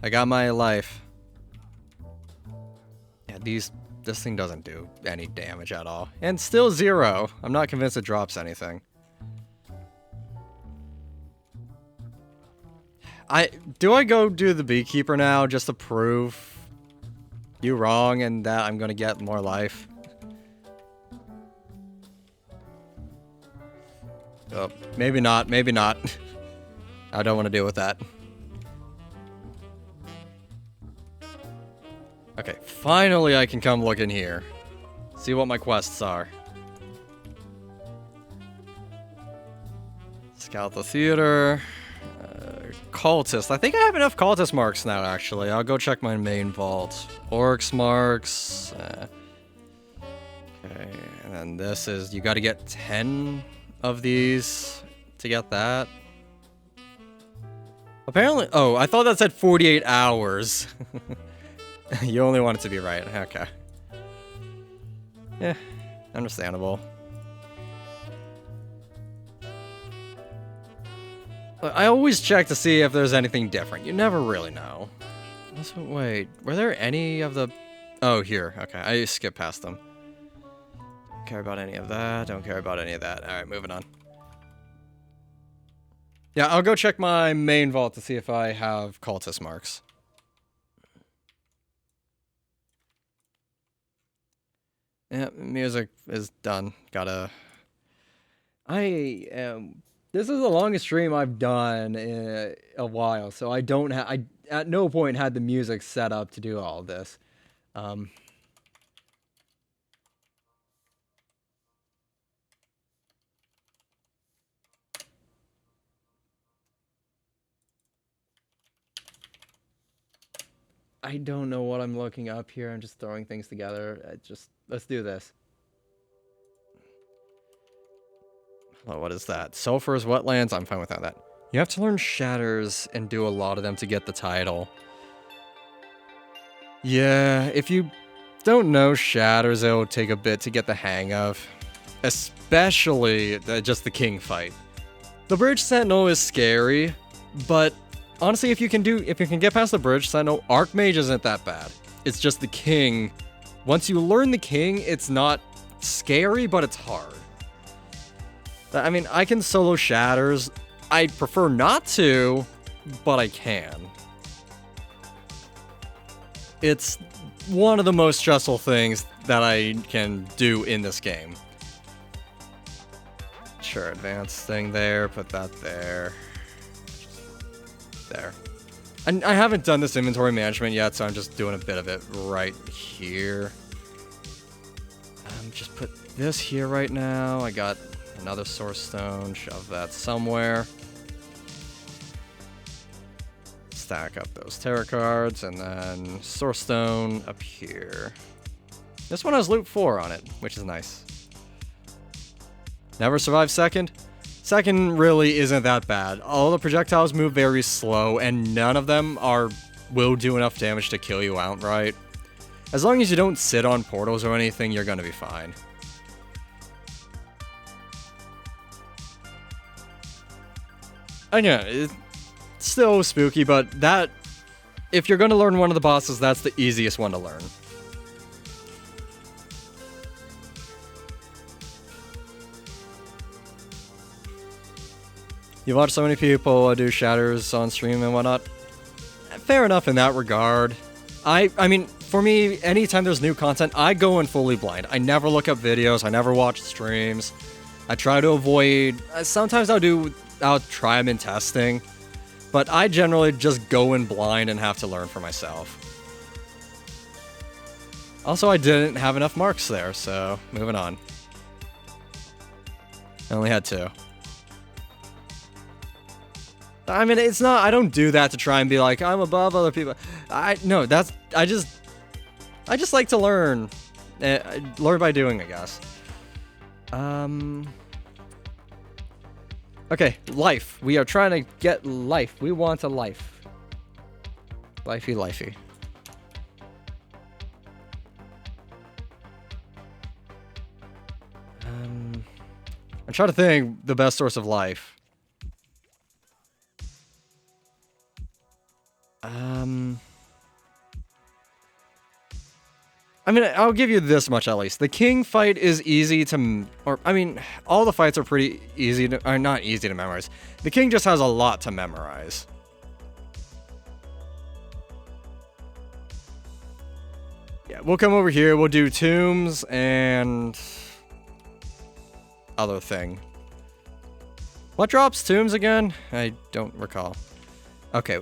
A: I got my life. Yeah, this thing doesn't do any damage at all. And still 0. I'm not convinced it drops anything. Do I go do the Beekeeper now just to prove you wrong and that I'm gonna get more life? Oh, maybe not, maybe not. I don't want to deal with that. Okay, finally I can come look in here. See what my quests are. Scout the theater. Cultist. I think I have enough cultist marks now, actually. I'll go check my main vault. Orcs marks. Okay, and then this is... You gotta get 10 of these to get that. Apparently... Oh, I thought that said 48 hours. You only want it to be right. Okay. Yeah, understandable. I always check to see if there's anything different. You never really know. So, wait, were there any of the... Oh, here. Okay, I skipped past them. Don't care about any of that. Don't care about any of that. Alright, moving on. Yeah, I'll go check my main vault to see if I have cultist marks. Yeah, music is done. Gotta... This is the longest stream I've done in a while, so I don't have... I at no point had the music set up to do all of this. I don't know what I'm looking up here. I'm just throwing things together. Let's do this. Oh, what is that? Sulphur's Wetlands? I'm fine without that. You have to learn Shatters and do a lot of them to get the title. Yeah, if you don't know Shatters, it'll take a bit to get the hang of. Especially just the king fight. The Bridge Sentinel is scary, but honestly, if you can get past the Bridge Sentinel, Archmage isn't that bad. It's just the king Once you learn the king, it's not scary, but it's hard. I mean, I can solo shatters. I prefer not to, but I can. It's one of the most stressful things that I can do in this game. Sure, advanced thing there, put that there. There. And I haven't done this inventory management yet, so I'm just doing a bit of it right here. Just put this here right now. I got another source stone, shove that somewhere. Stack up those tarot cards, and then source stone up here. This one has loot 4 on it, which is nice. Never survive second? Second really isn't that bad. All the projectiles move very slow, and none of them will do enough damage to kill you outright. As long as you don't sit on portals or anything, you're gonna be fine. Again, it's still spooky, but if you're gonna learn one of the bosses, that's the easiest one to learn. You watch so many people do shatters on stream and whatnot. Fair enough in that regard. I mean, for me, anytime there's new content, I go in fully blind. I never look up videos. I never watch streams. I try to avoid... Sometimes I'll try them in testing. But I generally just go in blind and have to learn for myself. Also, I didn't have enough marks there, so moving on. I only had 2. I mean, it's not, I don't do that to try and be like, I'm above other people. I just like to learn. Learn by doing, I guess. Okay, life. We are trying to get life. We want a life. Lifey, lifey. I'm trying to think the best source of life. I mean, I'll give you this much at least. The king fight is easy to... I mean, all the fights are pretty easy to... Or not easy to memorize. The king just has a lot to memorize. Yeah, we'll come over here. We'll do tombs and... other thing. What drops tombs again? I don't recall. Okay,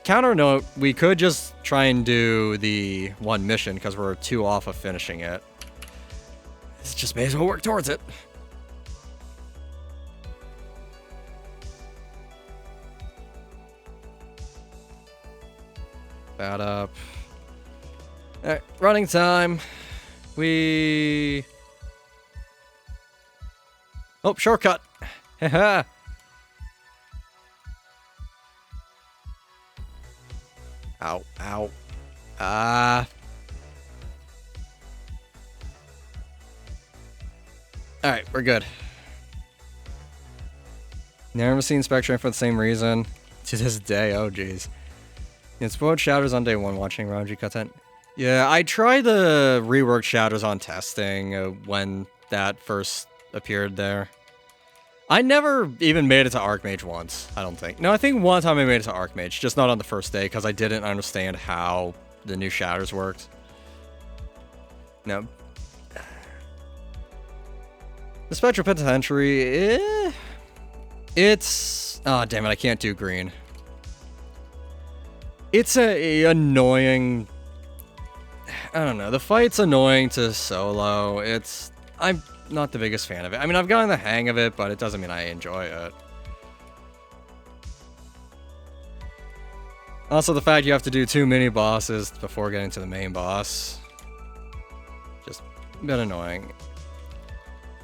A: counter note, we could just try and do the one mission because we're 2 off of finishing it. It's just may as well work towards it. That up. Alright, running time. Oh, shortcut. Haha. Ow, ow. Alright, we're good. Never seen Spectrum for the same reason. To this day, oh jeez. It's spoiled shadows on day 1 watching Ranji content. Yeah, I tried the rework shadows on testing when that first appeared there. I never even made it to Archmage once, I don't think. No, I think one time I made it to Archmage, just not on the first day, because I didn't understand how the new shatters worked. No. The Spectral Penitentiary, it's... Oh, damn it, I can't do green. It's a annoying... I don't know, the fight's annoying to solo. I'm not the biggest fan of it. I mean, I've gotten the hang of it, but it doesn't mean I enjoy it. Also, the fact you have to do 2 mini-bosses before getting to the main boss. Just a bit annoying.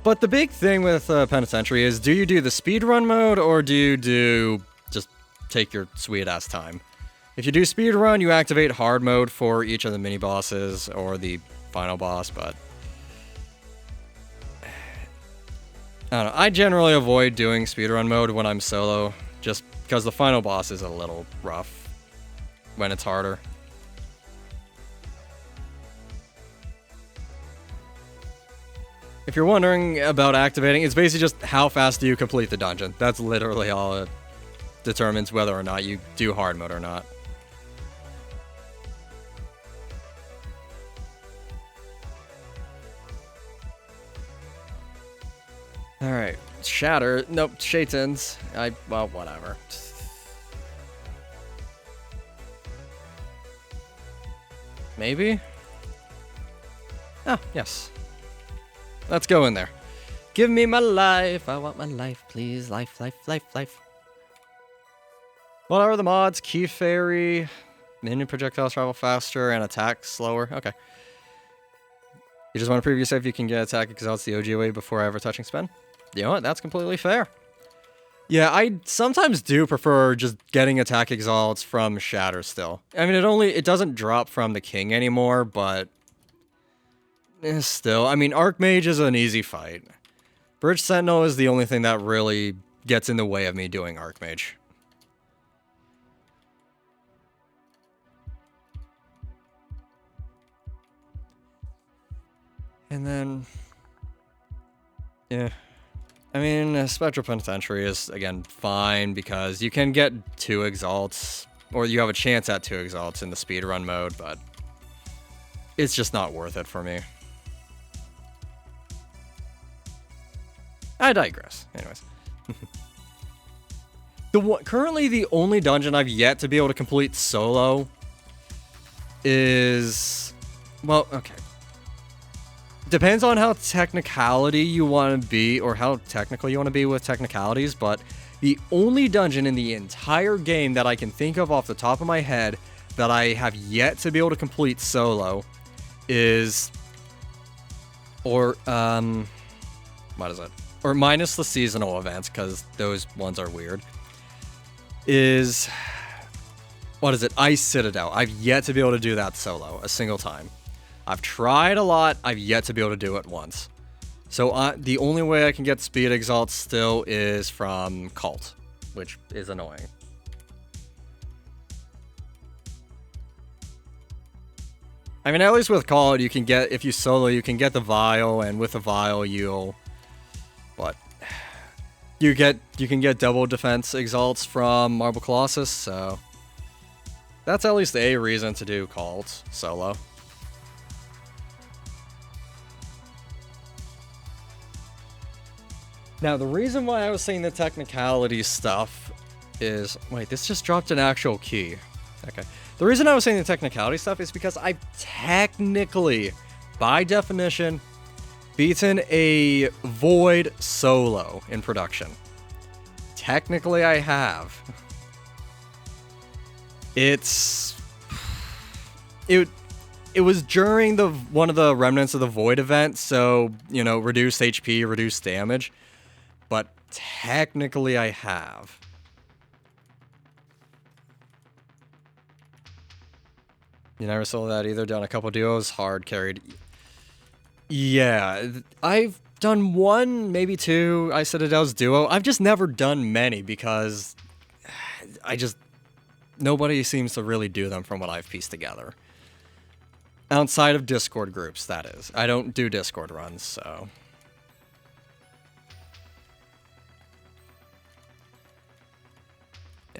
A: But the big thing with Penitentiary is, do you do the speedrun mode, or do you do just take your sweet-ass time? If you do speedrun, you activate hard mode for each of the mini-bosses, or the final boss, but... I don't know, I generally avoid doing speedrun mode when I'm solo, just because the final boss is a little rough when it's harder. If you're wondering about activating, it's basically just how fast do you complete the dungeon. That's literally all it determines whether or not you do hard mode or not. Alright, Shatter. Nope, Shaitans. Well, whatever. Maybe? Ah, yes. Let's go in there. Give me my life. I want my life, please. Life, life, life, life. What are the mods? Key Fairy, minion projectiles travel faster, and attack slower. Okay. You just want to prove yourself you can get attack exalts the OG way before ever touching spin? You know what? That's completely fair. Yeah, I sometimes do prefer just getting attack exalts from Shatter still. I mean, it doesn't drop from the king anymore, but still. I mean, Archmage is an easy fight. Bridge Sentinel is the only thing that really gets in the way of me doing Archmage. And then, yeah. I mean, Spectral Penitentiary is, again, fine because you can get 2 exalts, or you have a chance at 2 exalts in the speedrun mode, but it's just not worth it for me. I digress. Anyways. Currently, the only dungeon I've yet to be able to complete solo is... Well, okay. Depends on how technicality you want to be, or how technical you want to be with technicalities, but the only dungeon in the entire game that I can think of off the top of my head that I have yet to be able to complete solo is... Or, what is it? Or minus the seasonal events, because those ones are weird. Is... What is it? Ice Citadel. I've yet to be able to do that solo a single time. I've tried a lot, I've yet to be able to do it once. So the only way I can get speed exalts still is from Cult, which is annoying. I mean, at least with Cult, you can get, if you solo, you can get the Vial, and with the Vial, you'll... What? You can get double defense exalts from Marble Colossus, so... That's at least a reason to do Cult solo. Now, the reason why I was saying the technicality stuff is... Wait, this just dropped an actual key. Okay. The reason I was saying the technicality stuff is because I've technically, by definition, beaten a Void solo in production. Technically, I have. It was during one of the Remnants of the Void event, so, you know, reduced HP, reduced damage. But technically I have. You never saw that either? Done a couple duos, hard carried. Yeah, I've done 1, maybe 2 Ice Citadel's duo. I've just never done many because nobody seems to really do them from what I've pieced together. Outside of Discord groups, that is. I don't do Discord runs, so...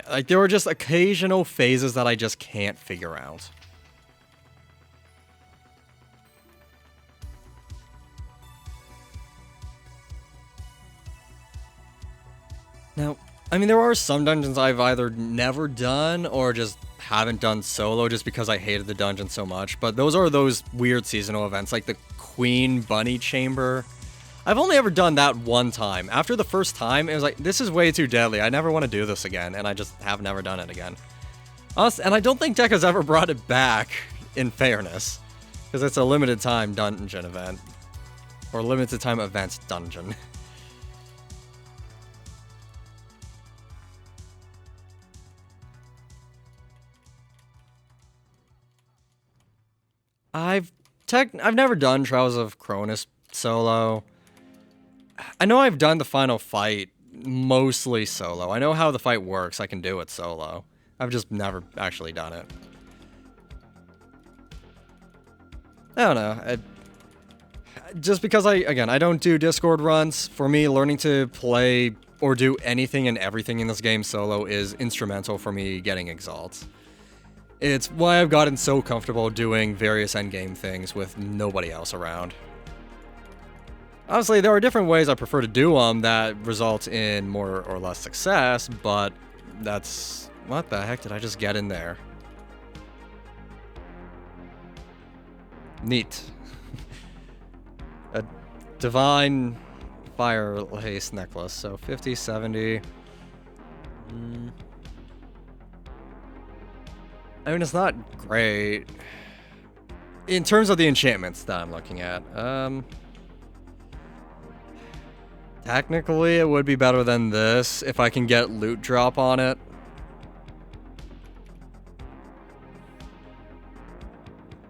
A: Like, there were just occasional phases that I just can't figure out. Now, I mean, there are some dungeons I've either never done or just haven't done solo just because I hated the dungeon so much, but those are those weird seasonal events, like the Queen Bunny Chamber. I've only ever done that one time. After the first time, it was like, this is way too deadly. I never want to do this again, and I just have never done it again. And I don't think Deck has ever brought it back, in fairness, because it's a limited time dungeon event. Or limited time events dungeon. I've never done Trials of Cronus solo. I know I've done the final fight mostly solo. I know how the fight works. I can do it solo. I've just never actually done it. I don't know. just because I don't do Discord runs, for me, learning to play or do anything and everything in this game solo is instrumental for me getting exalts. It's why I've gotten so comfortable doing various endgame things with nobody else around. Obviously, there are different ways I prefer to do them that result in more or less success, but that's... What the heck did I just get in there? Neat. A divine fire haste necklace, so 50, 70. I mean, it's not great. In terms of the enchantments that I'm looking at, technically, it would be better than this if I can get loot drop on it.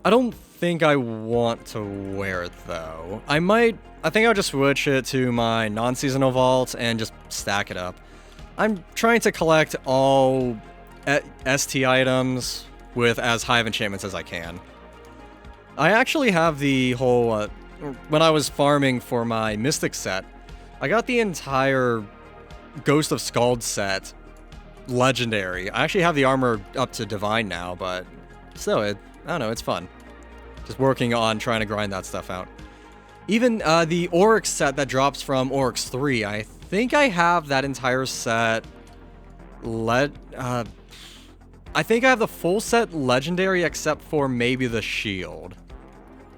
A: I don't think I want to wear it, though. I think I'll just switch it to my non-seasonal vault and just stack it up. I'm trying to collect all ST items with as high of enchantments as I can. I actually have the whole... when I was farming for my Mystic set, I got the entire Ghost of Skald set legendary. I actually have the armor up to divine now, but still, I don't know, it's fun. Just working on trying to grind that stuff out. Even the Oryx set that drops from Oryx 3, I think I have that entire set I think I have the full set legendary except for maybe the shield.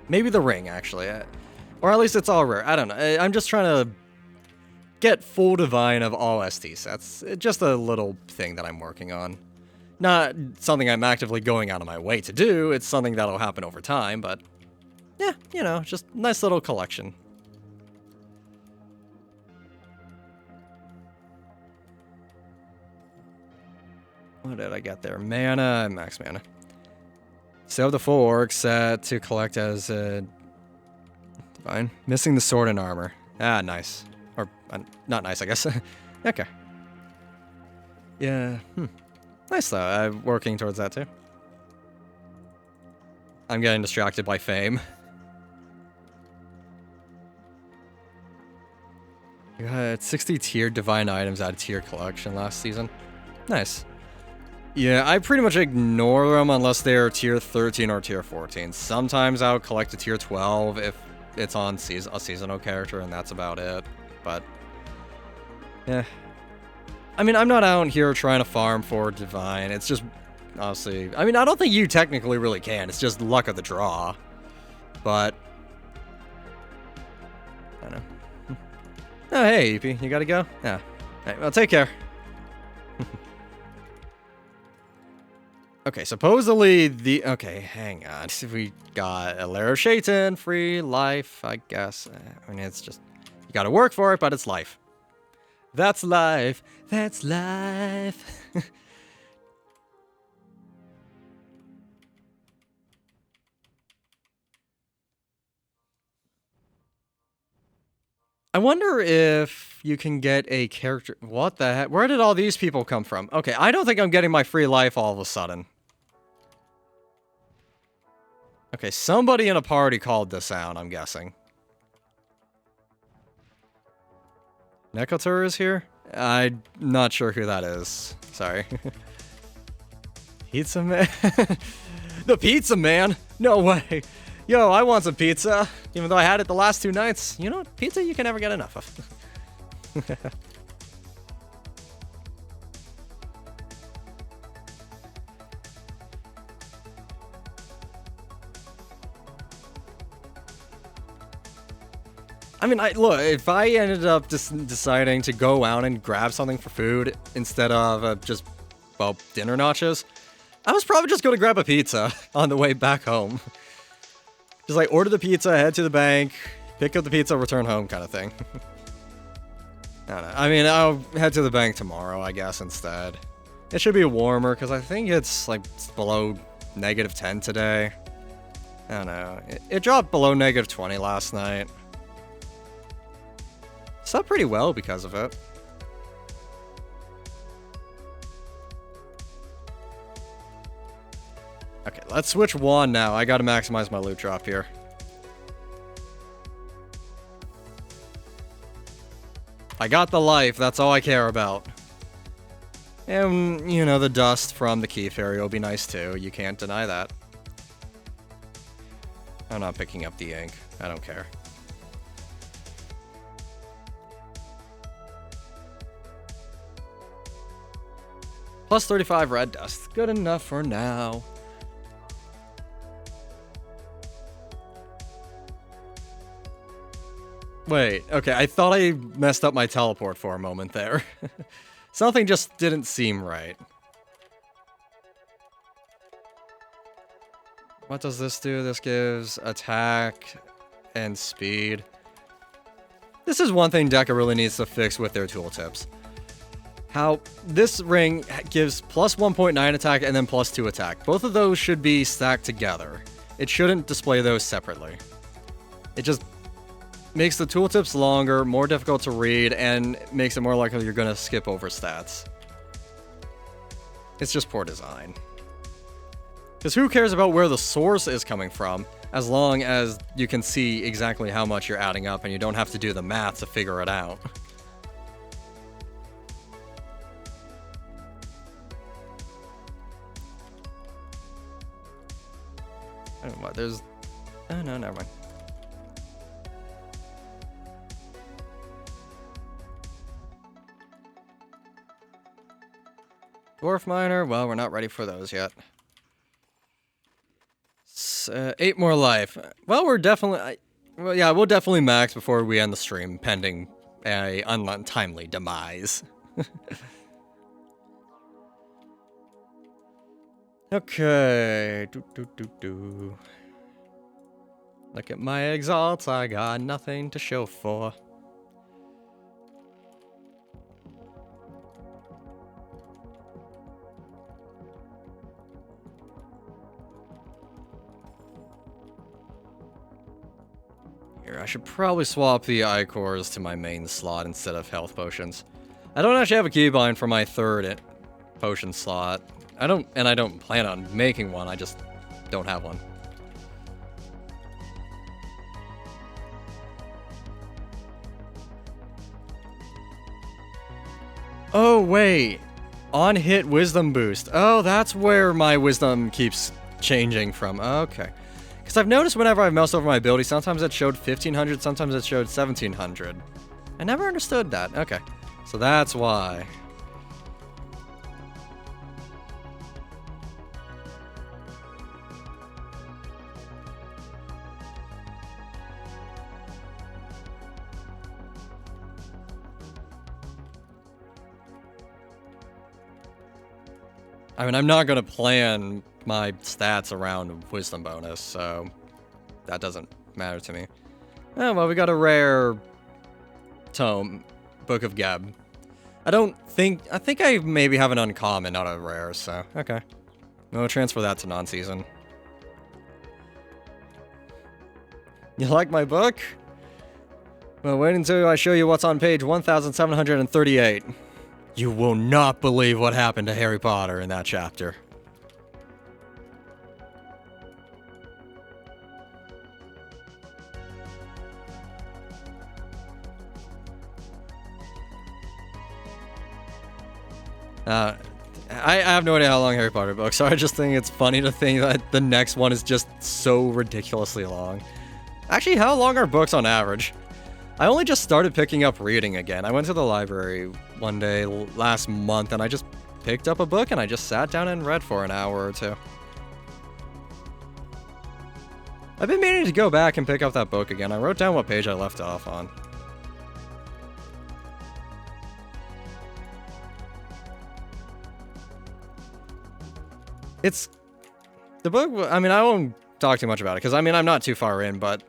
A: Maybe the ring, actually. Or at least it's all rare. I don't know. I'm just trying to get full divine of all ST sets. It's just a little thing that I'm working on. Not something I'm actively going out of my way to do. It's something that'll happen over time, but yeah, you know, just nice little collection. What did I get there? Mana and max mana. So the full orc set to collect as a divine. Missing the sword and armor. Ah, nice. Or, not nice, I guess. Okay. Yeah, nice, though. I'm working towards that, too. I'm getting distracted by fame. You had 60 tiered divine items out of tier collection last season. Nice. Yeah, I pretty much ignore them unless they're tier 13 or tier 14. Sometimes I'll collect a tier 12 if it's on a seasonal character, and that's about it. But, yeah. I mean, I'm not out here trying to farm for divine. It's just, honestly... I mean, I don't think you technically really can. It's just luck of the draw. But... I don't know. Oh, hey, EP. You gotta go? Yeah. Alright, well, take care. Okay, supposedly the... Okay, hang on. We got a Lair of Shaitan, free life, I guess. I mean, it's just... You gotta work for it, but it's life. That's life. That's life. I wonder if you can get a character... What the heck? Where did all these people come from? Okay, I don't think I'm getting my free life all of a sudden. Okay, somebody in a party called this out, I'm guessing. Nekotur is here? I'm not sure who that is. Sorry. Pizza Man? The Pizza Man? No way. Yo, I want some pizza. Even though I had it the last 2 nights. You know, pizza you can never get enough of. I mean, look, if I ended up just deciding to go out and grab something for food instead of just, well, dinner nachos, I was probably just going to grab a pizza on the way back home. Just like order the pizza, head to the bank, pick up the pizza, return home kind of thing. I don't know. I mean, I'll head to the bank tomorrow, I guess, instead. It should be warmer because I think it's like below -10 today. I don't know. It dropped below -20 last night. Slept pretty well because of it. Okay, let's switch wand now. I gotta maximize my loot drop here. I got the life, that's all I care about. And, you know, the dust from the Key Fairy will be nice too, you can't deny that. I'm not picking up the ink, I don't care. Plus 35 red dust, good enough for now. Wait, okay, I thought I messed up my teleport for a moment there. Something just didn't seem right. What does this do? This gives attack and speed. This is one thing Deca really needs to fix with their tooltips. How this ring gives plus 1.9 attack and then plus 2 attack. Both of those should be stacked together. It shouldn't display those separately. It just makes the tooltips longer, more difficult to read, and makes it more likely you're gonna skip over stats. It's just poor design. Because who cares about where the source is coming from, as long as you can see exactly how much you're adding up and you don't have to do the math to figure it out. I don't know what, there's... Oh no, never mind. Dwarf Miner, well, we're not ready for those yet. 8 more life. Well, we're definitely... well, yeah, we'll definitely max before we end the stream, pending a untimely demise. Okay. Look at my exalts, I got nothing to show for. I should probably swap the Icors to my main slot instead of health potions. I don't actually have a keybind for my third potion slot. I don't plan on making one, I just don't have one. Oh, wait. On hit wisdom boost. Oh, that's where my wisdom keeps changing from. Okay. Because I've noticed whenever I've moused over my ability, sometimes it showed 1500, sometimes it showed 1700. I never understood that. Okay. So that's why. I mean, I'm not going to plan my stats around wisdom bonus, so that doesn't matter to me. Oh, well, we got a rare tome, Book of Geb. I think I maybe have an uncommon, not a rare, so, okay. We'll transfer that to non-season. You like my book? Well, wait until I show you what's on page 1738. You will not believe what happened to Harry Potter in that chapter. I have no idea how long Harry Potter books are. I just think it's funny to think that the next one is just so ridiculously long. Actually, how long are books on average? I only just started picking up reading again. I went to the library one day last month and I just picked up a book and I just sat down and read for an hour or two. I've been meaning to go back and pick up that book again. I wrote down what page I left off on. It's... the book, I mean, I won't talk too much about it, because, I mean, I'm not too far in, but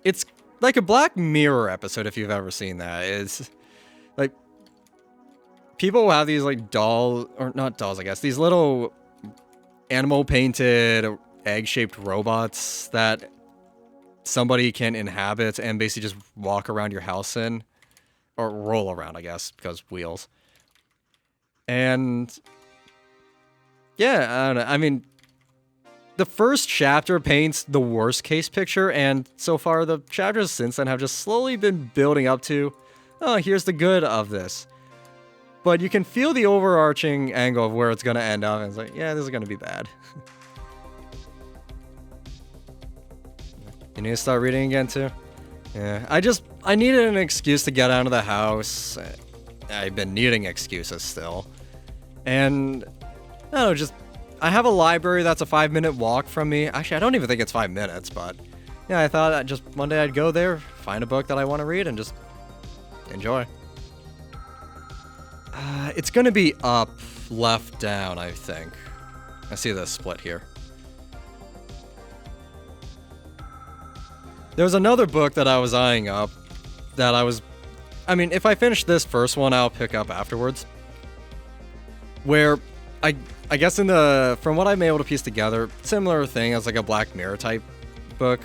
A: it's like a Black Mirror episode, if you've ever seen that. It's, like, people have these, like, or not dolls, I guess, these little animal-painted, egg-shaped robots that somebody can inhabit and basically just walk around your house in. Or roll around, I guess, because wheels. And... yeah, I don't know. I mean, the first chapter paints the worst case picture, and so far the chapters since then have just slowly been building up to oh, here's the good of this. But you can feel the overarching angle of where it's going to end up, and it's like, yeah, this is going to be bad. You need to start reading again, too? Yeah, I needed an excuse to get out of the house. I've been needing excuses still. And, I don't know, I have a library that's a 5-minute walk from me. Actually, I don't even think it's 5 minutes, but yeah, I thought one day I'd go there, find a book that I want to read, and just enjoy. It's gonna be up, left, down, I think. I see this split here. There was another book that I was eyeing up that I mean, if I finish this first one, I'll pick up afterwards. Where I guess from what I'm able to piece together, similar thing as like a Black Mirror type book.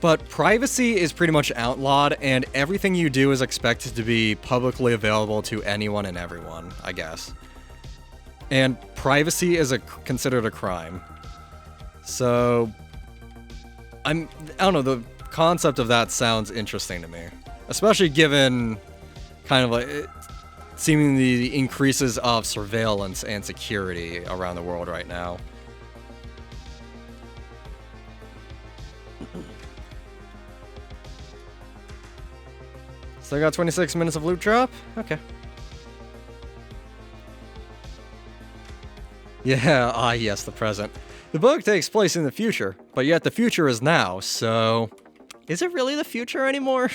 A: But privacy is pretty much outlawed, and everything you do is expected to be publicly available to anyone and everyone, I guess. And privacy is considered a crime. So, I don't know, the concept of that sounds interesting to me. Especially given kind of like seemingly the increases of surveillance and security around the world right now. So I got 26 minutes of loot drop? Okay. Yeah, yes, the present. The book takes place in the future, but yet the future is now, so is it really the future anymore?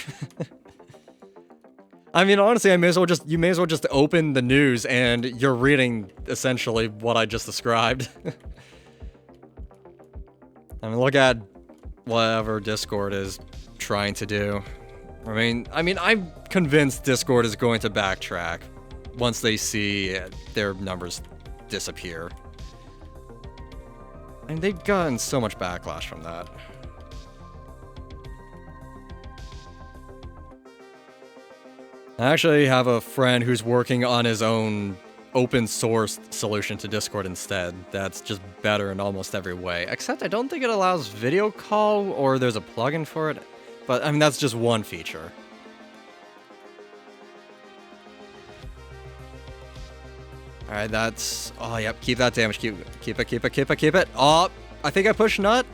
A: I mean, honestly, you may as well just open the news and you're reading essentially what I just described. I mean, look at whatever Discord is trying to do. I mean, I'm convinced Discord is going to backtrack once they see their numbers disappear. And they've gotten so much backlash from that. I actually have a friend who's working on his own open source solution to Discord instead. That's just better in almost every way. Except I don't think it allows video call or there's a plugin for it. But, I mean, that's just one feature. Alright, that's... Oh, yep, keep that damage. Keep it. Oh, I think I pushed nut.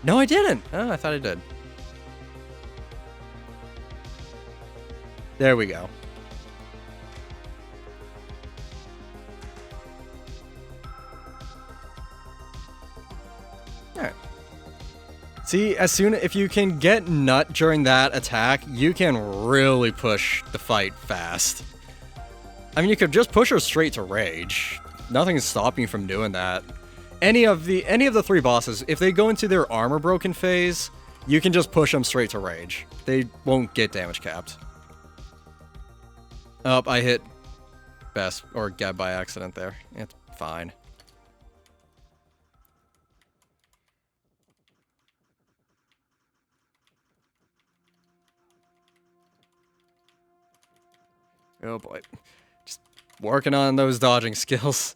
A: No, I didn't. Oh, I thought I did. There we go. Alright. See, if you can get nut during that attack, you can really push the fight fast. I mean, you could just push her straight to rage. Nothing's stopping you from doing that. Any of the 3 bosses, if they go into their armor broken phase, you can just push them straight to rage. They won't get damage capped. Oh, I hit Best or Geb by accident there. It's fine. Oh boy. Just working on those dodging skills.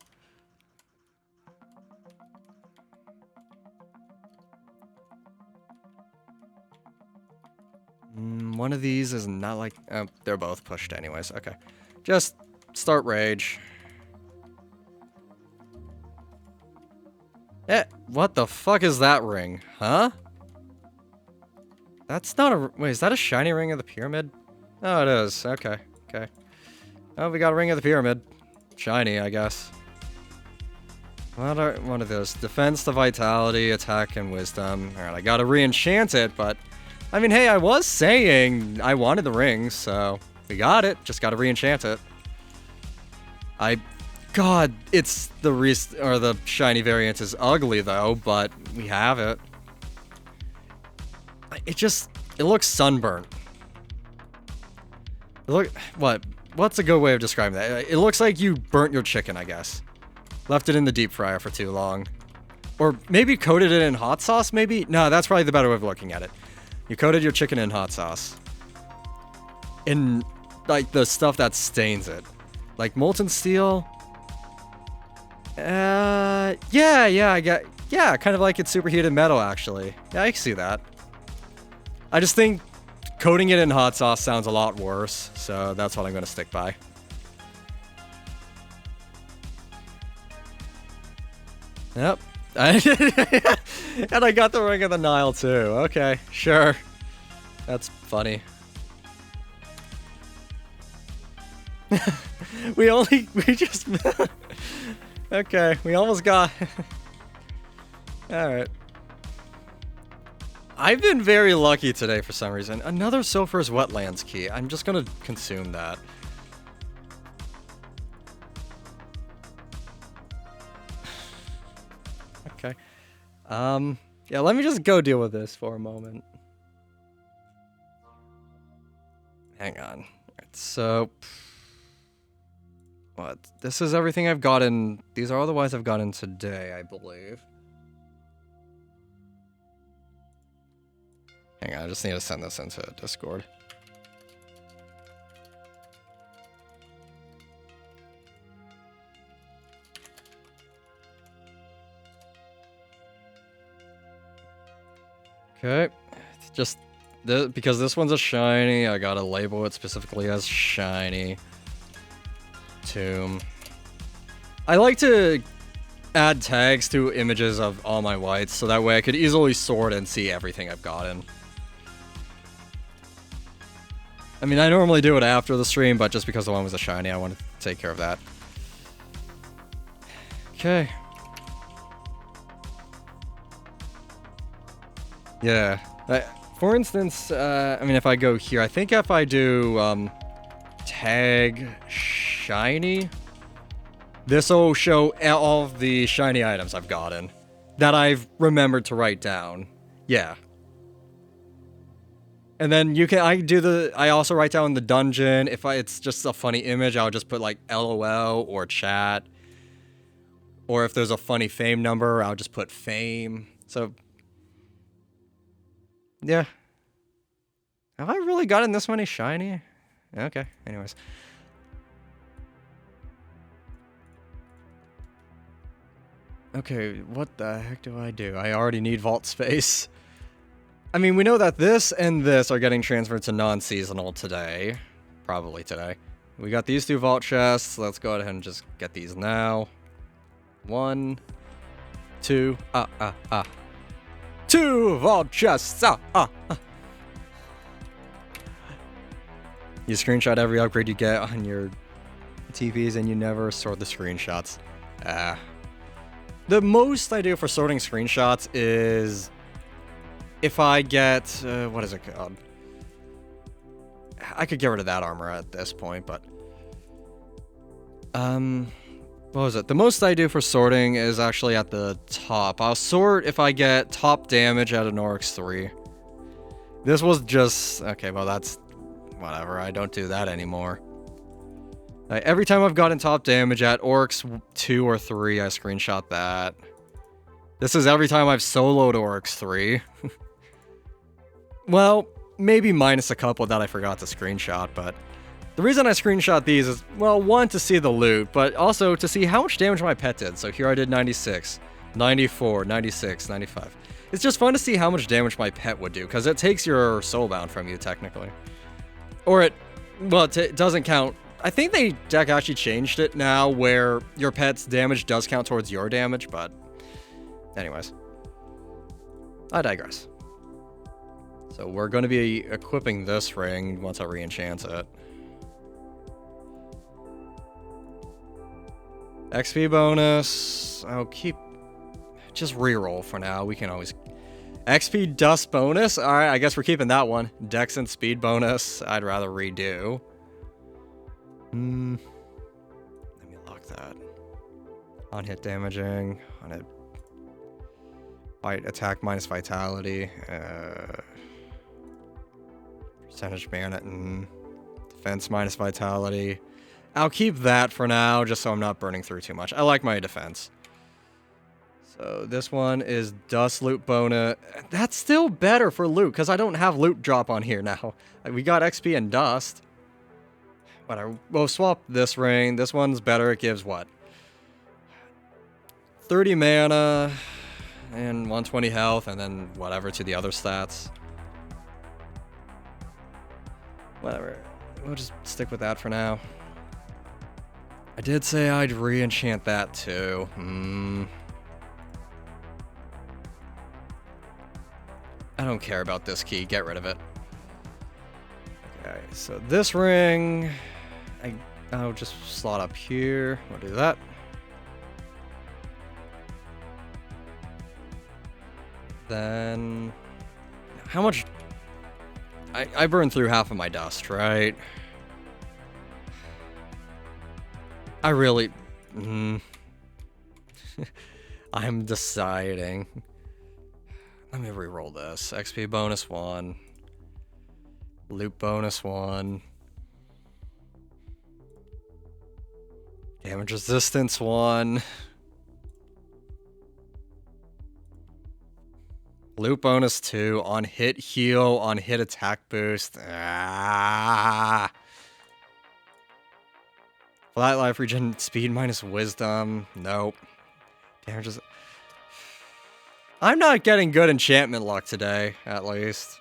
A: One of these is not like... Oh, they're both pushed anyways. Okay. Just start rage. Eh, what the fuck is that ring? Huh? That's not a... Wait, is that a shiny ring of the pyramid? Oh, it is. Okay. Okay. Oh, we got a ring of the pyramid. Shiny, I guess. What are one of those? Defense to vitality, attack, and wisdom. Alright, I gotta re-enchant it, but... I mean, hey, I was saying I wanted the ring, so... We got it. Just gotta re-enchant it. God, it's the shiny variant is ugly, though, but we have it. It looks sunburnt. What's a good way of describing that? It looks like you burnt your chicken, I guess. Left it in the deep fryer for too long. Or maybe coated it in hot sauce, maybe? No, that's probably the better way of looking at it. You coated your chicken in hot sauce. In, like, the stuff that stains it. Like molten steel. Yeah, kind of like it's superheated metal, actually. Yeah, I can see that. I just think Coating it in hot sauce sounds a lot worse, so that's what I'm gonna stick by. Yep. And I got the Ring of the Nile too. Okay, sure. That's funny. we just... Okay, we almost got... Alright. I've been very lucky today for some reason. Another Sulphur's Wetlands key. I'm just gonna consume that. Okay. Yeah, let me just go deal with this for a moment. Hang on. Alright, so... What? This is everything I've gotten. These are all the ones I've gotten today, I believe. Hang on, I just need to send this into Discord. Okay. Just because this one's a shiny, I gotta label it specifically as shiny. Tomb. I like to add tags to images of all my whites, so that way I could easily sort and see everything I've gotten. I mean, I normally do it after the stream, but just because the one was a shiny, I wanted to take care of that. Okay. Yeah. For instance, I mean, if I go here, I think if I do tag shiny, this will show all of the shiny items I've gotten that I've remembered to write down. Yeah. And then you can, I also write down the dungeon. If it's just a funny image, I'll just put like LOL or chat. Or if there's a funny fame number, I'll just put fame. So, yeah. Have I really gotten this many shiny? Okay, anyways. Okay, what the heck do? I already need vault space. I mean, we know that this and this are getting transferred to non-seasonal today. Probably today. We got these two vault chests. Let's go ahead and just get these now. 1, 2, 2 vault chests! You screenshot every upgrade you get on your TVs and you never sort the screenshots. The most I do for sorting screenshots is if I get, what is it called? I could get rid of that armor at this point, but what was it? The most I do for sorting is actually at the top. I'll sort if I get top damage at an Oryx 3. This was just, okay, well that's, whatever, I don't do that anymore. Every time I've gotten top damage at Oryx 2 or 3, I screenshot that. This is every time I've soloed Oryx 3. Well, maybe minus a couple that I forgot to screenshot, but the reason I screenshot these is, well, one, to see the loot, but also to see how much damage my pet did. So here I did 96, 94, 96, 95. It's just fun to see how much damage my pet would do, because it takes your soulbound from you, technically. Or it, well, it doesn't count. I think they deck actually changed it now where your pet's damage does count towards your damage, but anyways. I digress. So we're going to be equipping this ring once I re-enchant it. XP bonus. I'll keep... Just reroll for now. We can always... XP dust bonus? Alright, I guess we're keeping that one. Dex and speed bonus. I'd rather redo. Let me lock that. On hit damaging. On hit... Fight attack minus vitality. Percentage mana. Defense minus vitality. I'll keep that for now, just so I'm not burning through too much. I like my defense. So this one is dust loot bonus. That's still better for loot, because I don't have loot drop on here now. We got XP and dust. But we'll swap this ring. This one's better. It gives what? 30 mana and 120 health, and then whatever to the other stats. Whatever. We'll just stick with that for now. I did say I'd re-enchant that too. I don't care about this key. Get rid of it. Okay, so this ring, I'll just slot up here. We'll do that. Then, how much? I burned through half of my dust, right? I really... I'm deciding. Let me reroll this. XP bonus 1. Loot bonus 1. Damage resistance 1. Loot bonus 2. On hit heal. On hit attack boost. Ah. Flat life regen, speed minus wisdom. Nope. Damage is... I'm not getting good enchantment luck today, at least.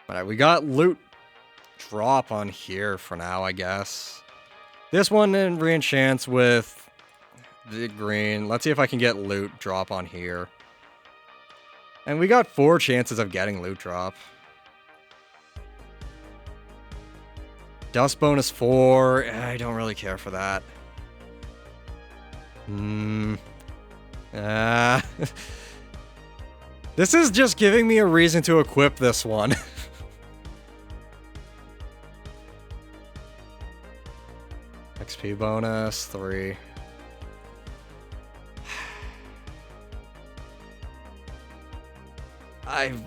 A: Alright, we got loot drop on here for now, I guess. This one then re-enchants with the green. Let's see if I can get loot drop on here. And we got 4 chances of getting loot drop. Dust bonus 4. I don't really care for that. This is just giving me a reason to equip this one. XP bonus 3.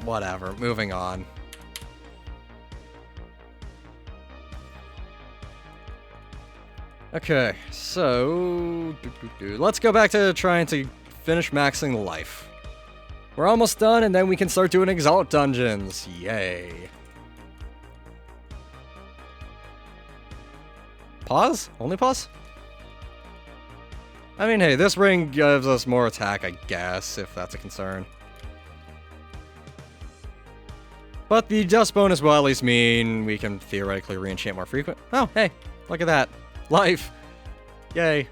A: Whatever. Moving on. Okay, so let's go back to trying to finish maxing life. We're almost done, and then we can start doing Exalt dungeons. Yay. Pause? Only pause? I mean, hey, this ring gives us more attack, I guess, if that's a concern. But the dust bonus will at least mean we can theoretically re-enchant more frequent. Oh, hey, look at that. Life! Yay.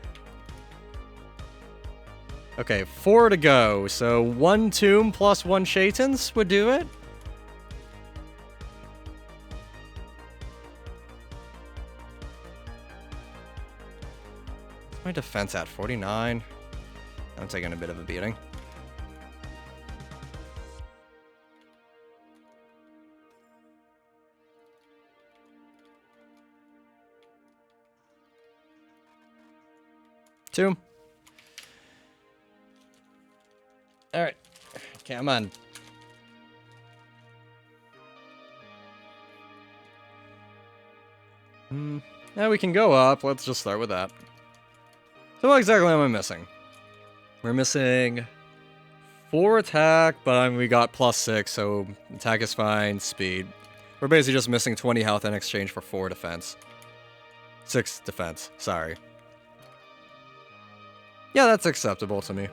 A: Okay, 4 to go. So 1 tomb plus 1 Shaitans would do it. What's my defense at? 49? I'm taking a bit of a beating. Tomb. Alright. Come on. Now we can go up. Let's just start with that. So what exactly am I missing? We're missing 4 attack, but we got +6, so attack is fine, speed. We're basically just missing 20 health in exchange for 4 defense. 6 defense, sorry. Yeah, that's acceptable to me.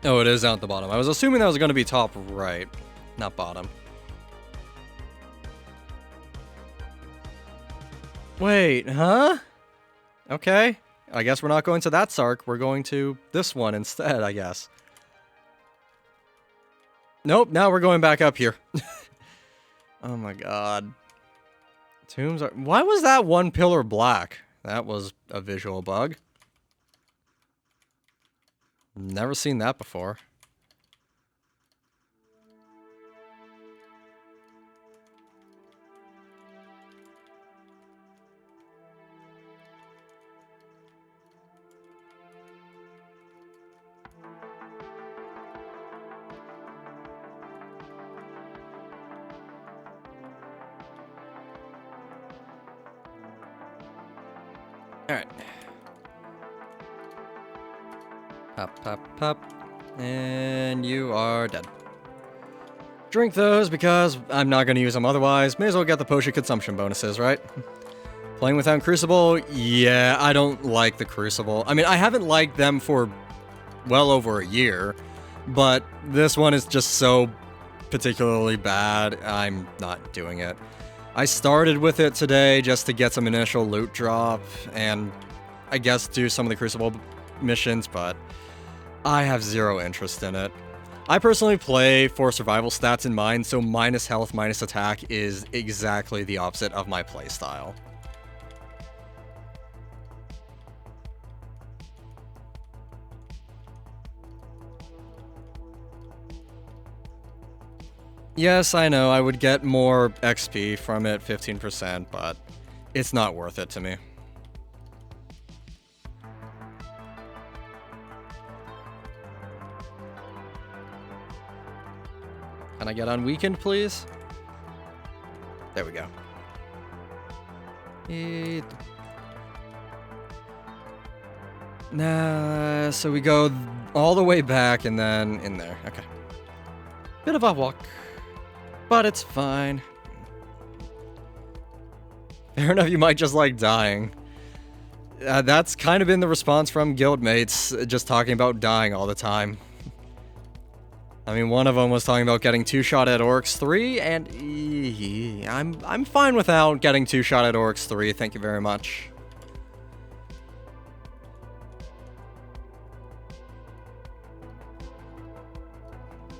A: Oh, it is down at the bottom. I was assuming that was going to be top right, not bottom. Wait, huh? Okay. I guess we're not going to that Sark. We're going to this one instead, I guess. Nope, now we're going back up here. Oh my god. Tombs are... Why was that one pillar black? That was a visual bug. Never seen that before. Alright. Pop, pop, pop. And you are dead. Drink those because I'm not going to use them otherwise. May as well get the potion consumption bonuses, right? Playing without Crucible? Yeah, I don't like the Crucible. I mean, I haven't liked them for well over a year, but this one is just so particularly bad, I'm not doing it. I started with it today just to get some initial loot drop and I guess do some of the Crucible missions, but I have zero interest in it. I personally play for survival stats in mind, so minus health, minus attack is exactly the opposite of my playstyle. Yes, I know, I would get more XP from it, 15%, but it's not worth it to me. Can I get unweakened, please? There we go. Nah, so we go all the way back and then in there. Okay. Bit of a walk, but it's fine. Fair enough, you might just like dying. That's kind of been the response from guildmates, just talking about dying all the time. I mean, one of them was talking about getting 2-shot at Oryx 3, and I'm fine without getting 2-shot at Oryx 3, thank you very much.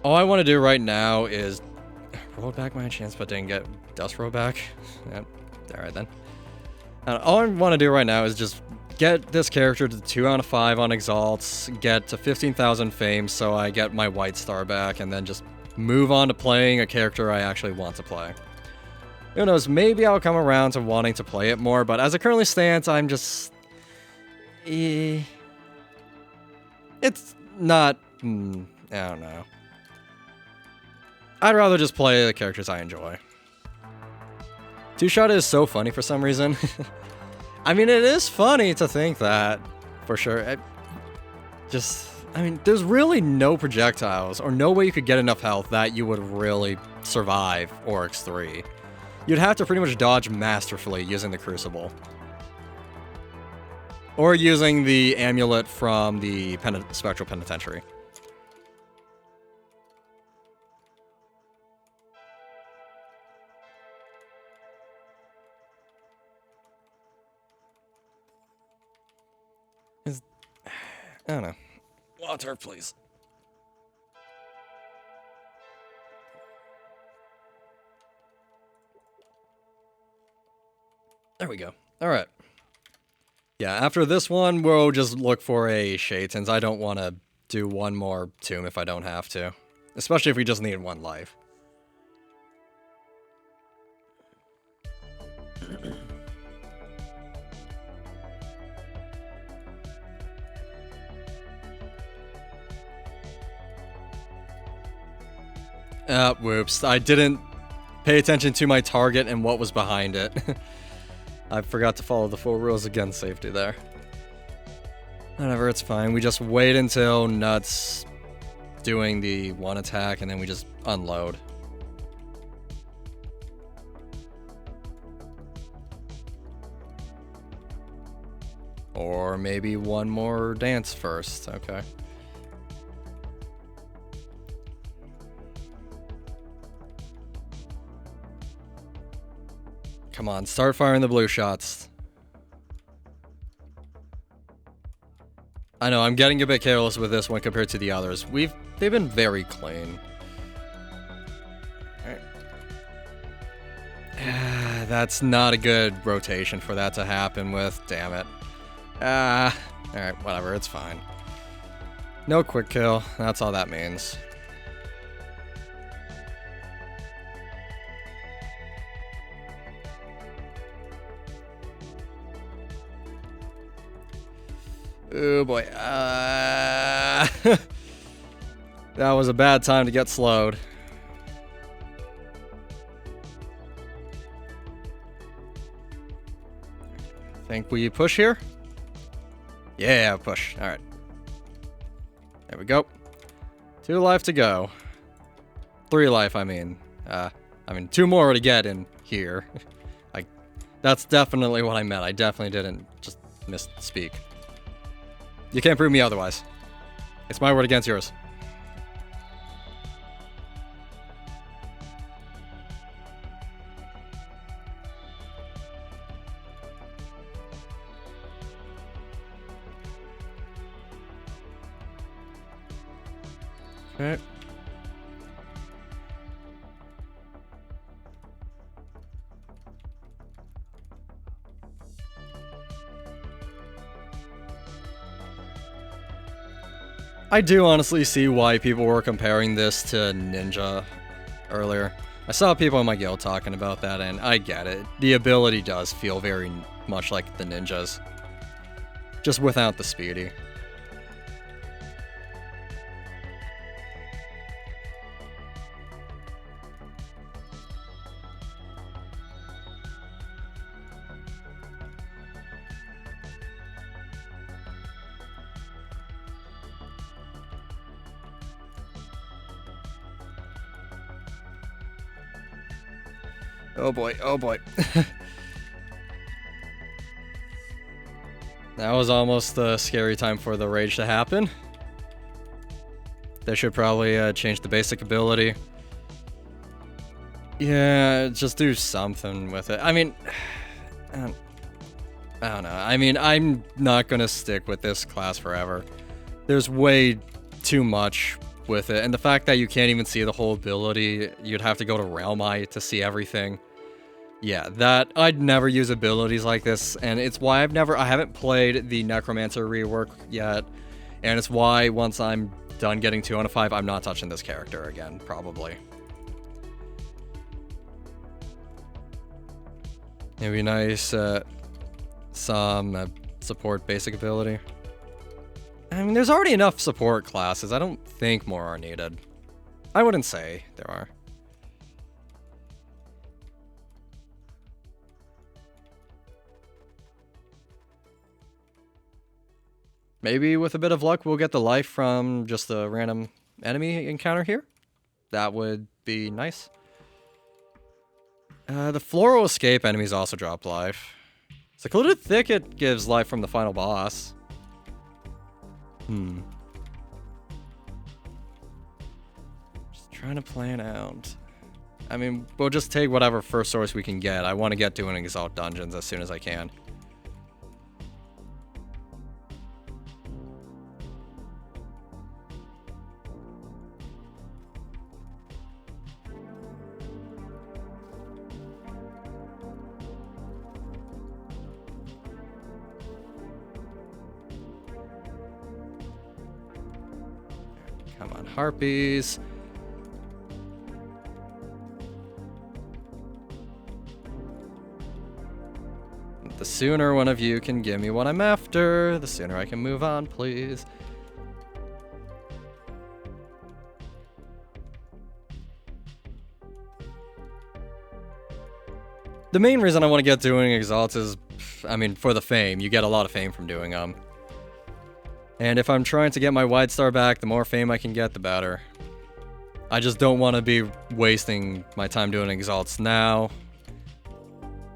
A: All I want to do right now is roll back my chance, but didn't get dust roll back. Yep, alright then. All I want to do right now is just get this character to 2 out of 5 on Exalts, get to 15,000 fame so I get my white star back, and then just move on to playing a character I actually want to play. Who knows, maybe I'll come around to wanting to play it more, but as it currently stands, I'm just... It's not... I don't know. I'd rather just play the characters I enjoy. 2-shot is so funny for some reason. I mean, it is funny to think that, for sure. I mean, there's really no projectiles, or no way you could get enough health that you would really survive Oryx 3. You'd have to pretty much dodge masterfully using the Crucible. Or using the amulet from the Spectral Penitentiary. I don't know. Water, please. There we go. Alright. Yeah, after this one, we'll just look for a Shade, since I don't want to do one more tomb if I don't have to. Especially if we just need 1 life. Whoops. I didn't pay attention to my target and what was behind it. I forgot to follow the 4 rules against safety there. Whatever, it's fine. We just wait until Nuts doing the 1 attack and then we just unload. Or maybe 1 more dance first, okay. Come on, start firing the blue shots. I know, I'm getting a bit careless with this one compared to the others. They've been very clean. Alright. That's not a good rotation for that to happen with, damn it. Alright, whatever, it's fine. No quick kill, that's all that means. Oh boy. That was a bad time to get slowed. Think we push here? Yeah, push. Alright. There we go. 2 life to go. 3 life, I mean. 2 more to get in here. That's definitely what I meant. I definitely didn't just misspeak. You can't prove me otherwise. It's my word against yours. Okay. I do honestly see why people were comparing this to Ninja earlier. I saw people in my guild talking about that, and I get it. The ability does feel very much like the Ninjas, just without the speedy. Oh boy, oh boy. That was almost the scary time for the rage to happen. They should probably change the basic ability. Yeah, just do something with it. I mean, I don't know. I mean, I'm not gonna stick with this class forever. There's way too much with it, and the fact that you can't even see the whole ability, you'd have to go to Realm Eye to see everything. Yeah, I'd never use abilities like this, and it's why I haven't played the Necromancer rework yet, and it's why once I'm done getting 2 out of 5, I'm not touching this character again, probably. It'd be nice, some support basic ability. I mean, there's already enough support classes. I don't think more are needed. I wouldn't say there are. Maybe with a bit of luck, we'll get the life from just a random enemy encounter here. That would be nice. The Floral Escape enemies also drop life. Secluded Thicket gives life from the final boss. Just trying to plan out. I mean, we'll just take whatever first source we can get. I want to get doing Exalt dungeons as soon as I can. Come on, harpies. The sooner one of you can give me what I'm after, the sooner I can move on, please. The main reason I want to get doing Exalts is, I mean, for the fame. You get a lot of fame from doing them. And if I'm trying to get my Wide Star back, the more fame I can get, the better. I just don't want to be wasting my time doing Exalts now,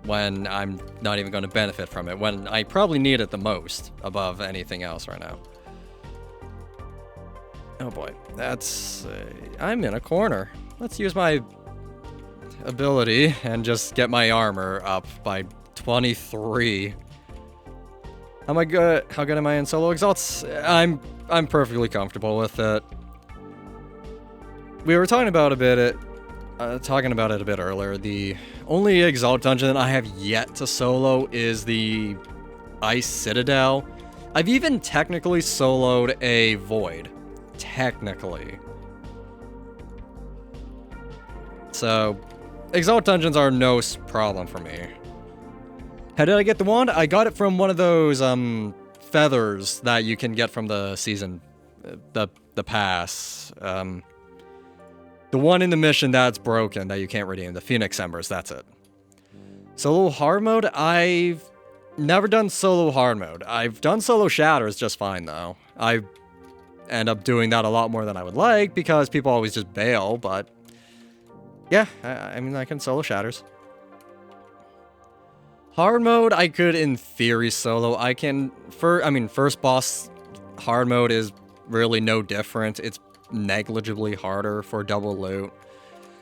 A: when I'm not even going to benefit from it, when I probably need it the most above anything else right now. Oh boy, that's... I'm in a corner. Let's use my ability and just get my armor up by 23. How good am I in solo exalts? I'm perfectly comfortable with it. We were talking about it a bit earlier. The only exalt dungeon I have yet to solo is the Ice Citadel. I've even technically soloed a Void. Technically. So, exalt dungeons are no problem for me. How did I get the wand? I got it from one of those feathers that you can get from the season, the pass. The one in the mission that's broken that you can't redeem, the Phoenix Embers, that's it. Solo hard mode? I've never done solo hard mode. I've done solo shatters just fine though. end up doing that a lot more than I would like because people always just bail, but yeah, I mean, I can solo Shatters. Hard mode, I could in theory solo. I can, first boss hard mode is really no different. It's negligibly harder for double loot.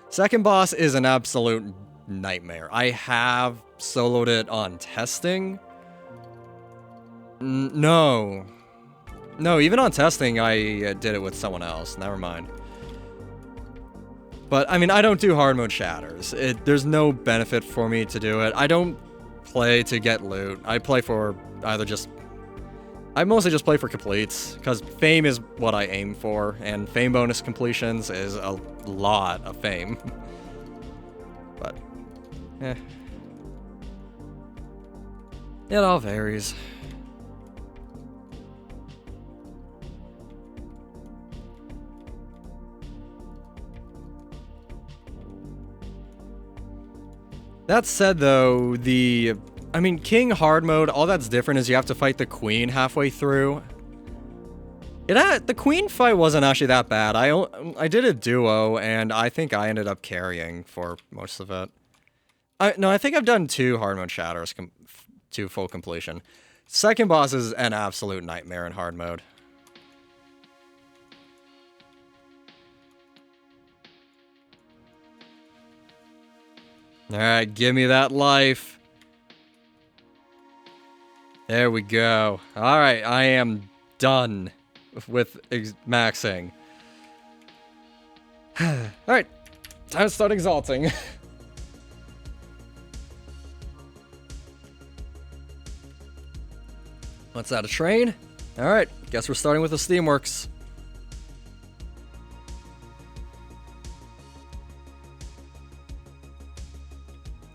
A: Second boss is an absolute nightmare. I have soloed it on testing. No, even on testing, I did it with someone else. Never mind. But, I mean, I don't do hard mode Shatters. There's no benefit for me to do it. I don't play to get loot. I play for either just... I mostly just play for completes, because fame is what I aim for, and fame bonus completions is a lot of fame. But, it all varies. That said, though, King hard mode, all that's different is you have to fight the queen halfway through. The queen fight wasn't actually that bad. I did a duo, and I think I ended up carrying for most of it. I think I've done 2 hard mode Shatters to full completion. Second boss is an absolute nightmare in hard mode. Alright, give me that life. There we go. Alright, I am done with maxing. Alright, time to start exalting. What's that, a train? Alright, guess we're starting with the Steamworks.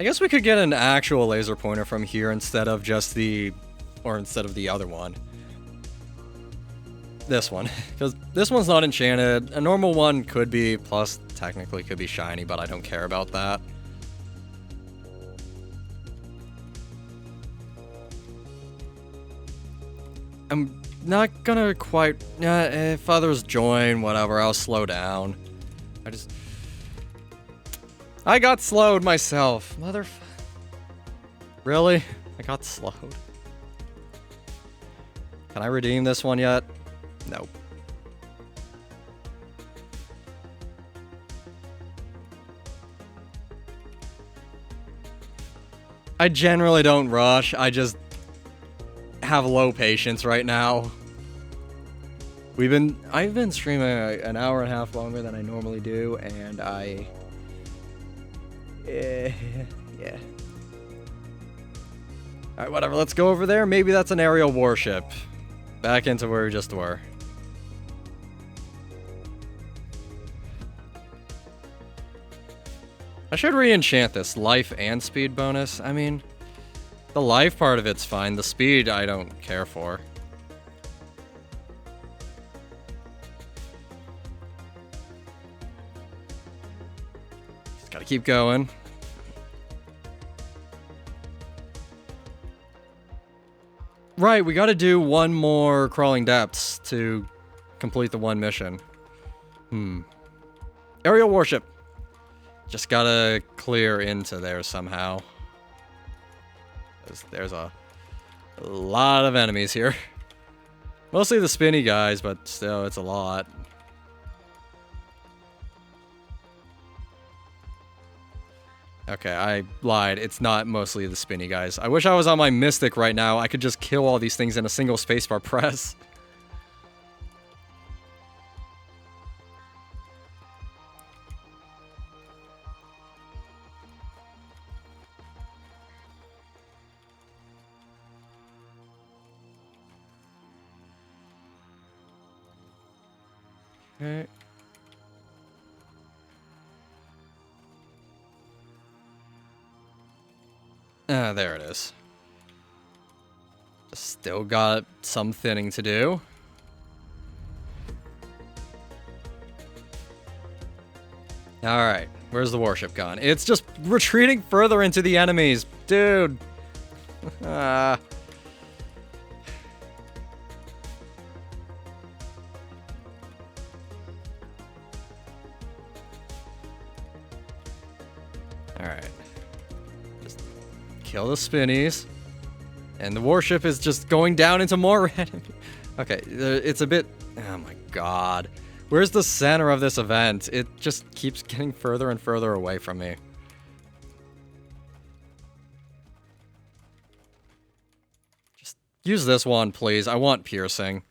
A: I guess we could get an actual laser pointer from here instead of just the other one. This one, because this one's not enchanted. A normal one could be, plus technically could be shiny, but I don't care about that. I'm not gonna quite, if others join, whatever, I'll slow down. I got slowed myself. Really? I got slowed. Can I redeem this one yet? Nope. I generally don't rush. I just have low patience right now. I've been streaming an hour and a half longer than I normally do, and yeah. Alright, whatever, let's go over there. Maybe that's an aerial warship. Back into where we just were. I should re-enchant this. Life and speed bonus. I mean, the life part of it's fine. The speed I don't care for. Just gotta keep going. Right, we gotta do one more Crawling Depths to complete the one mission. Aerial warship. Just gotta clear into there somehow. There's a lot of enemies here. Mostly the spinny guys, but still, it's a lot. Okay, I lied. It's not mostly the spinny guys. I wish I was on my Mystic right now. I could just kill all these things in a single spacebar press. Okay. There it is. Just still got some thinning to do. Alright, where's the warship gone? It's just retreating further into the enemies. Dude. kill the spinnies. And the warship is just going down into more enemy. Okay, it's a bit... Oh my god. Where's the center of this event? It just keeps getting further and further away from me. Just use this one, please. I want piercing.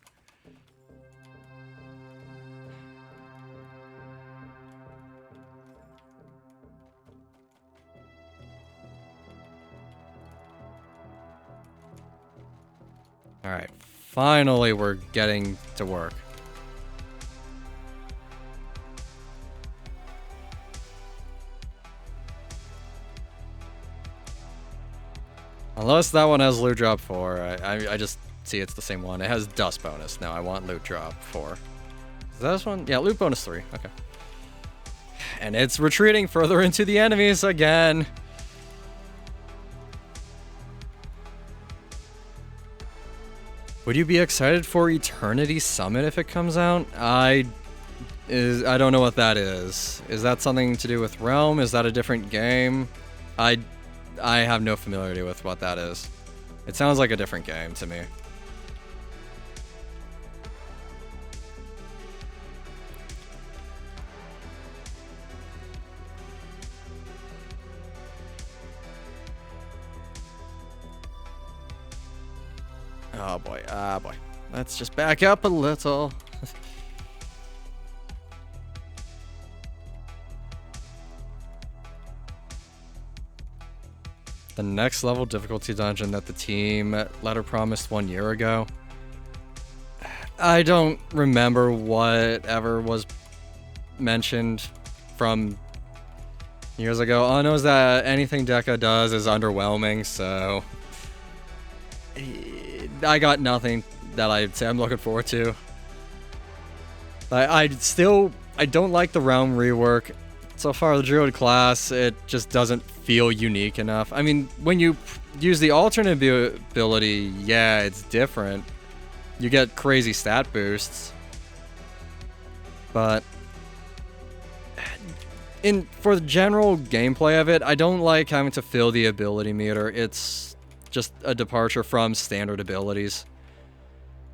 A: Alright, finally we're getting to work. Unless that one has loot drop 4, I just see it's the same one. It has dust bonus. Now I want loot drop 4. Is that this one? Yeah, loot bonus 3. Okay. And it's retreating further into the enemies again. Would you be excited for Eternity Summit if it comes out? I don't know what that is. Is that something to do with Realm? Is that a different game? I have no familiarity with what that is. It sounds like a different game to me. Oh boy, ah boy. Let's just back up a little. The next level difficulty dungeon that the team letter promised 1 year ago. I don't remember whatever was mentioned from years ago. All I know is that anything Deca does is underwhelming, so I got nothing that I'd say I'm looking forward to. I don't like the realm rework. So far, the Druid class, it just doesn't feel unique enough. I mean, when you use the alternate ability, yeah, it's different. You get crazy stat boosts. But for the general gameplay of it, I don't like having to fill the ability meter. It's just a departure from standard abilities.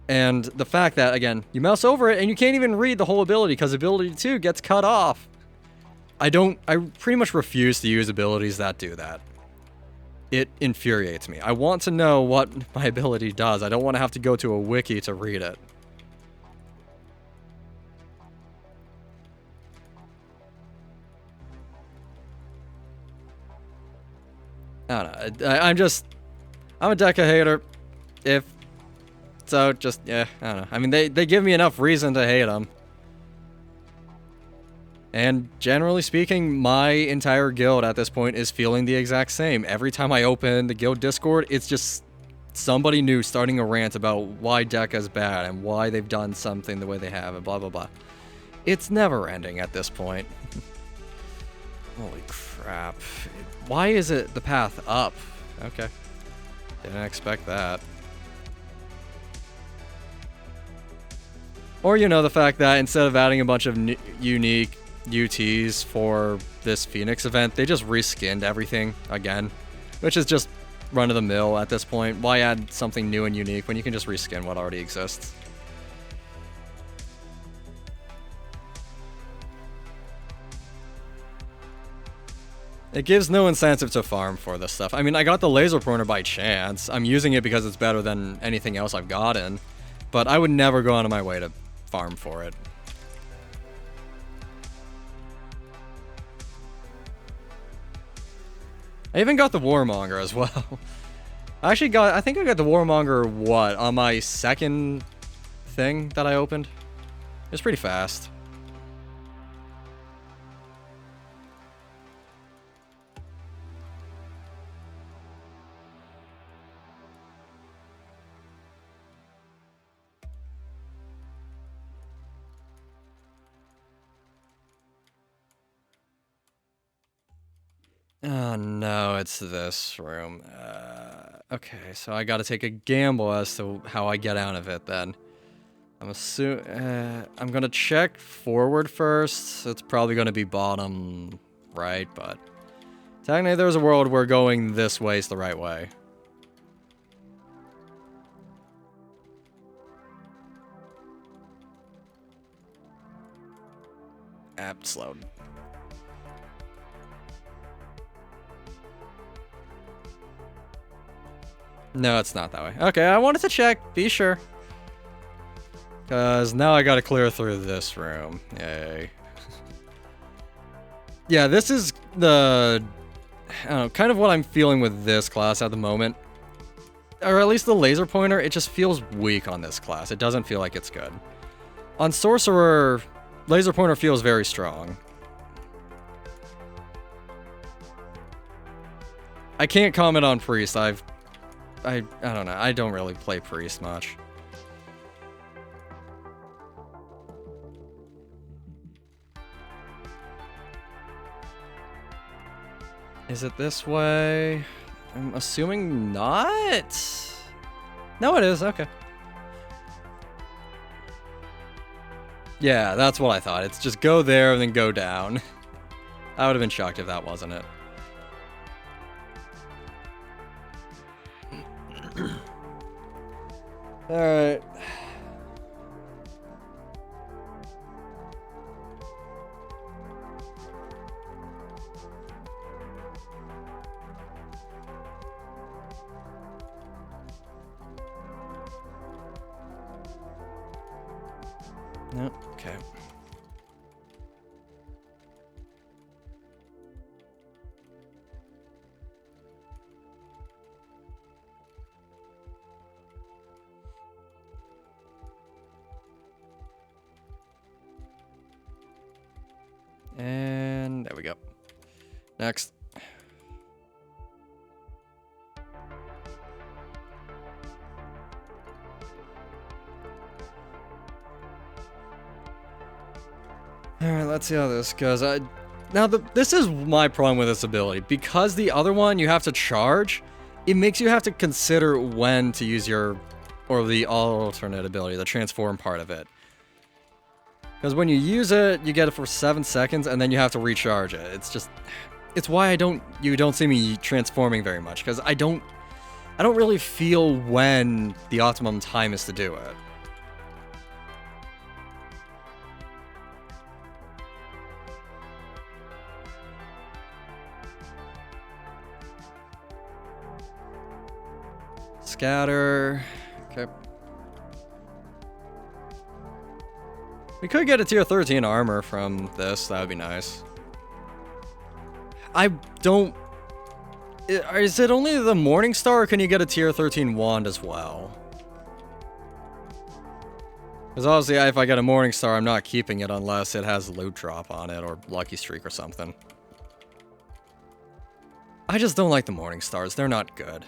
A: And the fact that, again, you mouse over it and you can't even read the whole ability because ability 2 gets cut off. I pretty much refuse to use abilities that do that. It infuriates me. I want to know what my ability does. I don't want to have to go to a wiki to read it. I don't know. I'm a Deca hater. Yeah, I don't know. I mean, they give me enough reason to hate them. And generally speaking, my entire guild at this point is feeling the exact same. Every time I open the guild Discord, it's just somebody new starting a rant about why Deca's bad and why they've done something the way they have and blah blah blah. It's never ending at this point. Holy crap. Why is it the path up? Okay. Didn't expect that. Or, you know, the fact that instead of adding a bunch of unique UTs for this Phoenix event, they just reskinned everything again, which is just run-of-the-mill at this point. Why add something new and unique when you can just reskin what already exists? It gives no incentive to farm for this stuff. I mean, I got the laser pointer by chance. I'm using it because it's better than anything else I've gotten, but I would never go out of my way to farm for it. I even got the Warmonger as well. I think I got the Warmonger, on my second thing that I opened? It's pretty fast. Oh no, it's this room. Okay, so I gotta take a gamble as to how I get out of it then. I'm gonna check forward first. It's probably gonna be bottom right, but Technically, there's a world where going this way is the right way. App slowed. No, it's not that way. Okay, I wanted to check. Be sure. Because now I gotta clear through this room. Yay. Yeah, this is the... I don't know, kind of what I'm feeling with this class at the moment. Or at least the laser pointer, it just feels weak on this class. It doesn't feel like it's good. On Sorcerer, laser pointer feels very strong. I can't comment on Priest. I don't know. I don't really play Priest much. Is it this way? I'm assuming not. No, it is. Okay. Yeah, that's what I thought. It's just go there and then go down. I would have been shocked if that wasn't it. Alright. Nope, okay. And there we go. Next. Alright, let's see how this goes. This is my problem with this ability. Because the other one you have to charge, it makes you have to consider when to use the alternate ability, the transform part of it. Because when you use it, you get it for 7 seconds, and then you have to recharge it. It's why you don't see me transforming very much, because I don't really feel when the optimum time is to do it. Scatter. Okay. We could get a tier 13 armor from this. That would be nice. I don't... Is it only the Morning Star, or can you get a tier 13 wand as well? Because obviously, if I get a Morning Star, I'm not keeping it unless it has loot drop on it, or Lucky Streak or something. I just don't like the Morning Stars. They're not good.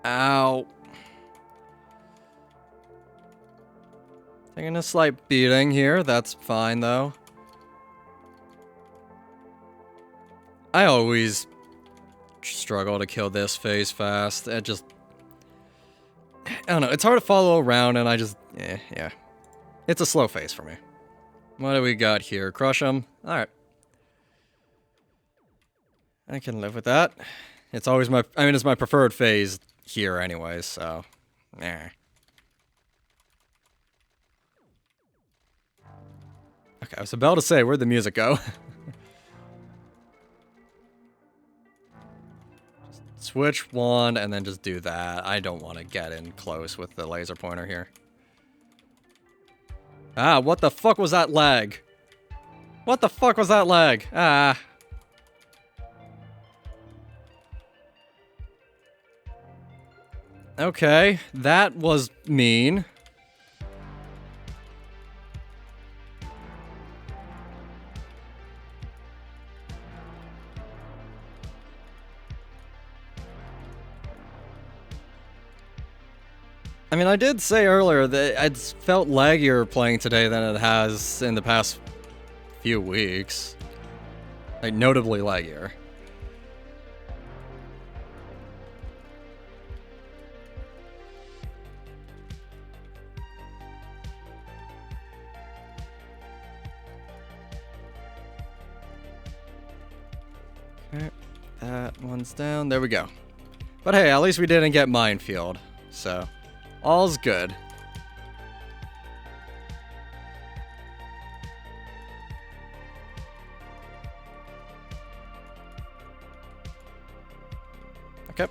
A: Ow. Taking a slight beating here. That's fine, though. I always struggle to kill this phase fast. I don't know. It's hard to follow around, and yeah. It's a slow phase for me. What do we got here? Crush him? Alright. I can live with that. It's always it's my preferred phase here anyways, so... Nah. Okay, I was about to say, where'd the music go? Just switch wand and then just do that. I don't want to get in close with the laser pointer here. Ah, what the fuck was that lag? What the fuck was that lag? Ah. Okay, that was mean. I mean, I did say earlier that it felt laggier playing today than it has in the past few weeks. Like, notably laggier. That one's down. There we go. But hey, at least we didn't get minefield. So, all's good. Okay.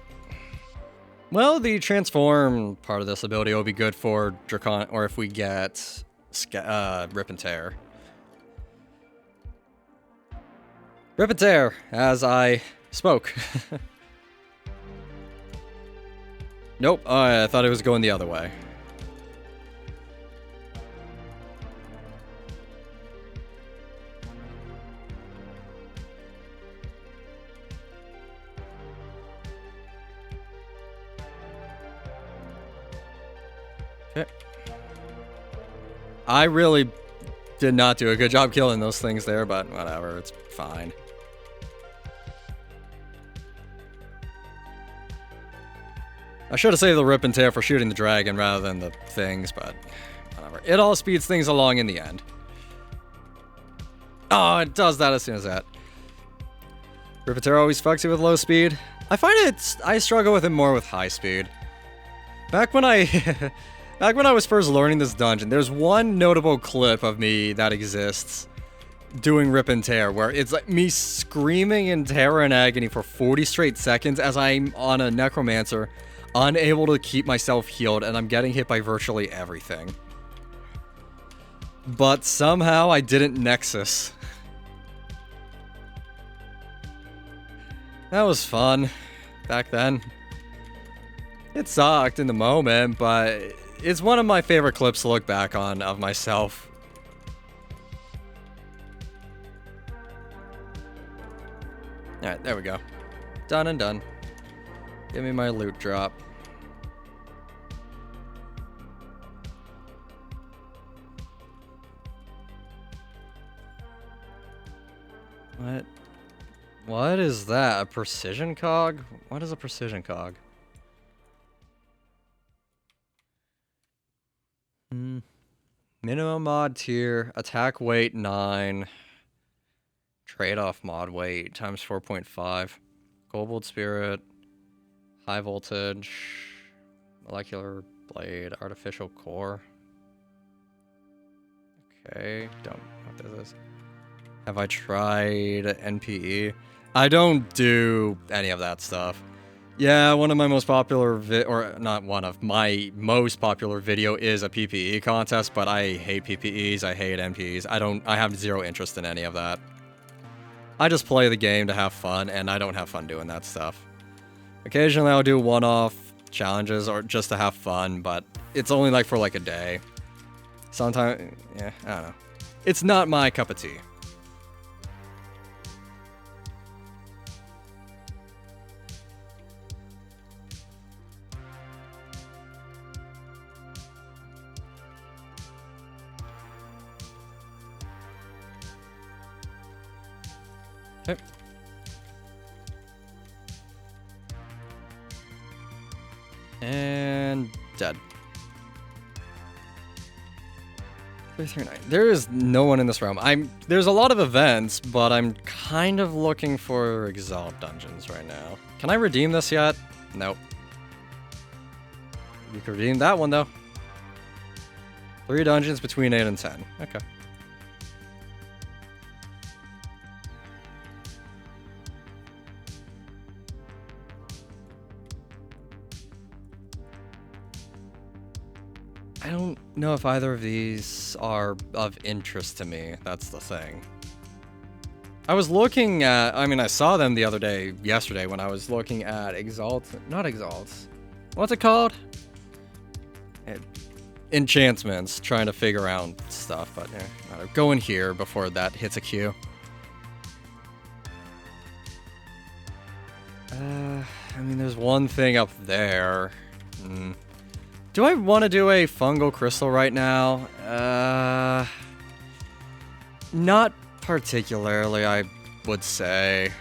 A: Well, the transform part of this ability will be good for Dracon, or if we get Rip and Tear. Rip and Tear, as I spoke. Nope, I thought it was going the other way. Okay. I really did not do a good job killing those things there, but whatever, it's fine. I should have saved the Rip and Tear for shooting the dragon rather than the things, but whatever. It all speeds things along in the end. Oh, it does that as soon as that. Rip and Tear always fucks you with low speed. I find I struggle with it more with high speed. Back when I was first learning this dungeon, there's one notable clip of me that exists doing Rip and Tear, where it's like me screaming in terror and agony for 40 straight seconds as I'm on a Necromancer, unable to keep myself healed, and I'm getting hit by virtually everything. But somehow I didn't Nexus. That was fun back then. It sucked in the moment, but it's one of my favorite clips to look back on of myself. Alright, there we go. Done and done. Give me my loot drop. What? What is that? A precision cog? What is a precision cog? Minimum mod tier, attack weight 9, trade-off mod weight times 4.5, Kobold Spirit, high voltage, molecular blade, artificial core. Okay, don't know what this is. Have I tried NPE? I don't do any of that stuff. Yeah, one of my most popular or not one of my most popular video is a PPE contest, but I hate PPEs, I hate NPEs. I have zero interest in any of that. I just play the game to have fun, and I don't have fun doing that stuff. Occasionally I'll do one-off challenges or just to have fun, but it's only like for like a day. Sometimes, yeah, I don't know. It's not my cup of tea. Okay. And dead. 339. There is no one in this realm. There's a lot of events, but I'm kind of looking for Exalt dungeons right now. Can I redeem this yet? Nope. You can redeem that one though. 3 dungeons between 8 and 10. Okay. I don't know if either of these are of interest to me. That's the thing. I was looking at, I saw them the other day, yesterday, when I was looking at not Exalts. What's it called? Enchantments, trying to figure out stuff, but yeah, go in here before that hits a queue. There's one thing up there. Do I want to do a fungal crystal right now? Not particularly, I would say.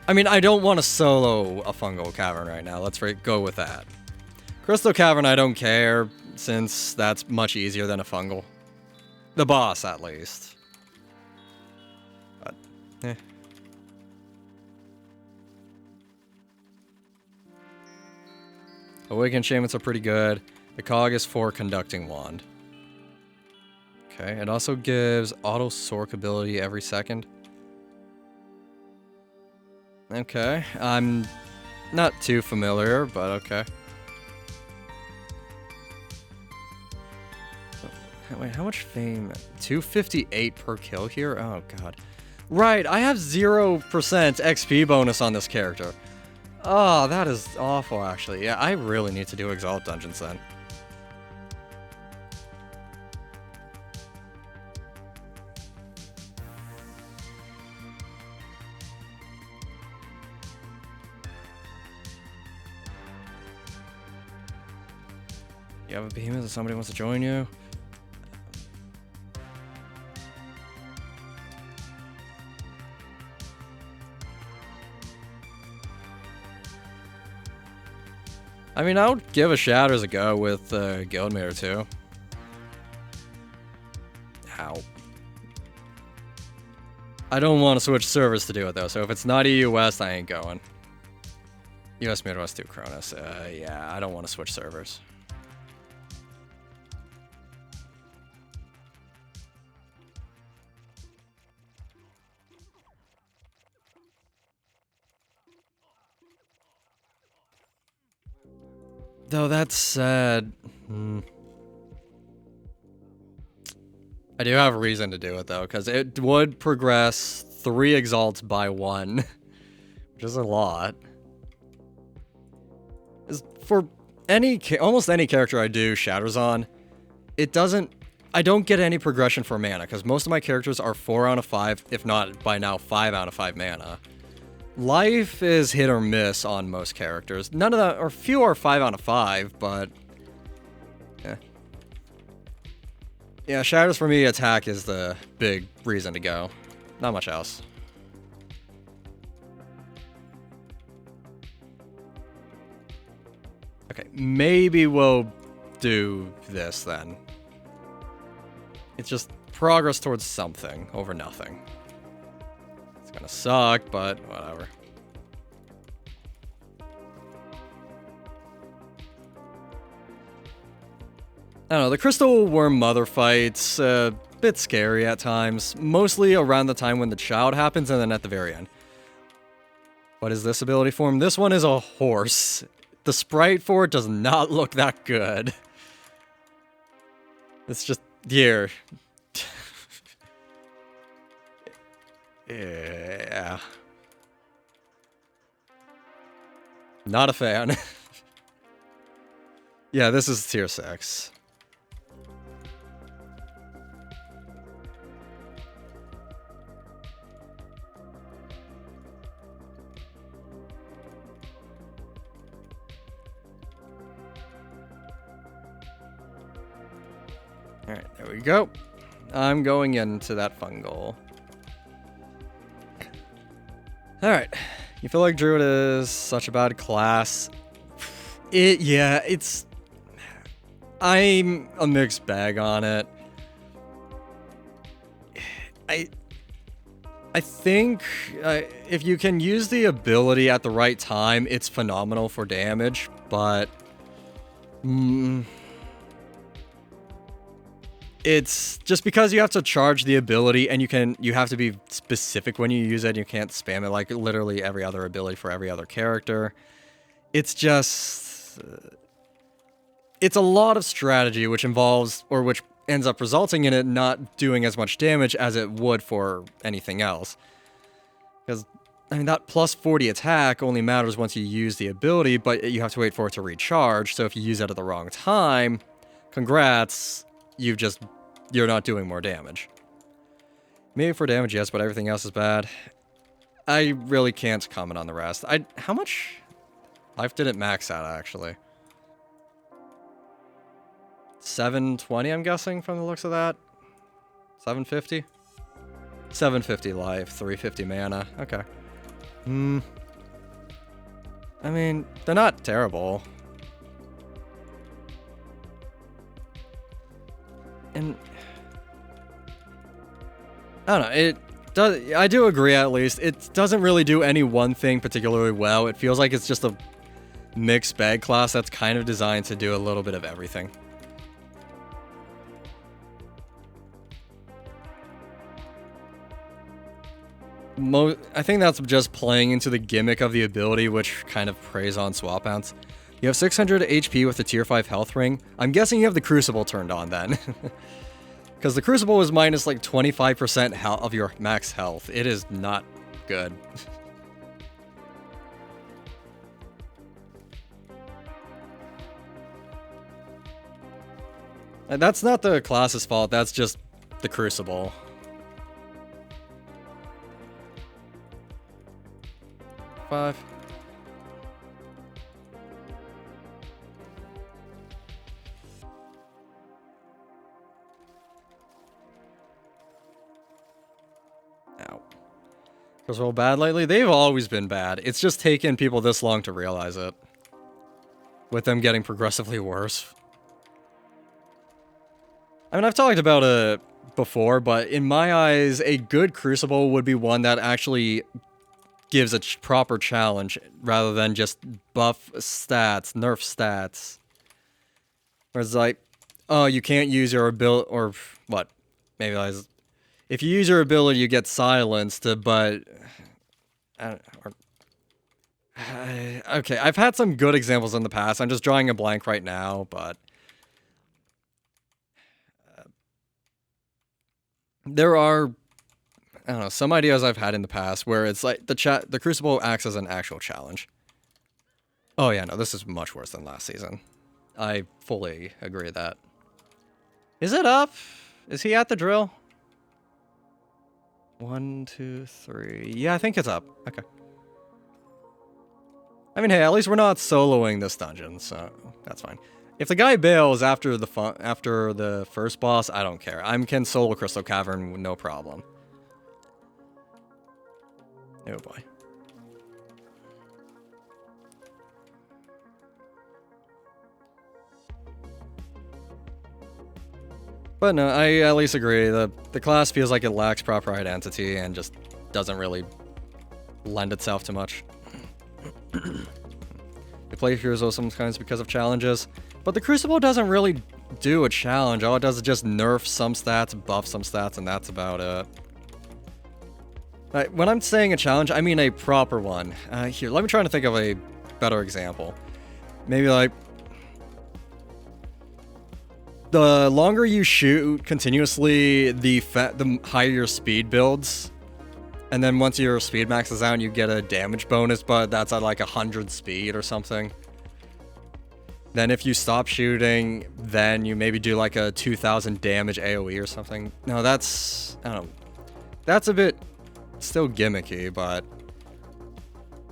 A: I don't want to solo a fungal cavern right now. Let's go with that. Crystal cavern, I don't care, since that's much easier than a fungal. The boss, at least. But, Awakened Enchantments are pretty good. The cog is for Conducting Wand. Okay, it also gives auto Sork ability every second. Okay, I'm not too familiar, but okay. Wait, how much fame? 258 per kill here? Oh, God. Right, I have 0% XP bonus on this character. Oh, that is awful, actually. Yeah, I really need to do Exalt Dungeons then. You have a behemoth if somebody wants to join you? I mean, I would give a Shatters a go with Guildmate or two. Ow. I don't want to switch servers to do it, though, so if it's not EU West, I ain't going. US Midwest 2 Cronus. Yeah, I don't want to switch servers. Though that said, I do have a reason to do it though, because it would progress 3 exalts by 1, which is a lot. For almost any character I do Shatters on, I don't get any progression for mana, because most of my characters are 4 out of 5, if not by now 5 out of 5 mana. Life is hit or miss on most characters. None of that, or few are 5 out of 5, but yeah, Shatters for me, attack is the big reason to go. Not much else. Okay, maybe we'll do this then. It's just progress towards something over nothing. It's gonna suck, but whatever. I don't know, the Crystal Worm Mother fight's a bit scary at times, mostly around the time when the child happens and then at the very end. What is this ability form? This one is a horse. The sprite for it does not look that good. It's just here. Yeah. Not a fan. Yeah, this is tier 6. Alright, there we go. I'm going into that fungal. Alright. You feel like Druid is such a bad class? Yeah, it's... I'm a mixed bag on it. I think if you can use the ability at the right time, it's phenomenal for damage, but... It's just because you have to charge the ability and you have to be specific when you use it. You can't spam it like literally every other ability for every other character. It's just... it's a lot of strategy which involves, or which ends up resulting in it not doing as much damage as it would for anything else. Because, I mean, that plus 40 attack only matters once you use the ability, but you have to wait for it to recharge, so if you use it at the wrong time, congrats, you're not doing more damage. Maybe for damage, yes, but everything else is bad. I really can't comment on the rest. How much life did it max out, actually? 720, I'm guessing, from the looks of that? 750? 750 life, 350 mana. Okay. I mean, they're not terrible. And I don't know, I do agree at least. It doesn't really do any one thing particularly well. It feels like it's just mixed bag class that's kind of designed to do a little bit of everything. I think that's just playing into the gimmick of the ability, which kind of preys on swap bounce. You have 600 HP with the tier 5 health ring. I'm guessing you have the Crucible turned on then. Because the Crucible is minus like 25% of your max health. It is not good. And that's not the class's fault, that's just the Crucible. Five. Ow. Because real bad lately? They've always been bad. It's just taken people this long to realize it. With them getting progressively worse. I mean, I've talked about it before, but in my eyes, a good Crucible would be one that actually gives a proper challenge rather than just buff stats, nerf stats. Where it's like, oh, you can't use your ability, or what? Maybe if you use your ability, you get silenced, but... okay, I've had some good examples in the past. I'm just drawing a blank right now, but... there are... I don't know, some ideas I've had in the past where it's like the Crucible acts as an actual challenge. Oh yeah, no, this is much worse than last season. I fully agree with that. Is it up? Is he at the drill? 1, 2, 3. Yeah, I think it's up. Okay. I mean, hey, at least we're not soloing this dungeon, so that's fine. If the guy bails after the first boss, I don't care. I can solo Crystal Cavern, no problem. Oh boy. But no, I at least agree. The class feels like it lacks proper identity and just doesn't really lend itself to much. You play heroes sometimes because of challenges, but the Crucible doesn't really do a challenge. All it does is just nerf some stats, buff some stats, and that's about it. When I'm saying a challenge, I mean a proper one. Here, let me try to think of a better example. Maybe like... the longer you shoot continuously, the higher your speed builds. And then once your speed maxes out, you get a damage bonus, but that's at like 100 speed or something. Then if you stop shooting, then you maybe do like a 2000 damage AoE or something. No, that's... I don't know. That's a bit... still gimmicky, but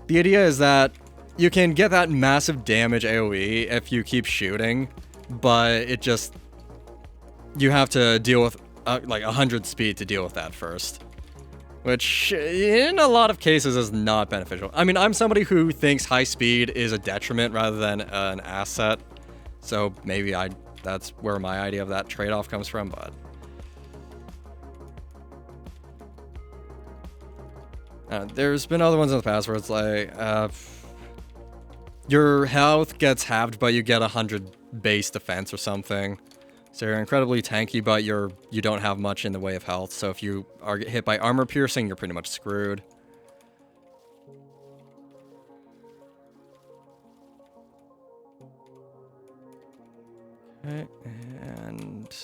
A: the idea is that you can get that massive damage AoE if you keep shooting, but it just... you have to deal with like 100 speed to deal with that first. Which, in a lot of cases, is not beneficial. I mean, I'm somebody who thinks high speed is a detriment rather than an asset, so maybe that's where my idea of that trade-off comes from, but... there's been other ones in the past where it's like, your health gets halved, but you get 100 base defense or something. So you're incredibly tanky, but you don't have much in the way of health. So if you are hit by armor piercing, you're pretty much screwed. Okay, and...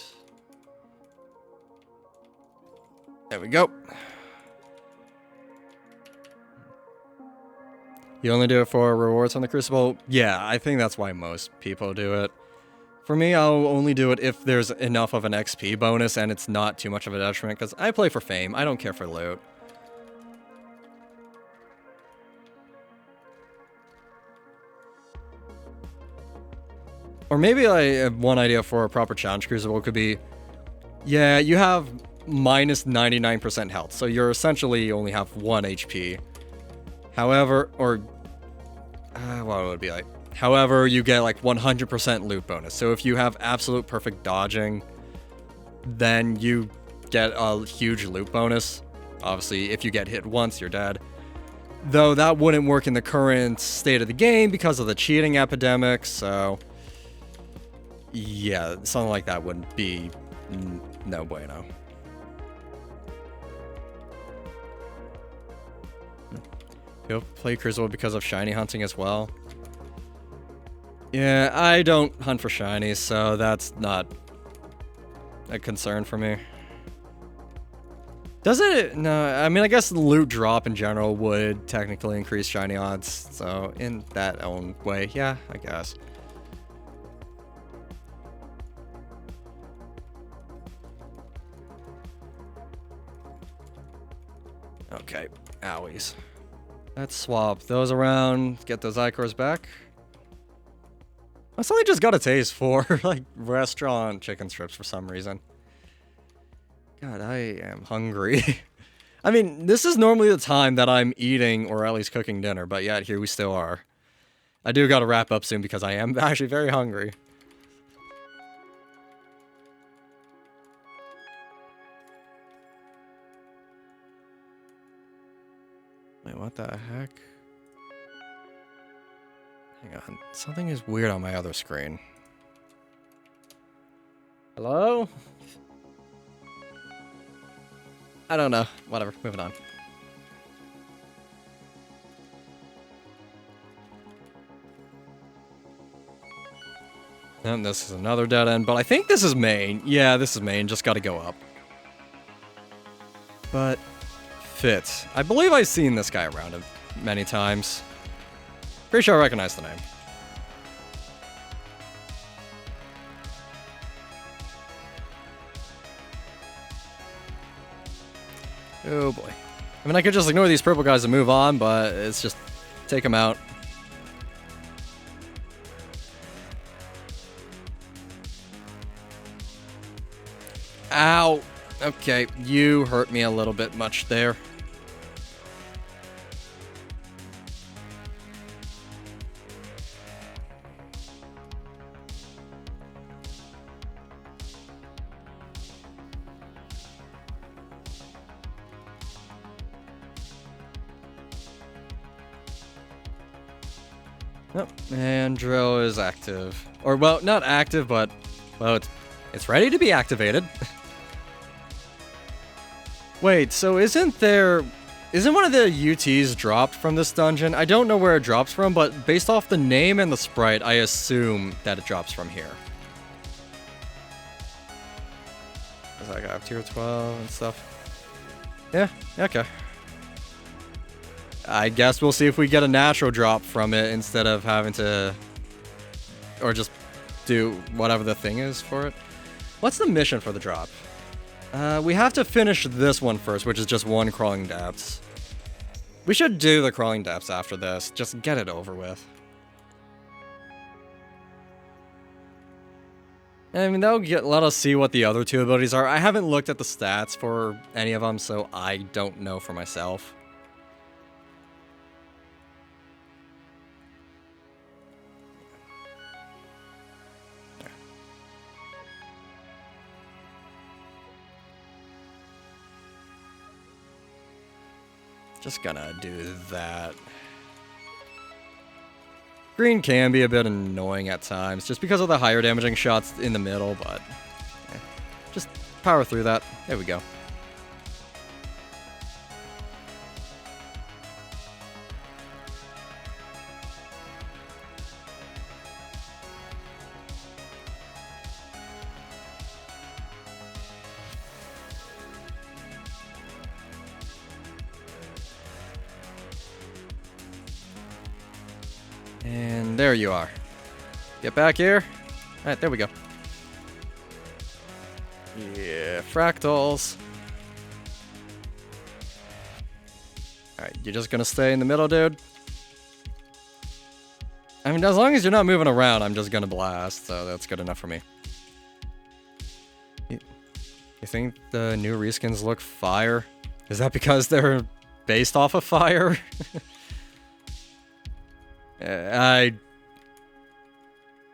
A: there we go. You only do it for rewards on the Crucible? Yeah, I think that's why most people do it. For me, I'll only do it if there's enough of an XP bonus and it's not too much of a detriment, because I play for fame, I don't care for loot. Or maybe one idea for a proper challenge Crucible could be, yeah, you have minus 99% health, so you're essentially only have 1 HP. However, or... what would it be like? However, you get like 100% loot bonus. So if you have absolute perfect dodging, then you get a huge loot bonus. Obviously, if you get hit once, you're dead. Though that wouldn't work in the current state of the game because of the cheating epidemic, so... yeah, something like that wouldn't be no bueno. You'll play Crucible because of shiny hunting as well. Yeah, I don't hunt for shinies, so that's not a concern for me. Does it? No, I mean, I guess the loot drop in general would technically increase shiny odds, so in that own way, yeah, I guess. Okay, owies. Let's swap those around, get those Icors back. I suddenly just got a taste for, like, restaurant chicken strips for some reason. God, I am hungry. I mean, this is normally the time that I'm eating, or at least cooking dinner, but yet here we still are. I do gotta wrap up soon because I am actually very hungry. Wait, what the heck? Hang on, something is weird on my other screen. Hello? I don't know. Whatever, moving on. And this is another dead end, but I think this is main. Yeah, this is main, just gotta go up. But... Fit. I believe I've seen this guy around him many times. Pretty sure I recognize the name. Oh boy. I mean, I could just ignore these purple guys and move on, but it's just take them out. Ow! Okay, you hurt me a little bit much there. Oh, and drill is active. Or, well, not active, but, well, it's ready to be activated. Wait, so isn't one of the UTs dropped from this dungeon? I don't know where it drops from, but based off the name and the sprite, I assume that it drops from here. Because I got tier 12 and stuff. Yeah, okay. I guess we'll see if we get a natural drop from it instead of having to... or just do whatever the thing is for it. What's the mission for the drop? We have to finish this one first, which is just one crawling depths. We should do the crawling depths after this. Just get it over with. I mean, that'll let us see what the other two abilities are. I haven't looked at the stats for any of them, so I don't know for myself. Just gonna do that. Green can be a bit annoying at times, just because of the higher damaging shots in the middle, but... just power through that. There we go. And there you are. Get back here. Alright, there we go. Yeah, fractals. Alright, you're just gonna stay in the middle, dude? I mean, as long as you're not moving around, I'm just gonna blast, so that's good enough for me. You think the new reskins look fire? Is that because they're based off of fire?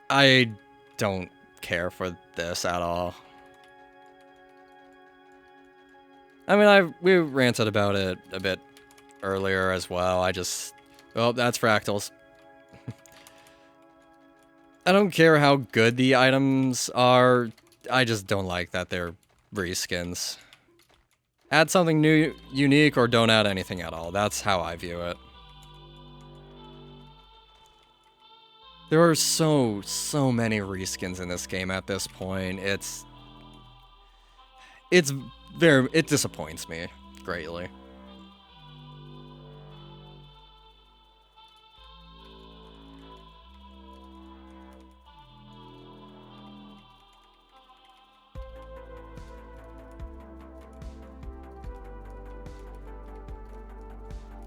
A: I don't care for this at all. I mean, we ranted about it a bit earlier as well. Oh, that's fractals. I don't care how good the items are. I just don't like that they're reskins. Add something new, unique, or don't add anything at all. That's how I view it. There are so many reskins in this game at this point. It disappoints me greatly.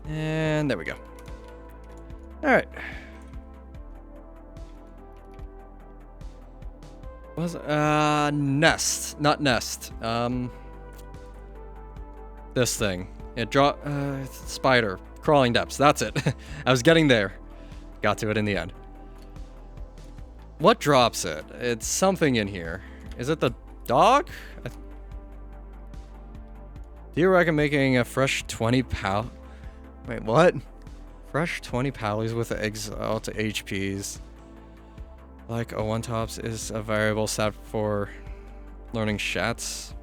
A: And there we go. All right. Was nest, not nest. This thing. It spider, crawling depths. That's it. I was getting there. Got to it in the end. What drops it? It's something in here. Is it the dog? Do you reckon making a fresh 20 pal? Wait, what? Fresh 20 pallies with exalt HPs. Like a one-tops is a variable set for learning shats.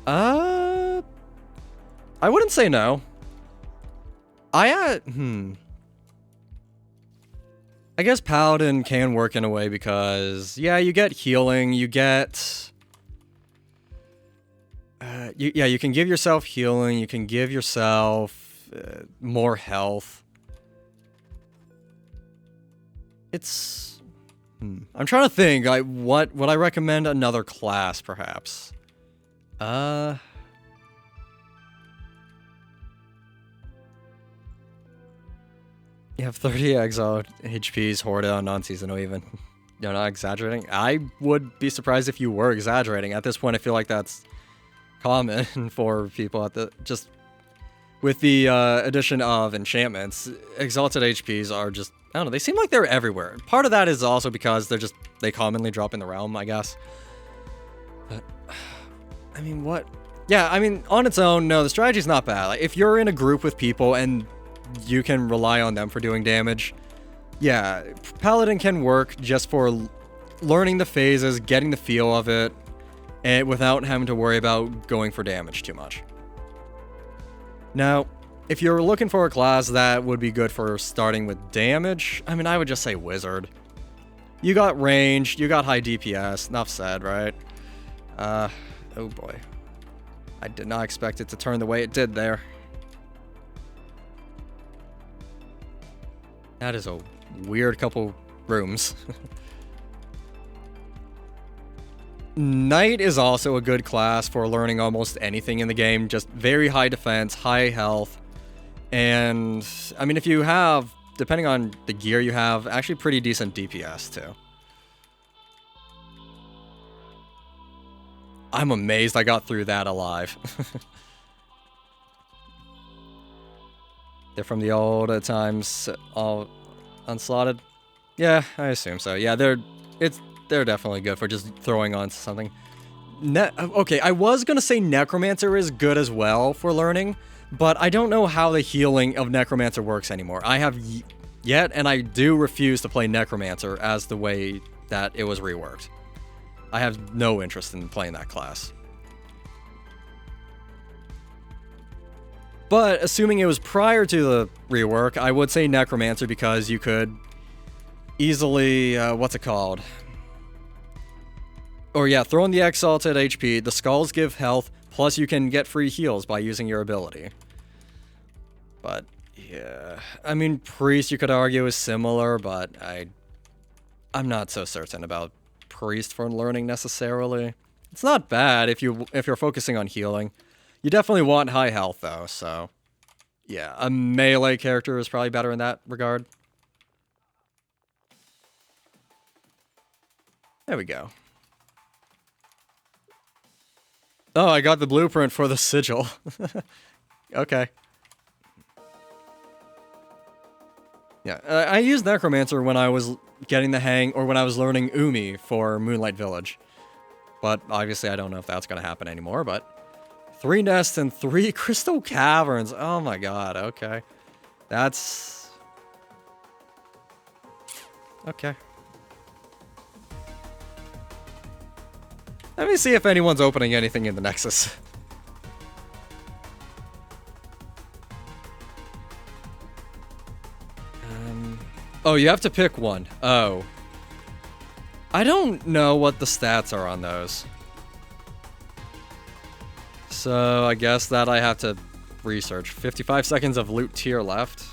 A: I wouldn't say no. I guess Paladin can work in a way because, yeah, you get healing, you get... you can give yourself healing, you can give yourself more health. It's... I'm trying to think, what would I recommend another class, perhaps? You have 30 exile HPs hoarded on non-seasonal even. You're not exaggerating? I would be surprised if you were exaggerating. At this point, I feel like that's common for people just with the addition of enchantments. Exalted HPs are just, I don't know, they seem like they're everywhere. Part of that is also because they commonly drop in the realm, I guess. But, I mean, what? Yeah, I mean, on its own, no, the strategy's not bad. Like, if you're in a group with people and you can rely on them for doing damage, yeah, Paladin can work just for learning the phases, getting the feel of it, and without having to worry about going for damage too much. Now, if you're looking for a class that would be good for starting with damage, I mean, I would just say Wizard. You got range, you got high DPS, enough said, right? Oh boy. I did not expect it to turn the way it did there. That is a weird couple rooms. Knight is also a good class for learning almost anything in the game. Just very high defense, high health. And, I mean, if you have, depending on the gear you have, actually pretty decent DPS too. I'm amazed I got through that alive. They're from the old times, all unslotted. Yeah, I assume so. Yeah, they're definitely good for just throwing on something. Okay, I was gonna say Necromancer is good as well for learning, but I don't know how the healing of Necromancer works anymore. I have yet, and I do refuse to play Necromancer as the way that it was reworked. I have no interest in playing that class. But assuming it was prior to the rework, I would say Necromancer because you could easily, what's it called? Or yeah, throw in the exalted HP, the skulls give health, plus you can get free heals by using your ability. But yeah, I mean, Priest you could argue is similar, but I'm not so certain about Priest for learning necessarily. It's not bad if you're focusing on healing. You definitely want high health though, so yeah, a melee character is probably better in that regard. There we go. Oh, I got the blueprint for the sigil. Okay. Yeah, I used Necromancer when I was getting the hang, or when I was learning Umi for Moonlight Village. But obviously I don't know if that's going to happen anymore, but 3 nests and 3 crystal caverns. Oh my god, okay. That's... okay. Let me see if anyone's opening anything in the Nexus. Oh, you have to pick one. Oh. I don't know what the stats are on those. So, I guess that I have to research. 55 seconds of loot tier left.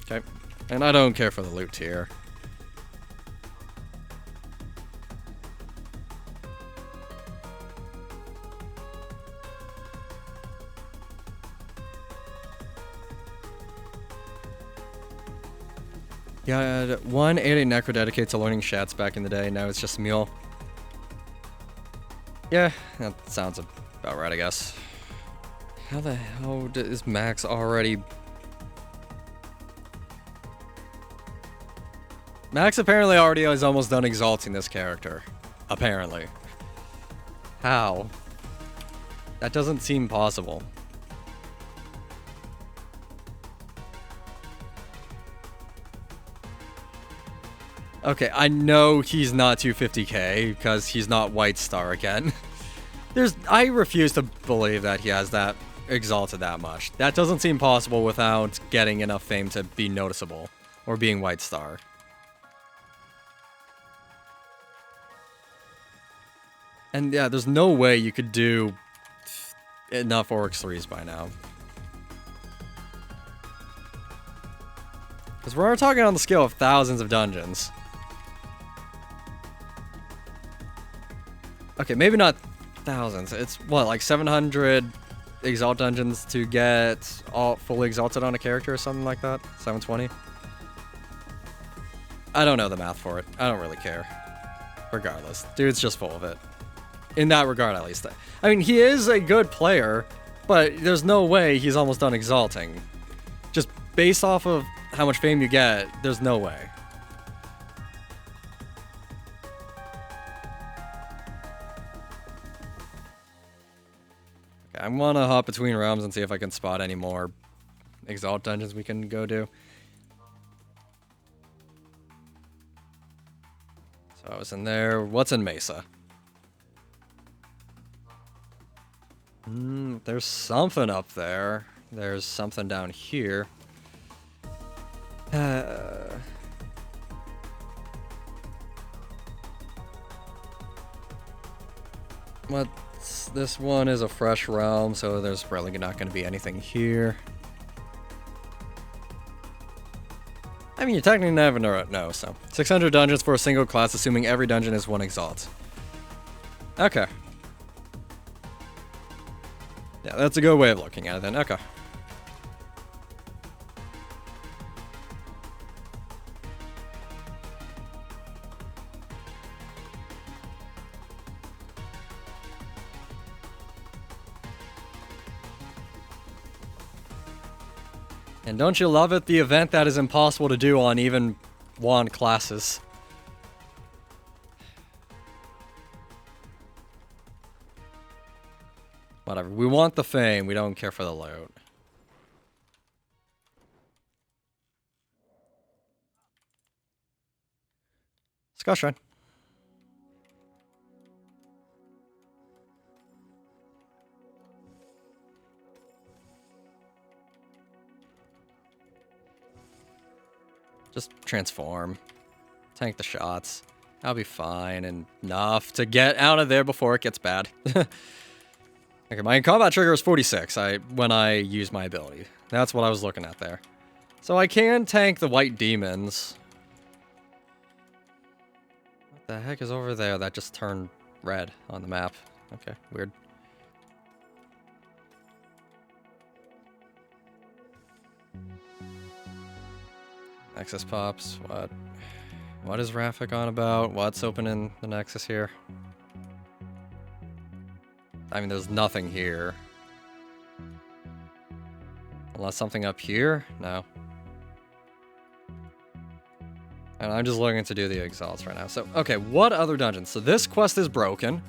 A: Okay. And I don't care for the loot tier. Yeah, 188 Necro dedicated to learning Shats back in the day. Now it's just Mule. Yeah, that sounds about right, I guess. How the hell is Max already... Max apparently already is almost done exalting this character. Apparently. How? That doesn't seem possible. Okay, I know he's not 250k because he's not White Star again. I refuse to believe that he has that exalted that much. That doesn't seem possible without getting enough fame to be noticeable or being White Star. And yeah, there's no way you could do enough Oryx 3s by now. Because we're talking on the scale of thousands of dungeons. Okay, maybe not thousands. It's what, like 700 exalt dungeons to get all fully exalted on a character or something like that? 720? I don't know the math for it. I don't really care. Regardless, dude's just full of it. In that regard, at least. I mean, he is a good player, but there's no way he's almost done exalting. Just based off of how much fame you get, there's no way. I want to hop between realms and see if I can spot any more exalt dungeons we can go do. So I was in there. What's in Mesa? There's something up there. There's something down here. This one is a fresh realm, so there's probably not going to be anything here. I mean, you technically never know, so. 600 dungeons for a single class, assuming every dungeon is 1 exalt. Okay. Yeah, that's a good way of looking at it then. Okay. And don't you love it? The event that is impossible to do on even wand classes. Whatever. We want the fame. We don't care for the loot. Skull Shrine. Just transform. Tank the shots. I'll be fine and enough to get out of there before it gets bad. Okay, my combat trigger is 46 when I use my ability. That's what I was looking at there. So I can tank the white demons. What the heck is over there that just turned red on the map? Okay, weird. Nexus pops. What is Rafik on about? What's open in the Nexus here? I mean, there's nothing here. Unless something up here? No. And I'm just looking to do the exalts right now. So, okay, what other dungeons? So this quest is broken.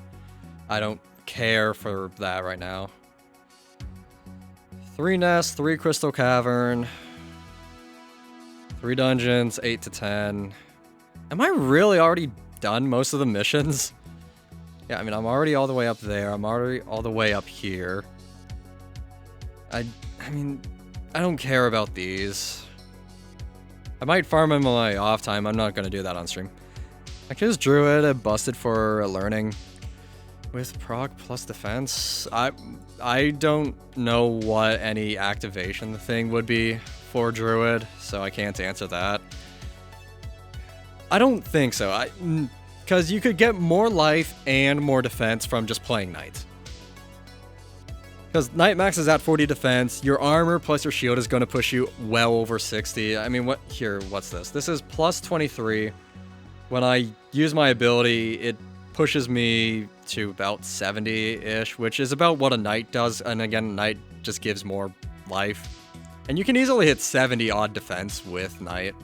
A: I don't care for that right now. 3 nests, 3 crystal cavern, 3 dungeons, 8 to 10. Am I really already done most of the missions? Yeah, I mean, I'm already all the way up there. I'm already all the way up here. I mean, I don't care about these. I might farm in my off time. I'm not going to do that on stream. Actually, this Druid busted for learning with proc plus defense. I don't know what any activation thing would be for Druid, so I can't answer that. I don't think so. Because you could get more life and more defense from just playing Knight. Because Knight Max is at 40 defense, your armor plus your shield is going to push you well over 60. I mean, what's this? This is plus 23. When I use my ability, it pushes me to about 70-ish, which is about what a Knight does. And again, Knight just gives more life. And you can easily hit 70 odd defense with Knight.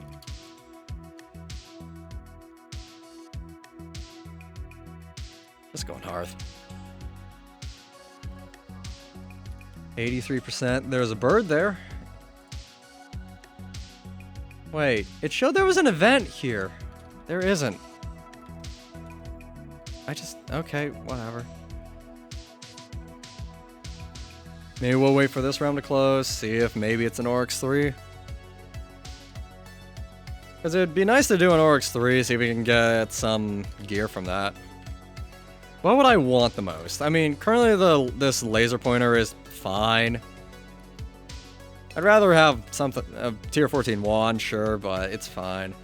A: Just going Hearth. 83%. There's a bird there. Wait, it showed there was an event here. There isn't. Okay, whatever. Maybe we'll wait for this round to close, see if maybe it's an Oryx 3. Because it'd be nice to do an Oryx 3, see if we can get some gear from that. What would I want the most? I mean, currently this laser pointer is fine. I'd rather have something, a tier 14 wand, sure, but it's fine.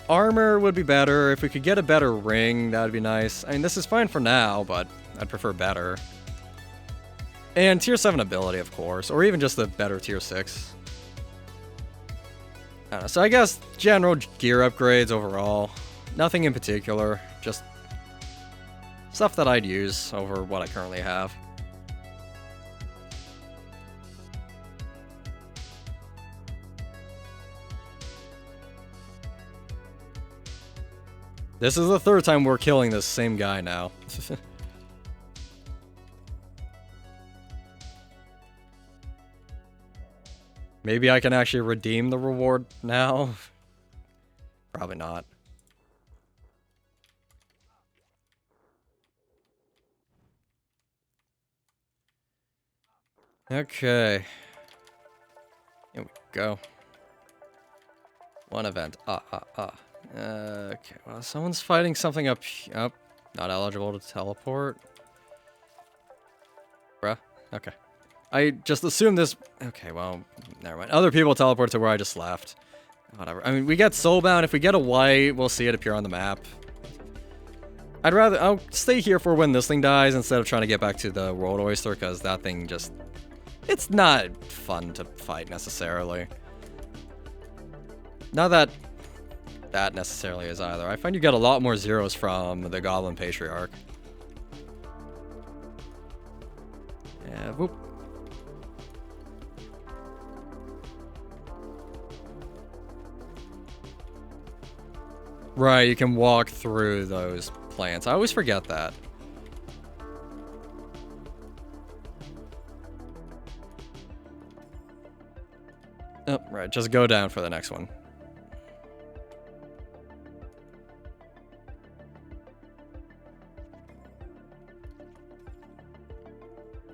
A: Armor would be better. If we could get a better ring, that would be nice. I mean, this is fine for now, but I'd prefer better. And tier 7 ability, of course, or even just a better tier 6. I don't know, so I guess general gear upgrades overall. Nothing in particular, just stuff that I'd use over what I currently have. This is the third time we're killing this same guy now. Maybe I can actually redeem the reward now? Probably not. Okay. Here we go. One event. Okay, well, someone's fighting something up. Not eligible to teleport. Bruh. Okay. I just assumed this. Okay, well, never mind. Other people teleport to where I just left. Whatever. I mean, we get soulbound. If we get a white, we'll see it appear on the map. I'll stay here for when this thing dies instead of trying to get back to the World Oyster, because that thing just. It's not fun to fight necessarily. Not that that necessarily is either. I find you get a lot more zeros from the Goblin Patriarch. Yeah, whoop. Right, you can walk through those plants. I always forget that. Oh, right, just go down for the next one.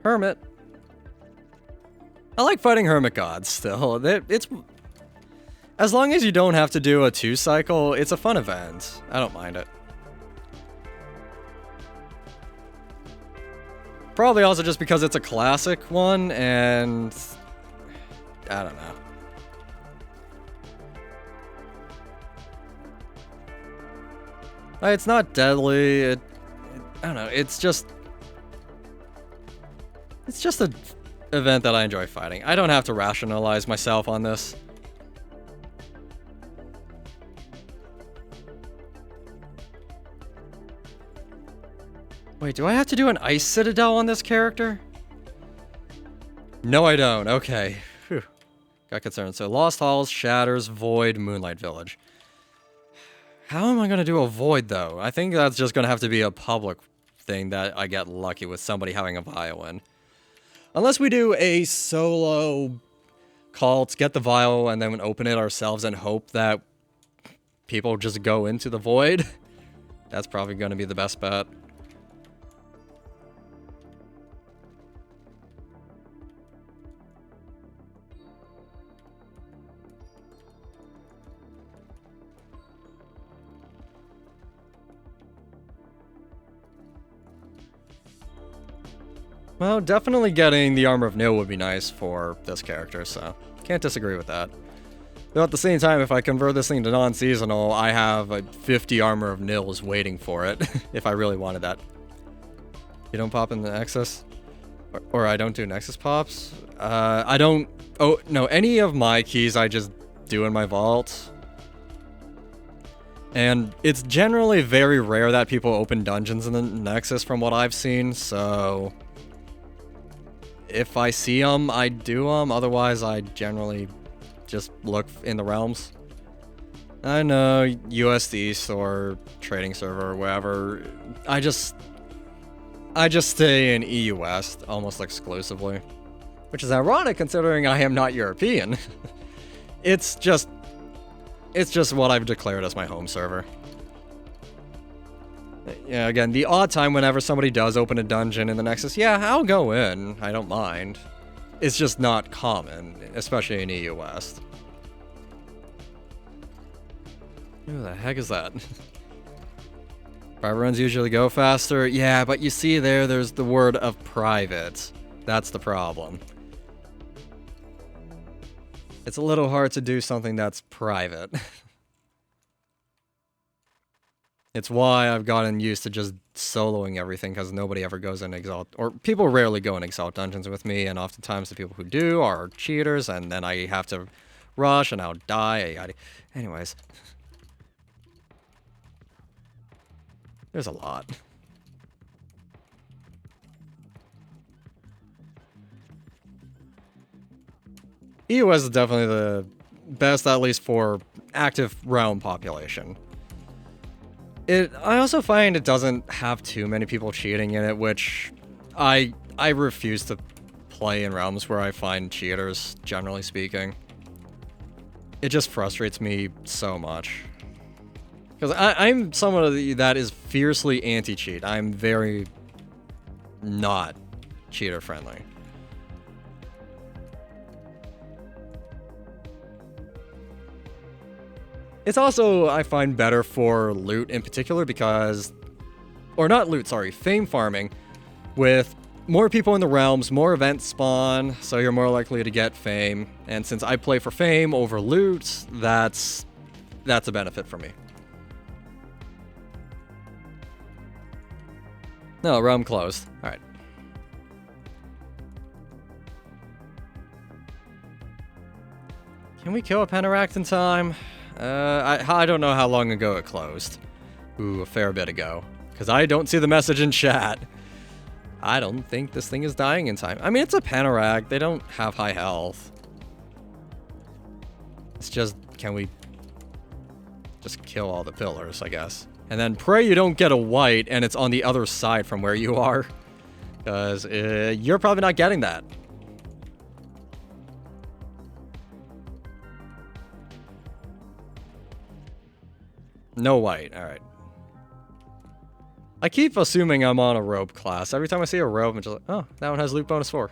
A: Hermit. I like fighting Hermit Gods still. It's... As long as you don't have to do a 2-cycle, it's a fun event. I don't mind it. Probably also just because it's a classic one, and... I don't know. It's not deadly. I don't know. It's just an event that I enjoy fighting. I don't have to rationalize myself on this. Wait, do I have to do an Ice Citadel on this character? No, I don't. Okay. Whew. Got concerned. So Lost Halls, Shatters, Void, Moonlight Village. How am I going to do a Void, though? I think that's just going to have to be a public thing that I get lucky with somebody having a violin. Unless we do a solo cult, get the vial, and then open it ourselves and hope that people just go into the void. That's probably going to be the best bet. Well, definitely getting the Armor of Nil would be nice for this character, so can't disagree with that. Though at the same time, if I convert this thing to non-seasonal, I have a 50 Armor of Nils waiting for it, if I really wanted that. You don't pop in the Nexus? Or I don't do Nexus pops? I don't... Oh, no, any of my keys I just do in my vault. And it's generally very rare that people open dungeons in the Nexus from what I've seen, so... If I see them, I do them. Otherwise, I generally just look in the realms. I know, USD or trading server or wherever. I just stay in EU West almost exclusively, which is ironic considering I am not European. It's just what I've declared as my home server. Yeah, again, the odd time whenever somebody does open a dungeon in the Nexus, yeah, I'll go in. I don't mind. It's just not common, especially in EU West. Who the heck is that? Private runs usually go faster. Yeah, but you see there's the word of private. That's the problem. It's a little hard to do something that's private. It's why I've gotten used to just soloing everything, because nobody ever goes in Exalt, or people rarely go in Exalt dungeons with me, and oftentimes the people who do are cheaters, and then I have to rush, and I'll die. Anyways. There's a lot. EOS is definitely the best, at least for active realm population. I also find it doesn't have too many people cheating in it, which I refuse to play in realms where I find cheaters, generally speaking. It just frustrates me so much. Because I'm someone that is fiercely anti-cheat. I'm very not cheater-friendly. It's also, I find, better for loot in particular because... Or not loot, sorry, fame farming. With more people in the realms, more events spawn, so you're more likely to get fame. And since I play for fame over loot, that's a benefit for me. No, realm closed. Alright. Can we kill a Penteract in time? I don't know how long ago it closed. Ooh, a fair bit ago. Because I don't see the message in chat. I don't think this thing is dying in time. I mean, it's a Penteract. They don't have high health. It's just, can we just kill all the pillars, I guess. And then pray you don't get a white and it's on the other side from where you are. Because you're probably not getting that. No white, alright. I keep assuming I'm on a robe class. Every time I see a robe, I'm just like, oh, that one has loot bonus 4.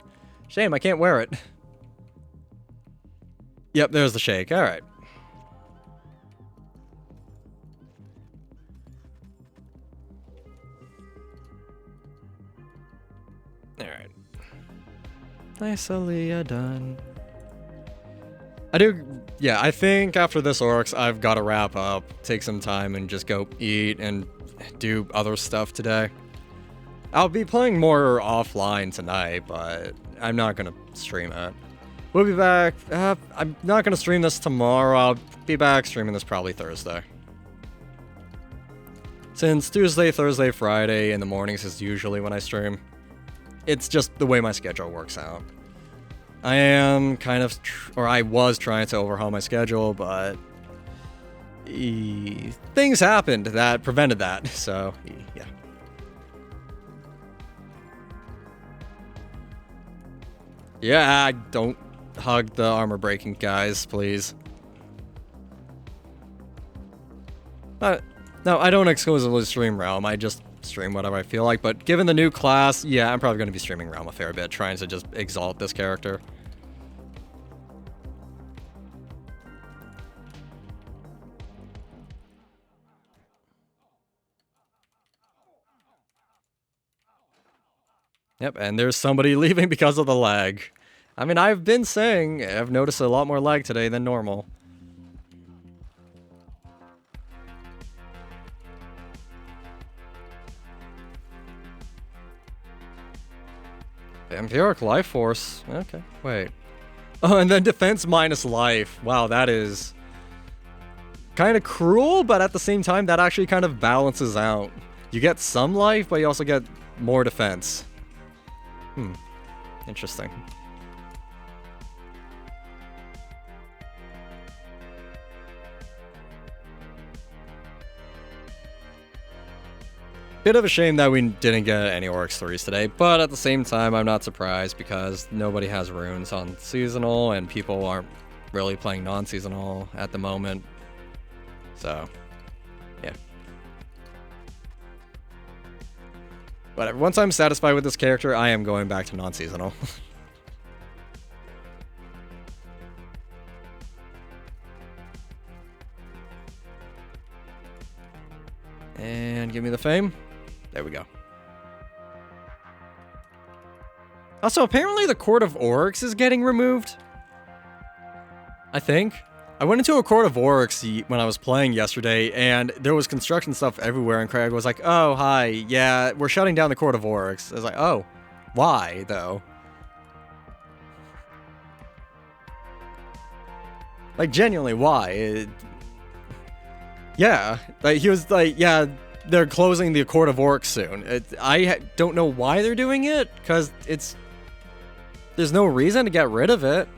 A: Shame, I can't wear it. Yep, there's the shake, alright. Alright. Nicely done. Yeah, I think after this Oryx, I've got to wrap up, take some time, and just go eat and do other stuff today. I'll be playing more offline tonight, but I'm not going to stream it. We'll be back. I'm not going to stream this tomorrow. I'll be back streaming this probably Thursday. Since Tuesday, Thursday, Friday in the mornings is usually when I stream. It's just the way my schedule works out. I am kind of, or I was trying to overhaul my schedule, but things happened that prevented that, so yeah. Yeah, don't hug the armor breaking guys, please. No, I don't exclusively stream Realm. I just stream whatever I feel like. But given the new class, yeah, I'm probably going to be streaming Realm a fair bit, trying to just exalt this character. Yep, and there's somebody leaving because of the lag. I mean, I've been saying I've noticed a lot more lag today than normal. Vampiric Life Force. Okay, wait. Oh, and then defense minus life. Wow, that is kind of cruel, but at the same time, that actually kind of balances out. You get some life, but you also get more defense. Interesting. Bit of a shame that we didn't get any Oryx 3s today, but at the same time, I'm not surprised because nobody has runes on seasonal and people aren't really playing non-seasonal at the moment. So, yeah. But once I'm satisfied with this character, I am going back to non-seasonal. And give me the fame. There we go. Also, apparently the Court of Oryx is getting removed. I think. I went into a Court of Oryx when I was playing yesterday, and there was construction stuff everywhere, and Craig was like, oh, hi, yeah, we're shutting down the Court of Oryx. I was like, oh, why, though? Like, genuinely, why? Yeah, like, he was like, yeah, they're closing the Court of Oryx soon. I don't know why they're doing it, because there's no reason to get rid of it.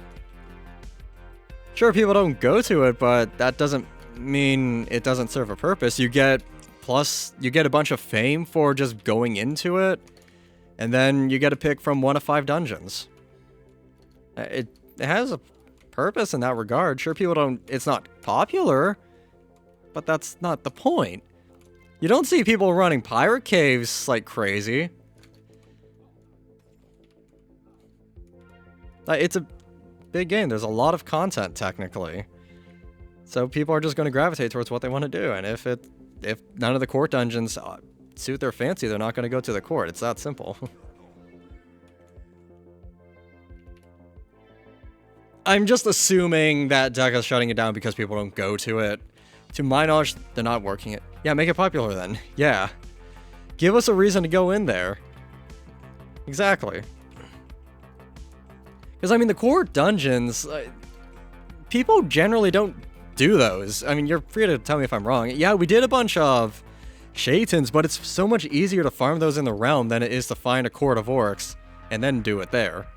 A: Sure, people don't go to it, but that doesn't mean it doesn't serve a purpose. You get a bunch of fame for just going into it, and then you get a pick from 1 of 5 dungeons. It has a purpose in that regard. Sure, it's not popular, but that's not the point. You don't see people running pirate caves like crazy. It's a big game. There's a lot of content, technically. So people are just going to gravitate towards what they want to do. And if none of the court dungeons suit their fancy, they're not going to go to the court. It's that simple. I'm just assuming that Deca's shutting it down because people don't go to it. To my knowledge, they're not working it. Yeah, make it popular then. Yeah. Give us a reason to go in there. Exactly. Because, I mean, the core dungeons, people generally don't do those. I mean, you're free to tell me if I'm wrong. Yeah, we did a bunch of Shaitans, but it's so much easier to farm those in the realm than it is to find a Court of Oryx and then do it there.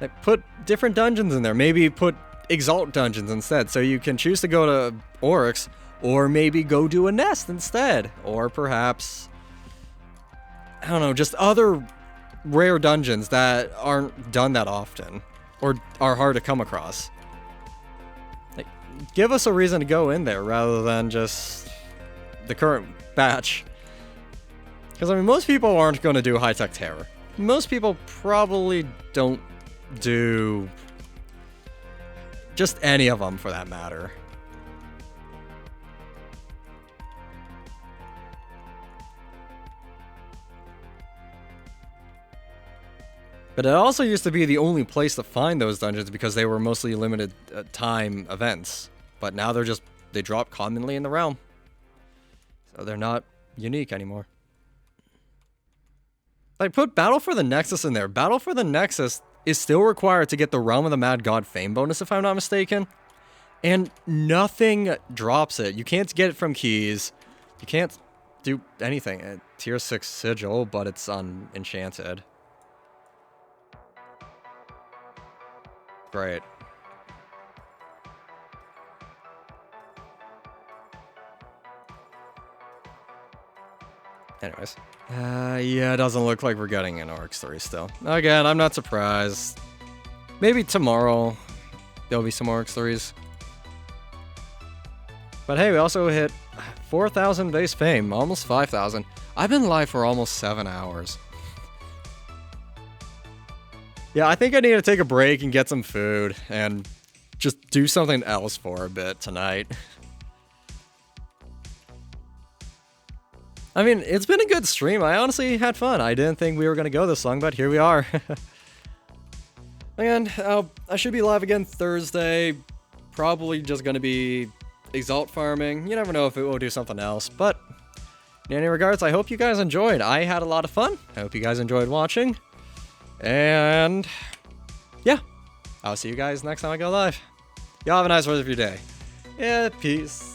A: Like, put different dungeons in there. Maybe put Exalt dungeons instead, so you can choose to go to Oryx, or maybe go do a Nest instead. Or perhaps, I don't know, just other rare dungeons that aren't done that often, or are hard to come across. Like, give us a reason to go in there rather than just the current batch. Because, I mean, most people aren't going to do high-tech terror. Most people probably don't do just any of them, for that matter. But it also used to be the only place to find those dungeons because they were mostly limited time events. But now they drop commonly in the realm. So they're not unique anymore. Like, put Battle for the Nexus in there. Battle for the Nexus is still required to get the Realm of the Mad God fame bonus, if I'm not mistaken. And nothing drops it. You can't get it from keys. You can't do anything. Tier 6 sigil, but it's unenchanted. Right. Anyways. Yeah, it doesn't look like we're getting an Oryx 3 still. Again, I'm not surprised. Maybe tomorrow there'll be some Oryx 3s. But hey, we also hit 4,000 base fame, almost 5,000. I've been live for almost 7 hours. Yeah, I think I need to take a break and get some food and just do something else for a bit tonight. I mean, it's been a good stream. I honestly had fun. I didn't think we were going to go this long, but here we are. And I should be live again Thursday. Probably just going to be Exalt farming. You never know if it will do something else, but in any regards, I hope you guys enjoyed. I had a lot of fun. I hope you guys enjoyed watching. And yeah, I'll see you guys next time I go live. Y'all have a nice rest of your day. Yeah, peace.